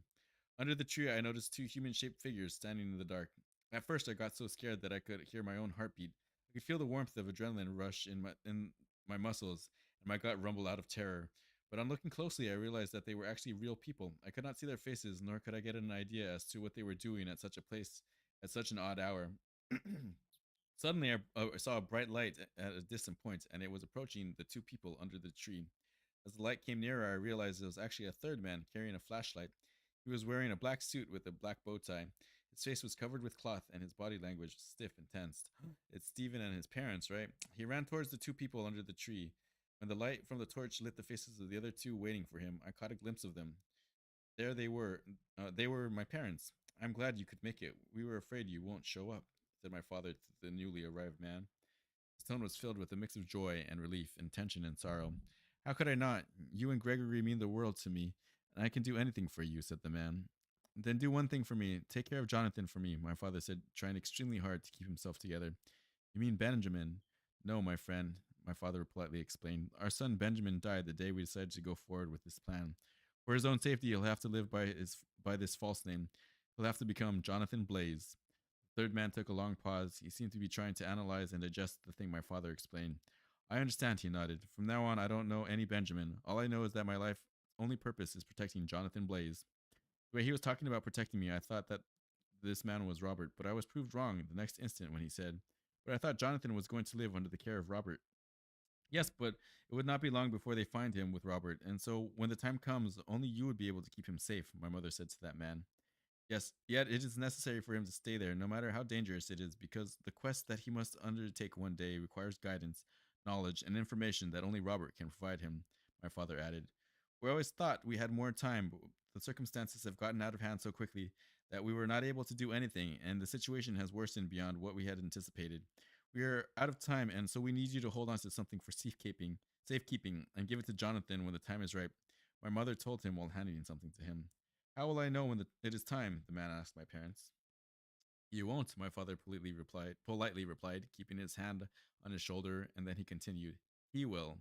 Under the tree, I noticed two human shaped figures standing in the dark. At first, I got so scared that I could hear my own heartbeat. I could feel the warmth of adrenaline rush in my muscles, and my gut rumble out of terror. But on looking closely, I realized that they were actually real people. I could not see their faces, nor could I get an idea as to what they were doing at such a place at such an odd hour. Suddenly, I saw a bright light at a distant point, and it was approaching the two people under the tree. As the light came nearer, I realized it was actually a third man carrying a flashlight. He was wearing a black suit with a black bow tie. His face was covered with cloth, and his body language stiff and tensed. It's Stephen and his parents, right? He ran towards the two people under the tree. When the light from the torch lit the faces of the other two waiting for him, I caught a glimpse of them. There they were. They were my parents. I'm glad you could make it. We were afraid you won't show up, said my father to the newly arrived man. His tone was filled with a mix of joy and relief, and tension and sorrow. How could I not? You and Gregory mean the world to me, and I can do anything for you, said the man. Then do one thing for me. Take care of Jonathan for me, my father said, trying extremely hard to keep himself together. You mean Benjamin? No, my friend, my father politely explained. Our son Benjamin died the day we decided to go forward with this plan. For his own safety, he'll have to live by this false name. He'll have to become Jonathan Blaze. The third man took a long pause. He seemed to be trying to analyze and digest the thing my father explained. I understand, he nodded. From now on, I don't know any Benjamin. All I know is that my life's only purpose is protecting Jonathan Blaze. The way he was talking about protecting me, I thought that this man was Robert, but I was proved wrong the next instant when he said, But I thought Jonathan was going to live under the care of Robert. Yes, but it would not be long before they find him with Robert, and so when the time comes, only you would be able to keep him safe, my mother said to that man. Yes, yet it is necessary for him to stay there, no matter how dangerous it is, because the quest that he must undertake one day requires guidance, knowledge, and information that only Robert can provide him, my father added. We always thought we had more time, but the circumstances have gotten out of hand so quickly that we were not able to do anything, and the situation has worsened beyond what we had anticipated. We are out of time, and so we need you to hold on to something for safekeeping, and give it to Jonathan when the time is right. My mother told him while handing something to him. How will I know when it is time? The man asked my parents. You won't, my father politely replied, keeping his hand on his shoulder, and then he continued. He will.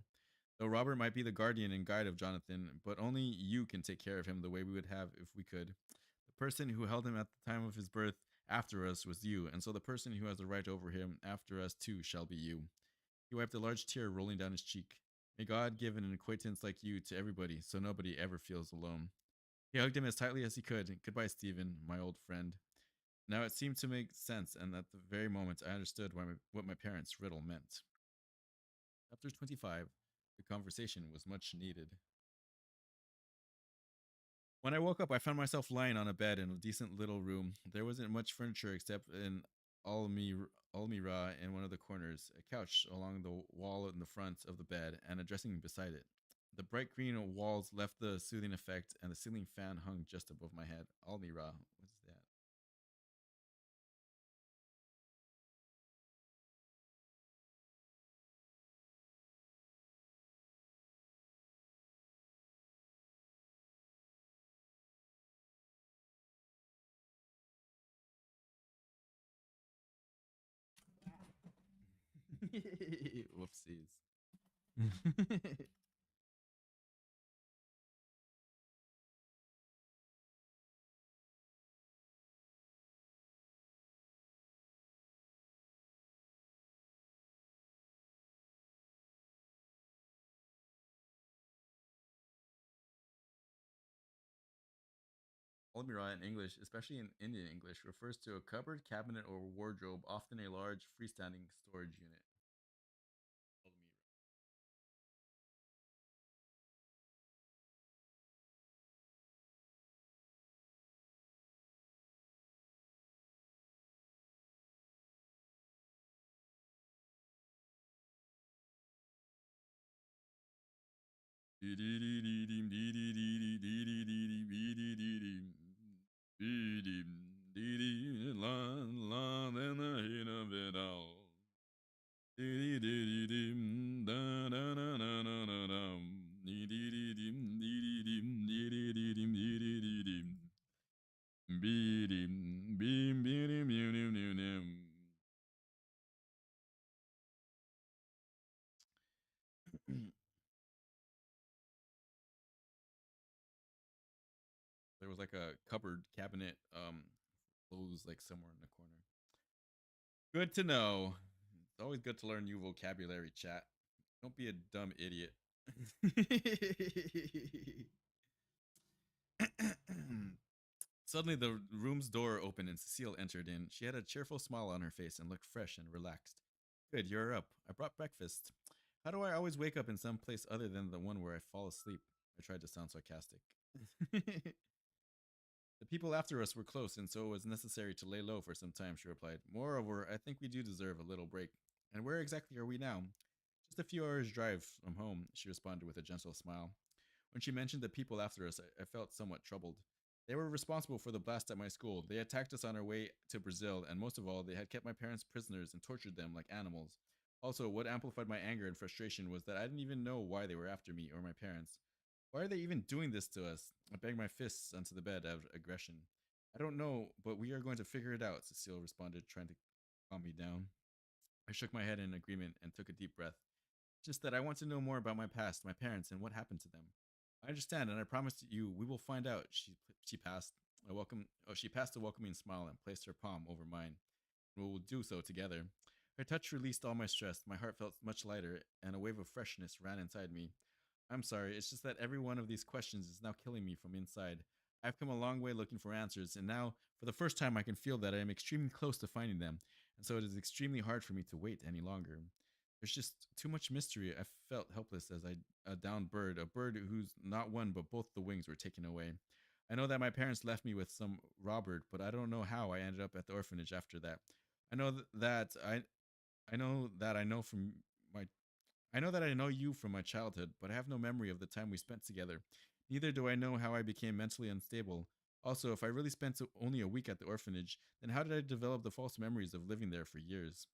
Though Robert might be the guardian and guide of Jonathan, but only you can take care of him the way we would have if we could. The person who held him at the time of his birth after us was you, and so the person who has the right over him after us too shall be you. He wiped a large tear rolling down his cheek. May God give an acquaintance like you to everybody, so nobody ever feels alone. He hugged him as tightly as he could. Goodbye, Stephen, my old friend. Now it seemed to make sense, and at the very moment I understood what my parents' riddle meant. Chapter 25. The conversation was much needed. When I woke up, I found myself lying on a bed in a decent little room. There wasn't much furniture except an almirah in one of the corners, a couch along the wall in the front of the bed, and a dressing beside it. The bright green walls left the soothing effect, and the ceiling fan hung just above my head. Almirah, what is that? Whoopsies. Almirah in English, especially in Indian English, refers to a cupboard, cabinet, or wardrobe, often a large freestanding storage unit. Almirah. There was like a cupboard cabinet, clothes like somewhere in the corner. Good to know. It's always good to learn new vocabulary, chat. Don't be a dumb idiot. Suddenly, the room's door opened and Cecile entered in. She had a cheerful smile on her face and looked fresh and relaxed. Good, you're up. I brought breakfast. How do I always wake up in some place other than the one where I fall asleep? I tried to sound sarcastic. The people after us were close, and so it was necessary to lay low for some time, she replied. Moreover, I think we do deserve a little break. And where exactly are we now? Just a few hours' drive from home, she responded with a gentle smile. When she mentioned the people after us, I felt somewhat troubled. They were responsible for the blast at my school. They attacked us on our way to Brazil, and most of all, they had kept my parents prisoners and tortured them like animals. Also, what amplified my anger and frustration was that I didn't even know why they were after me or my parents. Why are they even doing this to us? I banged my fists onto the bed out of aggression. I don't know, but we are going to figure it out, Cecile responded, trying to calm me down. I shook my head in agreement and took a deep breath. Just that I want to know more about my past, my parents, and what happened to them. I understand, and I promise you, we will find out. She passed a welcome. Oh, she passed a welcoming smile and placed her palm over mine. We will do so together. Her touch released all my stress. My heart felt much lighter, and a wave of freshness ran inside me. I'm sorry, it's just that every one of these questions is now killing me from inside. I've come a long way looking for answers, and now, for the first time, I can feel that I am extremely close to finding them, and so it is extremely hard for me to wait any longer. There's just too much mystery. I felt helpless as a downed bird, a bird whose not one but both the wings were taken away. I know that my parents left me with some Robert, but I don't know how I ended up at the orphanage after that. I know that I know that I know from my I know that I know you from my childhood, but I have no memory of the time we spent together. Neither do I know how I became mentally unstable. Also, if I really spent only a week at the orphanage, then how did I develop the false memories of living there for years?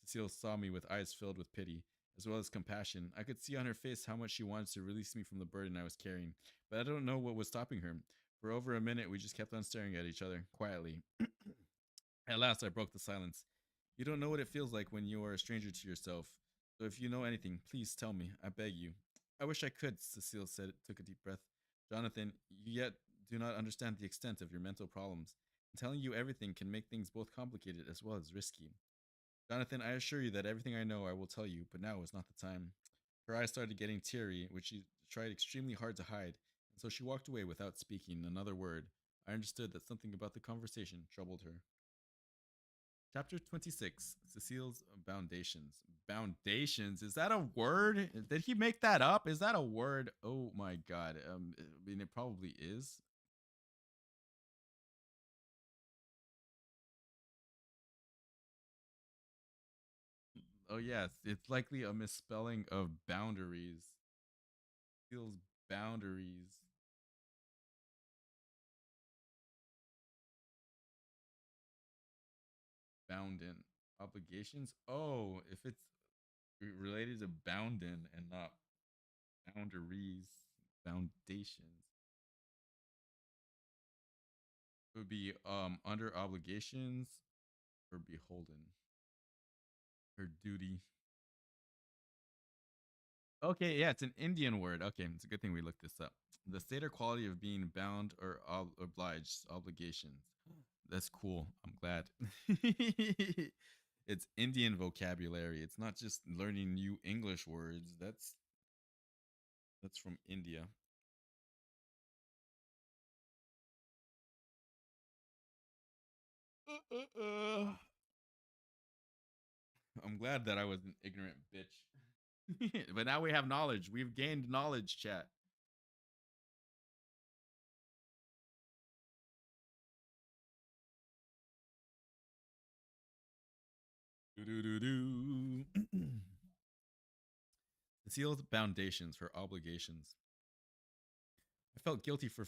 Cecile saw me with eyes filled with pity, as well as compassion. I could see on her face how much she wanted to release me from the burden I was carrying, but I don't know what was stopping her. For over a minute, we just kept on staring at each other, quietly. At last, I broke the silence. You don't know what it feels like when you are a stranger to yourself. So if you know anything, please tell me. I beg you. I wish I could, Cecile said, took a deep breath. Jonathan, you yet do not understand the extent of your mental problems. And telling you everything can make things both complicated as well as risky. Jonathan, I assure you that everything I know I will tell you, but now is not the time. Her eyes started getting teary, which she tried extremely hard to hide, and so she walked away without speaking another word. I understood that something about the conversation troubled her. Chapter 26, Cecile's Foundations. Foundations? Is that a word? Did he make that up? Is that a word? Oh my god. I mean, it probably is. Oh, yes. It's likely a misspelling of boundaries. Cecile's boundaries. Bounden. Obligations? Oh, if it's related to bounden and not boundaries, foundations. It would be under obligations or beholden. Her duty. Okay, yeah, it's an Indian word. Okay, it's a good thing we looked this up. The state or quality of being bound or obliged, obligations. That's cool. I'm glad. It's Indian vocabulary. It's not just learning new English words. That's from India. I'm glad that I was an ignorant bitch. But now we have knowledge. We've gained knowledge, chat. Do-do-do-do. Cecile's foundations, her obligations. I felt guilty for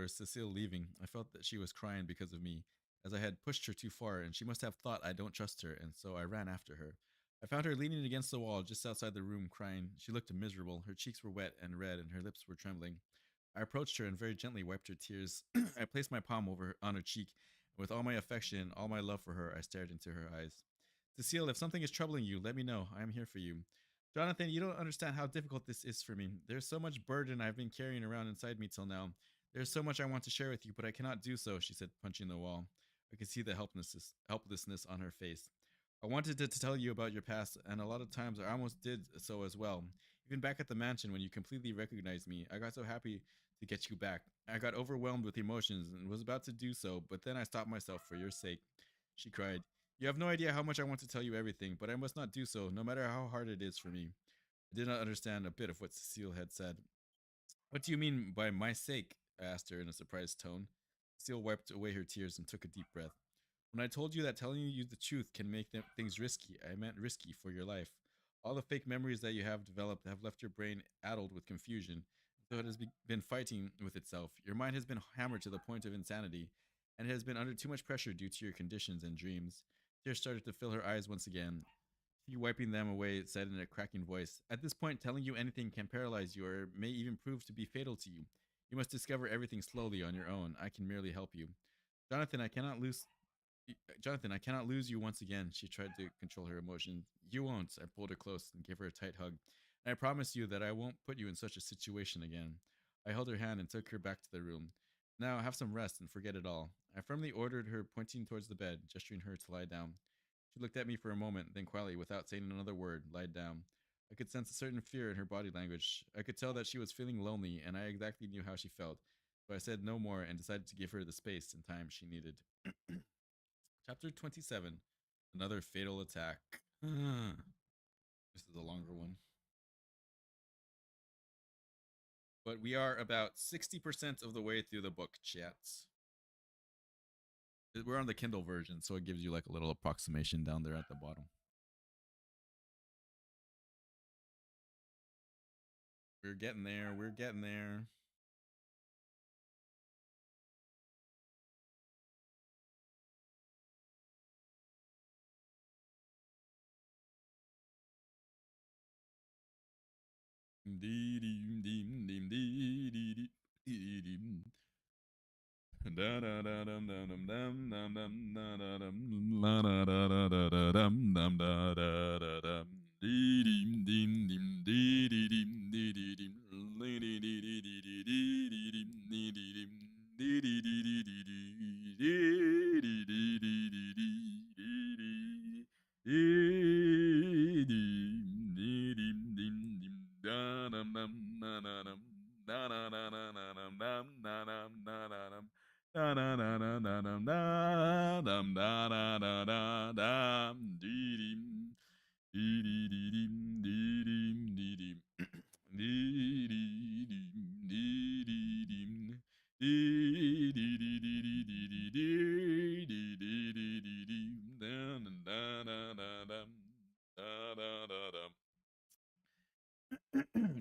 Cecile leaving. I felt that she was crying because of me, as I had pushed her too far, and she must have thought I don't trust her, and so I ran after her. I found her leaning against the wall just outside the room, crying. She looked miserable. Her cheeks were wet and red, and her lips were trembling. I approached her and very gently wiped her tears. I placed my palm on her cheek, and with all my affection and all my love for her, I stared into her eyes. Cecile, if something is troubling you, let me know. I am here for you. Jonathan, you don't understand how difficult this is for me. There's so much burden I've been carrying around inside me till now. There's so much I want to share with you, but I cannot do so, she said, punching the wall. I could see the helplessness on her face. I wanted to tell you about your past, and a lot of times I almost did so as well. Even back at the mansion when you completely recognized me, I got so happy to get you back. I got overwhelmed with emotions and was about to do so, but then I stopped myself for your sake. She cried. You have no idea how much I want to tell you everything, but I must not do so, no matter how hard it is for me. I did not understand a bit of what Cecile had said. What do you mean by my sake? I asked her in a surprised tone. Cecile wiped away her tears and took a deep breath. When I told you that telling you the truth can make things risky, I meant risky for your life. All the fake memories that you have developed have left your brain addled with confusion, so it has been fighting with itself. Your mind has been hammered to the point of insanity, and it has been under too much pressure due to your conditions and dreams. Tears started to fill her eyes once again. She, wiping them away, said in a cracking voice, At this point, telling you anything can paralyze you or may even prove to be fatal to you. You must discover everything slowly on your own. I can merely help you. Jonathan, I cannot lose Jonathan, I cannot lose you once again. She tried to control her emotions. You won't. I pulled her close and gave her a tight hug. And I promise you that I won't put you in such a situation again. I held her hand and took her back to the room. Now have some rest and forget it all. I firmly ordered her, pointing towards the bed, gesturing her to lie down. She looked at me for a moment, then quietly, without saying another word, lied down. I could sense a certain fear in her body language. I could tell that she was feeling lonely, and I exactly knew how she felt. So I said no more and decided to give her the space and time she needed. Chapter 27. Another fatal attack. This is a longer one. But we are about 60% of the way through the book, chats. We're on the Kindle version, so it gives you like a little approximation down there at the bottom. We're getting there. We're getting there.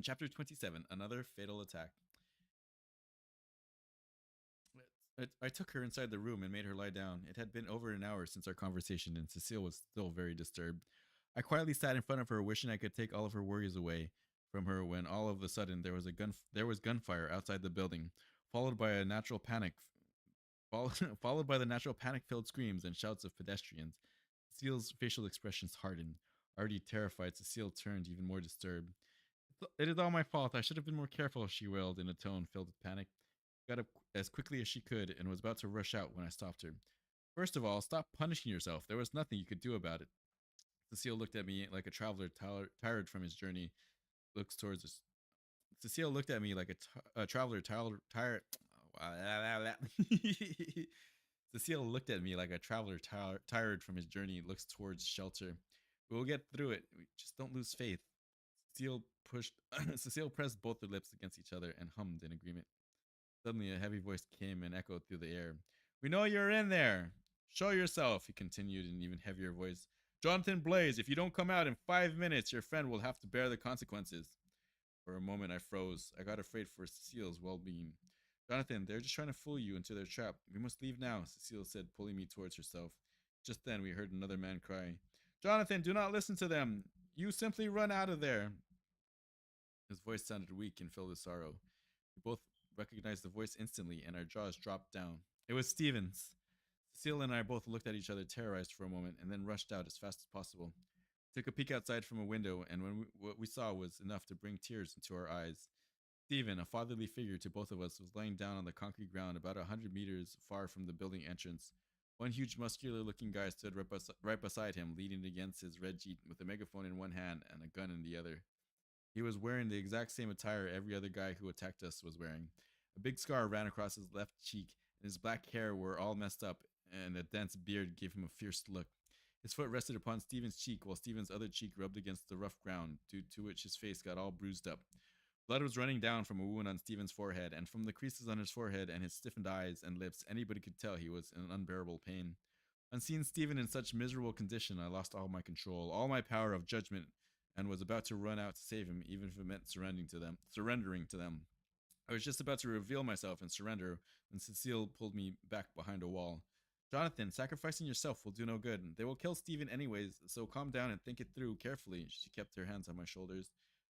Chapter 27. Another fatal attack. I took her inside the room and made her lie down. It had been over an hour since our conversation, and Cecile was still very disturbed. I quietly sat in front of her, wishing I could take all of her worries away from her. When all of a sudden there was gunfire outside the building, followed by a natural panic, followed by the natural panic-filled screams and shouts of pedestrians. Cecile's facial expressions hardened. Already terrified, Cecile turned even more disturbed. It is all my fault. I should have been more careful, she wailed in a tone filled with panic. Got up as quickly as she could and was about to rush out when I stopped her. First of all, stop punishing yourself. There was nothing you could do about it. Cecile looked at me like a traveler tired from his journey looks towards us. Cecile looked at me like a traveler tired. Cecile looked at me like a traveler tired from his journey looks towards shelter. We will get through it. We just don't lose faith. Cecile pushed. Cecile pressed both their lips against each other and hummed in agreement. Suddenly, a heavy voice came and echoed through the air. We know you're in there. Show yourself, he continued in an even heavier voice. Jonathan Blaze, if you don't come out in 5 minutes, your friend will have to bear the consequences. For a moment, I froze. I got afraid for Cecile's well being. Jonathan, they're just trying to fool you into their trap. We must leave now, Cecile said, pulling me towards herself. Just then, we heard another man cry, Jonathan, do not listen to them. You simply run out of there. His voice sounded weak and filled with sorrow. We both recognized the voice instantly, and our jaws dropped down. It was Stevens. Cecile and I both looked at each other, terrorized for a moment, and then rushed out as fast as possible. We took a peek outside from a window, and what we saw was enough to bring tears into our eyes. Stephen, a fatherly figure to both of us, was lying down on the concrete ground about 100 meters far from the building entrance. One huge muscular-looking guy stood right beside him, leaning against his red Jeep with a megaphone in one hand and a gun in the other. He was wearing the exact same attire every other guy who attacked us was wearing. A big scar ran across his left cheek, and his black hair were all messed up, and a dense beard gave him a fierce look. His foot rested upon Stephen's cheek, while Stephen's other cheek rubbed against the rough ground, due to which his face got all bruised up. Blood was running down from a wound on Stephen's forehead, and from the creases on his forehead and his stiffened eyes and lips, anybody could tell he was in unbearable pain. On seeing Stephen in such miserable condition, I lost all my control, all my power of judgment, and was about to run out to save him, even if it meant surrendering to them. I was just about to reveal myself and surrender when Cecile pulled me back behind a wall. Jonathan, sacrificing yourself will do no good. They will kill Stephen anyways, so calm down and think it through carefully. She kept her hands on my shoulders.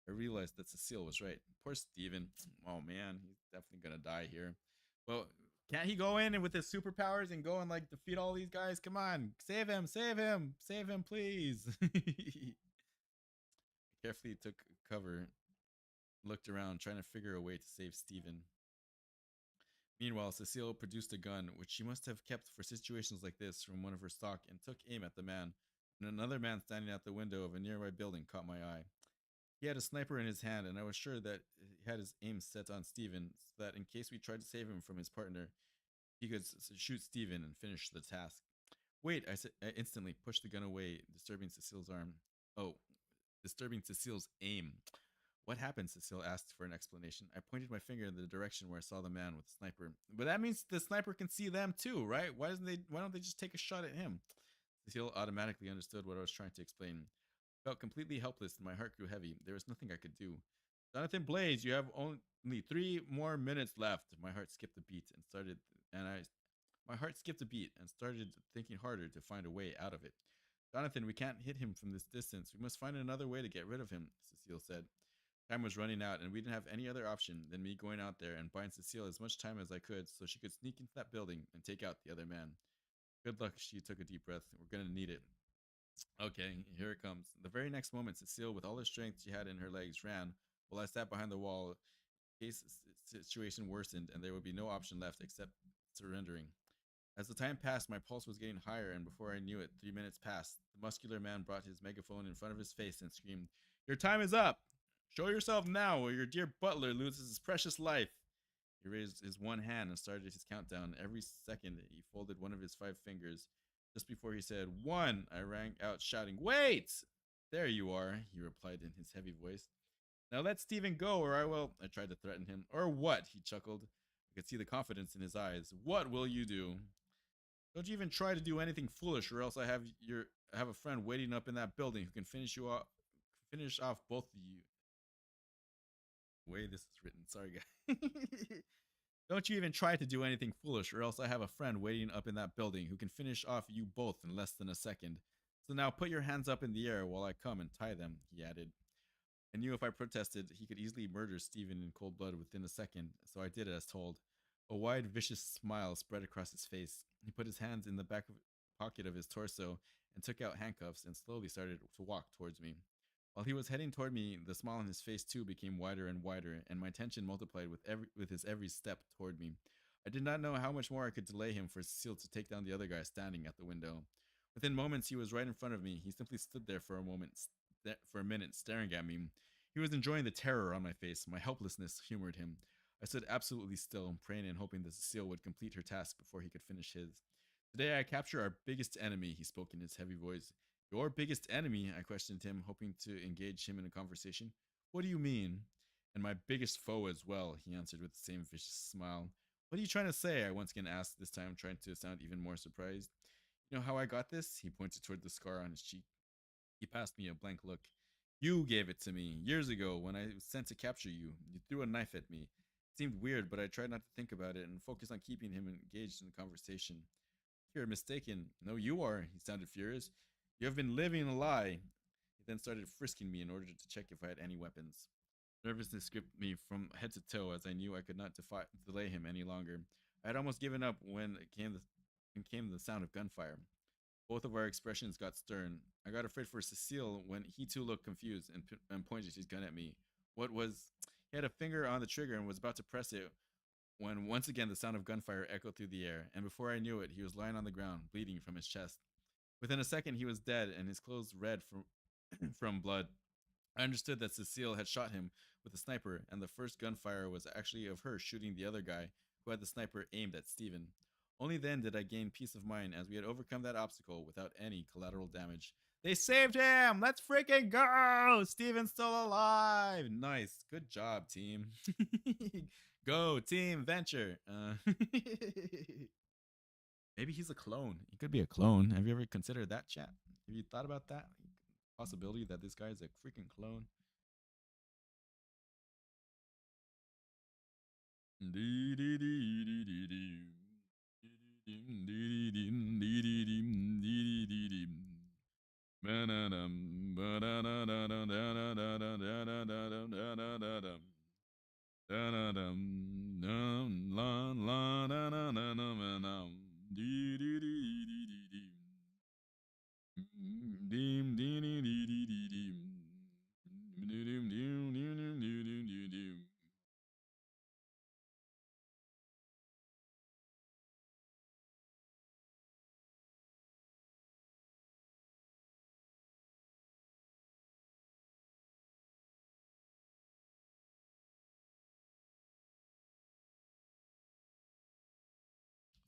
I realized that Cecile was right. Poor Stephen. Oh man, he's definitely gonna die here. Well, can't he go in and with his superpowers and go and like defeat all these guys? Come on, save him, save him, save him, please. Carefully took cover, looked around, trying to figure a way to save Stephen. Meanwhile, Cecile produced a gun, which she must have kept for situations like this, from one of her stock, and took aim at the man. And another man standing at the window of a nearby building caught my eye. He had a sniper in his hand, and I was sure that he had his aim set on Stephen, so that in case we tried to save him from his partner, he could shoot Stephen and finish the task. Wait, I said. I instantly pushed the gun away, disturbing Cecile's arm. Oh, disturbing Cecile's aim. What happened? Cecile asked for an explanation. I pointed my finger in the direction where I saw the man with the sniper. But that means the sniper can see them too, right? Why don't they just take a shot at him? Cecile automatically understood what I was trying to explain. I felt completely helpless and my heart grew heavy. There was nothing I could do. Jonathan Blaze, you have only 3 more minutes left. My heart skipped a beat and started thinking harder to find a way out of it. Jonathan, we can't hit him from this distance. We must find another way to get rid of him, Cecile said. Time was running out, and we didn't have any other option than me going out there and buying Cecile as much time as I could so she could sneak into that building and take out the other man. Good luck, she took a deep breath. We're gonna need it. Okay, here it comes. The very next moment, Cecile, with all the strength she had in her legs, ran, while I sat behind the wall in case the situation worsened and there would be no option left except surrendering. As the time passed, my pulse was getting higher, and before I knew it, 3 minutes passed. The muscular man brought his megaphone in front of his face and screamed, Your time is up! Show yourself now, or your dear butler loses his precious life. He raised his one hand and started his countdown. Every second, he folded one of his 5 fingers. Just before he said, 1, I rang out shouting, Wait! There you are, he replied in his heavy voice. Now let Stephen go, or I will. I tried to threaten him. Or what? He chuckled. I could see the confidence in his eyes. What will you do? Don't you even try to do anything foolish, or else I have a friend waiting up in that building who can finish off both of you. The way this is written, sorry guys. Don't you even try to do anything foolish, or else I have a friend waiting up in that building who can finish off you both in less than a second. So now put your hands up in the air while I come and tie them, he added. I knew if I protested, he could easily murder Stephen in cold blood within a second, so I did as told. A wide, vicious smile spread across his face. He put his hands in the pocket of his torso and took out handcuffs and slowly started to walk towards me. While he was heading toward me, the smile on his face too became wider and wider, and my tension multiplied with his every step toward me. I did not know how much more I could delay him for Cecile to take down the other guy standing at the window. Within moments, he was right in front of me. He simply stood there for a minute, staring at me. He was enjoying the terror on my face. My helplessness humored him. I stood absolutely still, praying and hoping that Cecile would complete her task before he could finish his. Today I capture our biggest enemy, he spoke in his heavy voice. Your biggest enemy? I questioned him, hoping to engage him in a conversation. What do you mean? And my biggest foe as well, he answered with the same vicious smile. What are you trying to say? I once again asked, this time trying to sound even more surprised. You know how I got this? He pointed toward the scar on his cheek. He passed me a blank look. You gave it to me years ago when I was sent to capture you. You threw a knife at me. It seemed weird, but I tried not to think about it and focus on keeping him engaged in the conversation. You're mistaken. No, you are, he sounded furious. You have been living a lie. He then started frisking me in order to check if I had any weapons. Nervousness gripped me from head to toe as I knew I could not delay him any longer. I had almost given up when came the sound of gunfire. Both of our expressions got stern. I got afraid for Cecile when he too looked confused and pointed his gun at me. What was. He had a finger on the trigger and was about to press it when once again the sound of gunfire echoed through the air, and before I knew it, he was lying on the ground, bleeding from his chest. Within a second, he was dead and his clothes red from blood. I understood that Cecile had shot him with a sniper, and the first gunfire was actually of her shooting the other guy who had the sniper aimed at Steven. Only then did I gain peace of mind as we had overcome that obstacle without any collateral damage. They saved him! Let's freaking go! Steven's still alive! Nice. Good job, team. Go, team venture. Maybe he's a clone. He could be a clone. Have you ever considered that, chat? Have you thought about that? Possibility that this guy is a freaking clone?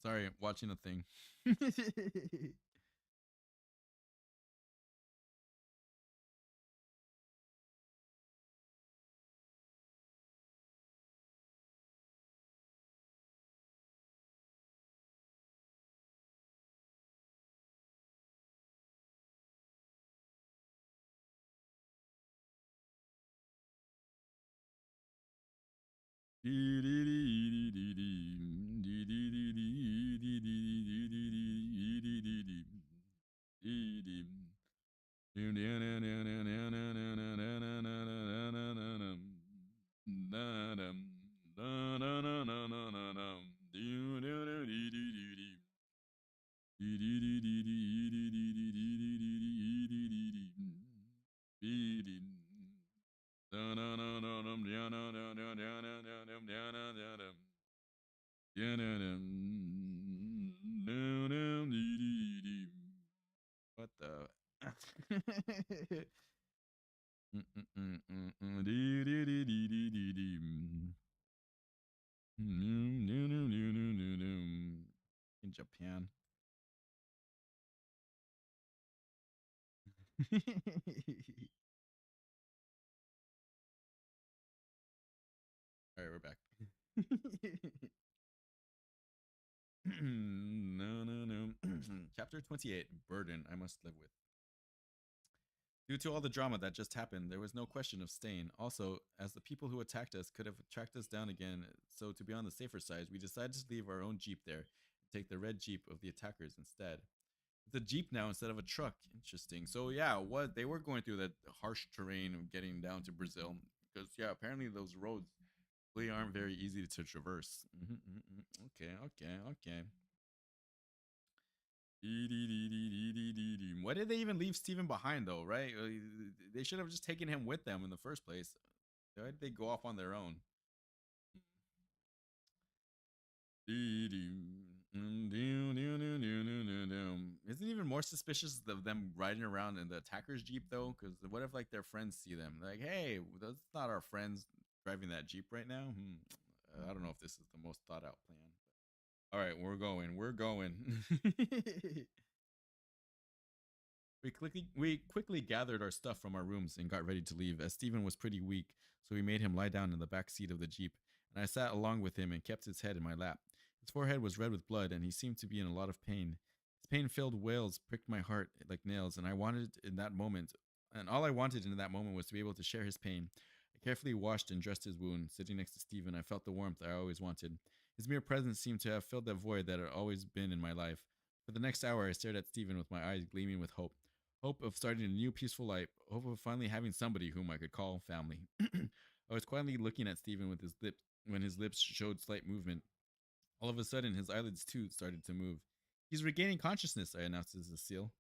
Sorry, watching a thing. What the? In Japan. All right, we're back. No. Chapter 28 Burden I Must Live With. Due to all the drama that just happened, there was no question of staying. Also, as the people who attacked us could have tracked us down again, so to be on the safer side, we decided to leave our own Jeep there and take the red Jeep of the attackers instead. It's a Jeep now instead of a truck. Interesting. So yeah, what they were going through that harsh terrain of getting down to Brazil, because yeah, apparently those roads really aren't very easy to traverse. Okay. Why did they even leave Steven behind though, right? They should have just taken him with them in the first place. Why did they go off on their own? Isn't it even more suspicious of them riding around in the attacker's Jeep though? Because what if like their friends see them? Like, hey, that's not our friends driving that Jeep right now. I don't know if this is the most thought out plan. All right, we're going. We're going. We quickly gathered our stuff from our rooms and got ready to leave, as Stephen was pretty weak, so we made him lie down in the back seat of the Jeep, and I sat along with him and kept his head in my lap. His forehead was red with blood, and he seemed to be in a lot of pain. His pain-filled wails pricked my heart like nails, and all I wanted in that moment was to be able to share his pain. I carefully washed and dressed his wound. Sitting next to Stephen, I felt the warmth I always wanted. His mere presence seemed to have filled that void that had always been in my life. For the next hour, I stared at Stephen with my eyes gleaming with hope. Hope of starting a new peaceful life, hope of finally having somebody whom I could call family. I was quietly looking at Stephen with his lips when his lips showed slight movement. All of a sudden, his eyelids too started to move. He's regaining consciousness, I announced to Cecile.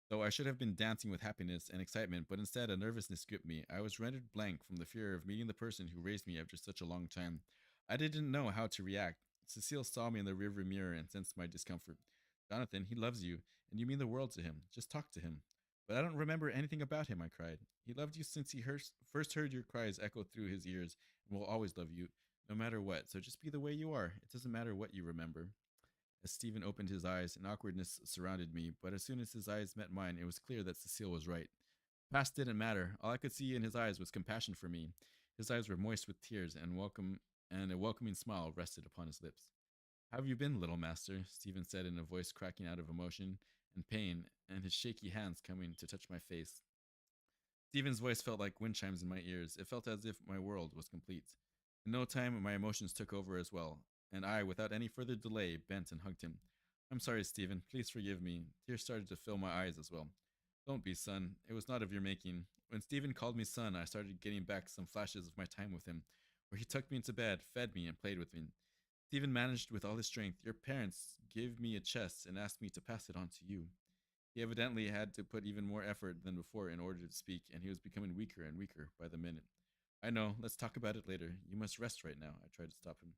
Though I should have been dancing with happiness and excitement, but instead a nervousness gripped me. I was rendered blank from the fear of meeting the person who raised me after such a long time. I didn't know how to react. Cecile saw me in the rearview mirror and sensed my discomfort. Jonathan, he loves you, and you mean the world to him. Just talk to him. But I don't remember anything about him, I cried. He loved you since he first heard your cries echo through his ears, and will always love you, no matter what. So just be the way you are. It doesn't matter what you remember. As Stephen opened his eyes, an awkwardness surrounded me, but as soon as his eyes met mine, it was clear that Cecile was right. Past didn't matter. All I could see in his eyes was compassion for me. His eyes were moist with tears, and a welcoming smile rested upon his lips. How have you been, little master? Stephen said in a voice cracking out of emotion and pain, and his shaky hands coming to touch my face. Stephen's voice felt like wind chimes in my ears. It felt as if my world was complete. In no time, my emotions took over as well, and I, without any further delay, bent and hugged him. I'm sorry, Stephen. Please forgive me. Tears started to fill my eyes as well. Don't be, son. It was not of your making. When Stephen called me son, I started getting back some flashes of my time with him, where he tucked me into bed, fed me, and played with me. Stephen managed with all his strength. Your parents gave me a chest and asked me to pass it on to you. He evidently had to put even more effort than before in order to speak, and he was becoming weaker and weaker by the minute. I know, let's talk about it later. You must rest right now, I tried to stop him.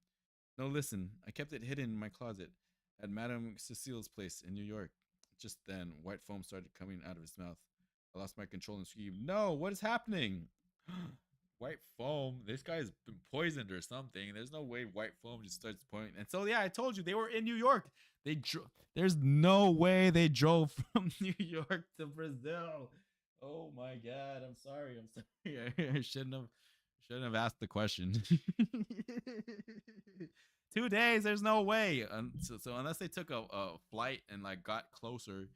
No, listen, I kept it hidden in my closet at Madame Cecile's place in New York. Just then, white foam started coming out of his mouth. I lost my control and screamed, No, what is happening? White foam. This guy's been poisoned or something. There's no way white foam just starts pointing. And so, yeah, I told you they were in New York. There's no way they drove from New York to Brazil. Oh my God. I'm sorry. I'm sorry. I shouldn't have asked the question. 2 days. There's no way. So unless they took a flight and like got closer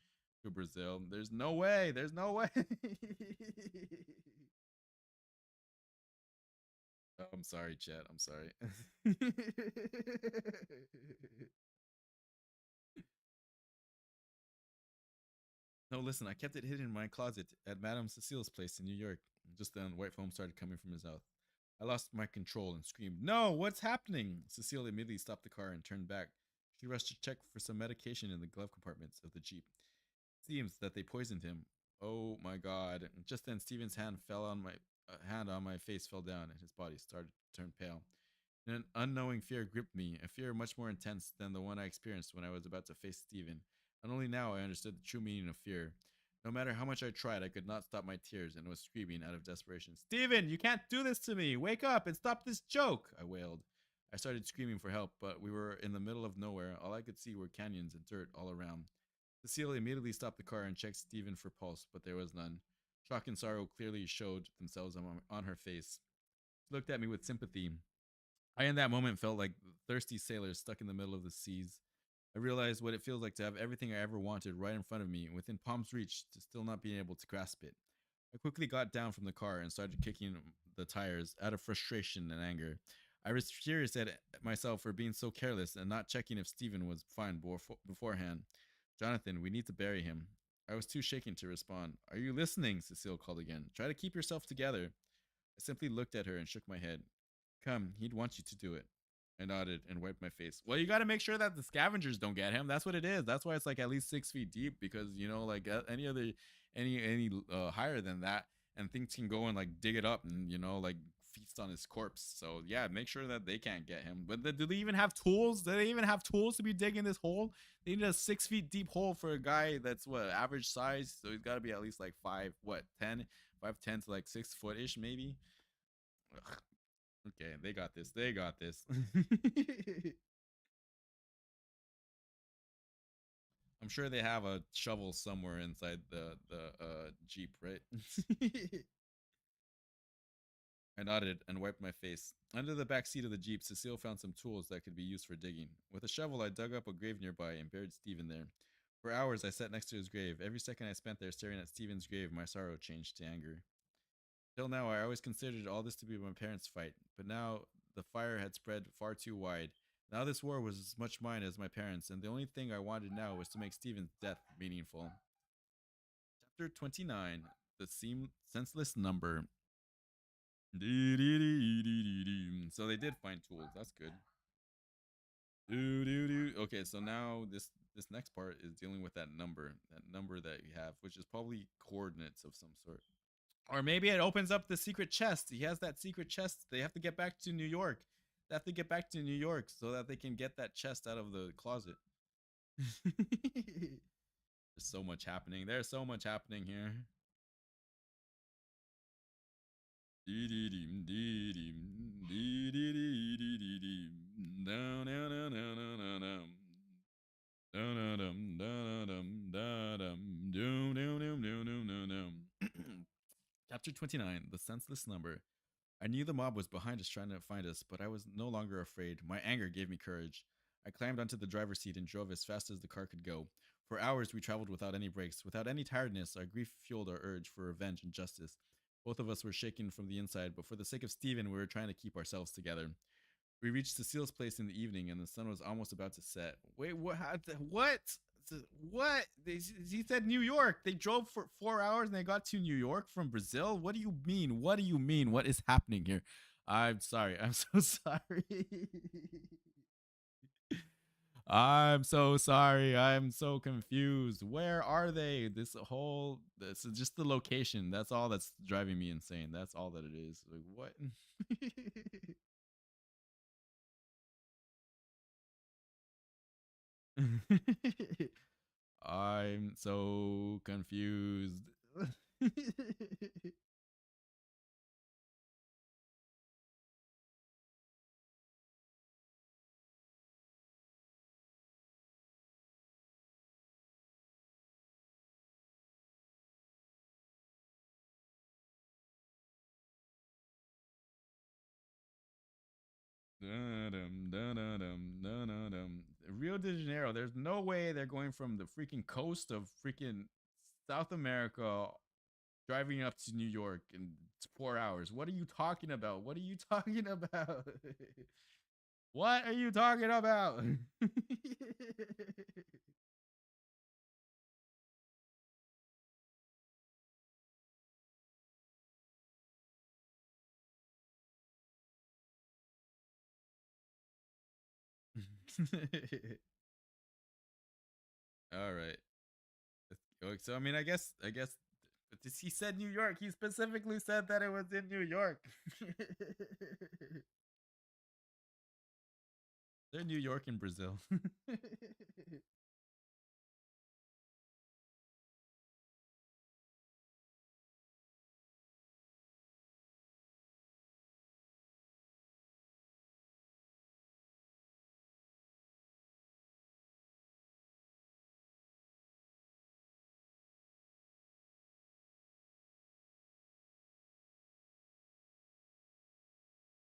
to Brazil, there's no way. There's no way. Oh, I'm sorry, Chet. I'm sorry. No, listen, I kept it hidden in my closet at Madame Cecile's place in New York. Just then, white foam started coming from his mouth. I lost my control and screamed, No, what's happening? Cecile immediately stopped the car and turned back. She rushed to check for some medication in the glove compartments of the Jeep. It seems that they poisoned him. Oh my God. And just then, Stephen's hand on my face fell down and his body started to turn pale. An unknowing fear gripped me, a fear much more intense than the one I experienced when I was about to face Stephen. And only now I understood the true meaning of fear. No matter how much I tried, I could not stop my tears and was screaming out of desperation. Stephen, you can't do this to me! Wake up and stop this joke! I wailed. I started screaming for help, but we were in the middle of nowhere. All I could see were canyons and dirt all around. Cecile immediately stopped the car and checked Stephen for pulse, but there was none. Shock and sorrow clearly showed themselves on her face. She looked at me with sympathy. I, in that moment, felt like thirsty sailors stuck in the middle of the seas. I realized what it feels like to have everything I ever wanted right in front of me, within palm's reach, to still not being able to grasp it. I quickly got down from the car and started kicking the tires out of frustration and anger. I was furious at myself for being so careless and not checking if Stephen was fine beforehand. Jonathan, we need to bury him. I was too shaken to respond. Are you listening? Cecile called again. Try to keep yourself together. I simply looked at her and shook my head. Come, he'd want you to do it. I nodded and wiped my face. Well, you got to make sure that the scavengers don't get him. That's what it is. That's why it's like at least 6 feet deep, because you know, like any higher than that, and things can go and like dig it up and like feast on his corpse. So yeah, make sure that they can't get him. But do they even have tools? Do they even have tools to be digging this hole? They need a 6 feet deep hole for a guy that's what, average size. So he's got to be at least like 5'10" to like 6 foot ish maybe. Ugh. Okay, they got this. They got this. I'm sure they have a shovel somewhere inside the Jeep, right? I nodded and wiped my face. Under the back seat of the Jeep, Cecile found some tools that could be used for digging. With a shovel, I dug up a grave nearby and buried Stephen there. For hours, I sat next to his grave. Every second I spent there staring at Stephen's grave, my sorrow changed to anger. Till now, I always considered all this to be my parents' fight, but now the fire had spread far too wide. Now this war was as much mine as my parents', and the only thing I wanted now was to make Stephen's death meaningful. Chapter 29, The Senseless Number. So they did find tools. That's good. Okay, so now this next part is dealing with that number that you have, which is probably coordinates of some sort. Or maybe it opens up the secret chest. He has that secret chest. They have to get back to New York. They have to get back to New York so that they can get that chest out of the closet. There's so much happening. There's so much happening here. Chapter 29, The Senseless Number. I knew the mob was behind us trying to find us, but I was no longer afraid. My anger gave me courage. I climbed onto the driver's seat and drove as fast as the car could go. For hours we traveled without any breaks. Without any tiredness, our grief fueled our urge for revenge and justice. Both of us were shaken from the inside, but for the sake of Stephen, we were trying to keep ourselves together. We reached Cecile's place in the evening, and the sun was almost about to set. Wait, what? What? What? He said New York. They drove for 4 hours and they got to New York from Brazil. What do you mean? What do you mean? What is happening here? I'm sorry. I'm so sorry. I'm so sorry. I'm so confused. Where are they? This is just the location. That's all that's driving me insane. That's all that it is. Like, what? I'm so confused. Dun-dum, dun-dum, dun-dum. Rio de Janeiro. There's no way they're going from the freaking coast of freaking South America driving up to New York in 4 hours. What are you talking about? What are you talking about? What are you talking about? All right. So I mean, I guess, but he said New York. He specifically said that it was in New York. They're New York and Brazil.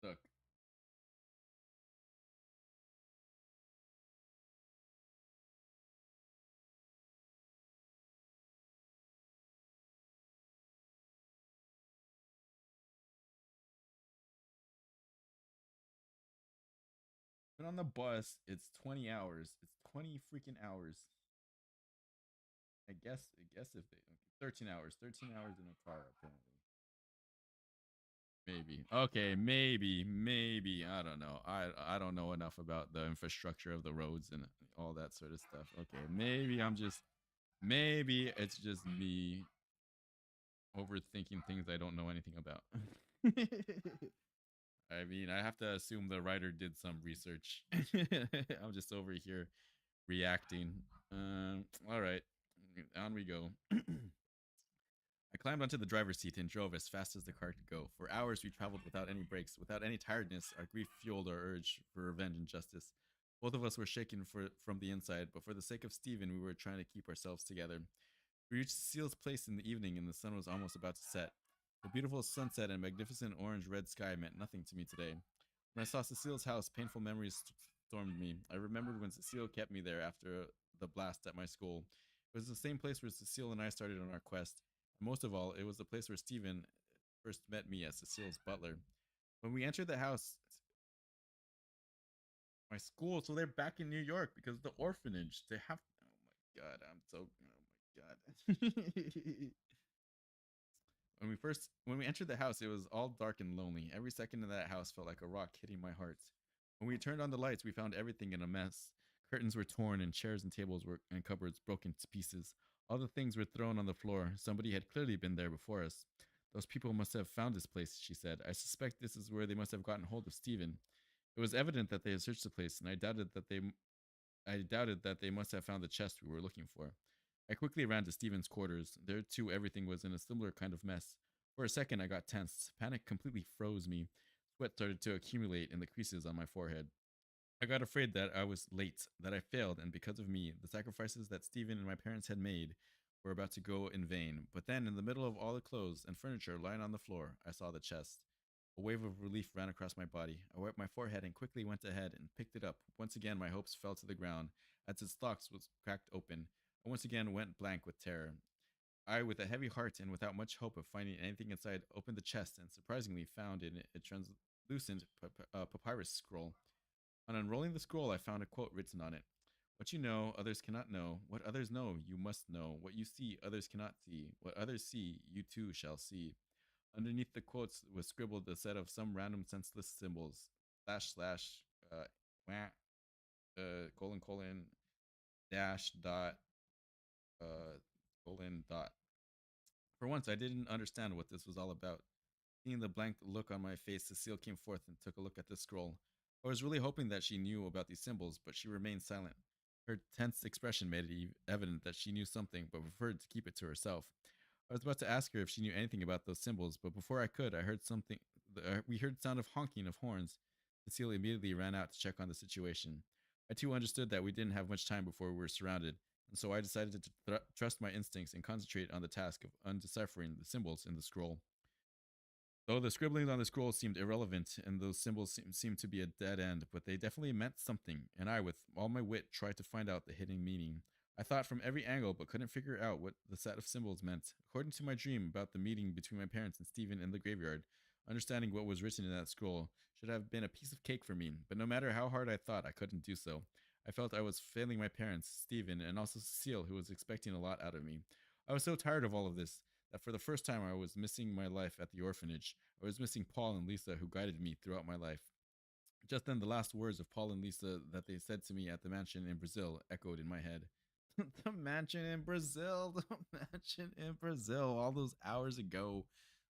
Look, been on the bus. It's 20 hours. It's 20 freaking hours. I guess if they okay, 13 hours, 13 hours in a car apparently. Maybe. Okay, maybe. I don't know. I don't know enough about the infrastructure of the roads and all that sort of stuff. Okay, maybe it's just me overthinking things I don't know anything about. I mean, I have to assume the writer did some research. I'm just over here reacting. All right, on we go. I climbed onto the driver's seat and drove as fast as the car could go. For hours, we traveled without any breaks. Without any tiredness, our grief fueled our urge for revenge and justice. Both of us were shaken from the inside, but for the sake of Stephen, we were trying to keep ourselves together. We reached Cecile's place in the evening, and the sun was almost about to set. The beautiful sunset and magnificent orange-red sky meant nothing to me today. When I saw Cecile's house, painful memories stormed me. I remembered when Cecile kept me there after the blast at my school. It was the same place where Cecile and I started on our quest. And most of all, it was the place where Stephen first met me as Cecile's butler. When we entered the house, my school, so they're back in New York because of the orphanage. They have. Oh my god, I'm so. Oh my god. When we entered the house, it was all dark and lonely. Every second in that house felt like a rock hitting my heart. When we turned on the lights, we found everything in a mess. Curtains were torn, and chairs and tables were and cupboards broken to pieces. All the things were thrown on the floor. Somebody had clearly been there before us. Those people must have found this place, she said. I suspect this is where they must have gotten hold of Stephen. It was evident that they had searched the place, and I doubted that they must have found the chest we were looking for. I quickly ran to Stephen's quarters. There too everything was in a similar kind of mess. For a second I got tense. Panic completely froze me. Sweat started to accumulate in the creases on my forehead. I got afraid that I was late, that I failed, and because of me, the sacrifices that Stephen and my parents had made were about to go in vain. But then, in the middle of all the clothes and furniture lying on the floor, I saw the chest. A wave of relief ran across my body. I wiped my forehead and quickly went ahead and picked it up. Once again, my hopes fell to the ground as its stalks was cracked open. I once again went blank with terror. I, with a heavy heart and without much hope of finding anything inside, opened the chest and surprisingly found in it a translucent papyrus scroll. On unrolling the scroll, I found a quote written on it. What you know, others cannot know. What others know, you must know. What you see, others cannot see. What others see, you too shall see. Underneath the quotes was scribbled a set of some random senseless symbols. Slash slash wah, colon colon dash dot colon dot. For once I didn't understand what this was all about. Seeing the blank look on my face, Cecile came forth and took a look at the scroll. I was really hoping that she knew about these symbols, but she remained silent. Her tense expression made it evident that she knew something, but preferred to keep it to herself. I was about to ask her if she knew anything about those symbols, but before I could, I heard something. We heard sound of honking of horns. Cecile immediately ran out to check on the situation. I too understood that we didn't have much time before we were surrounded, and so I decided to trust my instincts and concentrate on the task of undeciphering the symbols in the scroll. Though the scribblings on the scroll seemed irrelevant and those symbols seemed to be a dead end, but they definitely meant something, and I, with all my wit, tried to find out the hidden meaning. I thought from every angle, but couldn't figure out what the set of symbols meant. According to my dream about the meeting between my parents and Stephen in the graveyard, understanding what was written in that scroll should have been a piece of cake for me, but no matter how hard I thought, I couldn't do so. I felt I was failing my parents, Stephen, and also Cecile, who was expecting a lot out of me. I was so tired of all of this that for the first time I was missing my life at the orphanage. I was missing Paul and Lisa, who guided me throughout my life. Just then, the last words of Paul and Lisa that they said to me at the mansion in Brazil echoed in my head. The mansion in Brazil, the mansion in Brazil, all those hours ago,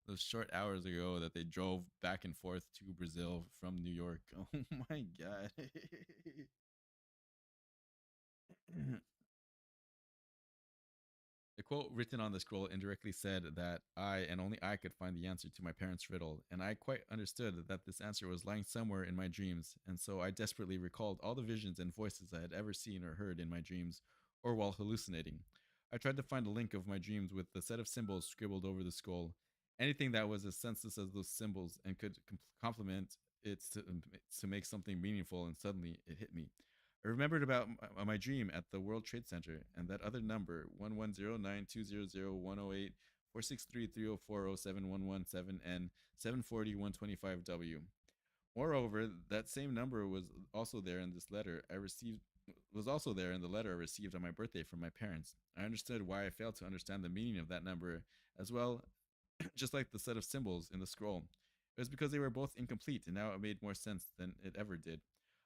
those short hours ago that they drove back and forth to Brazil from New York. Oh my God. The quote written on the scroll indirectly said that I and only I could find the answer to my parents' riddle, and I quite understood that this answer was lying somewhere in my dreams, and so I desperately recalled all the visions and voices I had ever seen or heard in my dreams, or while hallucinating. I tried to find a link of my dreams with the set of symbols scribbled over the scroll, anything that was as senseless as those symbols and could complement it to make something meaningful, and suddenly it hit me. I remembered about my dream at the World Trade Center and that other number 11092001084633040717 and 740-125W. Moreover, that same number was also there in the letter I received on my birthday from my parents. I understood why I failed to understand the meaning of that number as well, just like the set of symbols in the scroll. It was because they were both incomplete, and now it made more sense than it ever did.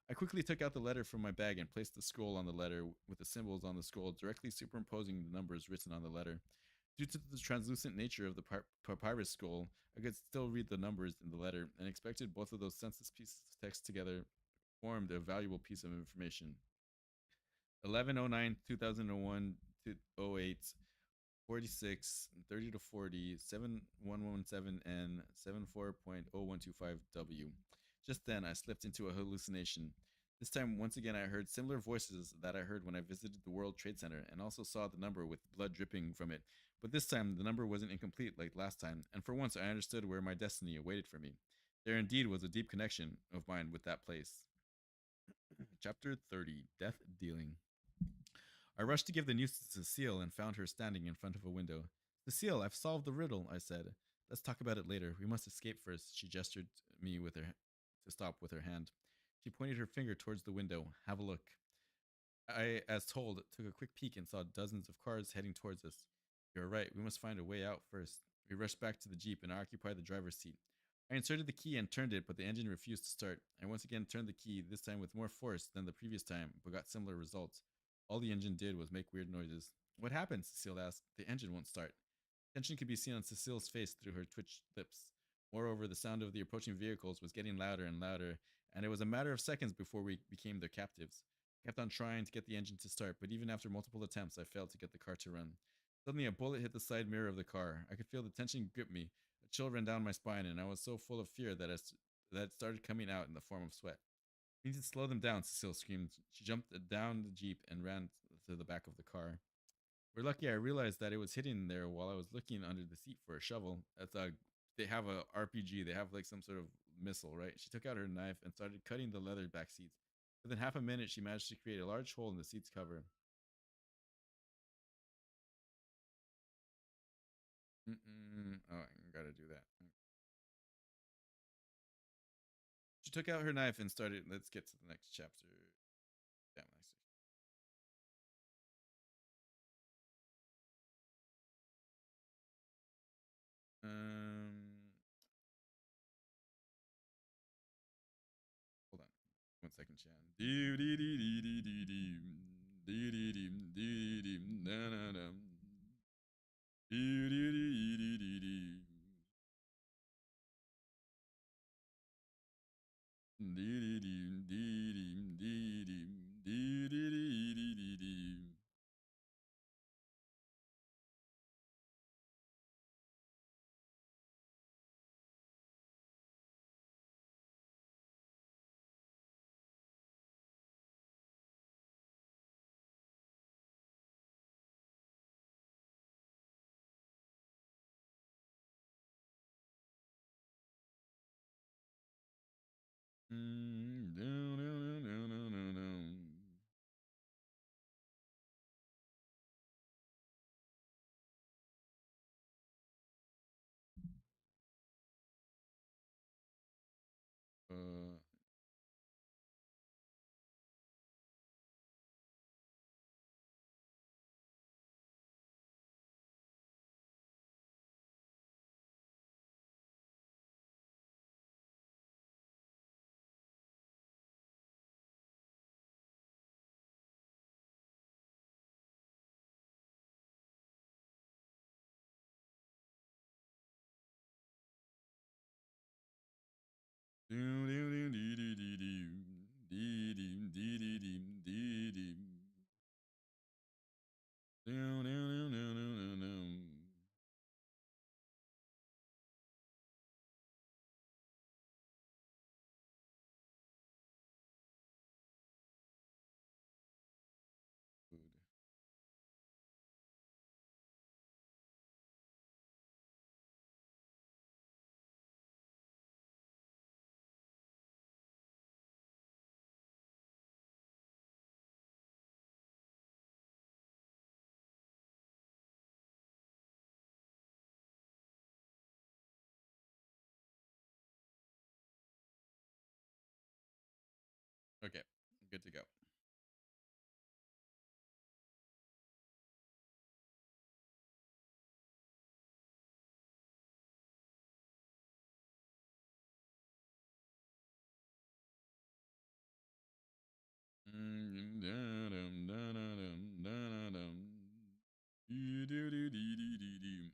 I quickly took out the letter from my bag and placed the scroll on the letter with the symbols on the scroll directly superimposing the numbers written on the letter. Due to the translucent nature of the papyrus scroll, I could still read the numbers in the letter and expected both of those senseless pieces of text together formed a valuable piece of information. 1109 2001 to 08 46 30 to 40 7117 and 74.0125W. Just then, I slipped into a hallucination. This time, once again, I heard similar voices that I heard when I visited the World Trade Center and also saw the number with blood dripping from it. But this time, the number wasn't incomplete like last time, and for once, I understood where my destiny awaited for me. There indeed was a deep connection of mine with that place. Chapter 30, Death Dealing. I rushed to give the news to Cecile and found her standing in front of a window. Cecile, I've solved the riddle, I said. Let's talk about it later. We must escape first. She gestured me with her to stop with her hand. She pointed her finger towards the window. Have a look. I, as told, took a quick peek and saw dozens of cars heading towards us. You're right, we must find a way out first. We rushed back to the Jeep and I occupied the driver's seat. I inserted the key and turned it, but the engine refused to start. I once again turned the key, this time with more force than the previous time, but got similar results. All the engine did was make weird noises. What happened? Cecile asked. The engine won't start. Tension could be seen on Cecile's face through her twitched lips. Moreover, the sound of the approaching vehicles was getting louder and louder, and it was a matter of seconds before we became their captives. I kept on trying to get the engine to start, but even after multiple attempts, I failed to get the car to run. Suddenly, a bullet hit the side mirror of the car. I could feel the tension grip me. A chill ran down my spine, and I was so full of fear that it started coming out in the form of sweat. We need to slow them down, Cecile screamed. She jumped down the Jeep and ran to the back of the car. We're lucky I realized that it was hidden there while I was looking under the seat for a shovel. They have a RPG. They have like some sort of missile, right? She took out her knife and started cutting the leather back seats. Within half a minute, she managed to create a large hole in the seat's cover. Oh, I gotta do that. She took out her knife and started. Let's get to the next chapter. Damn, nice. Um, Hold on, 1 second, Chan. Uh, okay, good to go.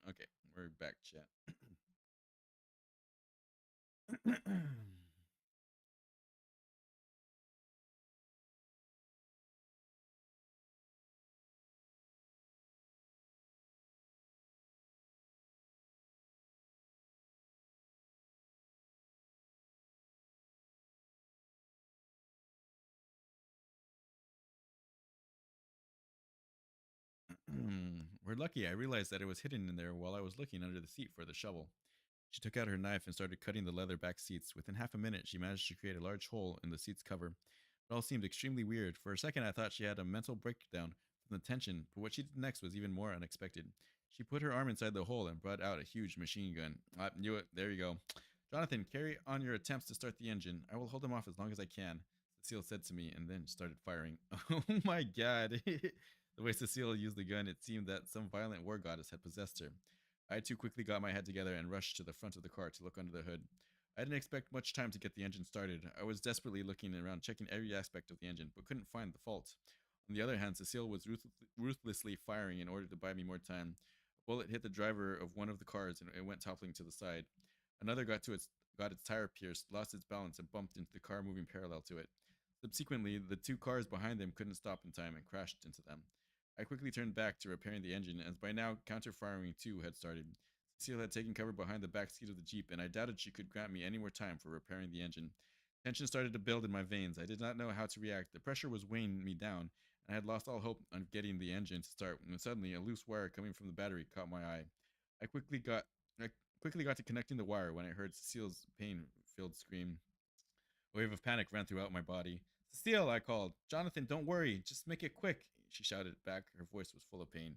Okay, we're back, chat. We're lucky I realized that it was hidden in there while I was looking under the seat for the shovel. She took out her knife and started cutting the leather back seats. Within half a minute, she managed to create a large hole in the seat's cover. It all seemed extremely weird. For a second, I thought she had a mental breakdown from the tension, but what she did next was even more unexpected. She put her arm inside the hole and brought out a huge machine gun. I knew it. There you go. Jonathan, carry on your attempts to start the engine. I will hold them off as long as I can, Cecile said to me, and then started firing. Oh my god. The way Cecile used the gun, it seemed that some violent war goddess had possessed her. I too quickly got my head together and rushed to the front of the car to look under the hood. I didn't expect much time to get the engine started. I was desperately looking around, checking every aspect of the engine, but couldn't find the fault. On the other hand, Cecile was ruthlessly firing in order to buy me more time. A bullet hit the driver of one of the cars and it went toppling to the side. Another got its tire pierced, lost its balance, and bumped into the car moving parallel to it. Subsequently, the two cars behind them couldn't stop in time and crashed into them. I quickly turned back to repairing the engine, as by now counter-firing too had started. Cecile had taken cover behind the back seat of the Jeep, and I doubted she could grant me any more time for repairing the engine. Tension started to build in my veins. I did not know how to react. The pressure was weighing me down, and I had lost all hope on getting the engine to start when suddenly a loose wire coming from the battery caught my eye. I quickly got I quickly got to connecting the wire when I heard Cecile's pain-filled scream. A wave of panic ran throughout my body. Cecile, I called. Jonathan, don't worry. Just make it quick, she shouted back. Her voice was full of pain.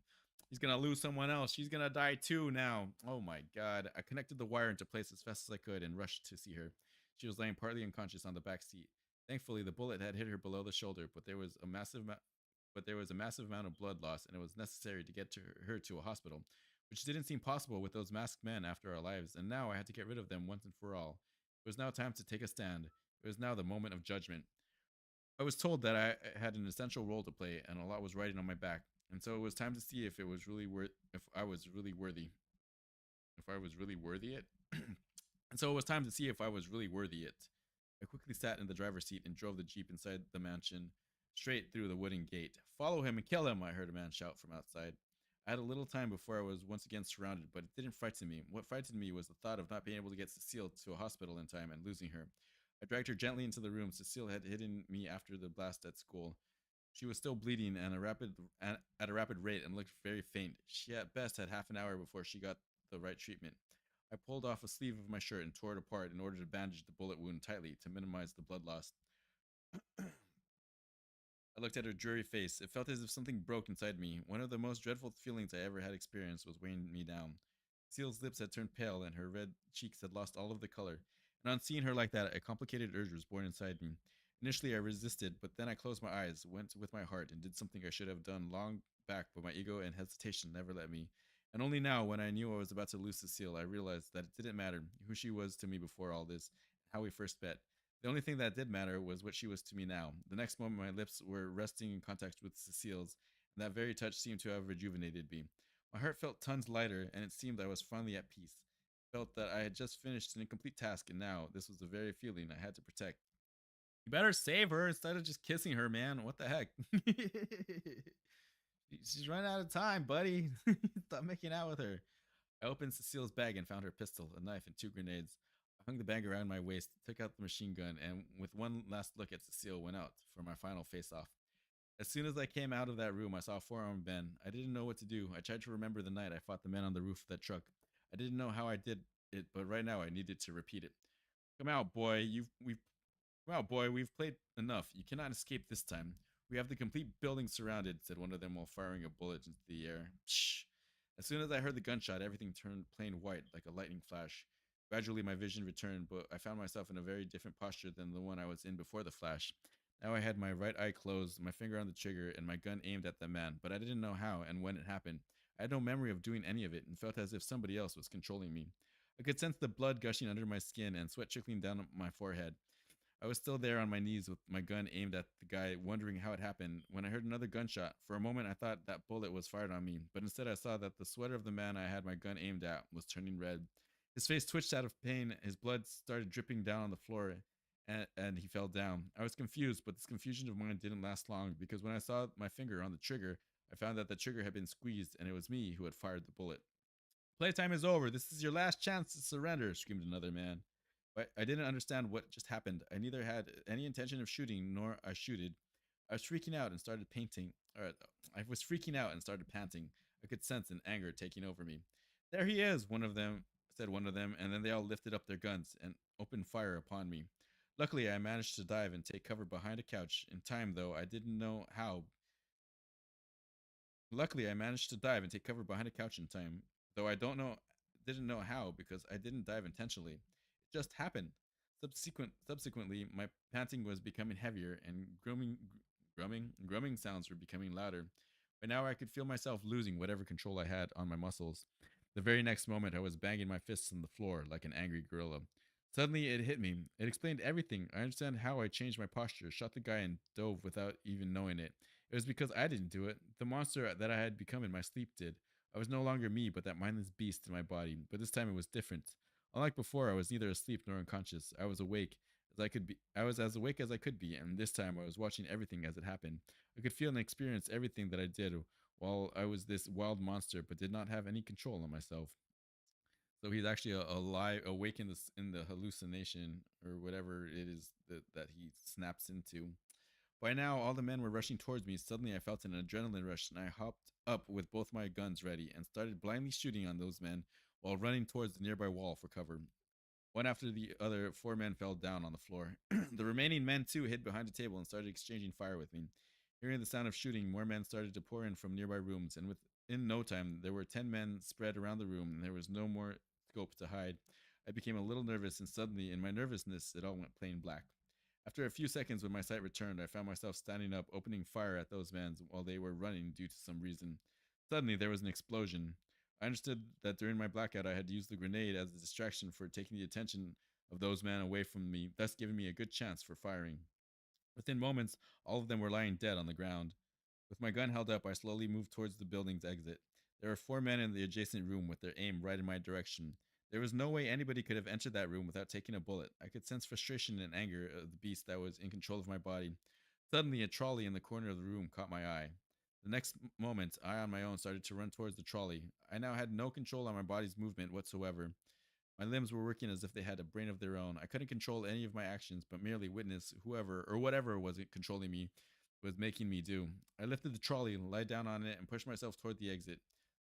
He's gonna lose someone else. She's gonna die too now. Oh my god. I connected the wire into place as fast as I could and rushed to see her. She was laying partly unconscious on the back seat. Thankfully, the bullet had hit her below the shoulder, but there was a massive amount of blood loss, and it was necessary to get her to a hospital, which didn't seem possible with those masked men after our lives, and now I had to get rid of them once and for all. It was now time to take a stand. It was now the moment of judgment. I was told that I had an essential role to play, and a lot was riding on my back, and so it was time to see if it was really if I was really worthy, if I was really worthy it. And so it was time to see if I was really worthy it. I quickly sat in the driver's seat and drove the Jeep inside the mansion, straight through the wooden gate. Follow him and kill him, I heard a man shout from outside. I had a little time before I was once again surrounded, but it didn't frighten me. What frightened me was the thought of not being able to get Cecile to a hospital in time and losing her. I dragged her gently into the room. Cecile had hidden me after the blast at school. She was still bleeding at a rapid rate and looked very faint. She at best had half an hour before she got the right treatment. I pulled off a sleeve of my shirt and tore it apart in order to bandage the bullet wound tightly to minimize the blood loss. I looked at her dreary face. It felt as if something broke inside me. One of the most dreadful feelings I ever had experienced was weighing me down. Cecile's lips had turned pale and her red cheeks had lost all of the color. And on seeing her like that, a complicated urge was born inside me. Initially, I resisted, but then I closed my eyes, went with my heart, and did something I should have done long back, but my ego and hesitation never let me. And only now, when I knew I was about to lose Cecile, I realized that it didn't matter who she was to me before all this, and how we first met. The only thing that did matter was what she was to me now. The next moment, my lips were resting in contact with Cecile's, and that very touch seemed to have rejuvenated me. My heart felt tons lighter, and it seemed I was finally at peace. I felt that I had just finished an incomplete task, and now this was the very feeling I had to protect. You better save her instead of just kissing her, man. What the heck? She's running out of time, buddy. Stop making out with her. I opened Cecile's bag and found her pistol, a knife, and two grenades. I hung the bag around my waist, took out the machine gun, and with one last look at Cecile, went out for my final face-off. As soon as I came out of that room, I saw a four-armed Ben. I didn't know what to do. I tried to remember the night I fought the men on the roof of that truck. I didn't know how I did it, but right now I needed to repeat it. Come out, boy. We've played enough. You cannot escape this time. We have the complete building surrounded, said one of them while firing a bullet into the air. Shh. As soon as I heard the gunshot, everything turned plain white like a lightning flash. Gradually, my vision returned, but I found myself in a very different posture than the one I was in before the flash. Now I had my right eye closed, my finger on the trigger, and my gun aimed at the man, but I didn't know how and when it happened. I had no memory of doing any of it and felt as if somebody else was controlling me. I could sense the blood gushing under my skin and sweat trickling down my forehead. I was still there on my knees with my gun aimed at the guy, wondering how it happened, when I heard another gunshot. For a moment, I thought that bullet was fired on me, but instead I saw that the sweater of the man I had my gun aimed at was turning red. His face twitched out of pain, his blood started dripping down on the floor, and he fell down. I was confused, but this confusion of mine didn't last long, because when I saw my finger on the trigger, I found that the trigger had been squeezed, and it was me who had fired the bullet. Playtime is over. This is your last chance to surrender, screamed another man. But I didn't understand what just happened. I neither had any intention of shooting nor I shooted. I was freaking out and started panting. I could sense an anger taking over me. There he is, one of them said one of them, and then they all lifted up their guns and opened fire upon me. Luckily, I managed to dive and take cover behind a couch. In time, though, I didn't know how. Luckily, I managed to dive and take cover behind a couch in time, though I don't know didn't know how because I didn't dive intentionally. It just happened. Subsequently, my panting was becoming heavier and grumming sounds were becoming louder. By now, I could feel myself losing whatever control I had on my muscles. The very next moment, I was banging my fists on the floor like an angry gorilla. Suddenly, it hit me. It explained everything. I understand how I changed my posture, shot the guy, and dove without even knowing it. It was because I didn't do it. The monster that I had become in my sleep did. I was no longer me, but that mindless beast in my body. But this time it was different. Unlike before, I was neither asleep nor unconscious. I was awake as I could be. I was as awake as I could be, and this time I was watching everything as it happened. I could feel and experience everything that I did while I was this wild monster, but did not have any control on myself. So he's actually alive, awake in the hallucination or whatever it is that he snaps into. By now, all the men were rushing towards me. Suddenly, I felt an adrenaline rush, and I hopped up with both my guns ready and started blindly shooting on those men while running towards the nearby wall for cover. One after the other, four men fell down on the floor. The remaining men, too, hid behind a table and started exchanging fire with me. Hearing the sound of shooting, more men started to pour in from nearby rooms, and within no time, there were 10 men spread around the room, and there was no more scope to hide. I became a little nervous, and suddenly, in my nervousness, it all went plain black. After a few seconds, when my sight returned, I found myself standing up, opening fire at those men while they were running due to some reason. Suddenly, there was an explosion. I understood that during my blackout, I had used the grenade as a distraction for taking the attention of those men away from me, thus giving me a good chance for firing. Within moments, all of them were lying dead on the ground. With my gun held up, I slowly moved towards the building's exit. There were four men in the adjacent room with their aim right in my direction. There was no way anybody could have entered that room without taking a bullet. I could sense frustration and anger of the beast that was in control of my body. Suddenly, a trolley in the corner of the room caught my eye. The next moment, I on my own started to run towards the trolley. I now had no control on my body's movement whatsoever. My limbs were working as if they had a brain of their own. I couldn't control any of my actions, but merely witness whoever or whatever was controlling me was making me do. I lifted the trolley, lied down on it, and pushed myself toward the exit.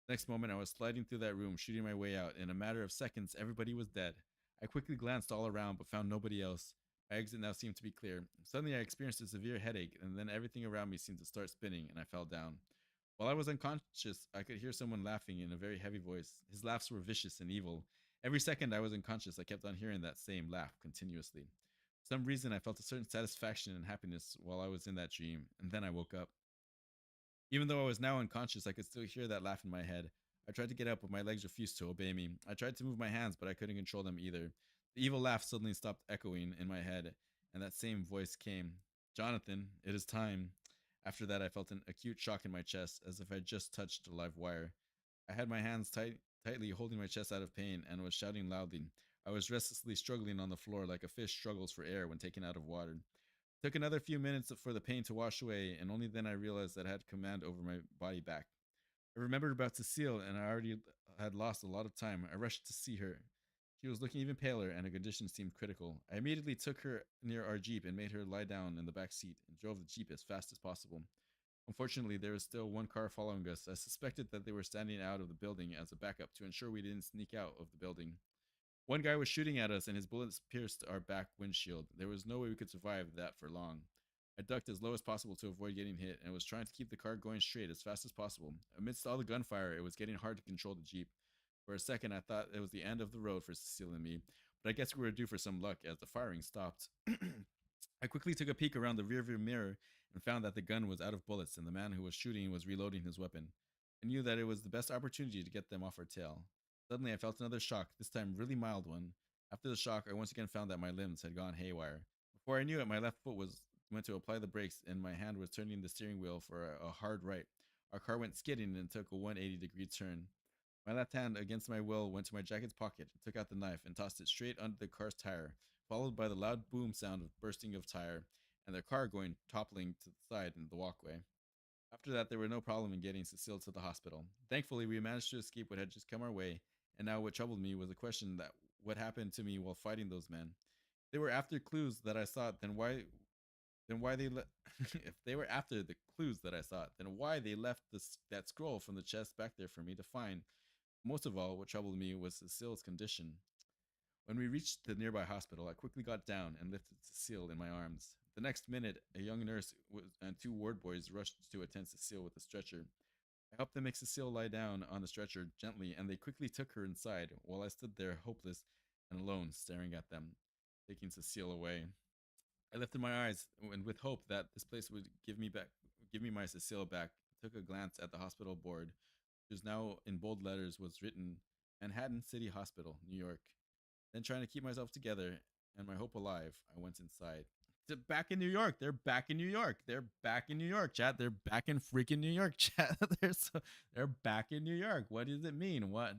The next moment, I was sliding through that room, shooting my way out. In a matter of seconds, everybody was dead. I quickly glanced all around, but found nobody else. My exit now seemed to be clear. Suddenly, I experienced a severe headache, and then everything around me seemed to start spinning, and I fell down. While I was unconscious, I could hear someone laughing in a very heavy voice. His laughs were vicious and evil. Every second I was unconscious, I kept on hearing that same laugh continuously. For some reason, I felt a certain satisfaction and happiness while I was in that dream, and then I woke up. Even though I was now unconscious, I could still hear that laugh in my head. I tried to get up, but my legs refused to obey me. I tried to move my hands, but I couldn't control them either. The evil laugh suddenly stopped echoing in my head, and that same voice came. Jonathan, it is time. After that, I felt an acute shock in my chest, as if I would just touched a live wire. I had my hands tightly holding my chest out of pain and was shouting loudly. I was restlessly struggling on the floor like a fish struggles for air when taken out of water. It took another few minutes for the pain to wash away, and only then I realized that I had command over my body back. I remembered about Cecile, and I already had lost a lot of time. I rushed to see her. She was looking even paler, and her condition seemed critical. I immediately took her near our Jeep and made her lie down in the back seat and drove the Jeep as fast as possible. Unfortunately, there was still one car following us. I suspected that they were standing out of the building as a backup to ensure we didn't sneak out of the building. One guy was shooting at us, and his bullets pierced our back windshield. There was no way we could survive that for long. I ducked as low as possible to avoid getting hit and was trying to keep the car going straight as fast as possible. Amidst all the gunfire, it was getting hard to control the Jeep. For a second, I thought it was the end of the road for Cecile and me, but I guess we were due for some luck as the firing stopped. I quickly took a peek around the rearview mirror and found that the gun was out of bullets and the man who was shooting was reloading his weapon. I knew that it was the best opportunity to get them off our tail. Suddenly, I felt another shock, this time really mild one. After the shock, I once again found that my limbs had gone haywire. Before I knew it, my left foot was went to apply the brakes and my hand was turning the steering wheel for a hard right. Our car went skidding and took a 180-degree turn. My left hand, against my will, went to my jacket's pocket, took out the knife, and tossed it straight under the car's tire, followed by the loud boom sound of bursting of tire and the car going toppling to the side in the walkway. After that, there were no problem in getting Cecile to the hospital. Thankfully, we managed to escape what had just come our way, and now what troubled me was the question that what happened to me while fighting those men. If they were after clues that I sought, then why Then why they let if they were after the clues that I sought, then why they left that scroll from the chest back there for me to find? Most of all, what troubled me was Cecile's condition. When we reached the nearby hospital, I quickly got down and lifted Cecile in my arms. The next minute, a young nurse and two ward boys rushed to attend Cecile with a stretcher. I helped them make Cecile lie down on the stretcher gently, and they quickly took her inside while I stood there hopeless and alone, staring at them, taking Cecile away. I lifted my eyes and with hope that this place would give me my Cecile back. Took a glance at the hospital board, which now in bold letters was written Manhattan City Hospital, New York. Then trying to keep myself together and my hope alive, I went inside. They're back in New York. They're back in New York. They're back in New York, chat. They're back in freaking New York, chat. They're back in New York. What does it mean? What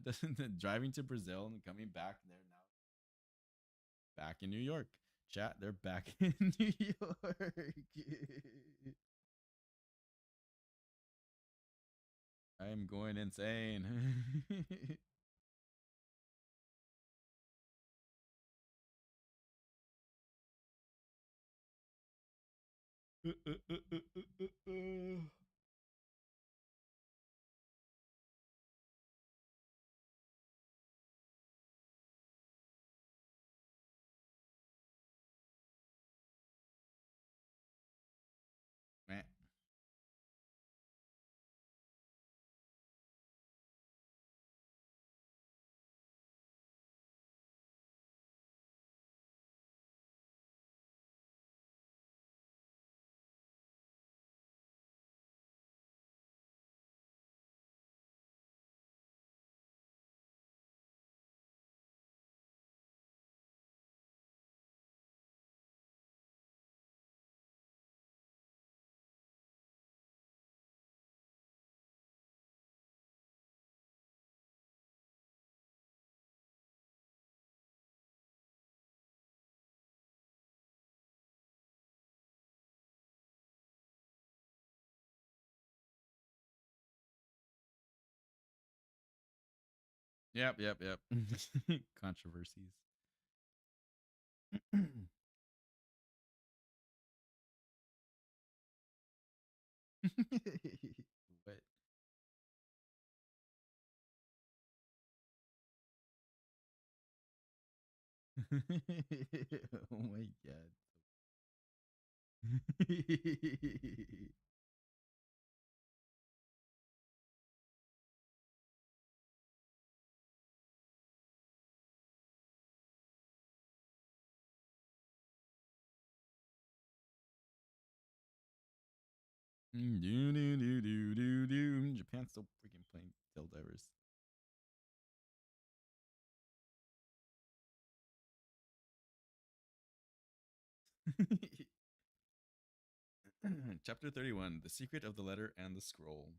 driving to Brazil and coming back? They're now back in New York, chat. They're back in New York. I am going insane. Man. Yep. Controversies. What? Oh my god. Japan's still freaking playing Divers. Chapter 31: The Secret of the Letter and the Scroll.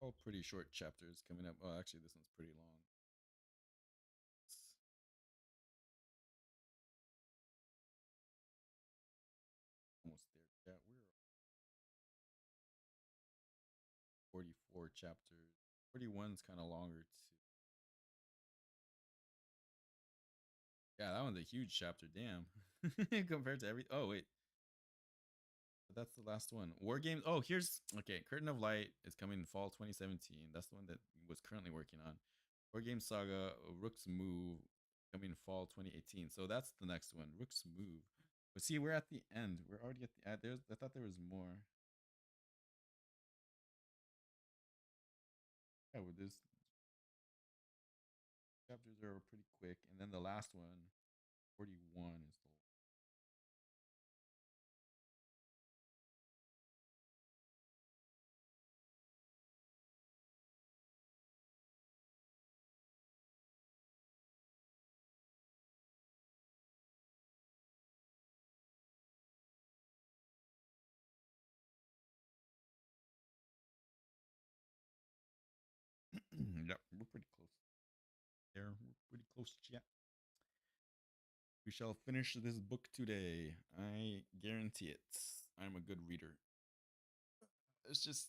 All pretty short chapters coming up. Oh, actually, this one's pretty long. It's almost there. Yeah, we're 44 chapters. 41's kind of longer too. Yeah, that one's a huge chapter. Damn. Compared to every. Oh wait, but that's the last one. War games. Oh, here's okay. Curtain of Light is coming in fall 2017. That's the one that was currently working on. War Game Saga Rook's Move coming fall 2018. So that's the next one. Rook's Move. But see, we're at the end. We're already at the end. There's, I thought there was more. Yeah, with this chapters are pretty quick, and then the last one, 41 is the. Yep, we're pretty close. There, we're pretty close. Yeah, we shall finish this book today. I guarantee it. I'm a good reader. It's just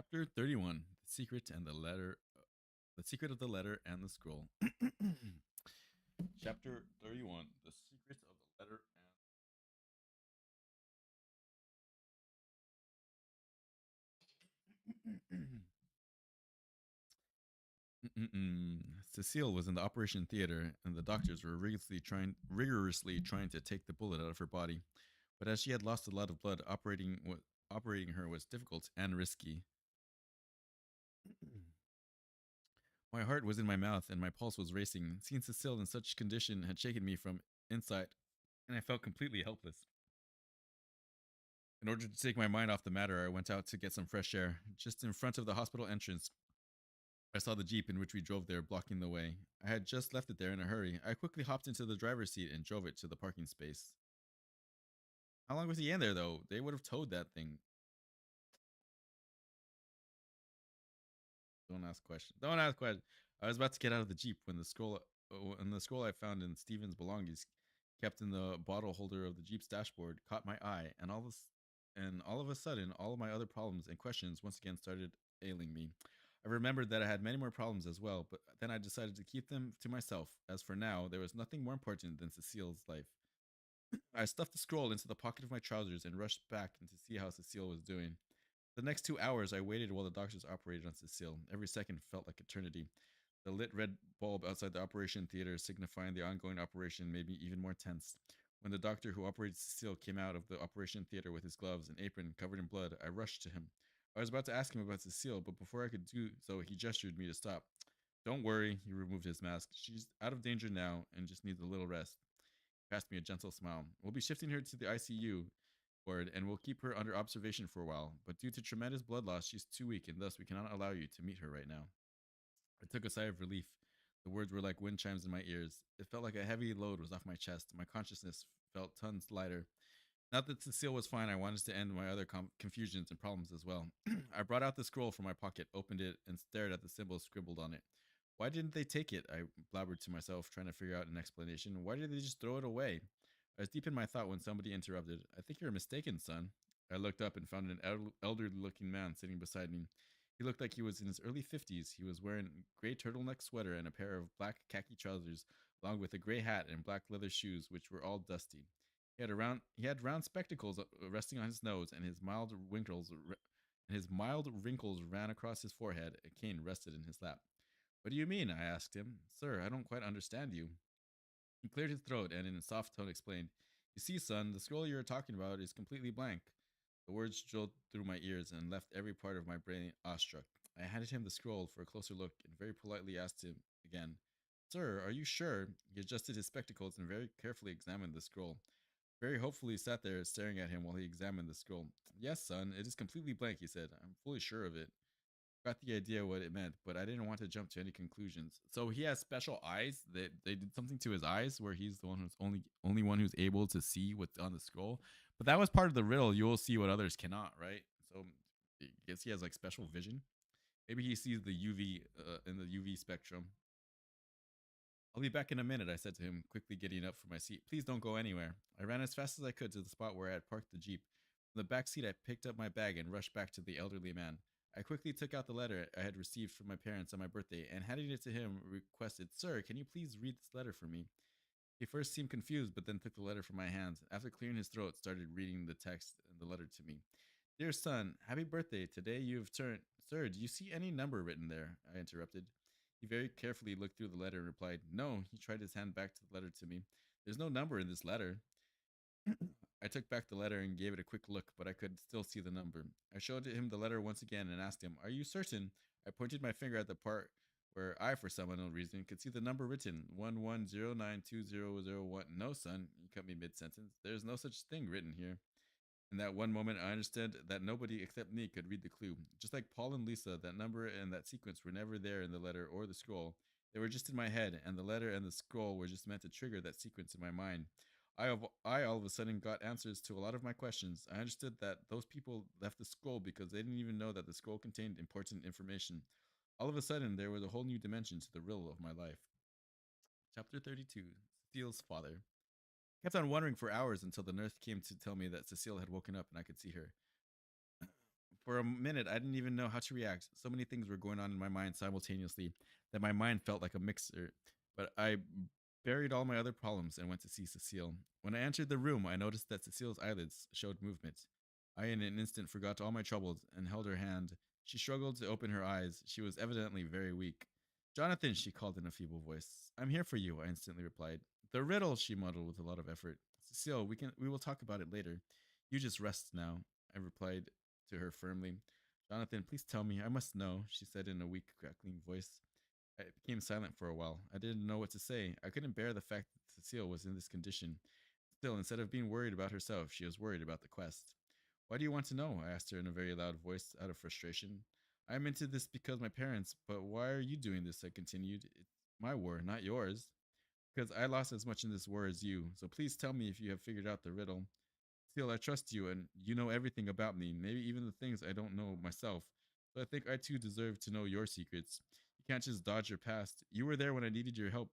Chapter 31: The Secret and the Letter. The Secret of the Letter and the Scroll. Chapter 31: The Secret of the Letter and. Cecile was in the operation theater, and the doctors were rigorously trying to take the bullet out of her body. But as she had lost a lot of blood, operating her was difficult and risky. My heart was in my mouth, and my pulse was racing. Seeing Cecile in such condition had shaken me from inside, and I felt completely helpless. In order to take my mind off the matter, I went out to get some fresh air. Just in front of the hospital entrance, I saw the Jeep in which we drove there blocking the way. I had just left it there in a hurry. I quickly hopped into the driver's seat and drove it to the parking space. How long was he in there, though? They would have towed that thing. Don't ask questions. Don't ask questions. I was about to get out of the Jeep when the scroll I found in Steven's belongings, kept in the bottle holder of the Jeep's dashboard, caught my eye, and all of a sudden, all of my other problems and questions once again started ailing me. I remembered that I had many more problems as well, but then I decided to keep them to myself, as for now, there was nothing more important than Cecile's life. I stuffed the scroll into the pocket of my trousers and rushed back in to see how Cecile was doing. The next 2 hours, I waited while the doctors operated on Cecile. Every second felt like eternity. The lit red bulb outside the operation theater, signifying the ongoing operation, made me even more tense. When the doctor who operated Cecile came out of the operation theater with his gloves and apron covered in blood, I rushed to him. I was about to ask him about Cecile, but before I could do so, he gestured me to stop. Don't worry, he removed his mask. She's out of danger now and just needs a little rest. He passed me a gentle smile. We'll be shifting her to the ICU ward and we'll keep her under observation for a while, but due to tremendous blood loss, she's too weak and thus we cannot allow you to meet her right now. I took a sigh of relief. The words were like wind chimes in my ears. It felt like a heavy load was off my chest. My consciousness felt tons lighter. Now that Cecile was fine, I wanted to end my other confusions and problems as well. I brought out the scroll from my pocket, opened it, and stared at the symbols scribbled on it. Why didn't they take it? I blabbered to myself, trying to figure out an explanation. Why did they just throw it away? I was deep in my thought when somebody interrupted. I think you're mistaken, son. I looked up and found an elderly looking man sitting beside me. He looked like he was in his early 50s. He was wearing a gray turtleneck sweater and a pair of black khaki trousers, along with a gray hat and black leather shoes, which were all dusty. He had round spectacles resting on his nose, and his mild wrinkles ran across his forehead. A cane rested in his lap. What do you mean? I asked him. Sir, I don't quite understand you. He cleared his throat and in a soft tone explained, You see, son, the scroll you're talking about is completely blank. The words drilled through my ears and left every part of my brain awestruck. I handed him the scroll for a closer look and very politely asked him again, Sir, are you sure? He adjusted his spectacles and very carefully examined the scroll. Very hopefully sat there staring at him while he examined the scroll. Yes, son, it is completely blank, he said. I'm fully sure of it. Got the idea what it meant, but I didn't want to jump to any conclusions. So he has special eyes. They did something to his eyes where he's the one who's only one who's able to see what's on the scroll. But that was part of the riddle. You will see what others cannot, right? So I guess he has like special vision. Maybe he sees the UV in the UV spectrum. I'll be back in a minute, I said to him, quickly getting up from my seat. Please don't go anywhere. I ran as fast as I could to the spot where I had parked the Jeep. From the back seat, I picked up my bag and rushed back to the elderly man. I quickly took out the letter I had received from my parents on my birthday and handing it to him, requested, Sir, can you please read this letter for me? He first seemed confused, but then took the letter from my hands. After clearing his throat, started reading the text and the letter to me. Dear son, happy birthday. Today you have turned. Sir, do you see any number written there? I interrupted. He very carefully looked through the letter and replied, No. He tried his hand back to the letter to me. There's no number in this letter. I took back the letter and gave it a quick look, but I could still see the number. I showed him the letter once again and asked him, Are you certain? I pointed my finger at the part where I, for some unknown reason, could see the number written, 11092001. No, son, he cut me mid-sentence. There's no such thing written here. In that one moment, I understood that nobody except me could read the clue. Just like Paul and Lisa, that number and that sequence were never there in the letter or the scroll. They were just in my head, and the letter and the scroll were just meant to trigger that sequence in my mind. I all of a sudden got answers to a lot of my questions. I understood that those people left the scroll because they didn't even know that the scroll contained important information. All of a sudden, there was a whole new dimension to the riddle of my life. Chapter 32: Cecile's Father. I kept on wondering for hours until the nurse came to tell me that Cecile had woken up and I could see her. For a minute, I didn't even know how to react. So many things were going on in my mind simultaneously that my mind felt like a mixer. But I buried all my other problems and went to see Cecile. When I entered the room, I noticed that Cecile's eyelids showed movement. I, in an instant, forgot all my troubles and held her hand. She struggled to open her eyes. She was evidently very weak. Jonathan, she called in a feeble voice. I'm here for you, I instantly replied. The riddle, she muddled with a lot of effort. Cecile, we will talk about it later. You just rest now, I replied to her firmly. Jonathan, please tell me. I must know, she said in a weak, crackling voice. I became silent for a while. I didn't know what to say. I couldn't bear the fact that Cecile was in this condition. Still, instead of being worried about herself, she was worried about the quest. Why do you want to know? I asked her in a very loud voice out of frustration. I'm into this because my parents, but why are you doing this? I continued. It's my war, not yours. Because I lost as much in this war as you, so please tell me if you have figured out the riddle. Still, I trust you, and you know everything about me, maybe even the things I don't know myself. So I think I too deserve to know your secrets. You can't just dodge your past. You were there when I needed your help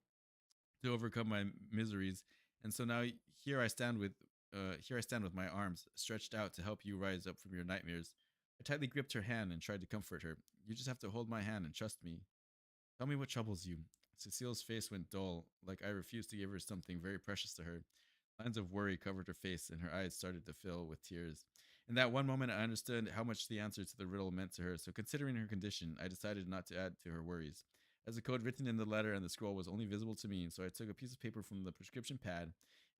to overcome my miseries, and so now here I stand with my arms stretched out to help you rise up from your nightmares. I tightly gripped her hand and tried to comfort her. You just have to hold my hand and trust me. Tell me what troubles you. Cecile's face went dull, like I refused to give her something very precious to her. Lines of worry covered her face, and her eyes started to fill with tears. In that one moment, I understood how much the answer to the riddle meant to her, so considering her condition, I decided not to add to her worries. As the code written in the letter and the scroll was only visible to me, so I took a piece of paper from the prescription pad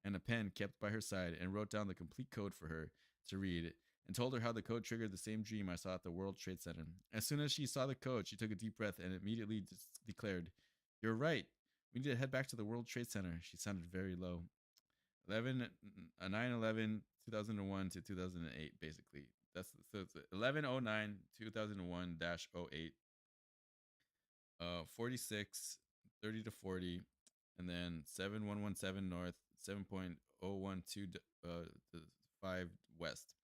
and a pen kept by her side and wrote down the complete code for her to read and told her how the code triggered the same dream I saw at the World Trade Center. As soon as she saw the code, she took a deep breath and immediately declared, You're right. We need to head back to the World Trade Center. She sounded very low. 11 9/11 2001 to 2008 basically. That's so it's 1109 2001 -08 46 30 to 40 and then 7117 north 7.012 5 west.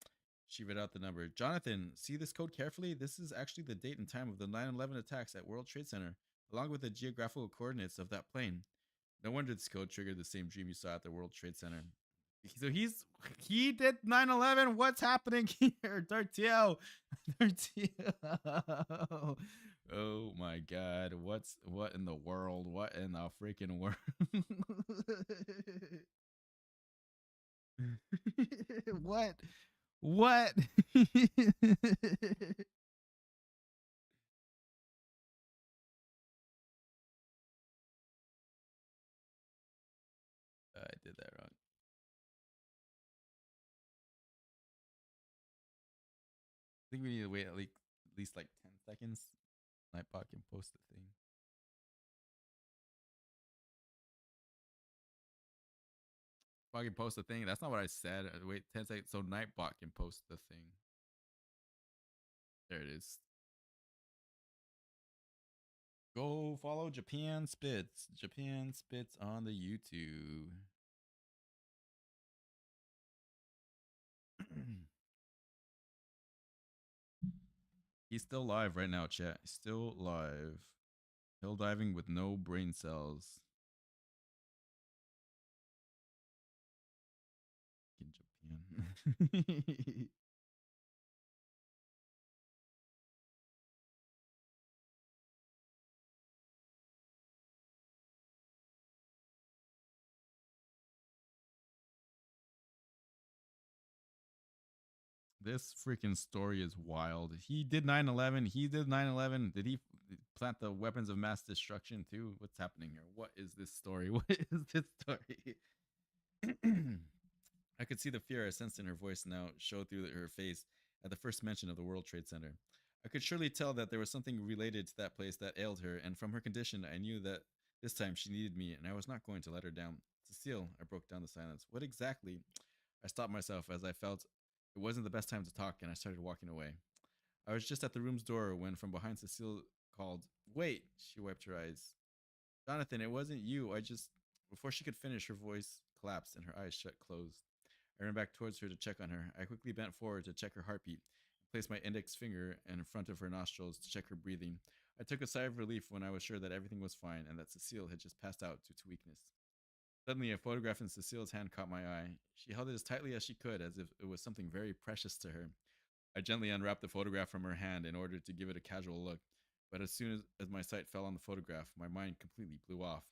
She read out the number. Jonathan, see this code carefully? This is actually the date and time of the 9/11 attacks at World Trade Center, along with the geographical coordinates of that plane. No wonder this code triggered the same dream you saw at the World Trade Center. So he did 9/11. What's happening here? Dortio. Dortio. Oh my god. What in the world? What in the freaking world? What? What? I did that wrong. I think we need to wait at least like 10 seconds. Nightbot can post the thing. Bot can post the thing. That's not what I said. Wait 10 seconds. So Nightbot can post the thing. There it is. Go follow Japan Spits. Japan Spits on the YouTube. He's still live right now, chat. Still live. Hill diving with no brain cells. In Japan. This freaking story is wild. He did 9/11. He did 9/11. Did he plant the weapons of mass destruction too? What's happening here? What is this story? What is this story? I could see the fear I sensed in her voice now show through her face at the first mention of the World Trade Center. I could surely tell that there was something related to that place that ailed her, and from her condition, I knew that this time she needed me, and I was not going to let her down. Cecile, I broke down the silence. What exactly? I stopped myself as I felt it wasn't the best time to talk, and I started walking away. I was just at the room's door when from behind Cecile called, Wait! She wiped her eyes. Jonathan, it wasn't you. I just. Before she could finish, her voice collapsed and her eyes shut closed. I ran back towards her to check on her. I quickly bent forward to check her heartbeat and placed my index finger in front of her nostrils to check her breathing. I took a sigh of relief when I was sure that everything was fine and that Cecile had just passed out due to weakness. Suddenly, a photograph in Cecile's hand caught my eye. She held it as tightly as she could, as if it was something very precious to her. I gently unwrapped the photograph from her hand in order to give it a casual look, but as soon as my sight fell on the photograph, my mind completely blew off.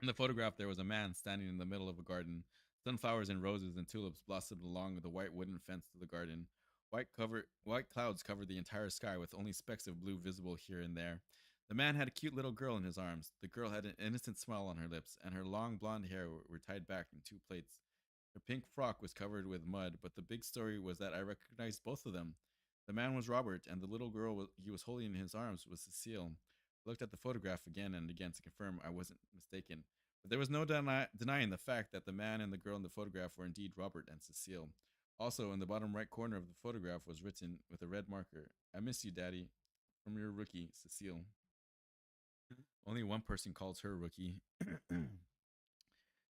In the photograph, there was a man standing in the middle of a garden. Sunflowers and roses and tulips blossomed along the white wooden fence to the garden. White clouds covered the entire sky with only specks of blue visible here and there. The man had a cute little girl in his arms. The girl had an innocent smile on her lips, and her long blonde hair were tied back in two plaits. Her pink frock was covered with mud, but the big story was that I recognized both of them. The man was Robert, and the little girl he was holding in his arms was Cecile. I looked at the photograph again and again to confirm I wasn't mistaken. But there was no denying the fact that the man and the girl in the photograph were indeed Robert and Cecile. Also, in the bottom right corner of the photograph was written with a red marker, I miss you, Daddy, from your rookie, Cecile. Only one person calls her rookie.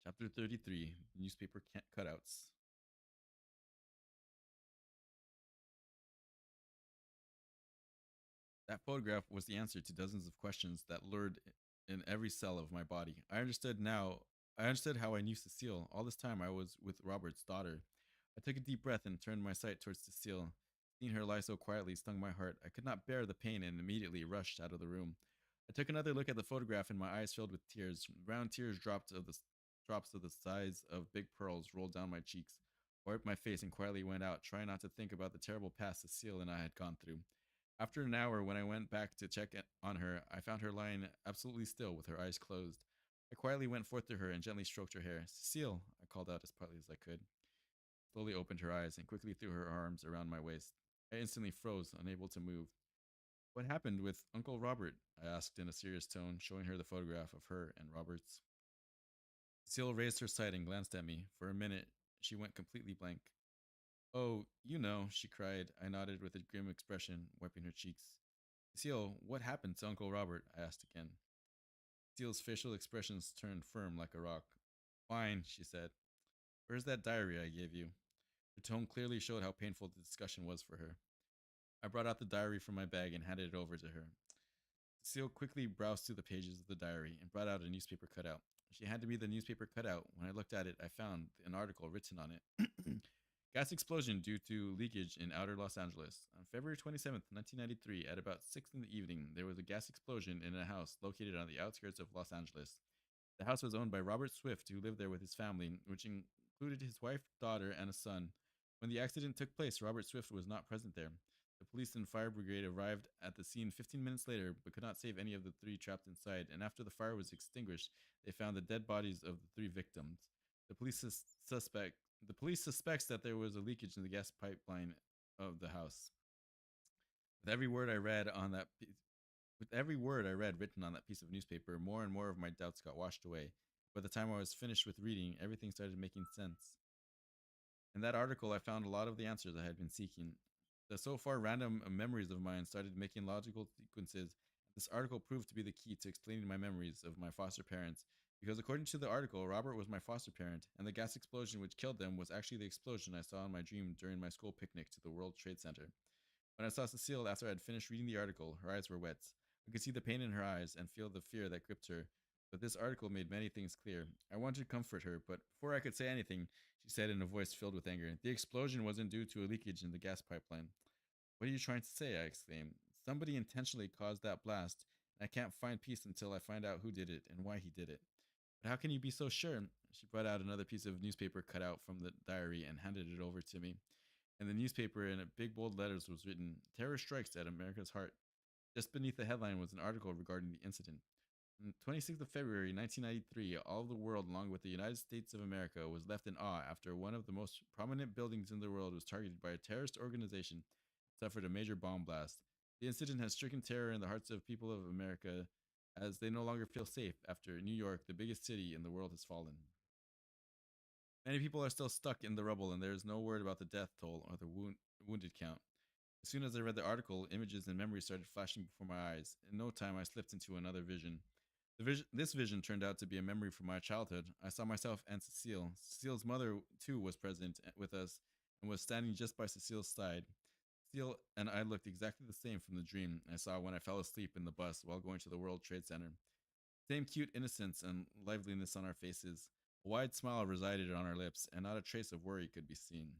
Chapter 33, Newspaper Cutouts. That photograph was the answer to dozens of questions that lured in every cell of my body. I understood now. I understood how I knew Cecile. All this time I was with Robert's daughter. I took a deep breath and turned my sight towards Cecile. Seeing her lie so quietly stung my heart. I could not bear the pain and immediately rushed out of the room. I took another look at the photograph and my eyes filled with tears. Brown tears drops of the size of big pearls rolled down my cheeks. I wiped my face and quietly went out, trying not to think about the terrible past Cecile and I had gone through. After an hour, when I went back to check on her, I found her lying absolutely still with her eyes closed. I quietly went forth to her and gently stroked her hair. Cecile, I called out as politely as I could. Slowly opened her eyes and quickly threw her arms around my waist. I instantly froze, unable to move. What happened with Uncle Robert? I asked in a serious tone, showing her the photograph of her and Robert's. Cecile raised her sight and glanced at me. For a minute, she went completely blank. Oh, you know, she cried. I nodded with a grim expression, wiping her cheeks. Cecile, what happened to Uncle Robert? I asked again. Cecile's facial expressions turned firm like a rock. Fine, she said. Where's that diary I gave you? Her tone clearly showed how painful the discussion was for her. I brought out the diary from my bag and handed it over to her. Cecile quickly browsed through the pages of the diary and brought out a newspaper cutout. She handed me the newspaper cutout. When I looked at it, I found an article written on it. Gas explosion due to leakage in outer Los Angeles. On February 27th, 1993, at about 6 in the evening, there was a gas explosion in a house located on the outskirts of Los Angeles. The house was owned by Robert Swift, who lived there with his family, which included his wife, daughter, and a son. When the accident took place, Robert Swift was not present there. The police and fire brigade arrived at the scene 15 minutes later, but could not save any of the three trapped inside, and after the fire was extinguished, they found the dead bodies of the three victims. The police suspect the police suspects that there was a leakage in the gas pipeline of the house. With every word I read on that with every word I read written on that piece of newspaper, more and more of my doubts got washed away. By the time I was finished with reading, everything started making sense. In that article, I found a lot of the answers I had been seeking. The so far random memories of mine started making logical sequences. This article proved to be the key to explaining my memories of my foster parents, because according to the article, Robert was my foster parent, and the gas explosion which killed them was actually the explosion I saw in my dream during my school picnic to the World Trade Center. When I saw Cecile after I had finished reading the article, her eyes were wet. I could see the pain in her eyes and feel the fear that gripped her. But this article made many things clear. I wanted to comfort her, but before I could say anything, she said in a voice filled with anger, "The explosion wasn't due to a leakage in the gas pipeline." "What are you trying to say?" I exclaimed. "Somebody intentionally caused that blast, and I can't find peace until I find out who did it and why he did it." "But how can you be so sure?" She brought out another piece of newspaper cut out from the diary and handed it over to me. In the newspaper, in big bold letters, was written, "Terror strikes at America's heart." Just beneath the headline was an article regarding the incident. On the 26th of February 1993, all of the world, along with the United States of America, was left in awe after one of the most prominent buildings in the world was targeted by a terrorist organization that suffered a major bomb blast. The incident has stricken terror in the hearts of people of America as they no longer feel safe after New York, the biggest city in the world, has fallen. Many people are still stuck in the rubble, and there is no word about the death toll or the wounded count. As soon as I read the article, images and memories started flashing before my eyes. In no time, I slipped into another vision. This vision turned out to be a memory from my childhood. I saw myself and Cecile. Cecile's mother, too, was present with us and was standing just by Cecile's side. Cecile and I looked exactly the same from the dream I saw when I fell asleep in the bus while going to the World Trade Center. Same cute innocence and liveliness on our faces. A wide smile resided on our lips, and not a trace of worry could be seen.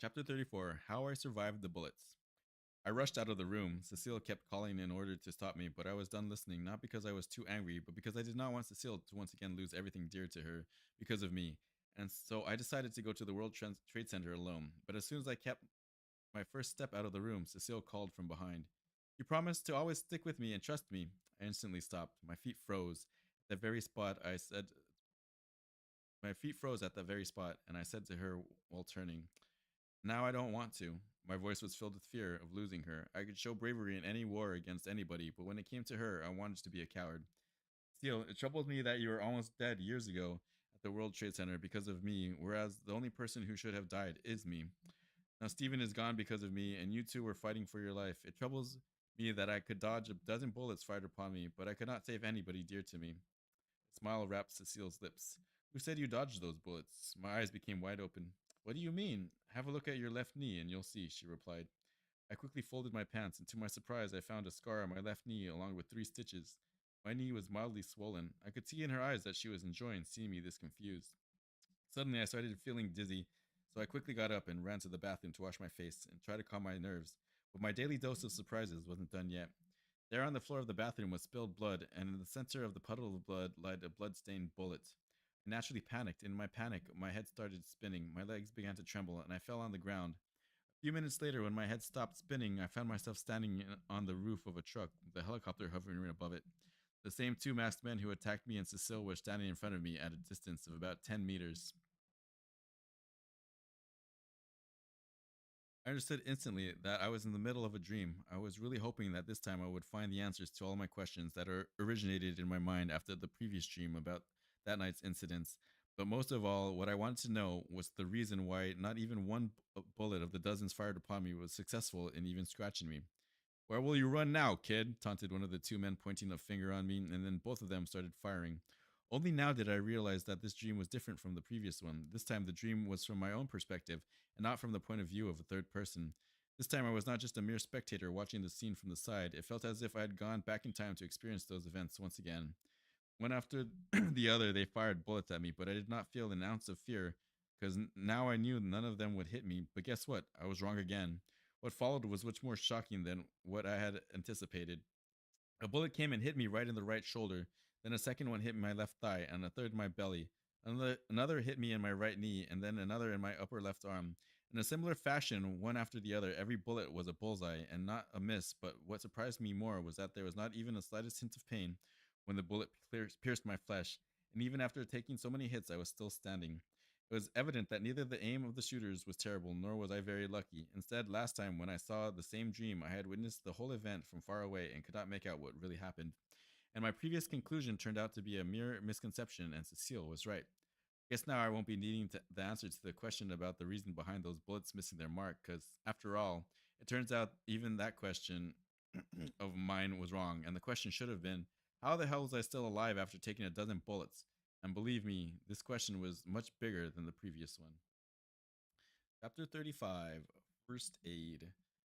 Chapter 34: How I Survived the Bullets. I rushed out of the room. Cecile kept calling in order to stop me, but I was done listening, not because I was too angry, but because I did not want Cecile to once again lose everything dear to her because of me. And so I decided to go to the Trade Center alone. But as soon as I kept my first step out of the room, Cecile called from behind. You promised to always stick with me and trust me. I instantly stopped. My feet froze. At the very spot I said My feet froze at that very spot, and I said to her while turning, now I don't want to. My voice was filled with fear of losing her. I could show bravery in any war against anybody, but when it came to her, I wanted to be a coward. Still, it troubles me that you were almost dead years ago at the World Trade Center because of me, whereas the only person who should have died is me. Now Stephen is gone because of me, and you two were fighting for your life. It troubles me that I could dodge a dozen bullets fired upon me, but I could not save anybody dear to me. A smile wrapped Cecile's lips. Who said you dodged those bullets? My eyes became wide open. What do you mean? Have a look at your left knee and you'll see, she replied. I quickly folded my pants, and to my surprise, I found a scar on my left knee along with 3 stitches. My knee was mildly swollen. I could see in her eyes that she was enjoying seeing me this confused. Suddenly, I started feeling dizzy, so I quickly got up and ran to the bathroom to wash my face and try to calm my nerves. But my daily dose of surprises wasn't done yet. There on the floor of the bathroom was spilled blood, and in the center of the puddle of blood lay a blood-stained bullet. I naturally panicked. In my panic, my head started spinning, my legs began to tremble, and I fell on the ground. A few minutes later, when my head stopped spinning, I found myself standing on the roof of a truck, with a helicopter hovering above it. The same 2 masked men who attacked me and Cecile were standing in front of me at a distance of about 10 meters. I understood instantly that I was in the middle of a dream. I was really hoping that this time I would find the answers to all my questions that originated in my mind after the previous dream about that night's incidents. But most of all, what I wanted to know was the reason why not even one bullet of the dozens fired upon me was successful in even scratching me. Where will you run now, kid? Taunted one of the 2 men, pointing a finger on me, and then both of them started firing. Only now did I realize that this dream was different from the previous one. This time, the dream was from my own perspective, and not from the point of view of a third person. This time, I was not just a mere spectator watching the scene from the side. It felt as if I had gone back in time to experience those events once again. One after the other, they fired bullets at me, but I did not feel an ounce of fear, because now I knew none of them would hit me. But guess what? I was wrong again. What followed was much more shocking than what I had anticipated. A bullet came and hit me right in the right shoulder. Then a second one hit my left thigh, and a third in my belly. Another hit me in my right knee, and then another in my upper left arm. In a similar fashion, one after the other, every bullet was a bullseye and not a miss. But what surprised me more was that there was not even the slightest hint of pain when the bullet pierced my flesh. And even after taking so many hits, I was still standing. It was evident that neither the aim of the shooters was terrible, nor was I very lucky. Instead, last time when I saw the same dream, I had witnessed the whole event from far away and could not make out what really happened. And my previous conclusion turned out to be a mere misconception, and Cecile was right. Guess now I won't be needing the answer to the question about the reason behind those bullets missing their mark, because after all, it turns out even that question of mine was wrong, and the question should have been, how the hell was I still alive after taking a dozen bullets? And believe me, this question was much bigger than the previous one. Chapter 35: First Aid.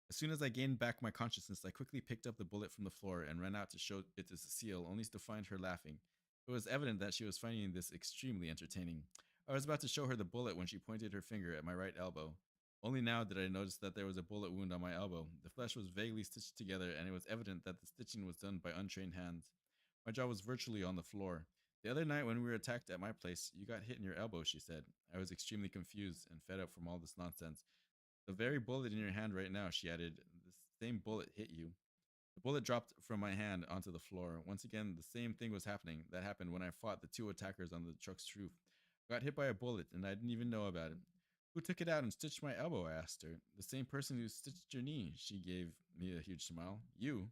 As soon as I gained back my consciousness, I quickly picked up the bullet from the floor and ran out to show it to Cecile, only to find her laughing. It was evident that she was finding this extremely entertaining. I was about to show her the bullet when she pointed her finger at my right elbow. Only now did I notice that there was a bullet wound on my elbow. The flesh was vaguely stitched together, and it was evident that the stitching was done by untrained hands. My jaw was virtually on the floor. The other night when we were attacked at my place, you got hit in your elbow, she said. I was extremely confused and fed up from all this nonsense. The very bullet in your hand right now, she added, the same bullet hit you. The bullet dropped from my hand onto the floor. Once again, the same thing was happening that happened when I fought the 2 attackers on the truck's roof. Got hit by a bullet and I didn't even know about it. Who took it out and stitched my elbow? I asked her. The same person who stitched your knee. She gave me a huge smile. You.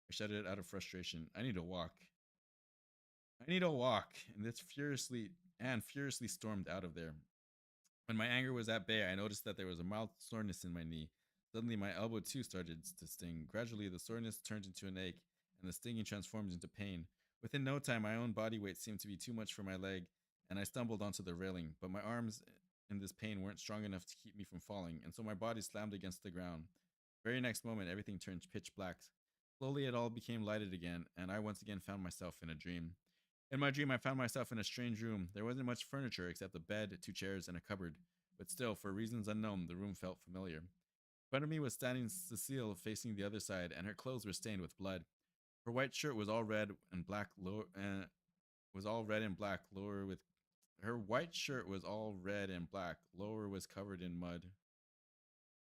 I shouted out of frustration. I need to walk. I need a walk. And furiously stormed out of there. When my anger was at bay, I noticed that there was a mild soreness in my knee. Suddenly, my elbow too started to sting. Gradually, the soreness turned into an ache, and the stinging transformed into pain. Within no time, my own body weight seemed to be too much for my leg, and I stumbled onto the railing. But my arms in this pain weren't strong enough to keep me from falling, and so my body slammed against the ground. The very next moment, everything turned pitch black. Slowly, it all became lighted again, and I once again found myself in a dream. In my dream, I found myself in a strange room. There wasn't much furniture except a bed, two chairs, and a cupboard. But still, for reasons unknown, the room felt familiar. In front of me was standing Cecile facing the other side, and her clothes were stained with blood. Her white shirt was all red and black. Was all red and black. Lower with her white shirt was all red and black. Lower was covered in mud.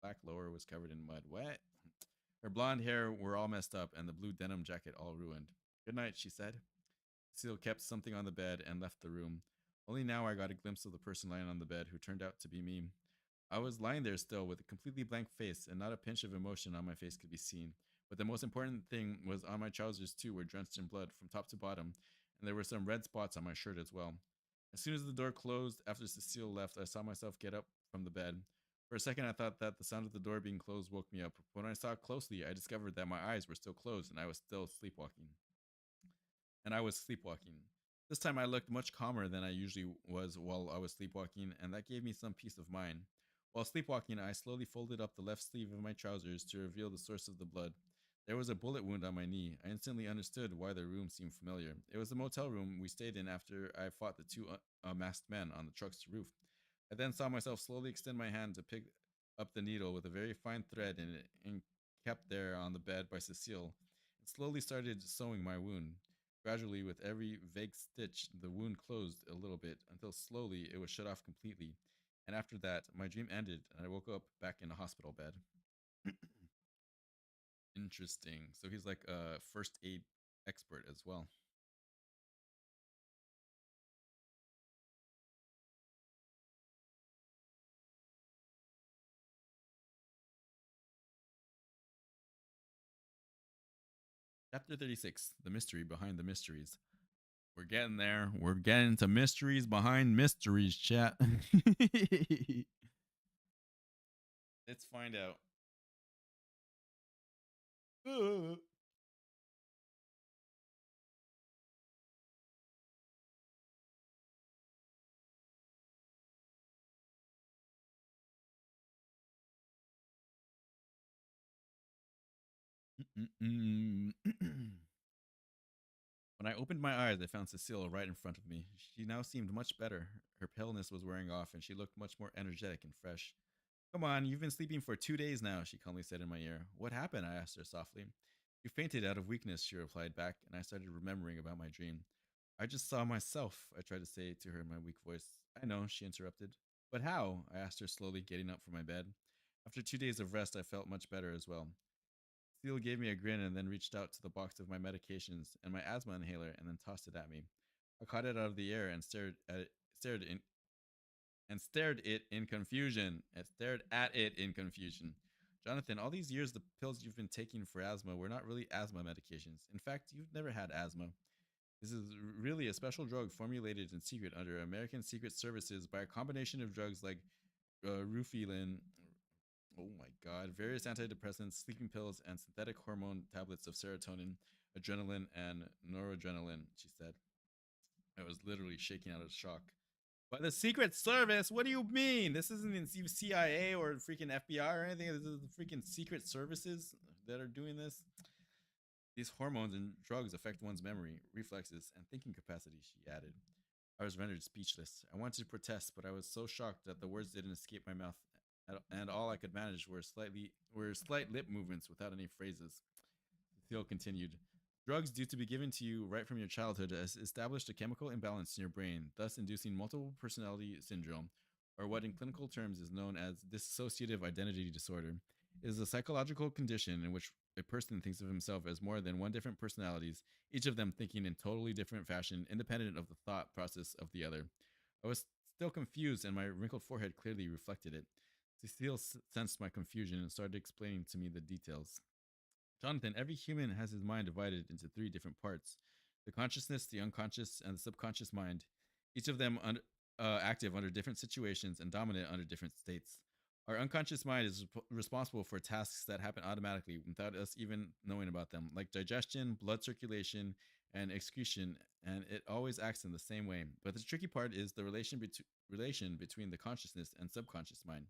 Black lower was covered in mud. What? Her blonde hair were all messed up, and the blue denim jacket all ruined. Good night, she said. Cecile kept something on the bed and left the room. Only now I got a glimpse of the person lying on the bed, who turned out to be me. I was lying there still with a completely blank face, and not a pinch of emotion on my face could be seen. But the most important thing was on my trousers too were drenched in blood from top to bottom, and there were some red spots on my shirt as well. As soon as the door closed after Cecile left, I saw myself get up from the bed. For a second, I thought that the sound of the door being closed woke me up. But when I saw closely, I discovered that my eyes were still closed and I was still sleepwalking. This time I looked much calmer than I usually was while I was sleepwalking, and that gave me some peace of mind. While sleepwalking, I slowly folded up the left sleeve of my trousers to reveal the source of the blood. There was a bullet wound on my knee. I instantly understood why the room seemed familiar. It was the motel room we stayed in after I fought the two masked men on the truck's roof. I then saw myself slowly extend my hand to pick up the needle with a very fine thread in it and kept there on the bed by Cecile, and slowly started sewing my wound. Gradually, with every vague stitch, the wound closed a little bit until slowly it was shut off completely. And after that, my dream ended and I woke up back in a hospital bed. Interesting. So he's like a first aid expert as well. Chapter 36, The Mystery Behind the Mysteries. We're getting there. We're getting to mysteries behind mysteries, chat. Let's find out. When I opened my eyes, I found Cecile right in front of me. She now seemed much better. Her paleness was wearing off, and she looked much more energetic and fresh. Come on, you've been sleeping for 2 days now, she calmly said in my ear. What happened? I asked her softly. You fainted out of weakness, she replied back, and I started remembering about my dream. I just saw myself, I tried to say to her in my weak voice. I know, she interrupted. But how? I asked her slowly, getting up from my bed. After 2 days of rest, I felt much better as well. Steele gave me a grin and then reached out to the box of my medications and my asthma inhaler and then tossed it at me. I caught it out of the air and stared it in confusion. And stared at it in confusion. Jonathan, all these years the pills you've been taking for asthma were not really asthma medications. In fact, you've never had asthma. This is really a special drug formulated in secret under American Secret Services by a combination of drugs like Rufilin, oh my god, various antidepressants, sleeping pills, and synthetic hormone tablets of serotonin, adrenaline, and noradrenaline, she said. I was literally shaking out of shock. By the Secret Service? What do you mean? This isn't in CIA or freaking FBI or anything. This is the freaking Secret Services that are doing this. These hormones and drugs affect one's memory, reflexes, and thinking capacity, she added. I was rendered speechless. I wanted to protest, but I was so shocked that the words didn't escape my mouth, and all I could manage were slight lip movements without any phrases. Theo continued. Drugs due to be given to you right from your childhood has established a chemical imbalance in your brain, thus inducing multiple personality syndrome, or what in clinical terms is known as dissociative identity disorder. It is a psychological condition in which a person thinks of himself as more than one different personalities, each of them thinking in totally different fashion, independent of the thought process of the other. I was still confused, and my wrinkled forehead clearly reflected it. Cecile sensed my confusion and started explaining to me the details. Jonathan, every human has his mind divided into three different parts: the consciousness, the unconscious, and the subconscious mind, each of them active under different situations and dominant under different states. Our unconscious mind is responsible for tasks that happen automatically without us even knowing about them, like digestion, blood circulation, and excretion, and it always acts in the same way. But the tricky part is the relation between the consciousness and subconscious mind.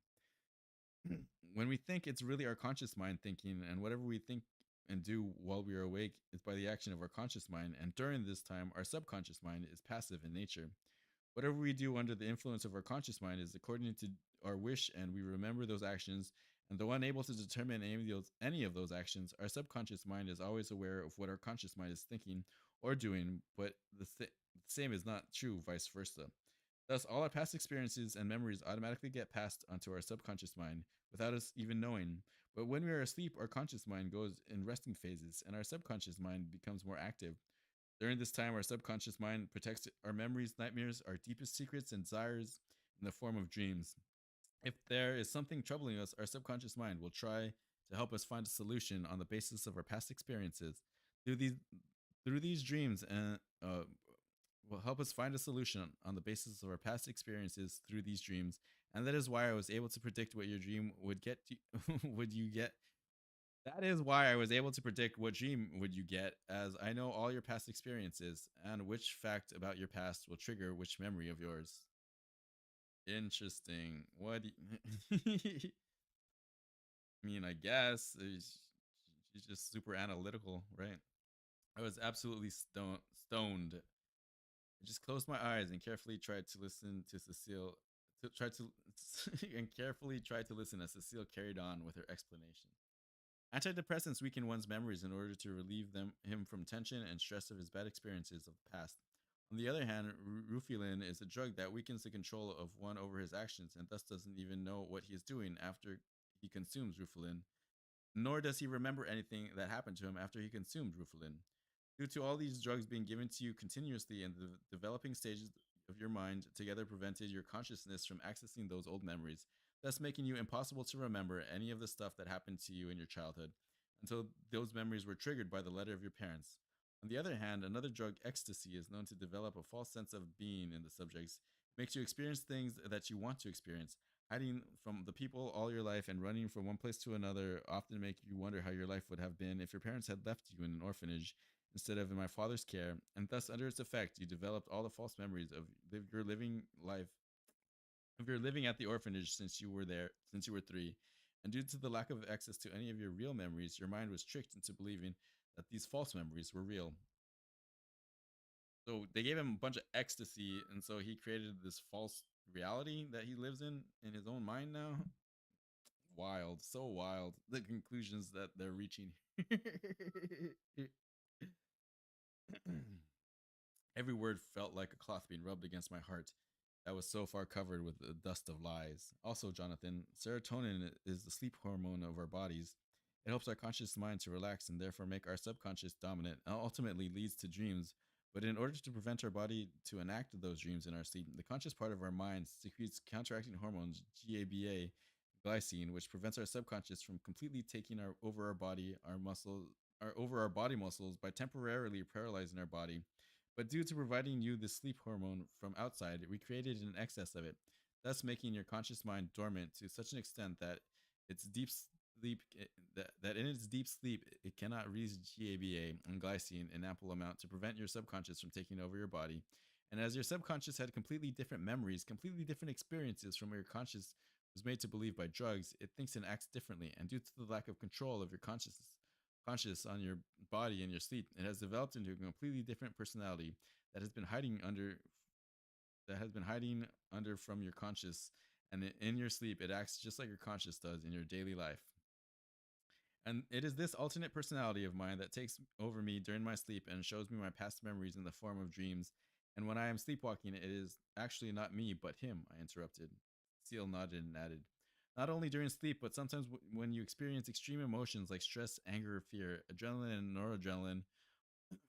When we think, it's really our conscious mind thinking, and whatever we think and do while we are awake is by the action of our conscious mind, and during this time, our subconscious mind is passive in nature. Whatever we do under the influence of our conscious mind is according to our wish, and we remember those actions. And though unable to determine any of those actions, our subconscious mind is always aware of what our conscious mind is thinking or doing, but the same is not true vice versa. Thus, all our past experiences and memories automatically get passed onto our subconscious mind without us even knowing. But when we are asleep, our conscious mind goes in resting phases and our subconscious mind becomes more active. During this time, our subconscious mind protects our memories, nightmares, our deepest secrets, and desires in the form of dreams. If there is something troubling us, our subconscious mind will try to help us find a solution on the basis of our past experiences. Through these through these dreams and will help us find a solution on the basis of our past experiences through these dreams, and that is why I was able to predict what your dream would get to, would you get that is why I was able to predict what dream would you get, as I know all your past experiences and which fact about your past will trigger which memory of yours. Interesting. I mean, I guess she's just super analytical, right? I was absolutely stoned. I just closed my eyes and carefully tried to listen to Cecile. To try to and carefully tried to listen as Cecile carried on with her explanation. Antidepressants weaken one's memories in order to relieve him from tension and stress of his bad experiences of the past. On the other hand, Rufilin is a drug that weakens the control of one over his actions and thus doesn't even know what he is doing after he consumes Rufilin, nor does he remember anything that happened to him after he consumed Rufalin. Due to all these drugs being given to you continuously in the developing stages of your mind, together prevented your consciousness from accessing those old memories, thus making you impossible to remember any of the stuff that happened to you in your childhood until those memories were triggered by the letter of your parents. On the other hand, another drug, ecstasy, is known to develop a false sense of being in the subjects. It makes you experience things that you want to experience, hiding from the people all your life and running from one place to another often make you wonder how your life would have been if your parents had left you in an orphanage instead of in my father's care, and thus under its effect you developed all the false memories of your living life of your living at the orphanage since you were 3. And due to the lack of access to any of your real memories, your mind was tricked into believing that these false memories were real. So they gave him a bunch of ecstasy, and so he created this false reality that he lives in his own mind now. Wild, so wild. The conclusions that they're reaching. Every word felt like a cloth being rubbed against my heart that was so far covered with the dust of lies. Also, Jonathan, serotonin is the sleep hormone of our bodies. It helps our conscious mind to relax and therefore make our subconscious dominant and ultimately leads to dreams. But in order to prevent our body to enact those dreams in our sleep, the conscious part of our mind secretes counteracting hormones, GABA, glycine, which prevents our subconscious from completely taking over our body, our muscles, over our body muscles by temporarily paralyzing our body. But due to providing you this sleep hormone from outside, we created an excess of it, thus making your conscious mind dormant to such an extent that its deep sleep that in its deep sleep it cannot release GABA and glycine in ample amount to prevent your subconscious from taking over your body. And as your subconscious had completely different memories, completely different experiences from what your conscious was made to believe by drugs, it thinks and acts differently. And due to the lack of control of your conscious on your body in your sleep, it has developed into a completely different personality that has been hiding under from your conscious, and in your sleep it acts just like your conscious does in your daily life. And it is this alternate personality of mine that takes over me during my sleep and shows me my past memories in the form of dreams. And when I am sleepwalking, it is actually not me, but him, I interrupted. Seal nodded and added, not only during sleep, but sometimes when you experience extreme emotions like stress, anger, or fear, adrenaline and noradrenaline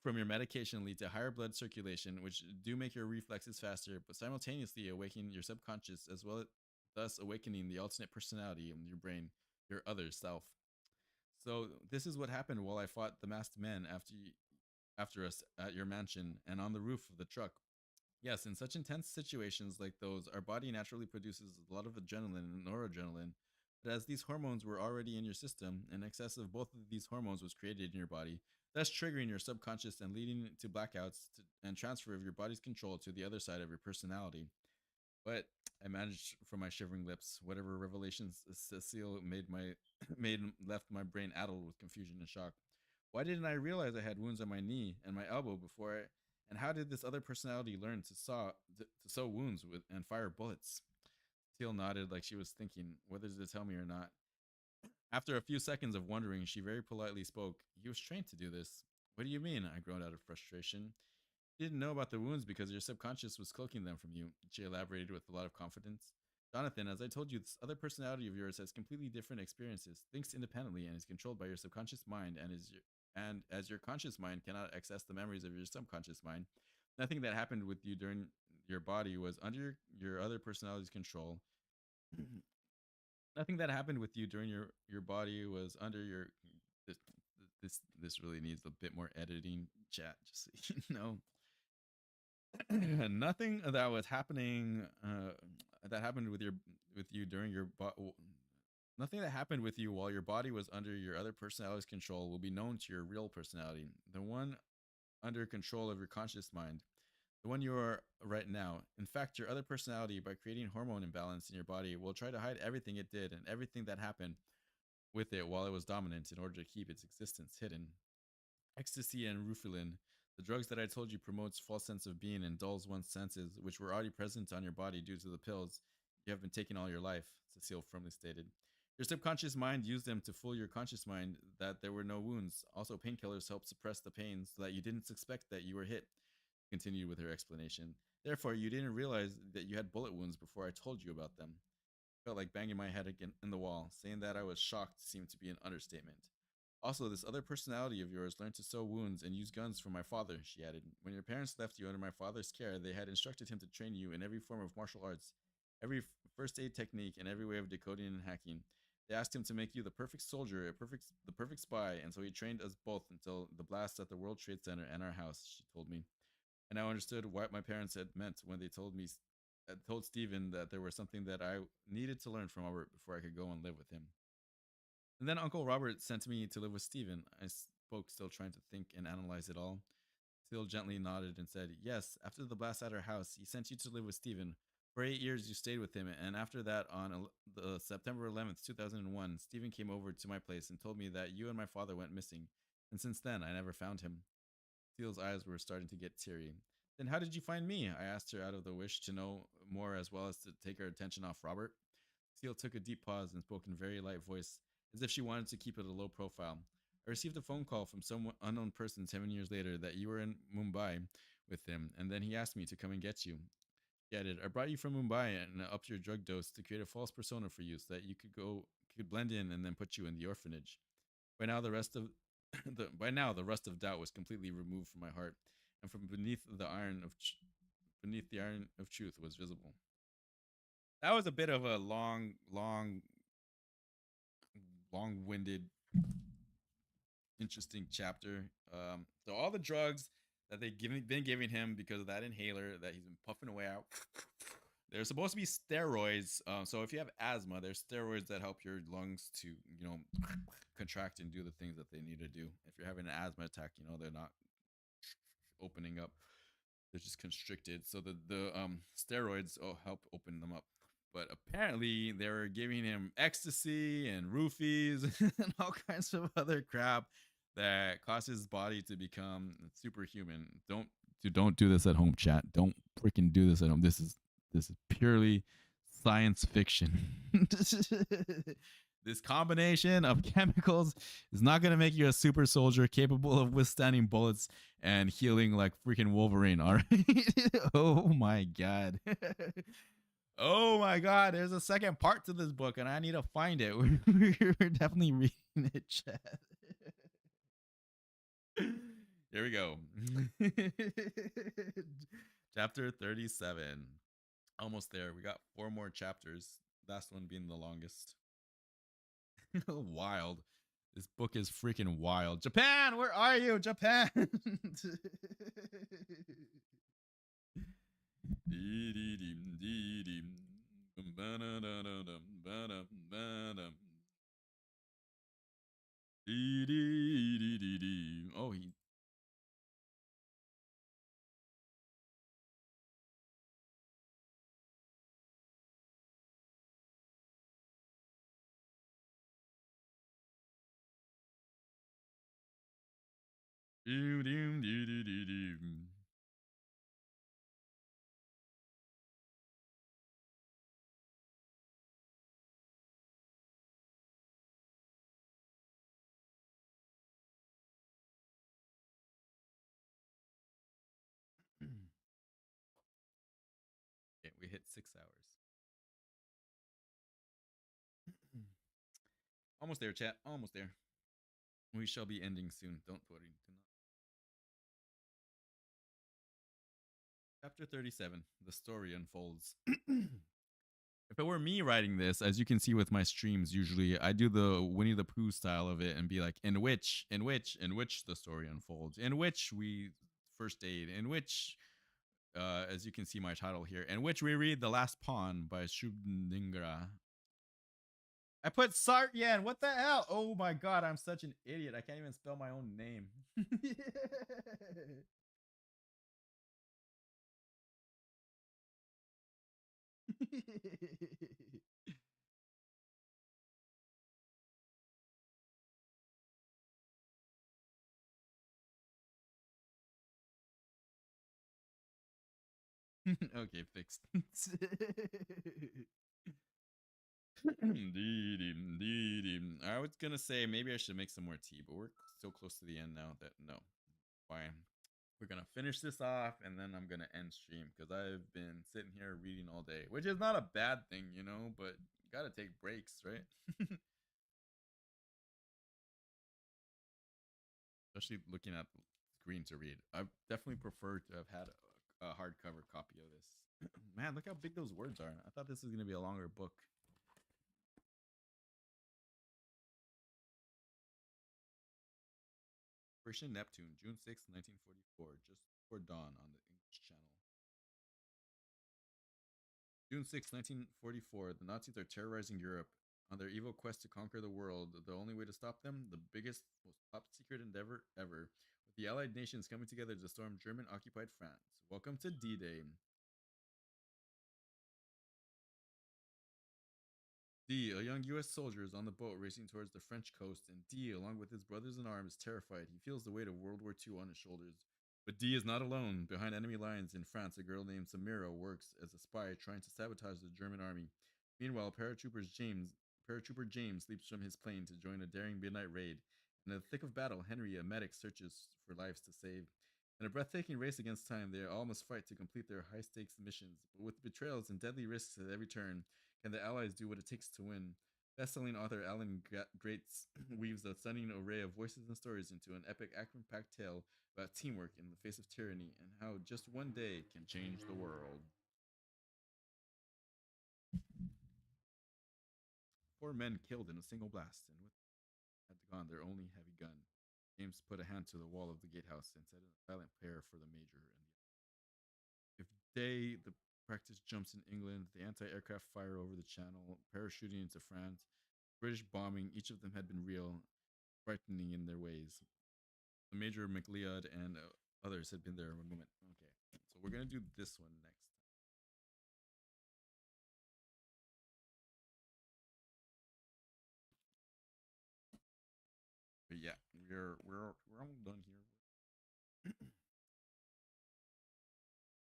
from your medication lead to higher blood circulation, which do make your reflexes faster, but simultaneously awaken your subconscious as well, thus awakening the alternate personality in your brain, your other self. So this is what happened while I fought the masked men after us at your mansion and on the roof of the truck. Yes, in such intense situations like those, our body naturally produces a lot of adrenaline and noradrenaline. But as these hormones were already in your system, an excess of both of these hormones was created in your body, thus triggering your subconscious and leading to blackouts and transfer of your body's control to the other side of your personality. But I managed from my shivering lips whatever revelations Cecile made my made left my brain addled with confusion and shock. Why didn't I realize I had wounds on my knee and my elbow before I, and how did this other personality learn to sew wounds with and fire bullets? Teal nodded like she was thinking whether to tell me or not. After a few seconds of wondering, she very politely spoke. He was trained to do this. What do you mean? I groaned out of frustration. You didn't know about the wounds because your subconscious was cloaking them from you, she elaborated with a lot of confidence. Jonathan, as I told you, this other personality of yours has completely different experiences, thinks independently, and is controlled by your subconscious mind, and as your conscious mind cannot access the memories of your subconscious mind, nothing that happened with you during your body was under your other personality's control. Nothing that happened with you during your body was under your this this really needs a bit more editing, chat, just so you know. Nothing that was happening that happened with you during your nothing that happened with you while your body was under your other personality's control will be known to your real personality, the one under control of your conscious mind, the one you are right now. In fact, your other personality, by creating hormone imbalance in your body, will try to hide everything it did and everything that happened with it while it was dominant in order to keep its existence hidden. Ecstasy and rufilin, the drugs that I told you promotes false sense of being and dulls one's senses, which were already present on your body due to the pills you have been taking all your life, Cecile firmly stated. Your subconscious mind used them to fool your conscious mind that there were no wounds. Also, painkillers help suppress the pain so that you didn't suspect that you were hit, continued with her explanation. Therefore, you didn't realize that you had bullet wounds before I told you about them. Felt like banging my head again in the wall. Saying that I was shocked seemed to be an understatement. Also, this other personality of yours learned to sew wounds and use guns for my father, she added. When your parents left you under my father's care, they had instructed him to train you in every form of martial arts, every first aid technique, and every way of decoding and hacking. They asked him to make you the perfect soldier, the perfect spy, and so he trained us both until the blast at the World Trade Center and our house, she told me. And I understood what my parents had meant when they told Stephen that there was something that I needed to learn from Robert before I could go and live with him. And then Uncle Robert sent me to live with Stephen. I spoke, still trying to think and analyze it all. Still gently nodded and said, yes, after the blast at our house, he sent you to live with Stephen. For 8 years, you stayed with him, and after that, on the September 11th, 2001, Stephen came over to my place and told me that you and my father went missing. And since then, I never found him. Steele's eyes were starting to get teary. Then how did you find me? I asked her out of the wish to know more as well as to take her attention off Robert. Steele took a deep pause and spoke in a very light voice, as if she wanted to keep it a low profile. I received a phone call from some unknown person 7 years later that you were in Mumbai with him, and then he asked me to come and get you. He added, I brought you from Mumbai and upped your drug dose to create a false persona for you so that you could blend in and then put you in the orphanage. By now the rest of the rust of doubt was completely removed from my heart, and from beneath the iron of truth was visible. That was a bit of a long-winded, interesting chapter. So all the drugs that they've been giving him because of that inhaler that he's been puffing away out. They're supposed to be steroids. So if you have asthma, there's steroids that help your lungs to, contract and do the things that they need to do. If you're having an asthma attack, they're not opening up. They're just constricted. So the steroids help open them up. But apparently they were giving him ecstasy and roofies and all kinds of other crap that causes his body to become superhuman. Don't do this at home, chat. Don't freaking do this at home. This is purely science fiction. This combination of chemicals is not going to make you a super soldier capable of withstanding bullets and healing like freaking Wolverine. All right. Oh my God. Oh my God. There's a second part to this book and I need to find it. We're definitely reading it, chat. Here we go. Chapter 37. Almost there. We got 4 more chapters. Last one being the longest. Wild. This book is freaking wild. Japan, where are you? Japan. Oh, he. Okay, we hit 6 hours. Almost there, chat. Almost there. We shall be ending soon. Don't worry. Do not. Chapter 37. The story unfolds. If it were me writing this, as you can see with my streams, usually I do the Winnie the Pooh style of it and be like, in which the story unfolds, in which we first aid, in which, as you can see my title here, in which we read The Last Pawn by Shubh Dhingra. I put Satyen. What the hell? Oh my god, I'm such an idiot. I can't even spell my own name. Okay, fixed. I was gonna say maybe I should make some more tea, but we're so close to the end now that no, fine. We're gonna finish this off and then I'm gonna end stream because I've been sitting here reading all day, which is not a bad thing, you know, but you gotta take breaks, right? Especially looking at the screen to read. I definitely prefer to have had a hardcover copy of this. Man, look how big those words are. I thought this was gonna be a longer book. Operation Neptune, June 6, 1944, just before dawn on the English Channel. June 6, 1944, the Nazis are terrorizing Europe. On their evil quest to conquer the world, the only way to stop them, the biggest, most top secret endeavor ever, with the Allied nations coming together to storm German occupied France. Welcome to D Day. D, a young US soldier, is on the boat racing towards the French coast, and D, along with his brothers in arms, is terrified. He feels the weight of World War II on his shoulders. But D is not alone. Behind enemy lines in France, a girl named Samira works as a spy trying to sabotage the German army. Meanwhile, Paratrooper James leaps from his plane to join a daring midnight raid. In the thick of battle, Henry, a medic, searches for lives to save. In a breathtaking race against time, they all must fight to complete their high stakes missions. But with betrayals and deadly risks at every turn, can the Allies do what it takes to win? Best-selling author Alan Greats weaves a stunning array of voices and stories into an epic action-packed tale about teamwork in the face of tyranny and how just one day can change the world. 4 men killed in a single blast, and with had gone their only heavy gun. James put a hand to the wall of the gatehouse and set in a silent prayer for the major. If day the practice jumps in England, the anti-aircraft fire over the channel, parachuting into France, British bombing, each of them had been real, frightening in their ways. The Major McLeod and others had been there a moment. Okay, so we're gonna do this one next. But yeah, we're almost done here.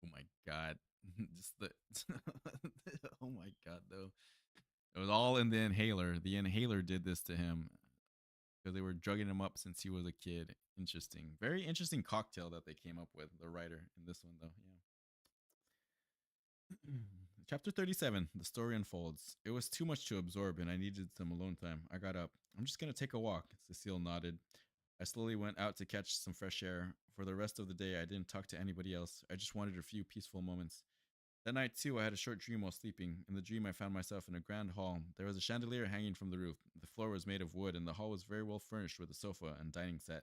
Oh my god, just the oh my god though. It was all in the inhaler. The inhaler did this to him because they were drugging him up since he was a kid. Interesting, very interesting cocktail that they came up with. The writer in this one though, yeah. Chapter 37. The story unfolds. It was too much to absorb, and I needed some alone time. I got up. I'm just gonna take a walk. Cecile nodded. I slowly went out to catch some fresh air. For the rest of the day, I didn't talk to anybody else. I just wanted a few peaceful moments. That night, too, I had a short dream while sleeping. In the dream, I found myself in a grand hall. There was a chandelier hanging from the roof. The floor was made of wood, and the hall was very well furnished with a sofa and dining set.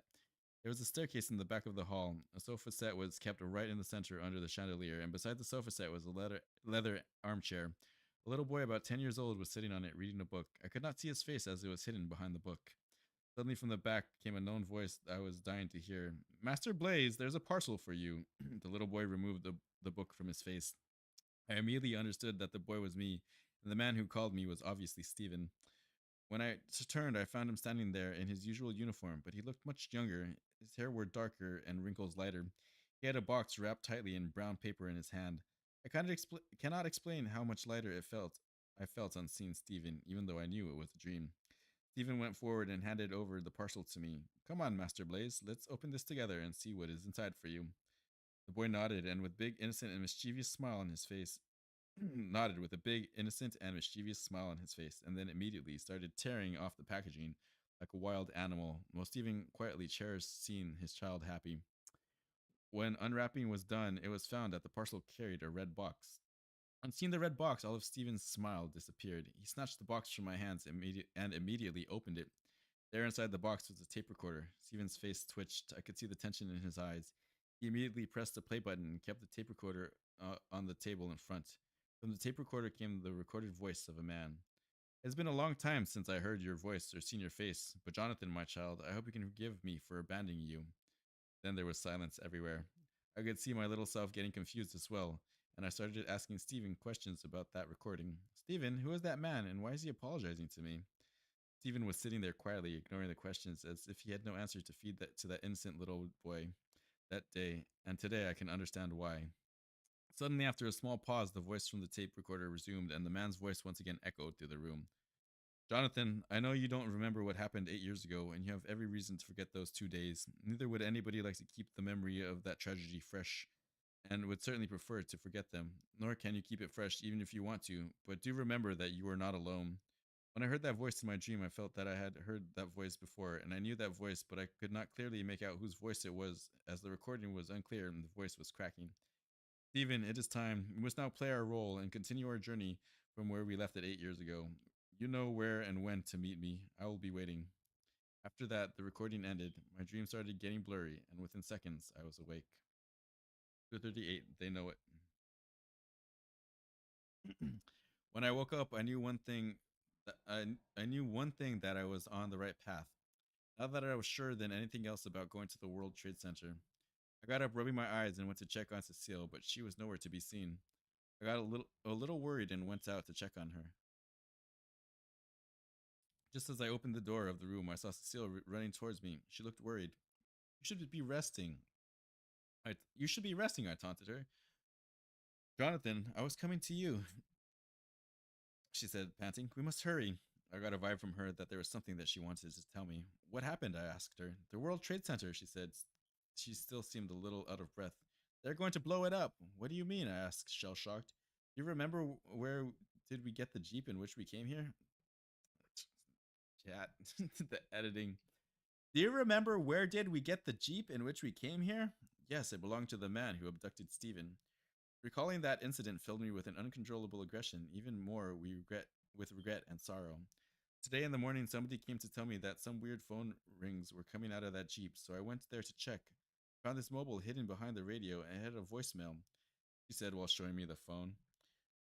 There was a staircase in the back of the hall. A sofa set was kept right in the center under the chandelier, and beside the sofa set was a leather armchair. A little boy about 10 years old was sitting on it reading a book. I could not see his face as it was hidden behind the book. Suddenly from the back came a known voice I was dying to hear. Master Blaze, there's a parcel for you. The little boy removed the book from his face. I immediately understood that the boy was me, and the man who called me was obviously Stephen. When I turned, I found him standing there in his usual uniform, but he looked much younger. His hair were darker and wrinkles lighter. He had a box wrapped tightly in brown paper in his hand. I cannot explain how much lighter it felt. I felt on seeing Stephen, even though I knew it was a dream. Stephen went forward and handed over the parcel to me. Come on, Master Blaze, let's open this together and see what is inside for you. The boy nodded, and with big, innocent, and mischievous smile on his face, nodded with a big, innocent, and mischievous smile on his face, and then immediately started tearing off the packaging like a wild animal, while Stephen quietly cherished seeing his child happy. When unwrapping was done, it was found that the parcel carried a red box. On seeing the red box, all of Stephen's smile disappeared. He snatched the box from my hands and immediately opened it. There inside the box was a tape recorder. Stephen's face twitched. I could see the tension in his eyes. He immediately pressed the play button and kept the tape recorder on the table in front. From the tape recorder came the recorded voice of a man. It's been a long time since I heard your voice or seen your face, but Jonathan, my child, I hope you can forgive me for abandoning you. Then there was silence everywhere. I could see my little self getting confused as well, and I started asking Stephen questions about that recording. Stephen, who is that man, and why is he apologizing to me? Stephen was sitting there quietly, ignoring the questions as if he had no answer to feed that to that innocent little boy that day, and today I can understand why. Suddenly, after a small pause, the voice from the tape recorder resumed, and the man's voice once again echoed through the room. Jonathan, I know you don't remember what happened 8 years ago, and you have every reason to forget those 2 days. Neither would anybody like to keep the memory of that tragedy fresh, and would certainly prefer to forget them. Nor can you keep it fresh even if you want to, but do remember that you are not alone. When I heard that voice in my dream, I felt that I had heard that voice before, and I knew that voice, but I could not clearly make out whose voice it was, as the recording was unclear and the voice was cracking. Stephen, it is time. We must now play our role and continue our journey from where we left it 8 years ago. You know where and when to meet me. I will be waiting. After that, the recording ended. My dream started getting blurry, and within seconds, I was awake. 238, they know it. When I woke up, I knew one thing. I knew one thing that I was on the right path. Now that I was sure than anything else about going to the World Trade Center. I got up, rubbing my eyes, and went to check on Cecile, but she was nowhere to be seen. I got a little worried and went out to check on her. Just as I opened the door of the room, I saw Cecile running towards me. She looked worried. You should be resting. You should be resting, I taunted her. Jonathan, I was coming to you, she said, panting. We must hurry. I got a vibe from her that there was something that she wanted to tell me. What happened? I asked her. The World Trade Center, she said. She still seemed a little out of breath. They're going to blow it up. What do you mean? I asked, shell shocked. Do you remember where did we get the Jeep in which we came here? Chat. The editing. Do you remember where did we get the Jeep in which we came here? Yes, it belonged to the man who abducted Stephen. Recalling that incident filled me with an uncontrollable aggression, even more with regret and sorrow. Today in the morning, somebody came to tell me that some weird phone rings were coming out of that Jeep, so I went there to check. Found this mobile hidden behind the radio and it had a voicemail, she said while showing me the phone.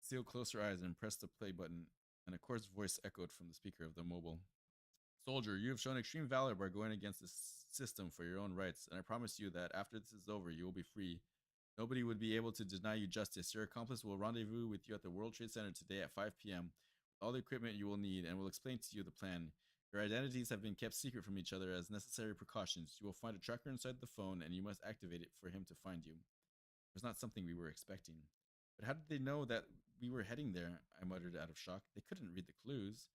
Seal closed her eyes and pressed the play button, and a coarse voice echoed from the speaker of the mobile. Soldier, you have shown extreme valor by going against the system for your own rights, and I promise you that after this is over, you will be free. Nobody would be able to deny you justice. Your accomplice will rendezvous with you at the World Trade Center today at 5 p.m. with all the equipment you will need and will explain to you the plan. Your identities have been kept secret from each other as necessary precautions. You will find a tracker inside the phone, and you must activate it for him to find you. It was not something we were expecting. But how did they know that we were heading there? I muttered out of shock. They couldn't read the clues.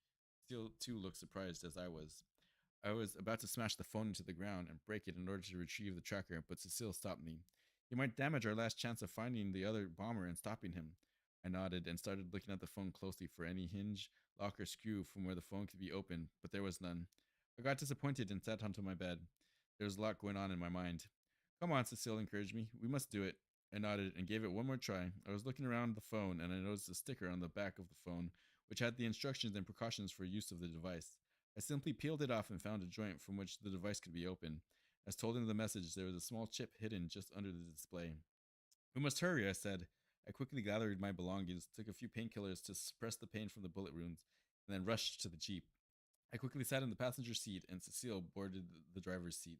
Still, too, looked surprised as I was. I was about to smash the phone into the ground and break it in order to retrieve the tracker, but Cecile stopped me. You might damage our last chance of finding the other bomber and stopping him. I nodded and started looking at the phone closely for any hinge, lock, or screw from where the phone could be opened, but there was none. I got disappointed and sat onto my bed. There was a lot going on in my mind. Come on, Cecile encouraged me. We must do it. I nodded and gave it one more try. I was looking around the phone and I noticed a sticker on the back of the phone, which had the instructions and precautions for use of the device. I simply peeled it off and found a joint from which the device could be opened. As told in the message, there was a small chip hidden just under the display. We must hurry, I said. I quickly gathered my belongings, took a few painkillers to suppress the pain from the bullet wounds, and then rushed to the Jeep. I quickly sat in the passenger seat, and Cecile boarded the driver's seat.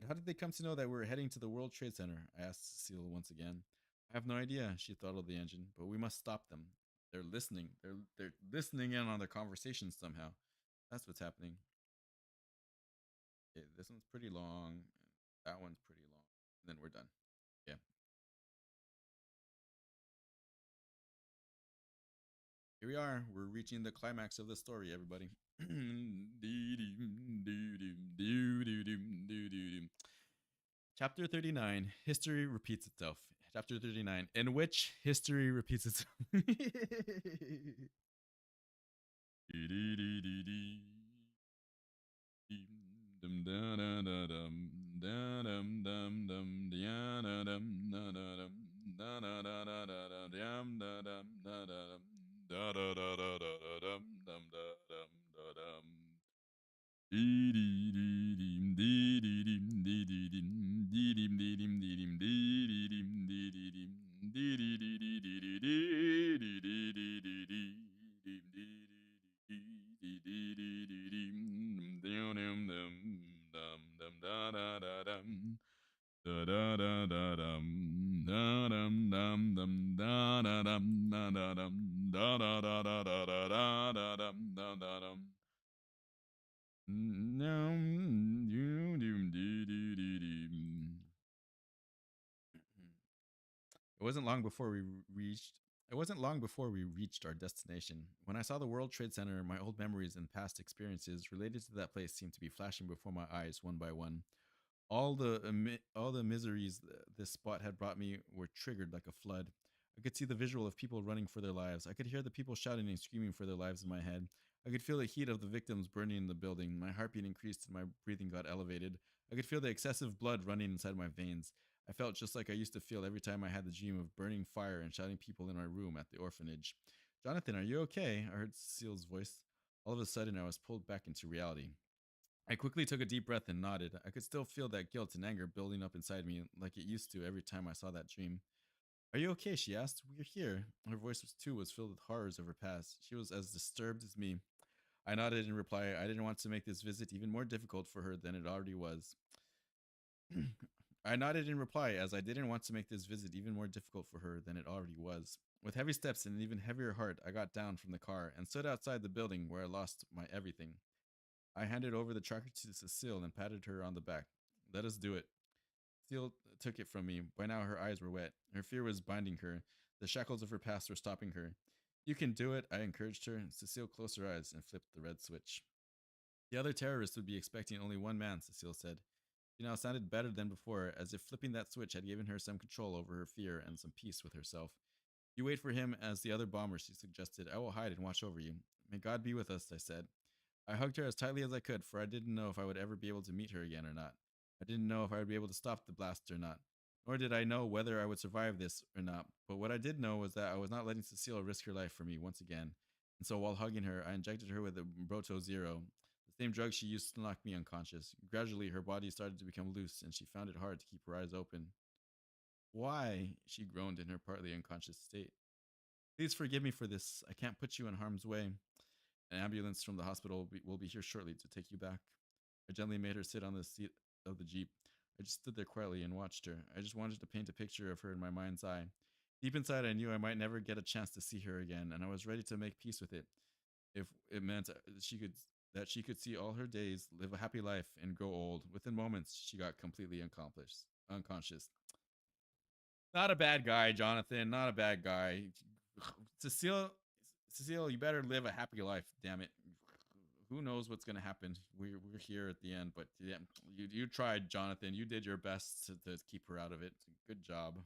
But how did they come to know that we were heading to the World Trade Center? I asked Cecile once again. I have no idea, she throttled the engine, but we must stop them. They're listening. They're listening in on their conversations somehow. That's what's happening. Okay, this one's pretty long. That one's pretty long. And then we're done. Yeah. Here we are. We're reaching the climax of the story, everybody. Chapter 39. History repeats itself. Chapter 39. In which history repeats itself. It wasn't long before we reached it wasn't long before we reached our destination. When I saw the World Trade Center, my old memories and past experiences related to that place seemed to be flashing before my eyes one by one. All the miseries this spot had brought me were triggered like a flood. I could see the visual of people running for their lives. I could hear the people shouting and screaming for their lives in my head. I could feel the heat of the victims burning in the building. My heartbeat increased and my breathing got elevated. I could feel the excessive blood running inside my veins. I felt just like I used to feel every time I had the dream of burning fire and shouting people in my room at the orphanage. Jonathan, are you okay? I heard Cecile's voice. All of a sudden, I was pulled back into reality. I quickly took a deep breath and nodded. I could still feel that guilt and anger building up inside me like it used to every time I saw that dream. Are you okay? She asked. We're here. Her voice was filled with horrors of her past. She was as disturbed as me. I nodded in reply. I didn't want to make this visit even more difficult for her than it already was. I nodded in reply as I didn't want to make this visit even more difficult for her than it already was. With heavy steps and an even heavier heart, I got down from the car and stood outside the building where I lost my everything. I handed over the tracker to Cecile and patted her on the back. Let us do it. Cecile took it from me. By now, her eyes were wet. Her fear was binding her. The shackles of her past were stopping her. You can do it, I encouraged her. Cecile closed her eyes and flipped the red switch. The other terrorists would be expecting only one man, Cecile said. She now sounded better than before, as if flipping that switch had given her some control over her fear and some peace with herself. You wait for him as the other bomber, she suggested. I will hide and watch over you. May God be with us, I said. I hugged her as tightly as I could, for I didn't know if I would ever be able to meet her again or not. I didn't know if I would be able to stop the blast or not. Nor did I know whether I would survive this or not. But what I did know was that I was not letting Cecile risk her life for me once again. And so while hugging her, I injected her with a Broto Zero, the same drug she used to knock me unconscious. Gradually, her body started to become loose, and she found it hard to keep her eyes open. Why? She groaned in her partly unconscious state. Please forgive me for this. I can't put you in harm's way. An ambulance from the hospital will be here shortly to take you back. I gently made her sit on the seat of the Jeep. I just stood there quietly and watched her. I just wanted to paint a picture of her in my mind's eye. Deep inside, I knew I might never get a chance to see her again, and I was ready to make peace with it. If it meant she could see all her days, live a happy life, and grow old. Within moments, she got completely unconscious. Not a bad guy, Jonathan. Not a bad guy. Cecile, Cecile, you better live a happy life. Damn it. Who knows what's gonna happen? We're here at the end, but yeah, you tried, Jonathan. You did your best to keep her out of it. Good job.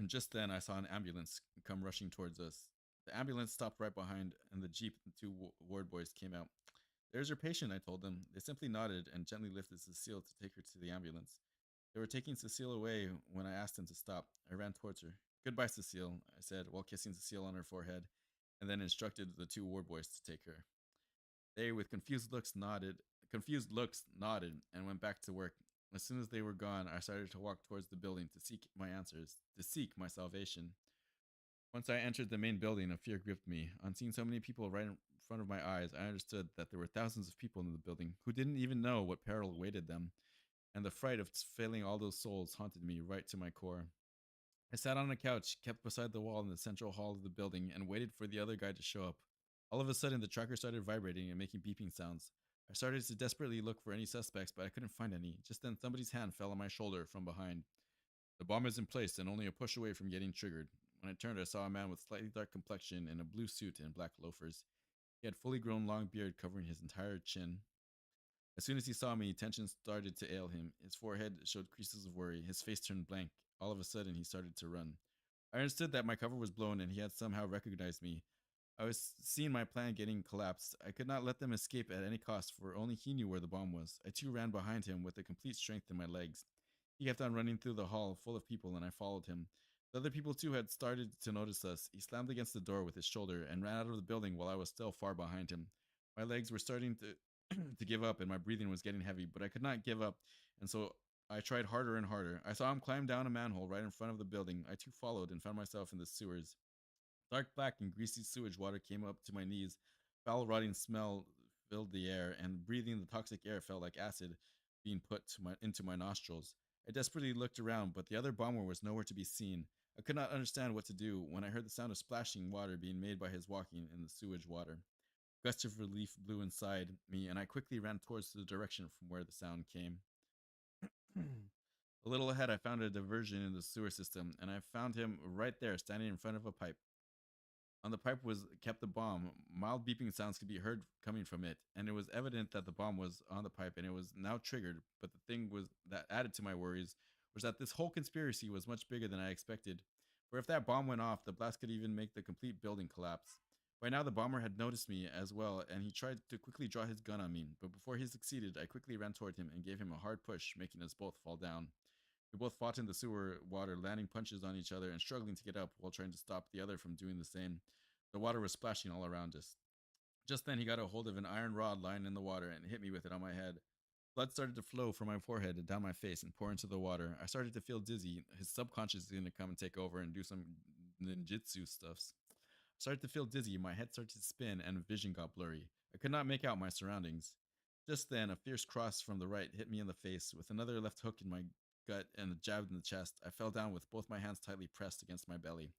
Just then, I saw an ambulance come rushing towards us. The ambulance stopped right behind, and the jeep and two ward boys came out. There's your patient, I told them. They simply nodded and gently lifted Cecile to take her to the ambulance. They were taking Cecile away when I asked them to stop. I ran towards her. Goodbye, Cecile, I said while kissing Cecile on her forehead, and then instructed the two ward boys to take her. They, with confused looks nodded and went back to work. As soon as they were gone, I started to walk towards the building to seek my answers, to seek my salvation. Once I entered the main building, a fear gripped me. On seeing so many people right in front of my eyes, I understood that there were thousands of people in the building who didn't even know what peril awaited them, and the fright of failing all those souls haunted me right to my core. I sat on a couch kept beside the wall in the central hall of the building and waited for the other guy to show up. All of a sudden, the tracker started vibrating and making beeping sounds. I started to desperately look for any suspects, but I couldn't find any. Just then, somebody's hand fell on my shoulder from behind. The bomb is in place and only a push away from getting triggered. When I turned, I saw a man with slightly dark complexion in a blue suit and black loafers. He had fully grown long beard covering his entire chin. As soon as he saw me, tension started to ail him. His forehead showed creases of worry. His face turned blank. All of a sudden, he started to run. I understood that my cover was blown and he had somehow recognized me. I was seeing my plan getting collapsed. I could not let them escape at any cost, for only he knew where the bomb was. I too ran behind him with a complete strength in my legs. He kept on running through the hall full of people, and I followed him. The other people too had started to notice us. He slammed against the door with his shoulder and ran out of the building while I was still far behind him. My legs were starting to give up, and my breathing was getting heavy, but I could not give up, and so I tried harder and harder. I saw him climb down a manhole right in front of the building. I too followed and found myself in the sewers. Dark black and greasy sewage water came up to my knees. Foul rotting smell filled the air, and breathing the toxic air felt like acid being put into my nostrils. I desperately looked around, but the other bomber was nowhere to be seen. I could not understand what to do when I heard the sound of splashing water being made by his walking in the sewage water. A gust of relief blew inside me, and I quickly ran towards the direction from where the sound came. A little ahead, I found a diversion in the sewer system, and I found him right there, standing in front of a pipe. On the pipe was kept the bomb. Mild beeping sounds could be heard coming from it, and it was evident that the bomb was on the pipe and it was now triggered. But the thing was that added to my worries was that this whole conspiracy was much bigger than I expected. For if that bomb went off, the blast could even make the complete building collapse. By now, the bomber had noticed me as well, and he tried to quickly draw his gun on me. But before he succeeded, I quickly ran toward him and gave him a hard push, making us both fall down. We both fought in the sewer water, landing punches on each other and struggling to get up while trying to stop the other from doing the same. The water was splashing all around us. Just then, he got a hold of an iron rod lying in the water and hit me with it on my head. Blood started to flow from my forehead and down my face and pour into the water. I started to feel dizzy. His subconscious is going to come and take over and do some ninjutsu stuffs. I started to feel dizzy. My head started to spin and vision got blurry. I could not make out my surroundings. Just then, a fierce cross from the right hit me in the face with another left hook in my gut and a jab in the chest. I fell down with both my hands tightly pressed against my belly.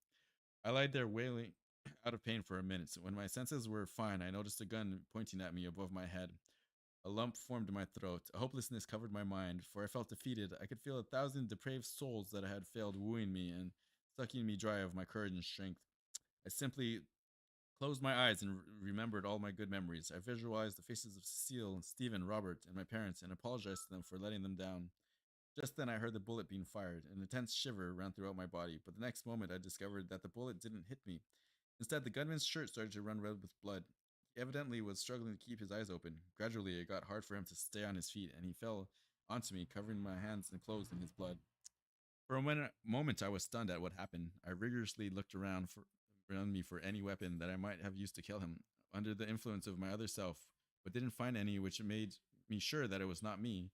I lied there wailing out of pain for a minute. When my senses were fine, I noticed a gun pointing at me above my head. A lump formed in my throat. A hopelessness covered my mind, for I felt defeated. I could feel 1,000 depraved souls that had failed wooing me and sucking me dry of my courage and strength. I simply closed my eyes and remembered all my good memories. I visualized the faces of Cecile, Stephen, Robert, and my parents and apologized to them for letting them down. Just then, I heard the bullet being fired. An intense shiver ran throughout my body, but the next moment I discovered that the bullet didn't hit me. Instead, the gunman's shirt started to run red with blood. He evidently was struggling to keep his eyes open. Gradually, it got hard for him to stay on his feet, and he fell onto me, covering my hands and clothes in his blood. For a moment, I was stunned at what happened. I rigorously looked around me for any weapon that I might have used to kill him, under the influence of my other self, but didn't find any, which made me sure that it was not me.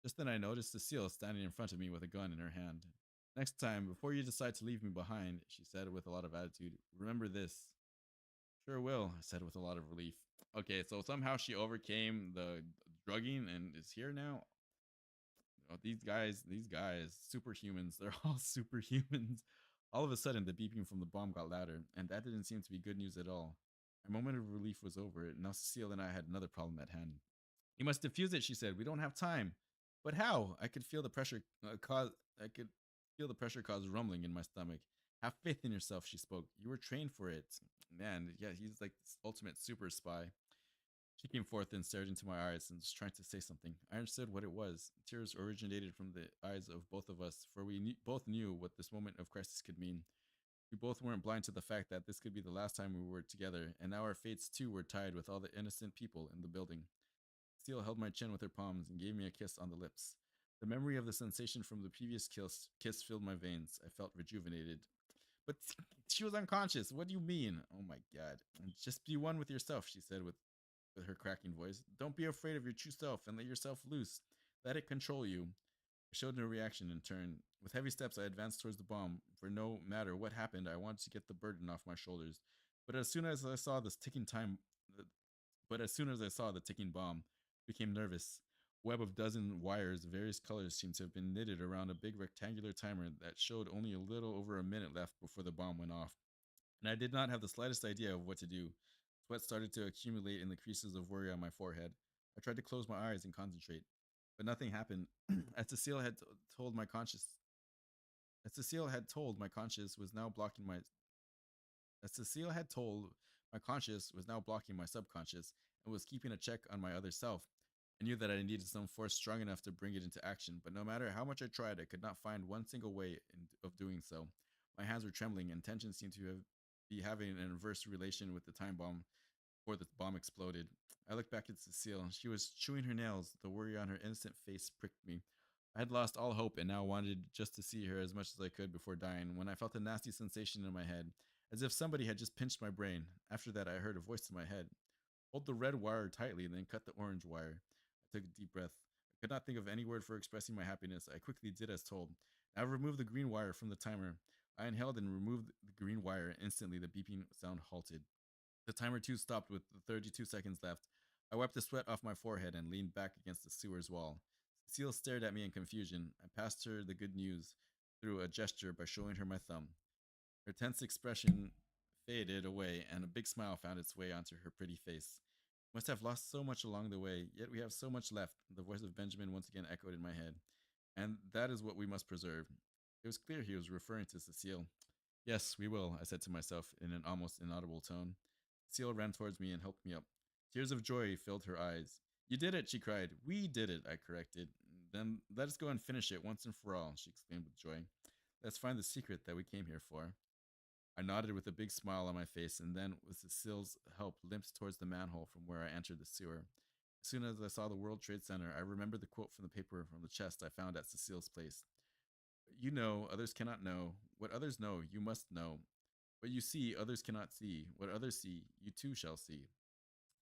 Just then, I noticed Cecile standing in front of me with a gun in her hand. Next time, before you decide to leave me behind, she said with a lot of attitude, remember this. Sure will, I said with a lot of relief. Okay, so somehow she overcame the drugging and is here now. Oh, these guys, superhumans, they're all superhumans. All of a sudden, the beeping from the bomb got louder, and that didn't seem to be good news at all. My moment of relief was over. Now Cecile and I had another problem at hand. You must defuse it, she said. We don't have time. But how? I could feel the pressure cause rumbling in my stomach. Have faith in yourself, she spoke. You were trained for it. Man, yeah, he's like this ultimate super spy. She came forth and stared into my eyes and was trying to say something. I understood what it was. Tears originated from the eyes of both of us, for we both knew what this moment of crisis could mean. We both weren't blind to the fact that this could be the last time we were together, and now our fates too were tied with all the innocent people in the building. Cecile held my chin with her palms and gave me a kiss on the lips. The memory of the sensation from the previous kiss filled my veins. I felt rejuvenated. But she was unconscious. What do you mean? Oh my god. Just be one with yourself, she said with her cracking voice. Don't be afraid of your true self and let yourself loose. Let it control you. I showed no reaction in turn. With heavy steps, I advanced towards the bomb, for no matter what happened, I wanted to get the burden off my shoulders. But as soon as I saw this ticking time, but as soon as I saw the ticking bomb, I became nervous. A web of dozen wires of various colors seemed to have been knitted around a big rectangular timer that showed only a little over a minute left before the bomb went off, and I did not have the slightest idea of what to do. Sweat started to accumulate in the creases of worry on my forehead. I tried to close my eyes and concentrate, but nothing happened. As Cecile had told my conscious, as Cecile had told my conscious was now blocking my as Cecile had told, my conscious was now blocking my subconscious and was keeping a check on my other self. I knew that I needed some force strong enough to bring it into action, but no matter how much I tried, I could not find one single way of doing so. My hands were trembling, and tension seemed to be having an inverse relation with the time bomb before the bomb exploded. I looked back at Cecile. She was chewing her nails. The worry on her innocent face pricked me. I had lost all hope and now wanted just to see her as much as I could before dying when I felt a nasty sensation in my head, as if somebody had just pinched my brain. After that, I heard a voice in my head. Hold the red wire tightly and then cut the orange wire. I took a deep breath. I could not think of any word for expressing my happiness. I quickly did as told. I removed the green wire from the timer. I inhaled and removed the green wire. Instantly, the beeping sound halted. The timer too stopped with 32 seconds left. I wiped the sweat off my forehead and leaned back against the sewer's wall. Cecile stared at me in confusion. I passed her the good news through a gesture by showing her my thumb. Her tense expression faded away, and a big smile found its way onto her pretty face. We must have lost so much along the way, yet we have so much left. The voice of Benjamin once again echoed in my head. And that is what we must preserve. It was clear he was referring to Cecile. Yes, we will, I said to myself in an almost inaudible tone. Cecile ran towards me and helped me up. Tears of joy filled her eyes. You did it, she cried. We did it, I corrected. Then let us go and finish it once and for all, she exclaimed with joy. Let's find the secret that we came here for. I nodded with a big smile on my face and then, with Cecile's help, limped towards the manhole from where I entered the sewer. As soon as I saw the World Trade Center, I remembered the quote from the paper from the chest I found at Cecile's place. You know, others cannot know. What others know, you must know. What you see, others cannot see. What others see, you too shall see.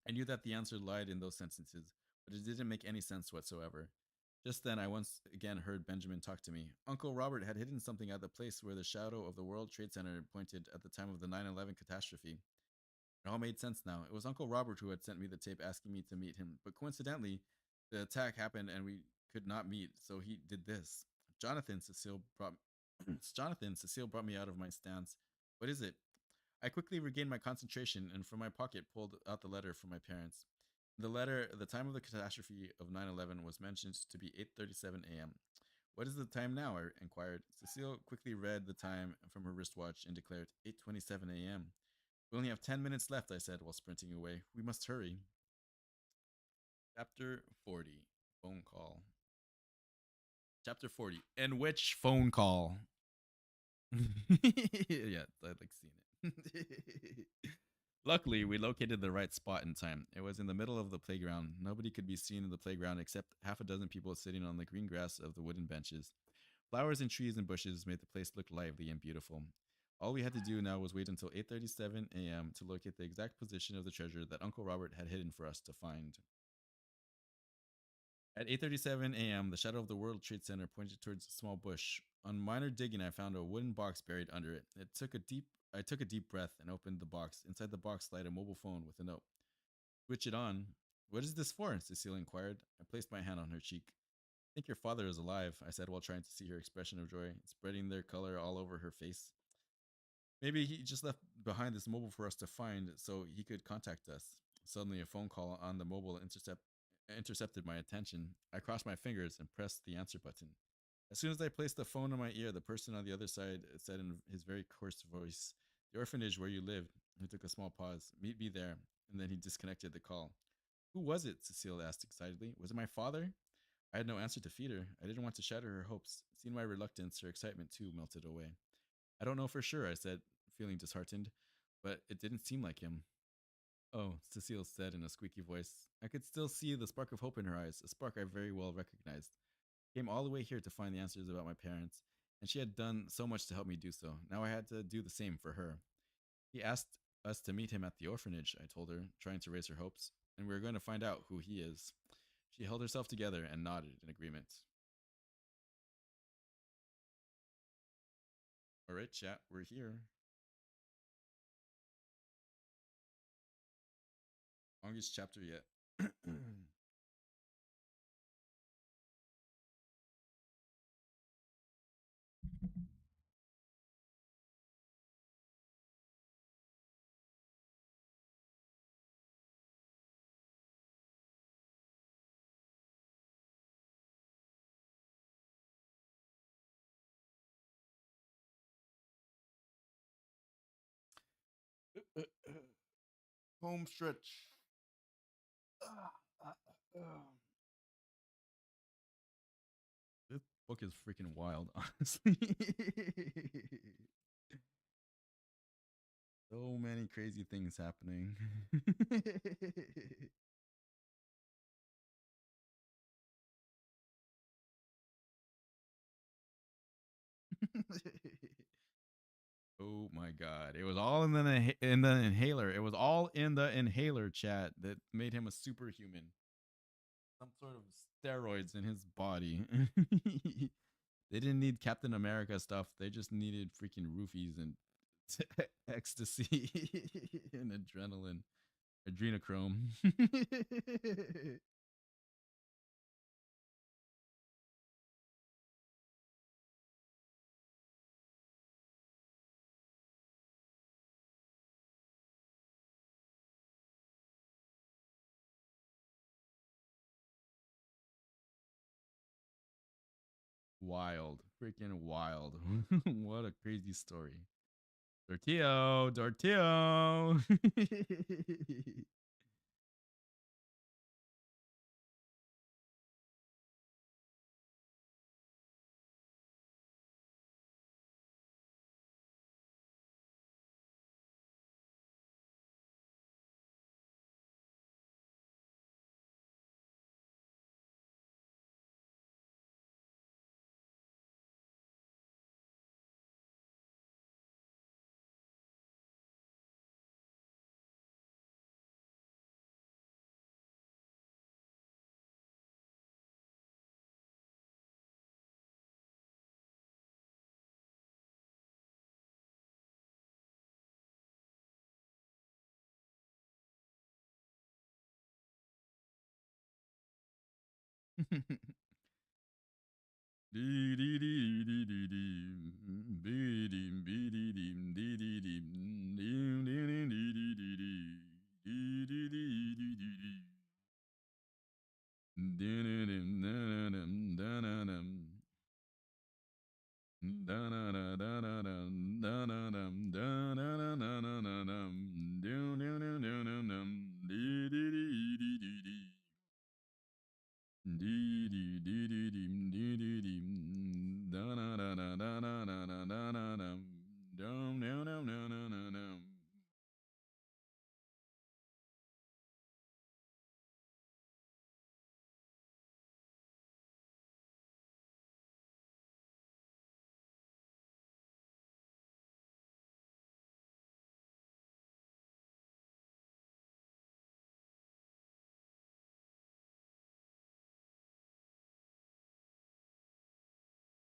I knew that the answer lied in those sentences, but it didn't make any sense whatsoever. Just then, I once again heard Benjamin talk to me. Uncle Robert had hidden something at the place where the shadow of the World Trade Center pointed at the time of the 9/11 catastrophe. It all made sense now. It was Uncle Robert who had sent me the tape asking me to meet him, but coincidentally, the attack happened and we could not meet, so he did this. Jonathan, Cecile brought Jonathan, Cecile brought me out of my stance. What is it? I quickly regained my concentration and from my pocket pulled out the letter from my parents. In the letter, the time of the catastrophe of 9/11 was mentioned to be 8:37 a.m. What is the time now? I inquired. Cecile quickly read the time from her wristwatch and declared 8:27 a.m. We only have 10 minutes left, I said while sprinting away. We must hurry. Chapter 40. Phone call. Chapter 40. In which phone call? Yeah, I like seeing it. Luckily, we located the right spot in time. It was in the middle of the playground. Nobody could be seen in the playground except half a dozen people sitting on the green grass of the wooden benches. Flowers and trees and bushes made the place look lively and beautiful. All we had to do now was wait until 8:37 a.m. to locate the exact position of the treasure that Uncle Robert had hidden for us to find. At 8:37 a.m., the shadow of the World Trade Center pointed towards a small bush. On minor digging, I found a wooden box buried under it. I took a deep breath and opened the box. Inside the box lay a mobile phone with a note. Switch it on. What is this for? Cecile inquired. I placed my hand on her cheek. I think your father is alive, I said while trying to see her expression of joy, spreading their color all over her face. Maybe he just left behind this mobile for us to find so he could contact us. Suddenly, a phone call on the mobile intercepted my attention. I crossed my fingers and pressed the answer button. As soon as I placed the phone on my ear, the person on the other side said in his very coarse voice, "The orphanage where you live." He took a small pause. "Meet me there." And then he disconnected the call. Who was it? Cecile asked excitedly. Was it my father? I had no answer to feed her. I didn't want to shatter her hopes. Seeing my reluctance, her excitement too melted away. I don't know for sure, I said, feeling disheartened, but it didn't seem like him. Oh, Cecile said in a squeaky voice. I could still see the spark of hope in her eyes, a spark I very well recognized. Came all the way here to find the answers about my parents, and she had done so much to help me do so. Now I had to do the same for her. He asked us to meet him at the orphanage, I told her, trying to raise her hopes, and we were going to find out who he is. She held herself together and nodded in agreement. All right, chat, we're here. Longest chapter yet. Home stretch. This book is freaking wild, honestly. So many crazy things happening. Oh my god! It was all in the inhaler. It was all in the inhaler chat that made him a superhuman. Some sort of steroids in his body. They didn't need Captain America stuff. They just needed freaking roofies and ecstasy and adrenaline, adrenochrome. Wild, freaking wild. What a crazy story. Dortio.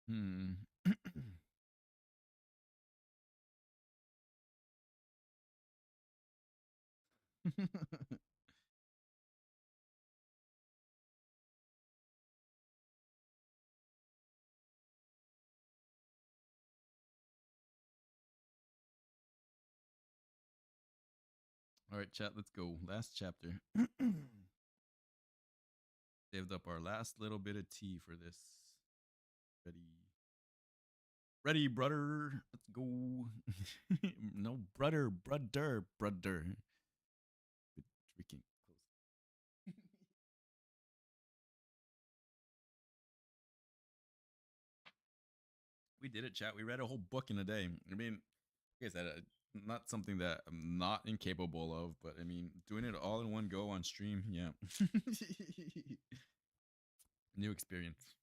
Hmm. All right, chat, let's go. Last chapter. Saved up our last little bit of tea for this. Ready. Ready, brother. Let's go. No, brother. Good freaking close. We did it, chat. We read a whole book in a day. I mean, like I said, not something that I'm not incapable of, but I mean, doing it all in one go on stream, yeah. New experience.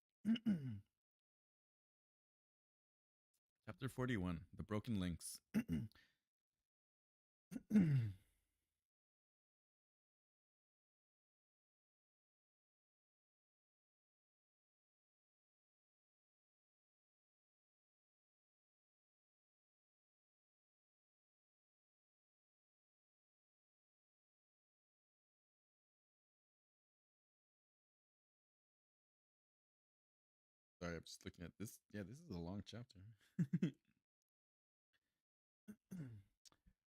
Chapter 41, The Broken Links. Sorry, I'm just looking at this. Yeah, this is a long chapter.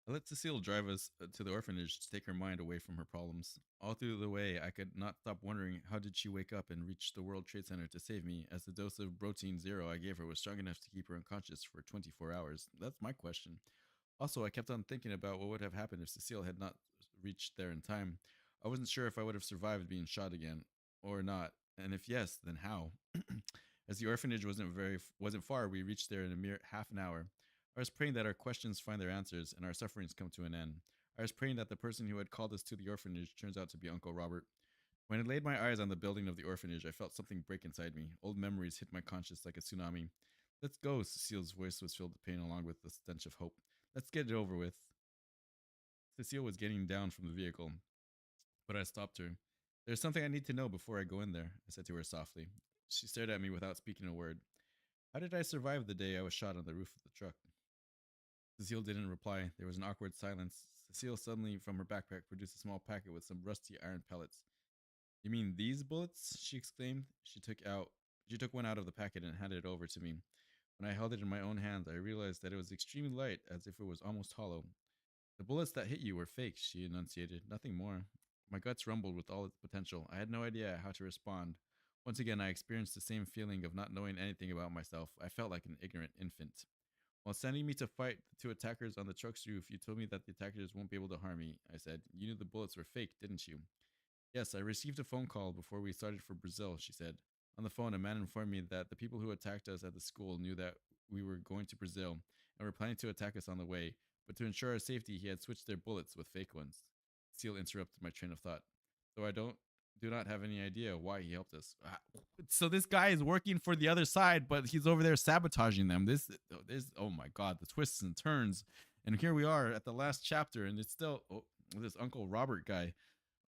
I let Cecile drive us to the orphanage to take her mind away from her problems. All through the way, I could not stop wondering how did she wake up and reach the World Trade Center to save me, as the dose of protein zero I gave her was strong enough to keep her unconscious for 24 hours. That's my question. Also, I kept on thinking about what would have happened if Cecile had not reached there in time. I wasn't sure if I would have survived being shot again or not, and if yes, then how. As the orphanage wasn't far, we reached there in a mere half an hour. I was praying that our questions find their answers and our sufferings come to an end. I was praying that the person who had called us to the orphanage turns out to be Uncle Robert. When I laid my eyes on the building of the orphanage, I felt something break inside me. Old memories hit my conscience like a tsunami. Let's go, Cecile's voice was filled with pain along with the stench of hope. Let's get it over with. Cecile was getting down from the vehicle, but I stopped her. There's something I need to know before I go in there, I said to her softly. She stared at me without speaking a word. How did I survive the day I was shot on the roof of the truck? Cecile didn't reply. There was an awkward silence. Cecile suddenly, from her backpack, produced a small packet with some rusty iron pellets. You mean these bullets? She exclaimed. She took one out of the packet and handed it over to me. When I held it in my own hands, I realized that it was extremely light, as if it was almost hollow. The bullets that hit you were fake, she enunciated, nothing more. My guts rumbled with all its potential. I had no idea how to respond. Once again, I experienced the same feeling of not knowing anything about myself. I felt like an ignorant infant. While sending me to fight the two attackers on the truck's roof, you told me that the attackers won't be able to harm me, I said. You knew the bullets were fake, didn't you? Yes, I received a phone call before we started for Brazil, she said. On the phone, a man informed me that the people who attacked us at the school knew that we were going to Brazil and were planning to attack us on the way, but to ensure our safety, he had switched their bullets with fake ones. Seal interrupted my train of thought. Though I do not have any idea why he helped us. So this guy is working for the other side, but he's over there sabotaging them. This, oh my god, the twists and turns. And here we are at the last chapter, and it's still this Uncle Robert guy.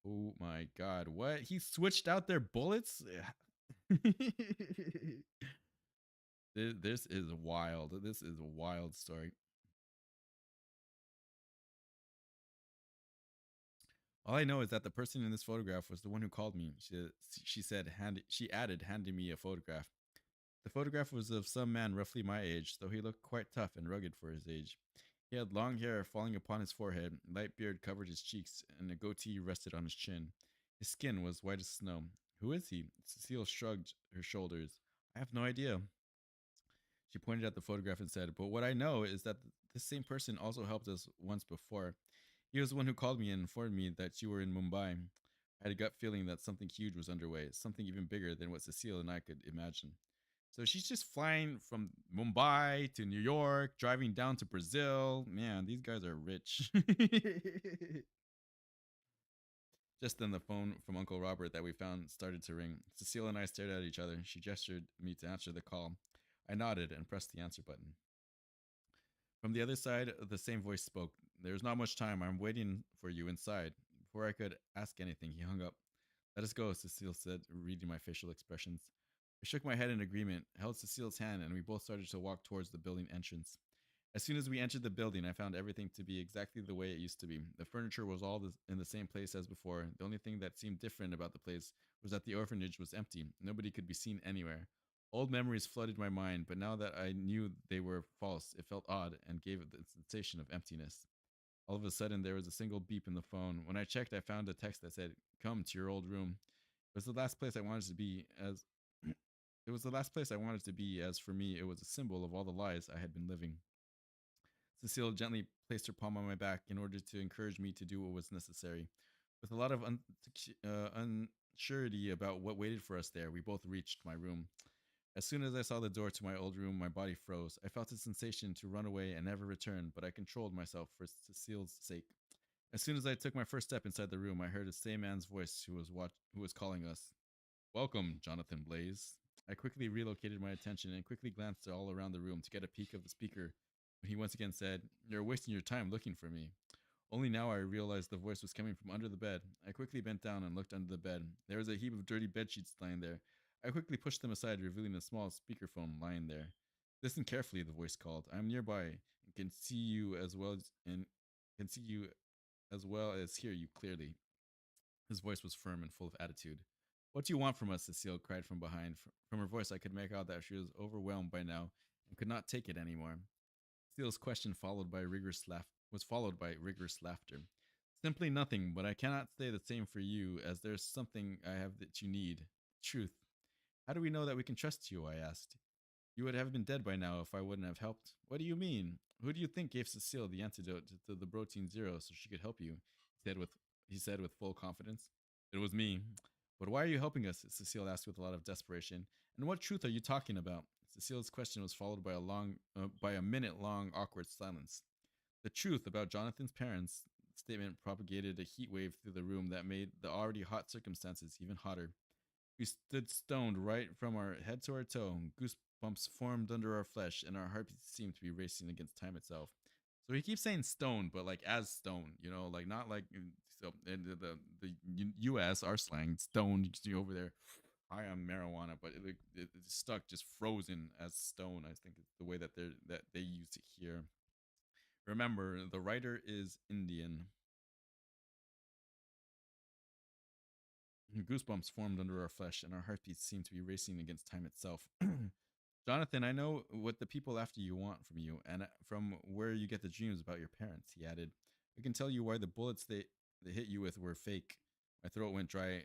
Oh my god, what? He switched out their bullets? This is wild. This is a wild story. All I know is that the person in this photograph was the one who called me. She added, handing me a photograph. The photograph was of some man roughly my age, though he looked quite tough and rugged for his age. He had long hair falling upon his forehead, light beard covered his cheeks, and a goatee rested on his chin. His skin was white as snow. Who is he? Cecile shrugged her shoulders. I have no idea. She pointed at the photograph and said, but what I know is that this same person also helped us once before. He was the one who called me and informed me that you were in Mumbai. I had a gut feeling that something huge was underway, something even bigger than what Cecile and I could imagine. So she's just flying from Mumbai to New York, driving down to Brazil. Man, these guys are rich. Just then, the phone from Uncle Robert that we found started to ring. Cecile and I stared at each other. She gestured me to answer the call. I nodded and pressed the answer button. From the other side, the same voice spoke. There's not much time. I'm waiting for you inside. Before I could ask anything, he hung up. Let us go, Cecile said, reading my facial expressions. I shook my head in agreement, held Cecile's hand, and we both started to walk towards the building entrance. As soon as we entered the building, I found everything to be exactly the way it used to be. The furniture was all in the same place as before. The only thing that seemed different about the place was that the orphanage was empty. Nobody could be seen anywhere. Old memories flooded my mind, but now that I knew they were false, it felt odd and gave it the sensation of emptiness. All of a sudden, there was a single beep in the phone. When I checked, I found a text that said, "Come to your old room." It was the last place I wanted to be as it was the last place I wanted to be, as for me, it was a symbol of all the lies I had been living. Cecile gently placed her palm on my back in order to encourage me to do what was necessary. With a lot of unsurety about what waited for us there, we both reached my room. As soon as I saw the door to my old room, my body froze. I felt a sensation to run away and never return, but I controlled myself for Cecile's sake. As soon as I took my first step inside the room, I heard the same man's voice who was calling us. Welcome, Jonathan Blaze. I quickly relocated my attention and quickly glanced all around the room to get a peek of the speaker when he once again said, You're wasting your time looking for me. Only now I realized the voice was coming from under the bed. I quickly bent down and looked under the bed. There was a heap of dirty bed sheets lying there. I quickly pushed them aside, revealing a small speakerphone lying there. Listen carefully, the voice called. I am nearby and can see you as well as hear you clearly. His voice was firm and full of attitude. What do you want from us? Cecile cried from behind. From her voice, I could make out that she was overwhelmed by now and could not take it anymore. Cecile's question was followed by rigorous laughter. Simply nothing, but I cannot say the same for you, as there's something I have that you need. Truth. How do we know that we can trust you? I asked. You would have been dead by now if I wouldn't have helped. What do you mean? Who do you think gave Cecile the antidote to the protein zero so she could help you? He said with full confidence. It was me. But why are you helping us? Cecile asked with a lot of desperation. And what truth are you talking about? Cecile's question was followed by a minute-long awkward silence. The truth about Jonathan's parents. The statement propagated a heat wave through the room that made the already hot circumstances even hotter. We stood stoned right from our head to our toe. Goosebumps formed under our flesh, and our heartbeats seemed to be racing against time itself. So he keeps saying stone, but like as stone, like not like so in U.S. our slang stone. You can see over there, high on marijuana, but it's stuck just frozen as stone. I think it's the way that they use it here. Remember, the writer is Indian. Goosebumps formed under our flesh, and our heartbeats seemed to be racing against time itself. Jonathan, I know what the people after you want from you, and from where you get the dreams about your parents, he added. I can tell you why the bullets they hit you with were fake. My throat went dry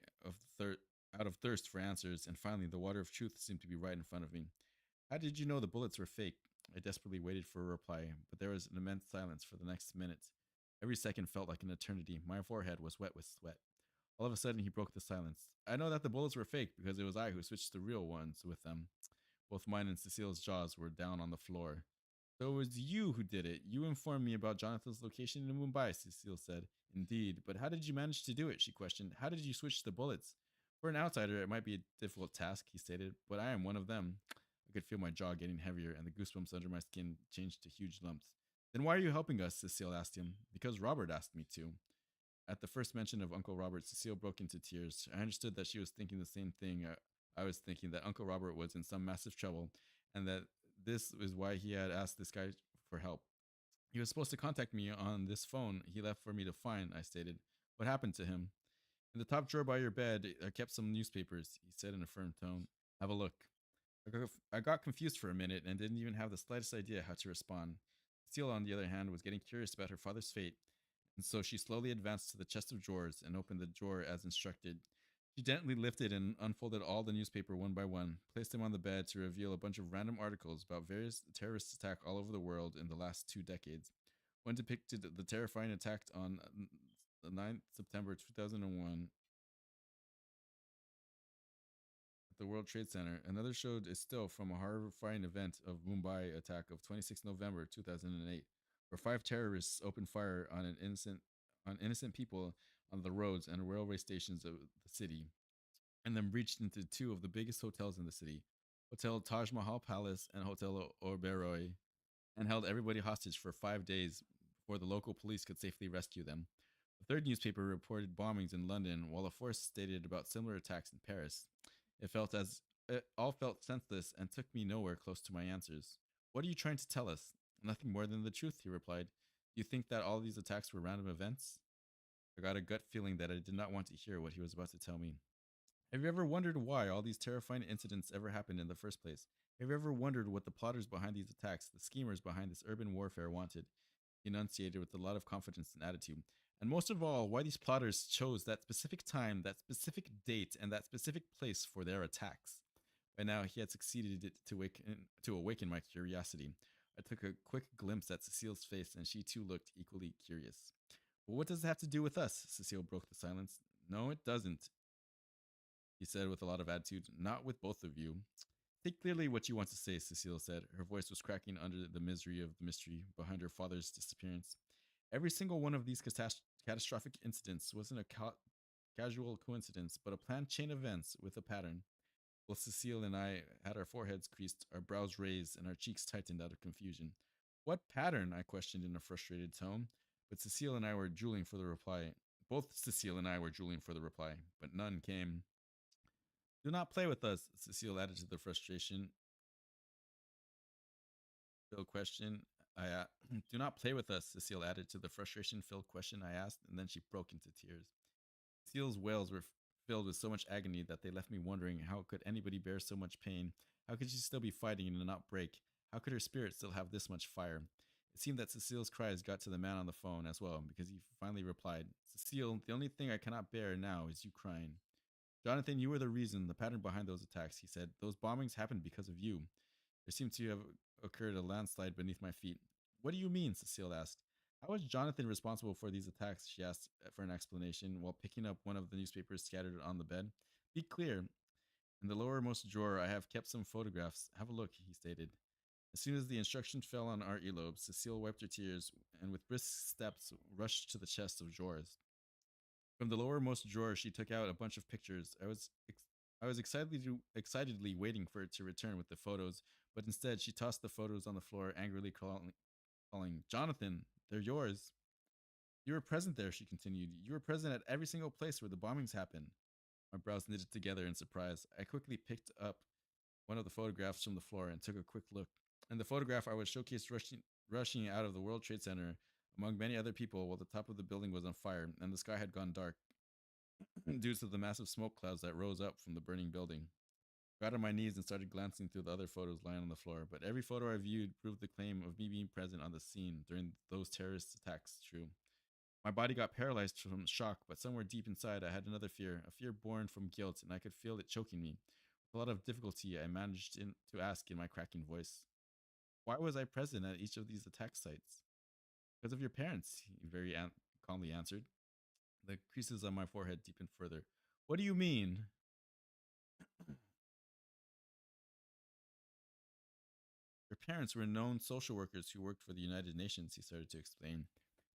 out of thirst for answers, and finally the water of truth seemed to be right in front of me. How did you know the bullets were fake? I desperately waited for a reply, but there was an immense silence for the next minute. Every second felt like an eternity. My forehead was wet with sweat. All of a sudden, he broke the silence. I know that the bullets were fake because it was I who switched the real ones with them. Both mine and Cecile's jaws were down on the floor. So it was you who did it. You informed me about Jonathan's location in Mumbai, Cecile said. Indeed, but how did you manage to do it? She questioned. How did you switch the bullets? For an outsider, it might be a difficult task, he stated, but I am one of them. I could feel my jaw getting heavier and the goosebumps under my skin changed to huge lumps. Then why are you helping us? Cecile asked him. Because Robert asked me to. At the first mention of Uncle Robert, Cecile broke into tears. I understood that she was thinking the same thing I was thinking, that Uncle Robert was in some massive trouble, and that this is why he had asked this guy for help. He was supposed to contact me on this phone he left for me to find, I stated. What happened to him? In the top drawer by your bed, I kept some newspapers, he said in a firm tone. Have a look. I got confused for a minute and didn't even have the slightest idea how to respond. Cecile, on the other hand, was getting curious about her father's fate, and so she slowly advanced to the chest of drawers and opened the drawer as instructed. She gently lifted and unfolded all the newspaper one by one, placed them on the bed to reveal a bunch of random articles about various terrorist attacks all over the world in the last 2 decades. One depicted the terrifying attack on the 9th September 2001 at the World Trade Center. Another showed a still from a horrifying event of Mumbai attack of 26 November 2008, where 5 terrorists opened fire on innocent people on the roads and railway stations of the city, and then breached into two of the biggest hotels in the city, Hotel Taj Mahal Palace and Hotel Oberoi, and held everybody hostage for 5 days before the local police could safely rescue them. The third newspaper reported bombings in London, while a fourth stated about similar attacks in Paris. It all felt senseless and took me nowhere close to my answers. What are you trying to tell us? Nothing more than the truth, he replied. Do you think that all these attacks were random events? I got a gut feeling that I did not want to hear what he was about to tell me. Have you ever wondered why all these terrifying incidents ever happened in the first place? Have you ever wondered what the plotters behind these attacks, the schemers behind this urban warfare wanted? He enunciated with a lot of confidence and attitude. And most of all, why these plotters chose that specific time, that specific date, and that specific place for their attacks. By now, he had succeeded to awaken my curiosity. I took a quick glimpse at Cecile's face, and she too looked equally curious. Well, what does it have to do with us? Cecile broke the silence. No, it doesn't, he said with a lot of attitude. Not with both of you. Say clearly what you want to say, Cecile said. Her voice was cracking under the misery of the mystery behind her father's disappearance. Every single one of these catastrophic incidents wasn't a casual coincidence, but a planned chain of events with a pattern. Both Cecile and I had our foreheads creased, our brows raised, and our cheeks tightened out of confusion. What pattern? I questioned in a frustrated tone, but Cecile and I were drooling for the reply. Both Cecile and I were drooling for the reply, but none came. Do not play with us, Cecile added to the frustration. Filled question. Do not play with us, Cecile added to the frustration filled question I asked, and then she broke into tears. Cecile's wails were filled with so much agony that they left me wondering how could anybody bear so much pain? How could she still be fighting and not break? How could her spirit still have this much fire? It seemed that Cecile's cries got to the man on the phone as well, because he finally replied, Cecile, the only thing I cannot bear now is you crying. Jonathan, you were the reason, the pattern behind those attacks, he said. Those bombings happened because of you. There seemed to have occurred a landslide beneath my feet. What do you mean? Cecile asked. How was Jonathan responsible for these attacks? She asked for an explanation while picking up one of the newspapers scattered on the bed. Be clear. In the lowermost drawer, I have kept some photographs. Have a look, he stated. As soon as the instruction fell on our earlobes, Cecile wiped her tears and with brisk steps rushed to the chest of drawers. From the lowermost drawer, she took out a bunch of pictures. I was excitedly waiting for it to return with the photos, but instead she tossed the photos on the floor, angrily calling, Jonathan, they're yours. You were present there, she continued. You were present at every single place where the bombings happened. My brows knitted together in surprise. I quickly picked up one of the photographs from the floor and took a quick look. In the photograph, I was showcased rushing out of the World Trade Center among many other people while the top of the building was on fire and the sky had gone dark due to the massive smoke clouds that rose up from the burning building. I got on my knees and started glancing through the other photos lying on the floor, but every photo I viewed proved the claim of me being present on the scene during those terrorist attacks true. My body got paralyzed from shock, but somewhere deep inside I had another fear, a fear born from guilt, and I could feel it choking me. With a lot of difficulty, I managed to ask in my cracking voice, why was I present at each of these attack sites? Because of your parents, he very calmly answered. The creases on my forehead deepened further. What do you mean? Your parents were known social workers who worked for the United Nations, he started to explain.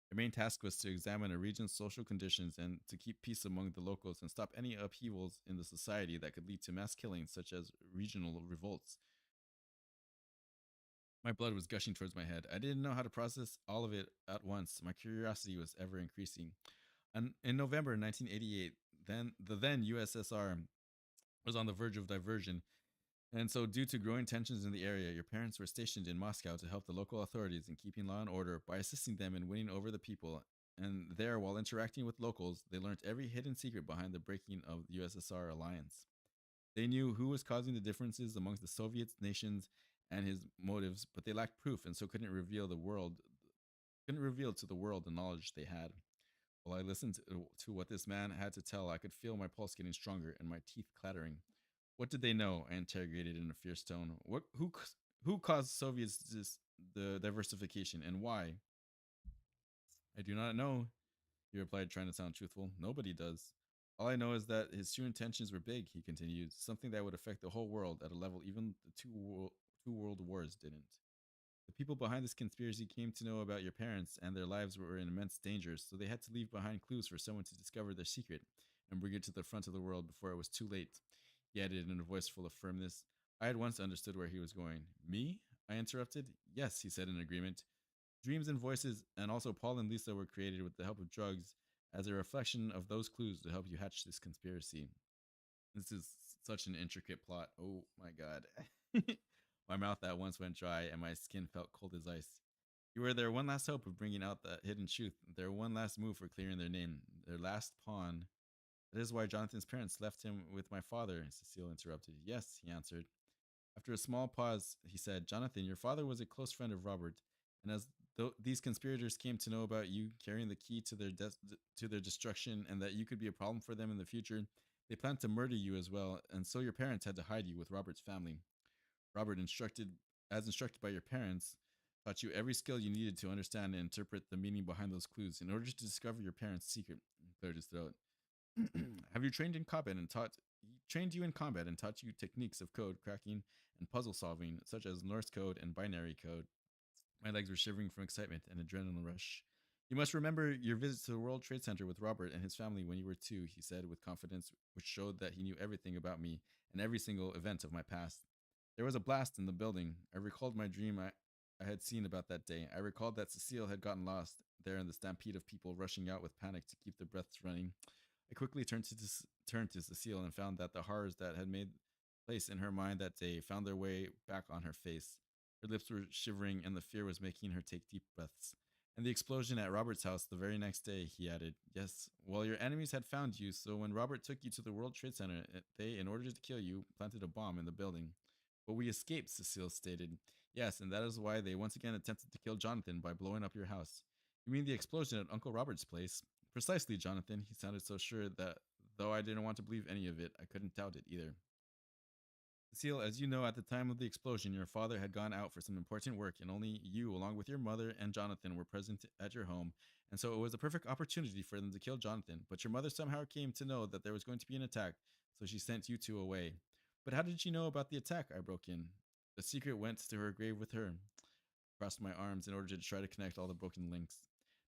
Their main task was to examine a region's social conditions and to keep peace among the locals and stop any upheavals in the society that could lead to mass killings such as regional revolts. My blood was gushing towards my head. I didn't know how to process all of it at once. My curiosity was ever increasing. And in November 1988, then USSR was on the verge of diversion. And so, due to growing tensions in the area, your parents were stationed in Moscow to help the local authorities in keeping law and order by assisting them in winning over the people. And there, while interacting with locals, they learned every hidden secret behind the breaking of the USSR alliance. They knew who was causing the differences amongst the Soviet nations and his motives, but they lacked proof and so couldn't reveal to the world the knowledge they had. While I listened to what this man had to tell, I could feel my pulse getting stronger and my teeth clattering. What did they know? I interrogated in a fierce tone. Who caused Soviets the diversification and why? I do not know, he replied, trying to sound truthful. Nobody does. All I know is that his true intentions were big, he continued, something that would affect the whole world at a level even the two world wars didn't. The people behind this conspiracy came to know about your parents, and their lives were in immense danger, so they had to leave behind clues for someone to discover their secret and bring it to the front of the world before it was too late. He added in a voice full of firmness. I had once understood where he was going. Me? I interrupted. Yes, he said in agreement. Dreams and voices, and also Paul and Lisa were created with the help of drugs as a reflection of those clues to help you hatch this conspiracy. This is such an intricate plot. Oh my god. My mouth at once went dry and my skin felt cold as ice. You were their one last hope of bringing out the hidden truth, their one last move for clearing their name, their last pawn. That is why Jonathan's parents left him with my father, Cecile interrupted. Yes, he answered. After a small pause, he said, Jonathan, your father was a close friend of Robert, and as these conspirators came to know about you carrying the key to their destruction and that you could be a problem for them in the future, they planned to murder you as well, and so your parents had to hide you with Robert's family. Robert, as instructed by your parents, taught you every skill you needed to understand and interpret the meaning behind those clues in order to discover your parents' secret. He cleared his throat. Have you trained in combat and taught he trained you in combat and taught you techniques of code cracking and puzzle solving, such as Norse code and binary code. My legs were shivering from excitement and adrenaline rush. You must remember your visit to the World Trade Center with Robert and his family when you were 2, he said with confidence, which showed that he knew everything about me and every single event of my past. There was a blast in the building. I recalled my dream I had seen about that day. I recalled that Cecile had gotten lost there in the stampede of people rushing out with panic to keep their breaths running. I quickly turned to Cecile and found that the horrors that had made place in her mind that day found their way back on her face. Her lips were shivering, and the fear was making her take deep breaths. And the explosion at Robert's house the very next day, he added. Yes, well, your enemies had found you, so when Robert took you to the World Trade Center, they, in order to kill you, planted a bomb in the building. But we escaped, Cecile stated. Yes, and that is why they once again attempted to kill Jonathan by blowing up your house. You mean the explosion at Uncle Robert's place? Precisely, Jonathan. He sounded so sure that, though I didn't want to believe any of it, I couldn't doubt it either. Cecile, as you know, at the time of the explosion, your father had gone out for some important work, and only you, along with your mother and Jonathan, were present at your home. And so it was a perfect opportunity for them to kill Jonathan. But your mother somehow came to know that there was going to be an attack, so she sent you two away. But how did she know about the attack? I broke in. The secret went to her grave with her. Crossed my arms in order to try to connect all the broken links.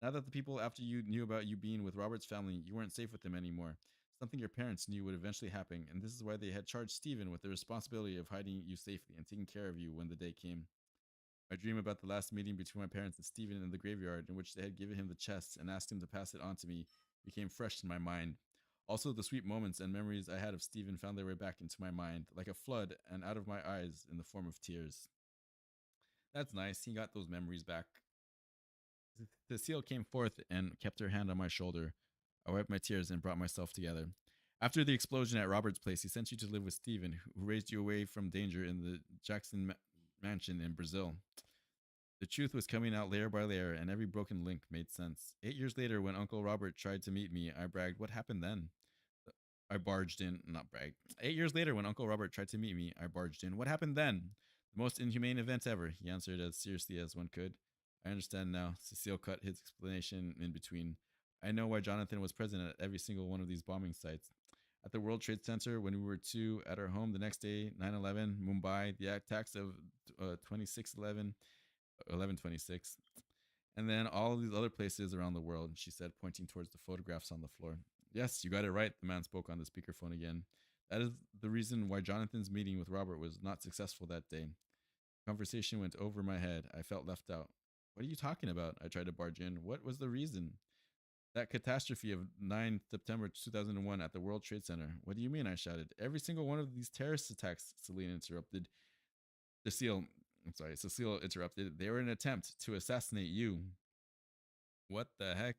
Now that the people after you knew about you being with Robert's family, you weren't safe with them anymore. Something your parents knew would eventually happen, and this is why they had charged Stephen with the responsibility of hiding you safely and taking care of you when the day came. My dream about the last meeting between my parents and Stephen in the graveyard, in which they had given him the chest and asked him to pass it on to me, became fresh in my mind. Also, the sweet moments and memories I had of Stephen found their way back into my mind, like a flood, and out of my eyes in the form of tears. That's nice. He got those memories back. Cecile came forth and kept her hand on my shoulder. I wiped my tears and brought myself together. After the explosion at Robert's place, he sent you to live with Stephen, who raised you away from danger in the Jackson mansion in Brazil. The truth was coming out layer by layer, and every broken link made sense. 8 years later, when Uncle Robert tried to meet me, I bragged, "What happened then?" I barged in, not bragged. 8 years later, when Uncle Robert tried to meet me, I barged in. "What happened then?" "The most inhumane event ever," he answered as seriously as one could. "I understand now." Cecile cut his explanation in between. "I know why Jonathan was present at every single one of these bombing sites. At the World Trade Center, when we were 2, at our home the next day, 9/11, Mumbai, the attacks of 26/11, 11/26, and then all of these other places around the world," she said, pointing towards the photographs on the floor. "Yes, you got it right," the man spoke on the speakerphone again. "That is the reason why Jonathan's meeting with Robert was not successful that day." Conversation went over my head. I felt left out. "What are you talking about?" I tried to barge in. "What was the reason?" "That catastrophe of 9 September 2001 at the World Trade Center." "What do you mean?" I shouted. "Every single one of these terrorist attacks," Celine interrupted. Cecile interrupted. "They were an attempt to assassinate you." What the heck?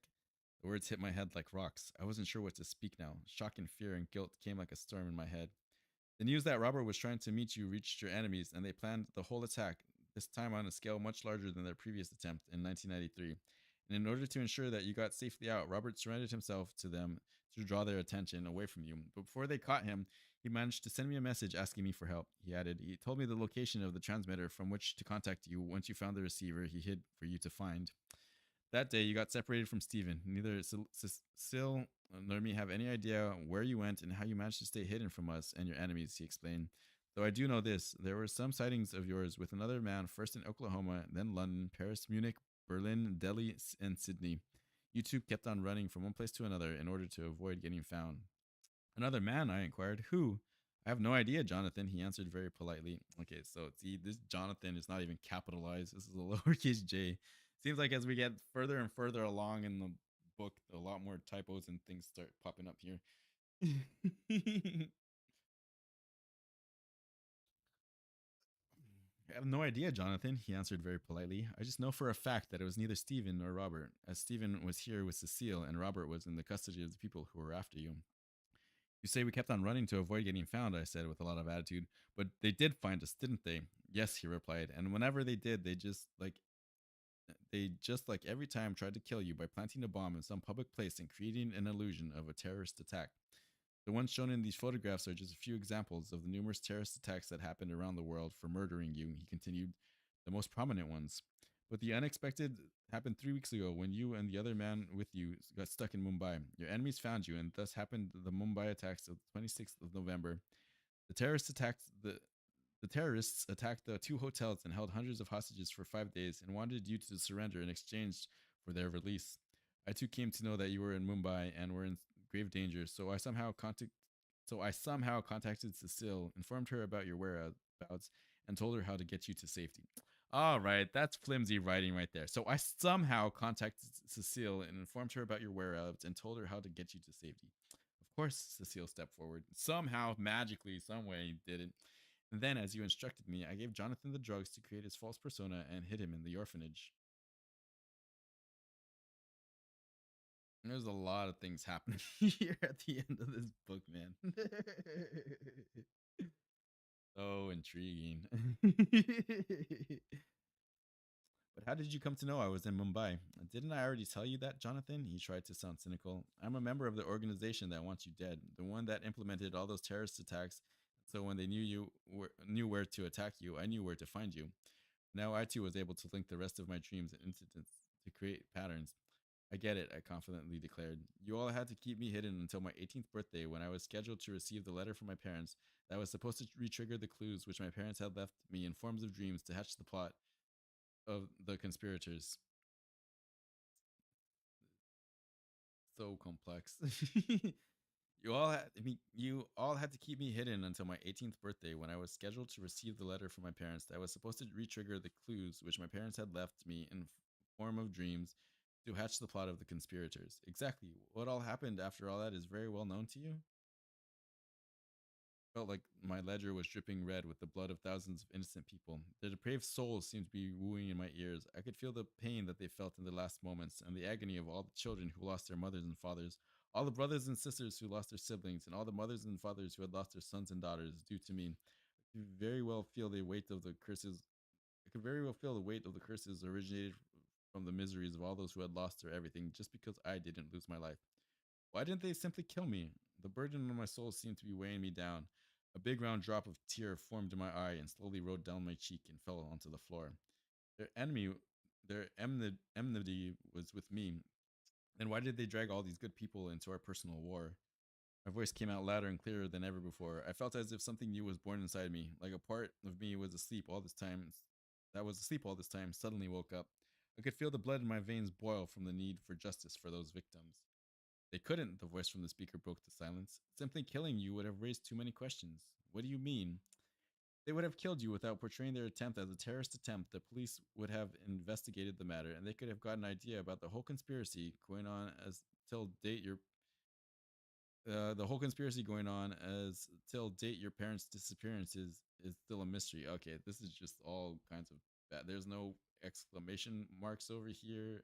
The words hit my head like rocks. I wasn't sure what to speak now. Shock and fear and guilt came like a storm in my head. "The news that Robert was trying to meet you reached your enemies, and they planned the whole attack, this time on a scale much larger than their previous attempt in 1993. And in order to ensure that you got safely out, Robert surrendered himself to them to draw their attention away from you. But before they caught him, he managed to send me a message asking me for help," he added. "He told me the location of the transmitter from which to contact you once you found the receiver he hid for you to find. That day, you got separated from Stephen. Neither Cecile nor me have any idea where you went and how you managed to stay hidden from us and your enemies," he explained. "Though I do know this, there were some sightings of yours with another man, first in Oklahoma, then London, Paris, Munich, Berlin, Delhi, and Sydney. You two kept on running from one place to another in order to avoid getting found." "Another man?" I inquired. "Who?" "I have no idea, Jonathan," he answered very politely. Okay, so see, this Jonathan is not even capitalized. This is a lowercase j. Seems like as we get further and further along in the book, a lot more typos and things start popping up here. "I have no idea, Jonathan," he answered very politely. "I just know for a fact that it was neither Stephen nor Robert, as Stephen was here with Cecile and Robert was in the custody of the people who were after you." "You say we kept on running to avoid getting found," I said with a lot of attitude. "But they did find us, didn't they?" "Yes," he replied. "And whenever they did, they just like every time tried to kill you by planting a bomb in some public place and creating an illusion of a terrorist attack. The ones shown in these photographs are just a few examples of the numerous terrorist attacks that happened around the world for murdering you," he continued, "the most prominent ones. But the unexpected happened 3 weeks ago when you and the other man with you got stuck in Mumbai. Your enemies found you, and thus happened the Mumbai attacks of the 26th of November. The terrorist attacks The terrorists attacked the two hotels and held hundreds of hostages for 5 days and wanted you to surrender in exchange for their release. I too came to know that you were in Mumbai and were in grave danger, so I somehow contacted Cecile, informed her about your whereabouts, and told her how to get you to safety. All right, that's flimsy writing right there. So I somehow contacted Cecile and informed her about your whereabouts and told her how to get you to safety. Of course, Cecile stepped forward. Somehow, magically, some way, did it. And then, as you instructed me, I gave Jonathan the drugs to create his false persona and hid him in the orphanage. And there's a lot of things happening here at the end of this book, man. So intriguing. But how did you come to know I was in Mumbai? Didn't I already tell you that, Jonathan? He tried to sound cynical. I'm a member of the organization that wants you dead, the one that implemented all those terrorist attacks. So when they knew where to attack you, I knew where to find you. Now I too was able to link the rest of my dreams and incidents to create patterns. I get it, I confidently declared. You all had to keep me hidden until my 18th birthday when I was scheduled to receive the letter from my parents that was supposed to retrigger the clues which my parents had left me in forms of dreams to hatch the plot of the conspirators. So complex. You all had to keep me hidden until my 18th birthday when I was scheduled to receive the letter from my parents that was supposed to retrigger the clues which my parents had left me in form of dreams to hatch the plot of the conspirators. Exactly. What all happened after all that is very well known to you. Felt like my ledger was dripping red with the blood of thousands of innocent people. Their depraved souls seemed to be wooing in my ears. I could feel the pain that they felt in the last moments and the agony of all the children who lost their mothers and fathers, all the brothers and sisters who lost their siblings, and all the mothers and fathers who had lost their sons and daughters due to me. I could very well feel the weight of the curses. I could very well feel the weight of the curses originated from the miseries of all those who had lost their everything just because I didn't lose my life. Why didn't they simply kill me? The burden on my soul seemed to be weighing me down. A big round drop of tear formed in my eye and slowly rolled down my cheek and fell onto the floor. Their enemy, their enmity was with me. Then why did they drag all these good people into our personal war? My voice came out louder and clearer than ever before. I felt as if something new was born inside me, like a part of me was asleep all this time. That was asleep all this time suddenly woke up. I could feel the blood in my veins boil from the need for justice for those victims. They couldn't, the voice from the speaker broke the silence. Simply killing you would have raised too many questions. What do you mean? They would have killed you without portraying their attempt as a terrorist attempt. The police would have investigated the matter, and they could have got an idea about the whole conspiracy going on as till date your the whole conspiracy going on as till date your parents' disappearance is still a mystery. Okay, this is just all kinds of bad. There's no exclamation marks over here.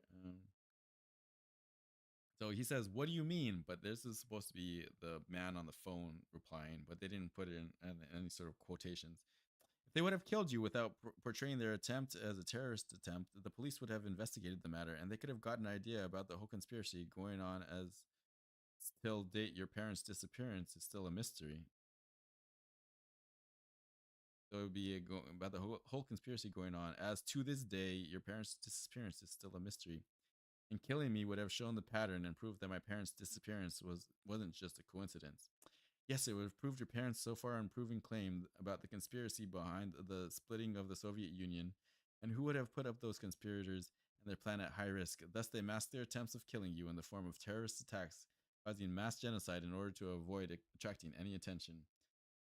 So he says, "What do you mean?" But this is supposed to be the man on the phone replying, but they didn't put it in any sort of quotations. If they would have killed you without portraying their attempt as a terrorist attempt, the police would have investigated the matter, and they could have got an idea about the whole conspiracy going on as till date your parents' disappearance is still a mystery. So it would be about the whole conspiracy going on as to this day your parents' disappearance is still a mystery. And killing me would have shown the pattern and proved that my parents' disappearance wasn't just a coincidence. Yes, it would have proved your parents' so far unproven claim about the conspiracy behind the splitting of the Soviet Union, and who would have put up those conspirators and their plan at high risk. Thus, they masked their attempts of killing you in the form of terrorist attacks, causing mass genocide in order to avoid attracting any attention.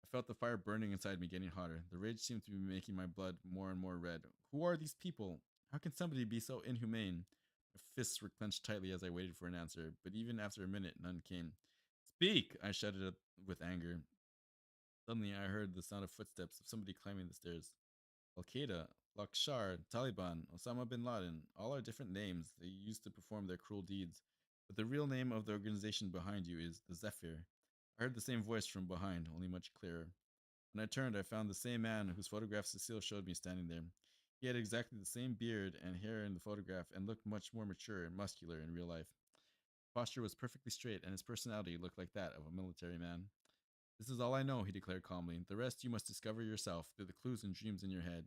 I felt the fire burning inside me getting hotter. The rage seemed to be making my blood more and more red. Who are these people? How can somebody be so inhumane? My fists were clenched tightly as I waited for an answer, but even after a minute, none came. Speak! I shouted with anger. Suddenly, I heard the sound of footsteps of somebody climbing the stairs. Al Qaeda, Lakshar, Taliban, Osama bin Laden, all are different names they used to perform their cruel deeds. But the real name of the organization behind you is the Zephyr. I heard the same voice from behind, only much clearer. When I turned, I found the same man whose photograph Cecile showed me standing there. He had exactly the same beard and hair in the photograph and looked much more mature and muscular in real life. His posture was perfectly straight and his personality looked like that of a military man. This is all I know, he declared calmly. The rest you must discover yourself through the clues and dreams in your head,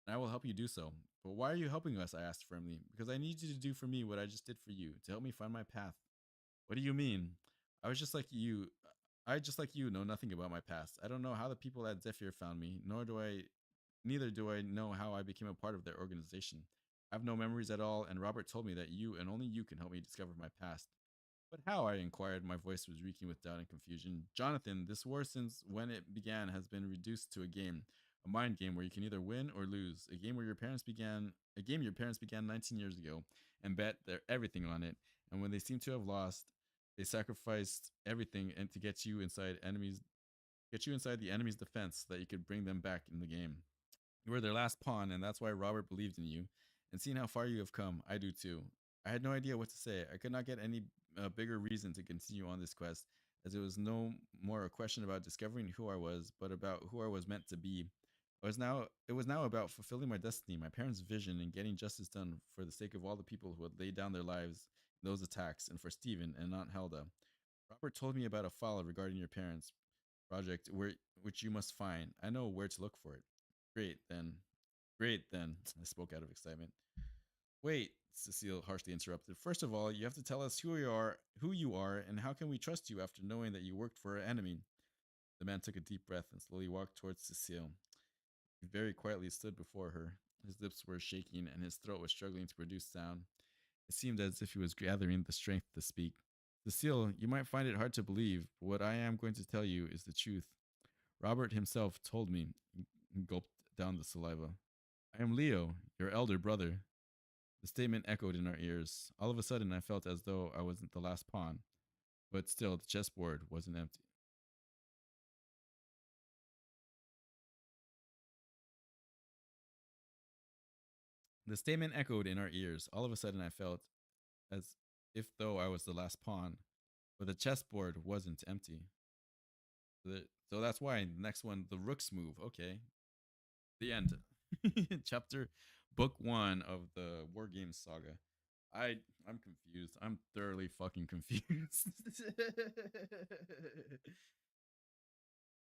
and I will help you do so. But why are you helping us? I asked firmly. Because I need you to do for me what I just did for you, to help me find my path. What do you mean? I was just like you. I, just like you, know nothing about my past. I don't know how the people at Zephyr found me, neither do I know how I became a part of their organization. I have no memories at all, and Robert told me that you and only you can help me discover my past. But how? I inquired. My voice was reeking with doubt and confusion. Jonathan, this war since when it began has been reduced to a game. A mind game where you can either win or lose. A game your parents began 19 years ago and bet their everything on it. And when they seem to have lost, they sacrificed everything and to get you inside the enemy's defense so that you could bring them back in the game. You were their last pawn, and that's why Robert believed in you. And seeing how far you have come, I do too. I had no idea what to say. I could not get any bigger reason to continue on this quest, as it was no more a question about discovering who I was, but about who I was meant to be. It was now about fulfilling my destiny, my parents' vision, and getting justice done for the sake of all the people who had laid down their lives in those attacks, and for Stephen and Aunt Helda. Robert told me about a file regarding your parents' project which you must find. I know where to look for it. Great, then. Great, then. I spoke out of excitement. Wait, Cecile harshly interrupted. First of all, you have to tell us who you are, and how can we trust you after knowing that you worked for our enemy? The man took a deep breath and slowly walked towards Cecile. He very quietly stood before her. His lips were shaking and his throat was struggling to produce sound. It seemed as if he was gathering the strength to speak. Cecile, you might find it hard to believe, but what I am going to tell you is the truth. Robert himself told me. He gulped down the saliva. I am Leo, your elder brother. The statement echoed in our ears. All of a sudden, I felt as though I wasn't the last pawn, but still, the chessboard wasn't empty. The statement echoed in our ears. All of a sudden, I felt as if though I was the last pawn, but the chessboard wasn't empty. So that's why the next one, the rook's move. Okay, the end. Chapter, book one of the War Games saga. I'm confused. I'm thoroughly fucking confused.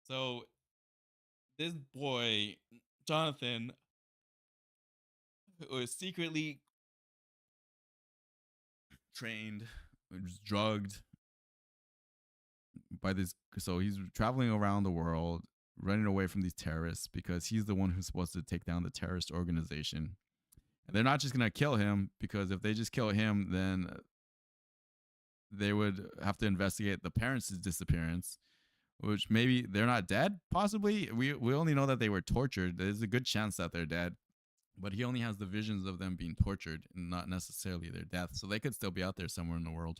So this boy, Jonathan, was secretly trained, was drugged by this. So he's traveling around the world, running away from these terrorists because he's the one who's supposed to take down the terrorist organization. And they're not just gonna kill him because if they just kill him, then they would have to investigate the parents' disappearance, which maybe they're not dead. Possibly, we only know that they were tortured. There's a good chance that they're dead, but he only has the visions of them being tortured and not necessarily their death. So they could still be out there somewhere in the world.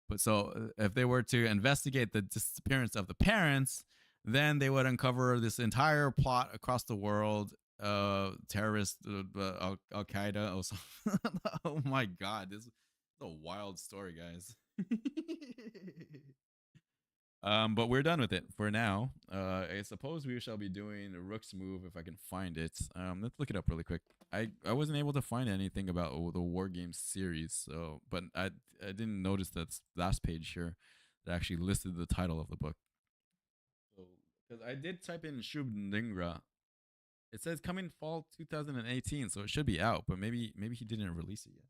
But so if they were to investigate the disappearance of the parents, then they would uncover this entire plot across the world. Terrorist, Al Qaeda. Oh my God, this is a wild story, guys. But we're done with it for now. I suppose we shall be doing a Rook's move if I can find it. Let's look it up really quick. I wasn't able to find anything about the War Games series, so but I didn't notice that last page here that actually listed the title of the book. So because I did type in Shubh Dhingra, it says coming fall 2018, so it should be out, but maybe he didn't release it yet.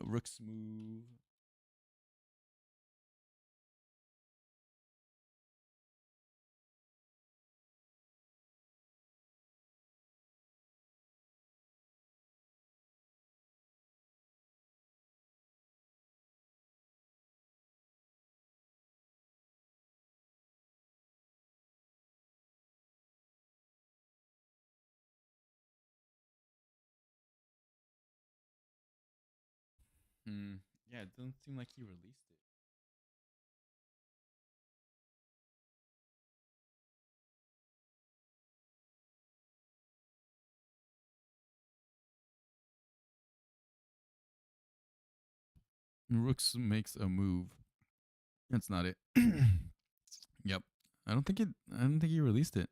Rook's move. Yeah, it doesn't seem like he released it. Rooks makes a move. That's not it. Yep. I don't think he released it.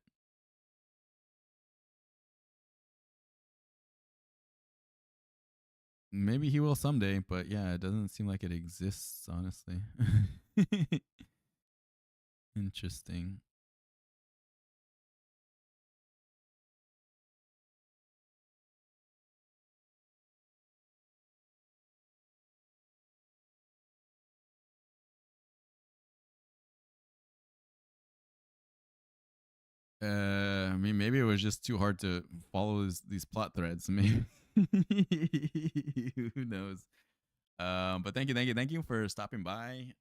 Maybe he will someday, but yeah, it doesn't seem like it exists, honestly. Interesting. I mean, maybe it was just too hard to follow these plot threads. Maybe who knows? But thank you for stopping by.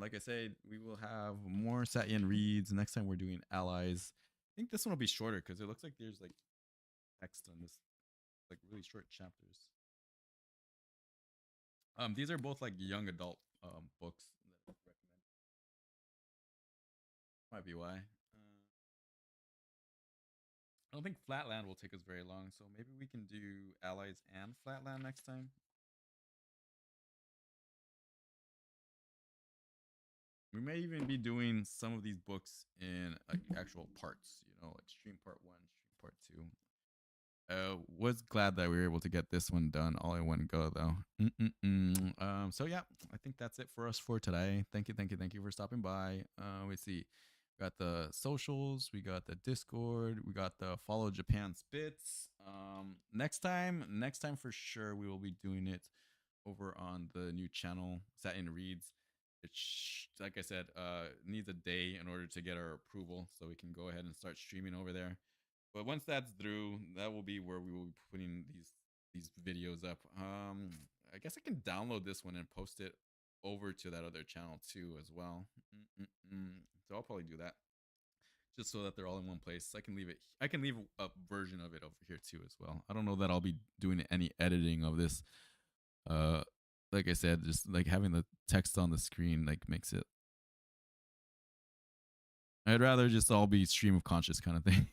Like I said, we will have more Satyen reads next time. We're doing allies. I think this one will be shorter because it looks like there's like text on this, like really short chapters. These are both like young adult books that I recommend. Might be why. I don't think Flatland will take us very long, so maybe we can do allies and Flatland next time. We may even be doing some of these books in like actual parts, you know, like stream part 1, stream part 2. Was glad that we were able to get this one done all in one go though. So yeah, I think that's it for us for today. Thank you for stopping by. We see, we got the socials, we got the Discord, we got the follow Japan Spits. Next time for sure we will be doing it over on the new channel Satin Reads. Which, like I said, needs a day in order to get our approval, so we can go ahead and start streaming over there. But once that's through, that will be where we will be putting these videos up. I guess I can download this one and post it over to that other channel too as well. So I'll probably do that just so that they're all in one place. I can leave a version of it over here too as well. I don't know that I'll be doing any editing of this. Like I said, just like having the text on the screen like makes it. I'd rather just all be stream of conscious kind of thing.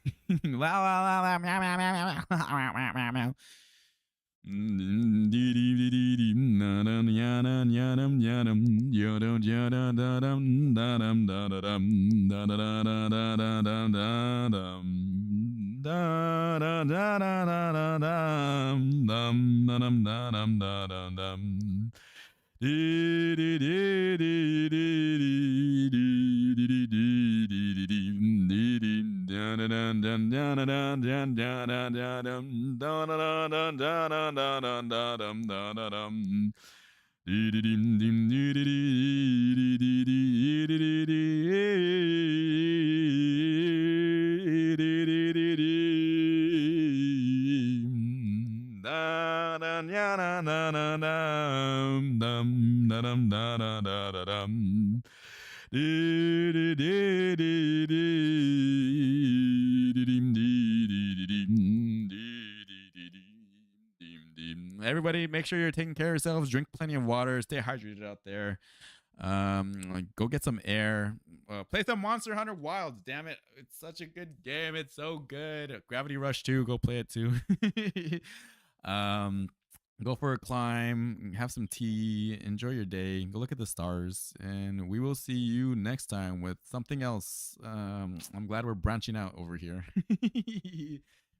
Everybody, make sure you're taking care of yourselves. Drink plenty of water. Stay hydrated out there. Go get some air. Play some Monster Hunter Wilds. Damn it, it's such a good game. It's so good. Gravity Rush 2. Go play it too. Go for a climb. Have some tea. Enjoy your day. Go look at the stars, and we will see you next time with something else. I'm glad we're branching out over here.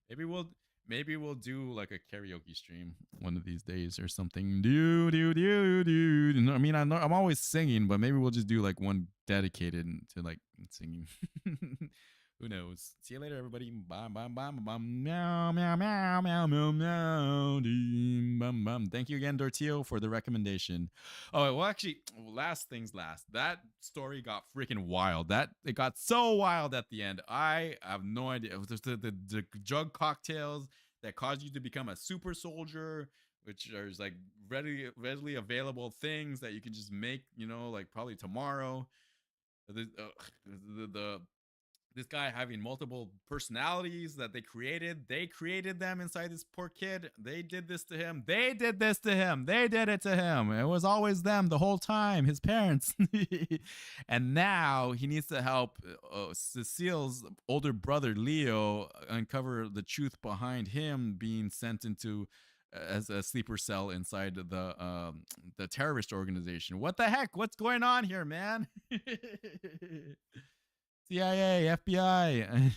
Maybe we'll do like a karaoke stream one of these days or something. I mean, I'm always singing, but maybe we'll just do like one dedicated to like singing. Who knows? See you later, everybody. Bye, bye, bye, bye, meow, meow, meow, meow, meow, meow. Bum, bum. Thank you again, Dortio, for the recommendation. Oh, well, actually, last things last. That story got freaking wild. It got so wild at the end. I have no idea. It was the drug cocktails that caused you to become a super soldier, which are like readily available things that you can just make, you know, like probably tomorrow. This guy having multiple personalities that they created them inside this poor kid. They did this to him. They did it to him. It was always them the whole time, his parents. And now he needs to help Cecile's older brother Leo uncover the truth behind him being sent into as a sleeper cell inside the terrorist organization. What the heck? What's going on here, man? CIA, FBI.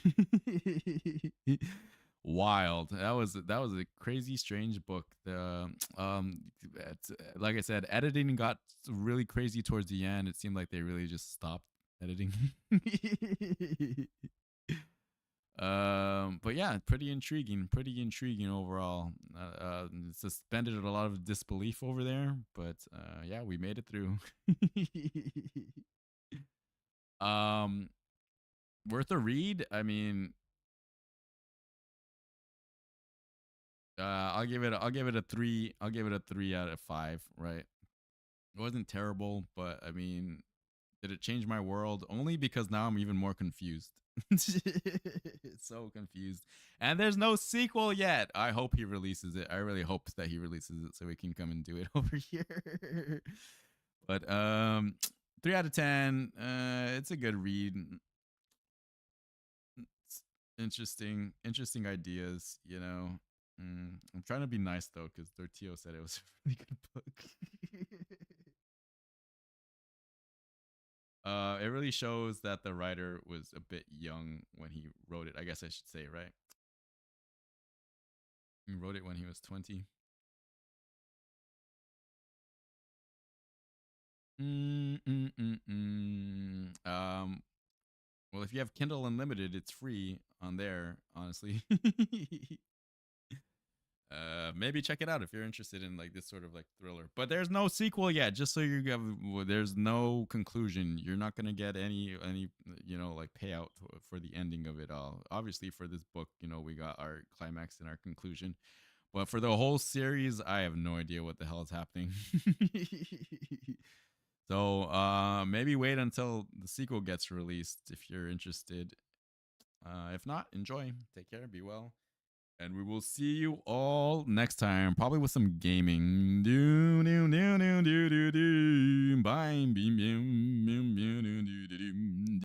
Wild. That was a crazy, strange book. Like I said, editing got really crazy towards the end. It seemed like they really just stopped editing. But yeah, pretty intriguing overall. Suspended a lot of disbelief over there, but yeah, we made it through. Worth a read. I mean, I'll give it a 3. I'll give it a 3 out of 5, right? It wasn't terrible, but I mean, did it change my world? Only because now I'm even more confused. So confused. And there's no sequel yet. I hope he releases it. I really hope that he releases it so we can come and do it over here. But 3 out of 10. It's a good read. It's interesting ideas, you know. I'm trying to be nice though, because Dortio said it was a really good book. It really shows that the writer was a bit young when he wrote it. I guess I should say, right? He wrote it when he was 20. Mm, mm, mm, mm. Well, if you have Kindle Unlimited, it's free on there, honestly. Maybe check it out if you're interested in like this sort of like thriller. But there's no sequel yet. Just so you have, there's no conclusion. You're not gonna get any like payout for the ending of it all. Obviously, for this book, we got our climax and our conclusion. But for the whole series, I have no idea what the hell is happening. So maybe wait until the sequel gets released if you're interested. If not, enjoy. Take care. Be well. And we will see you all next time, probably with some gaming.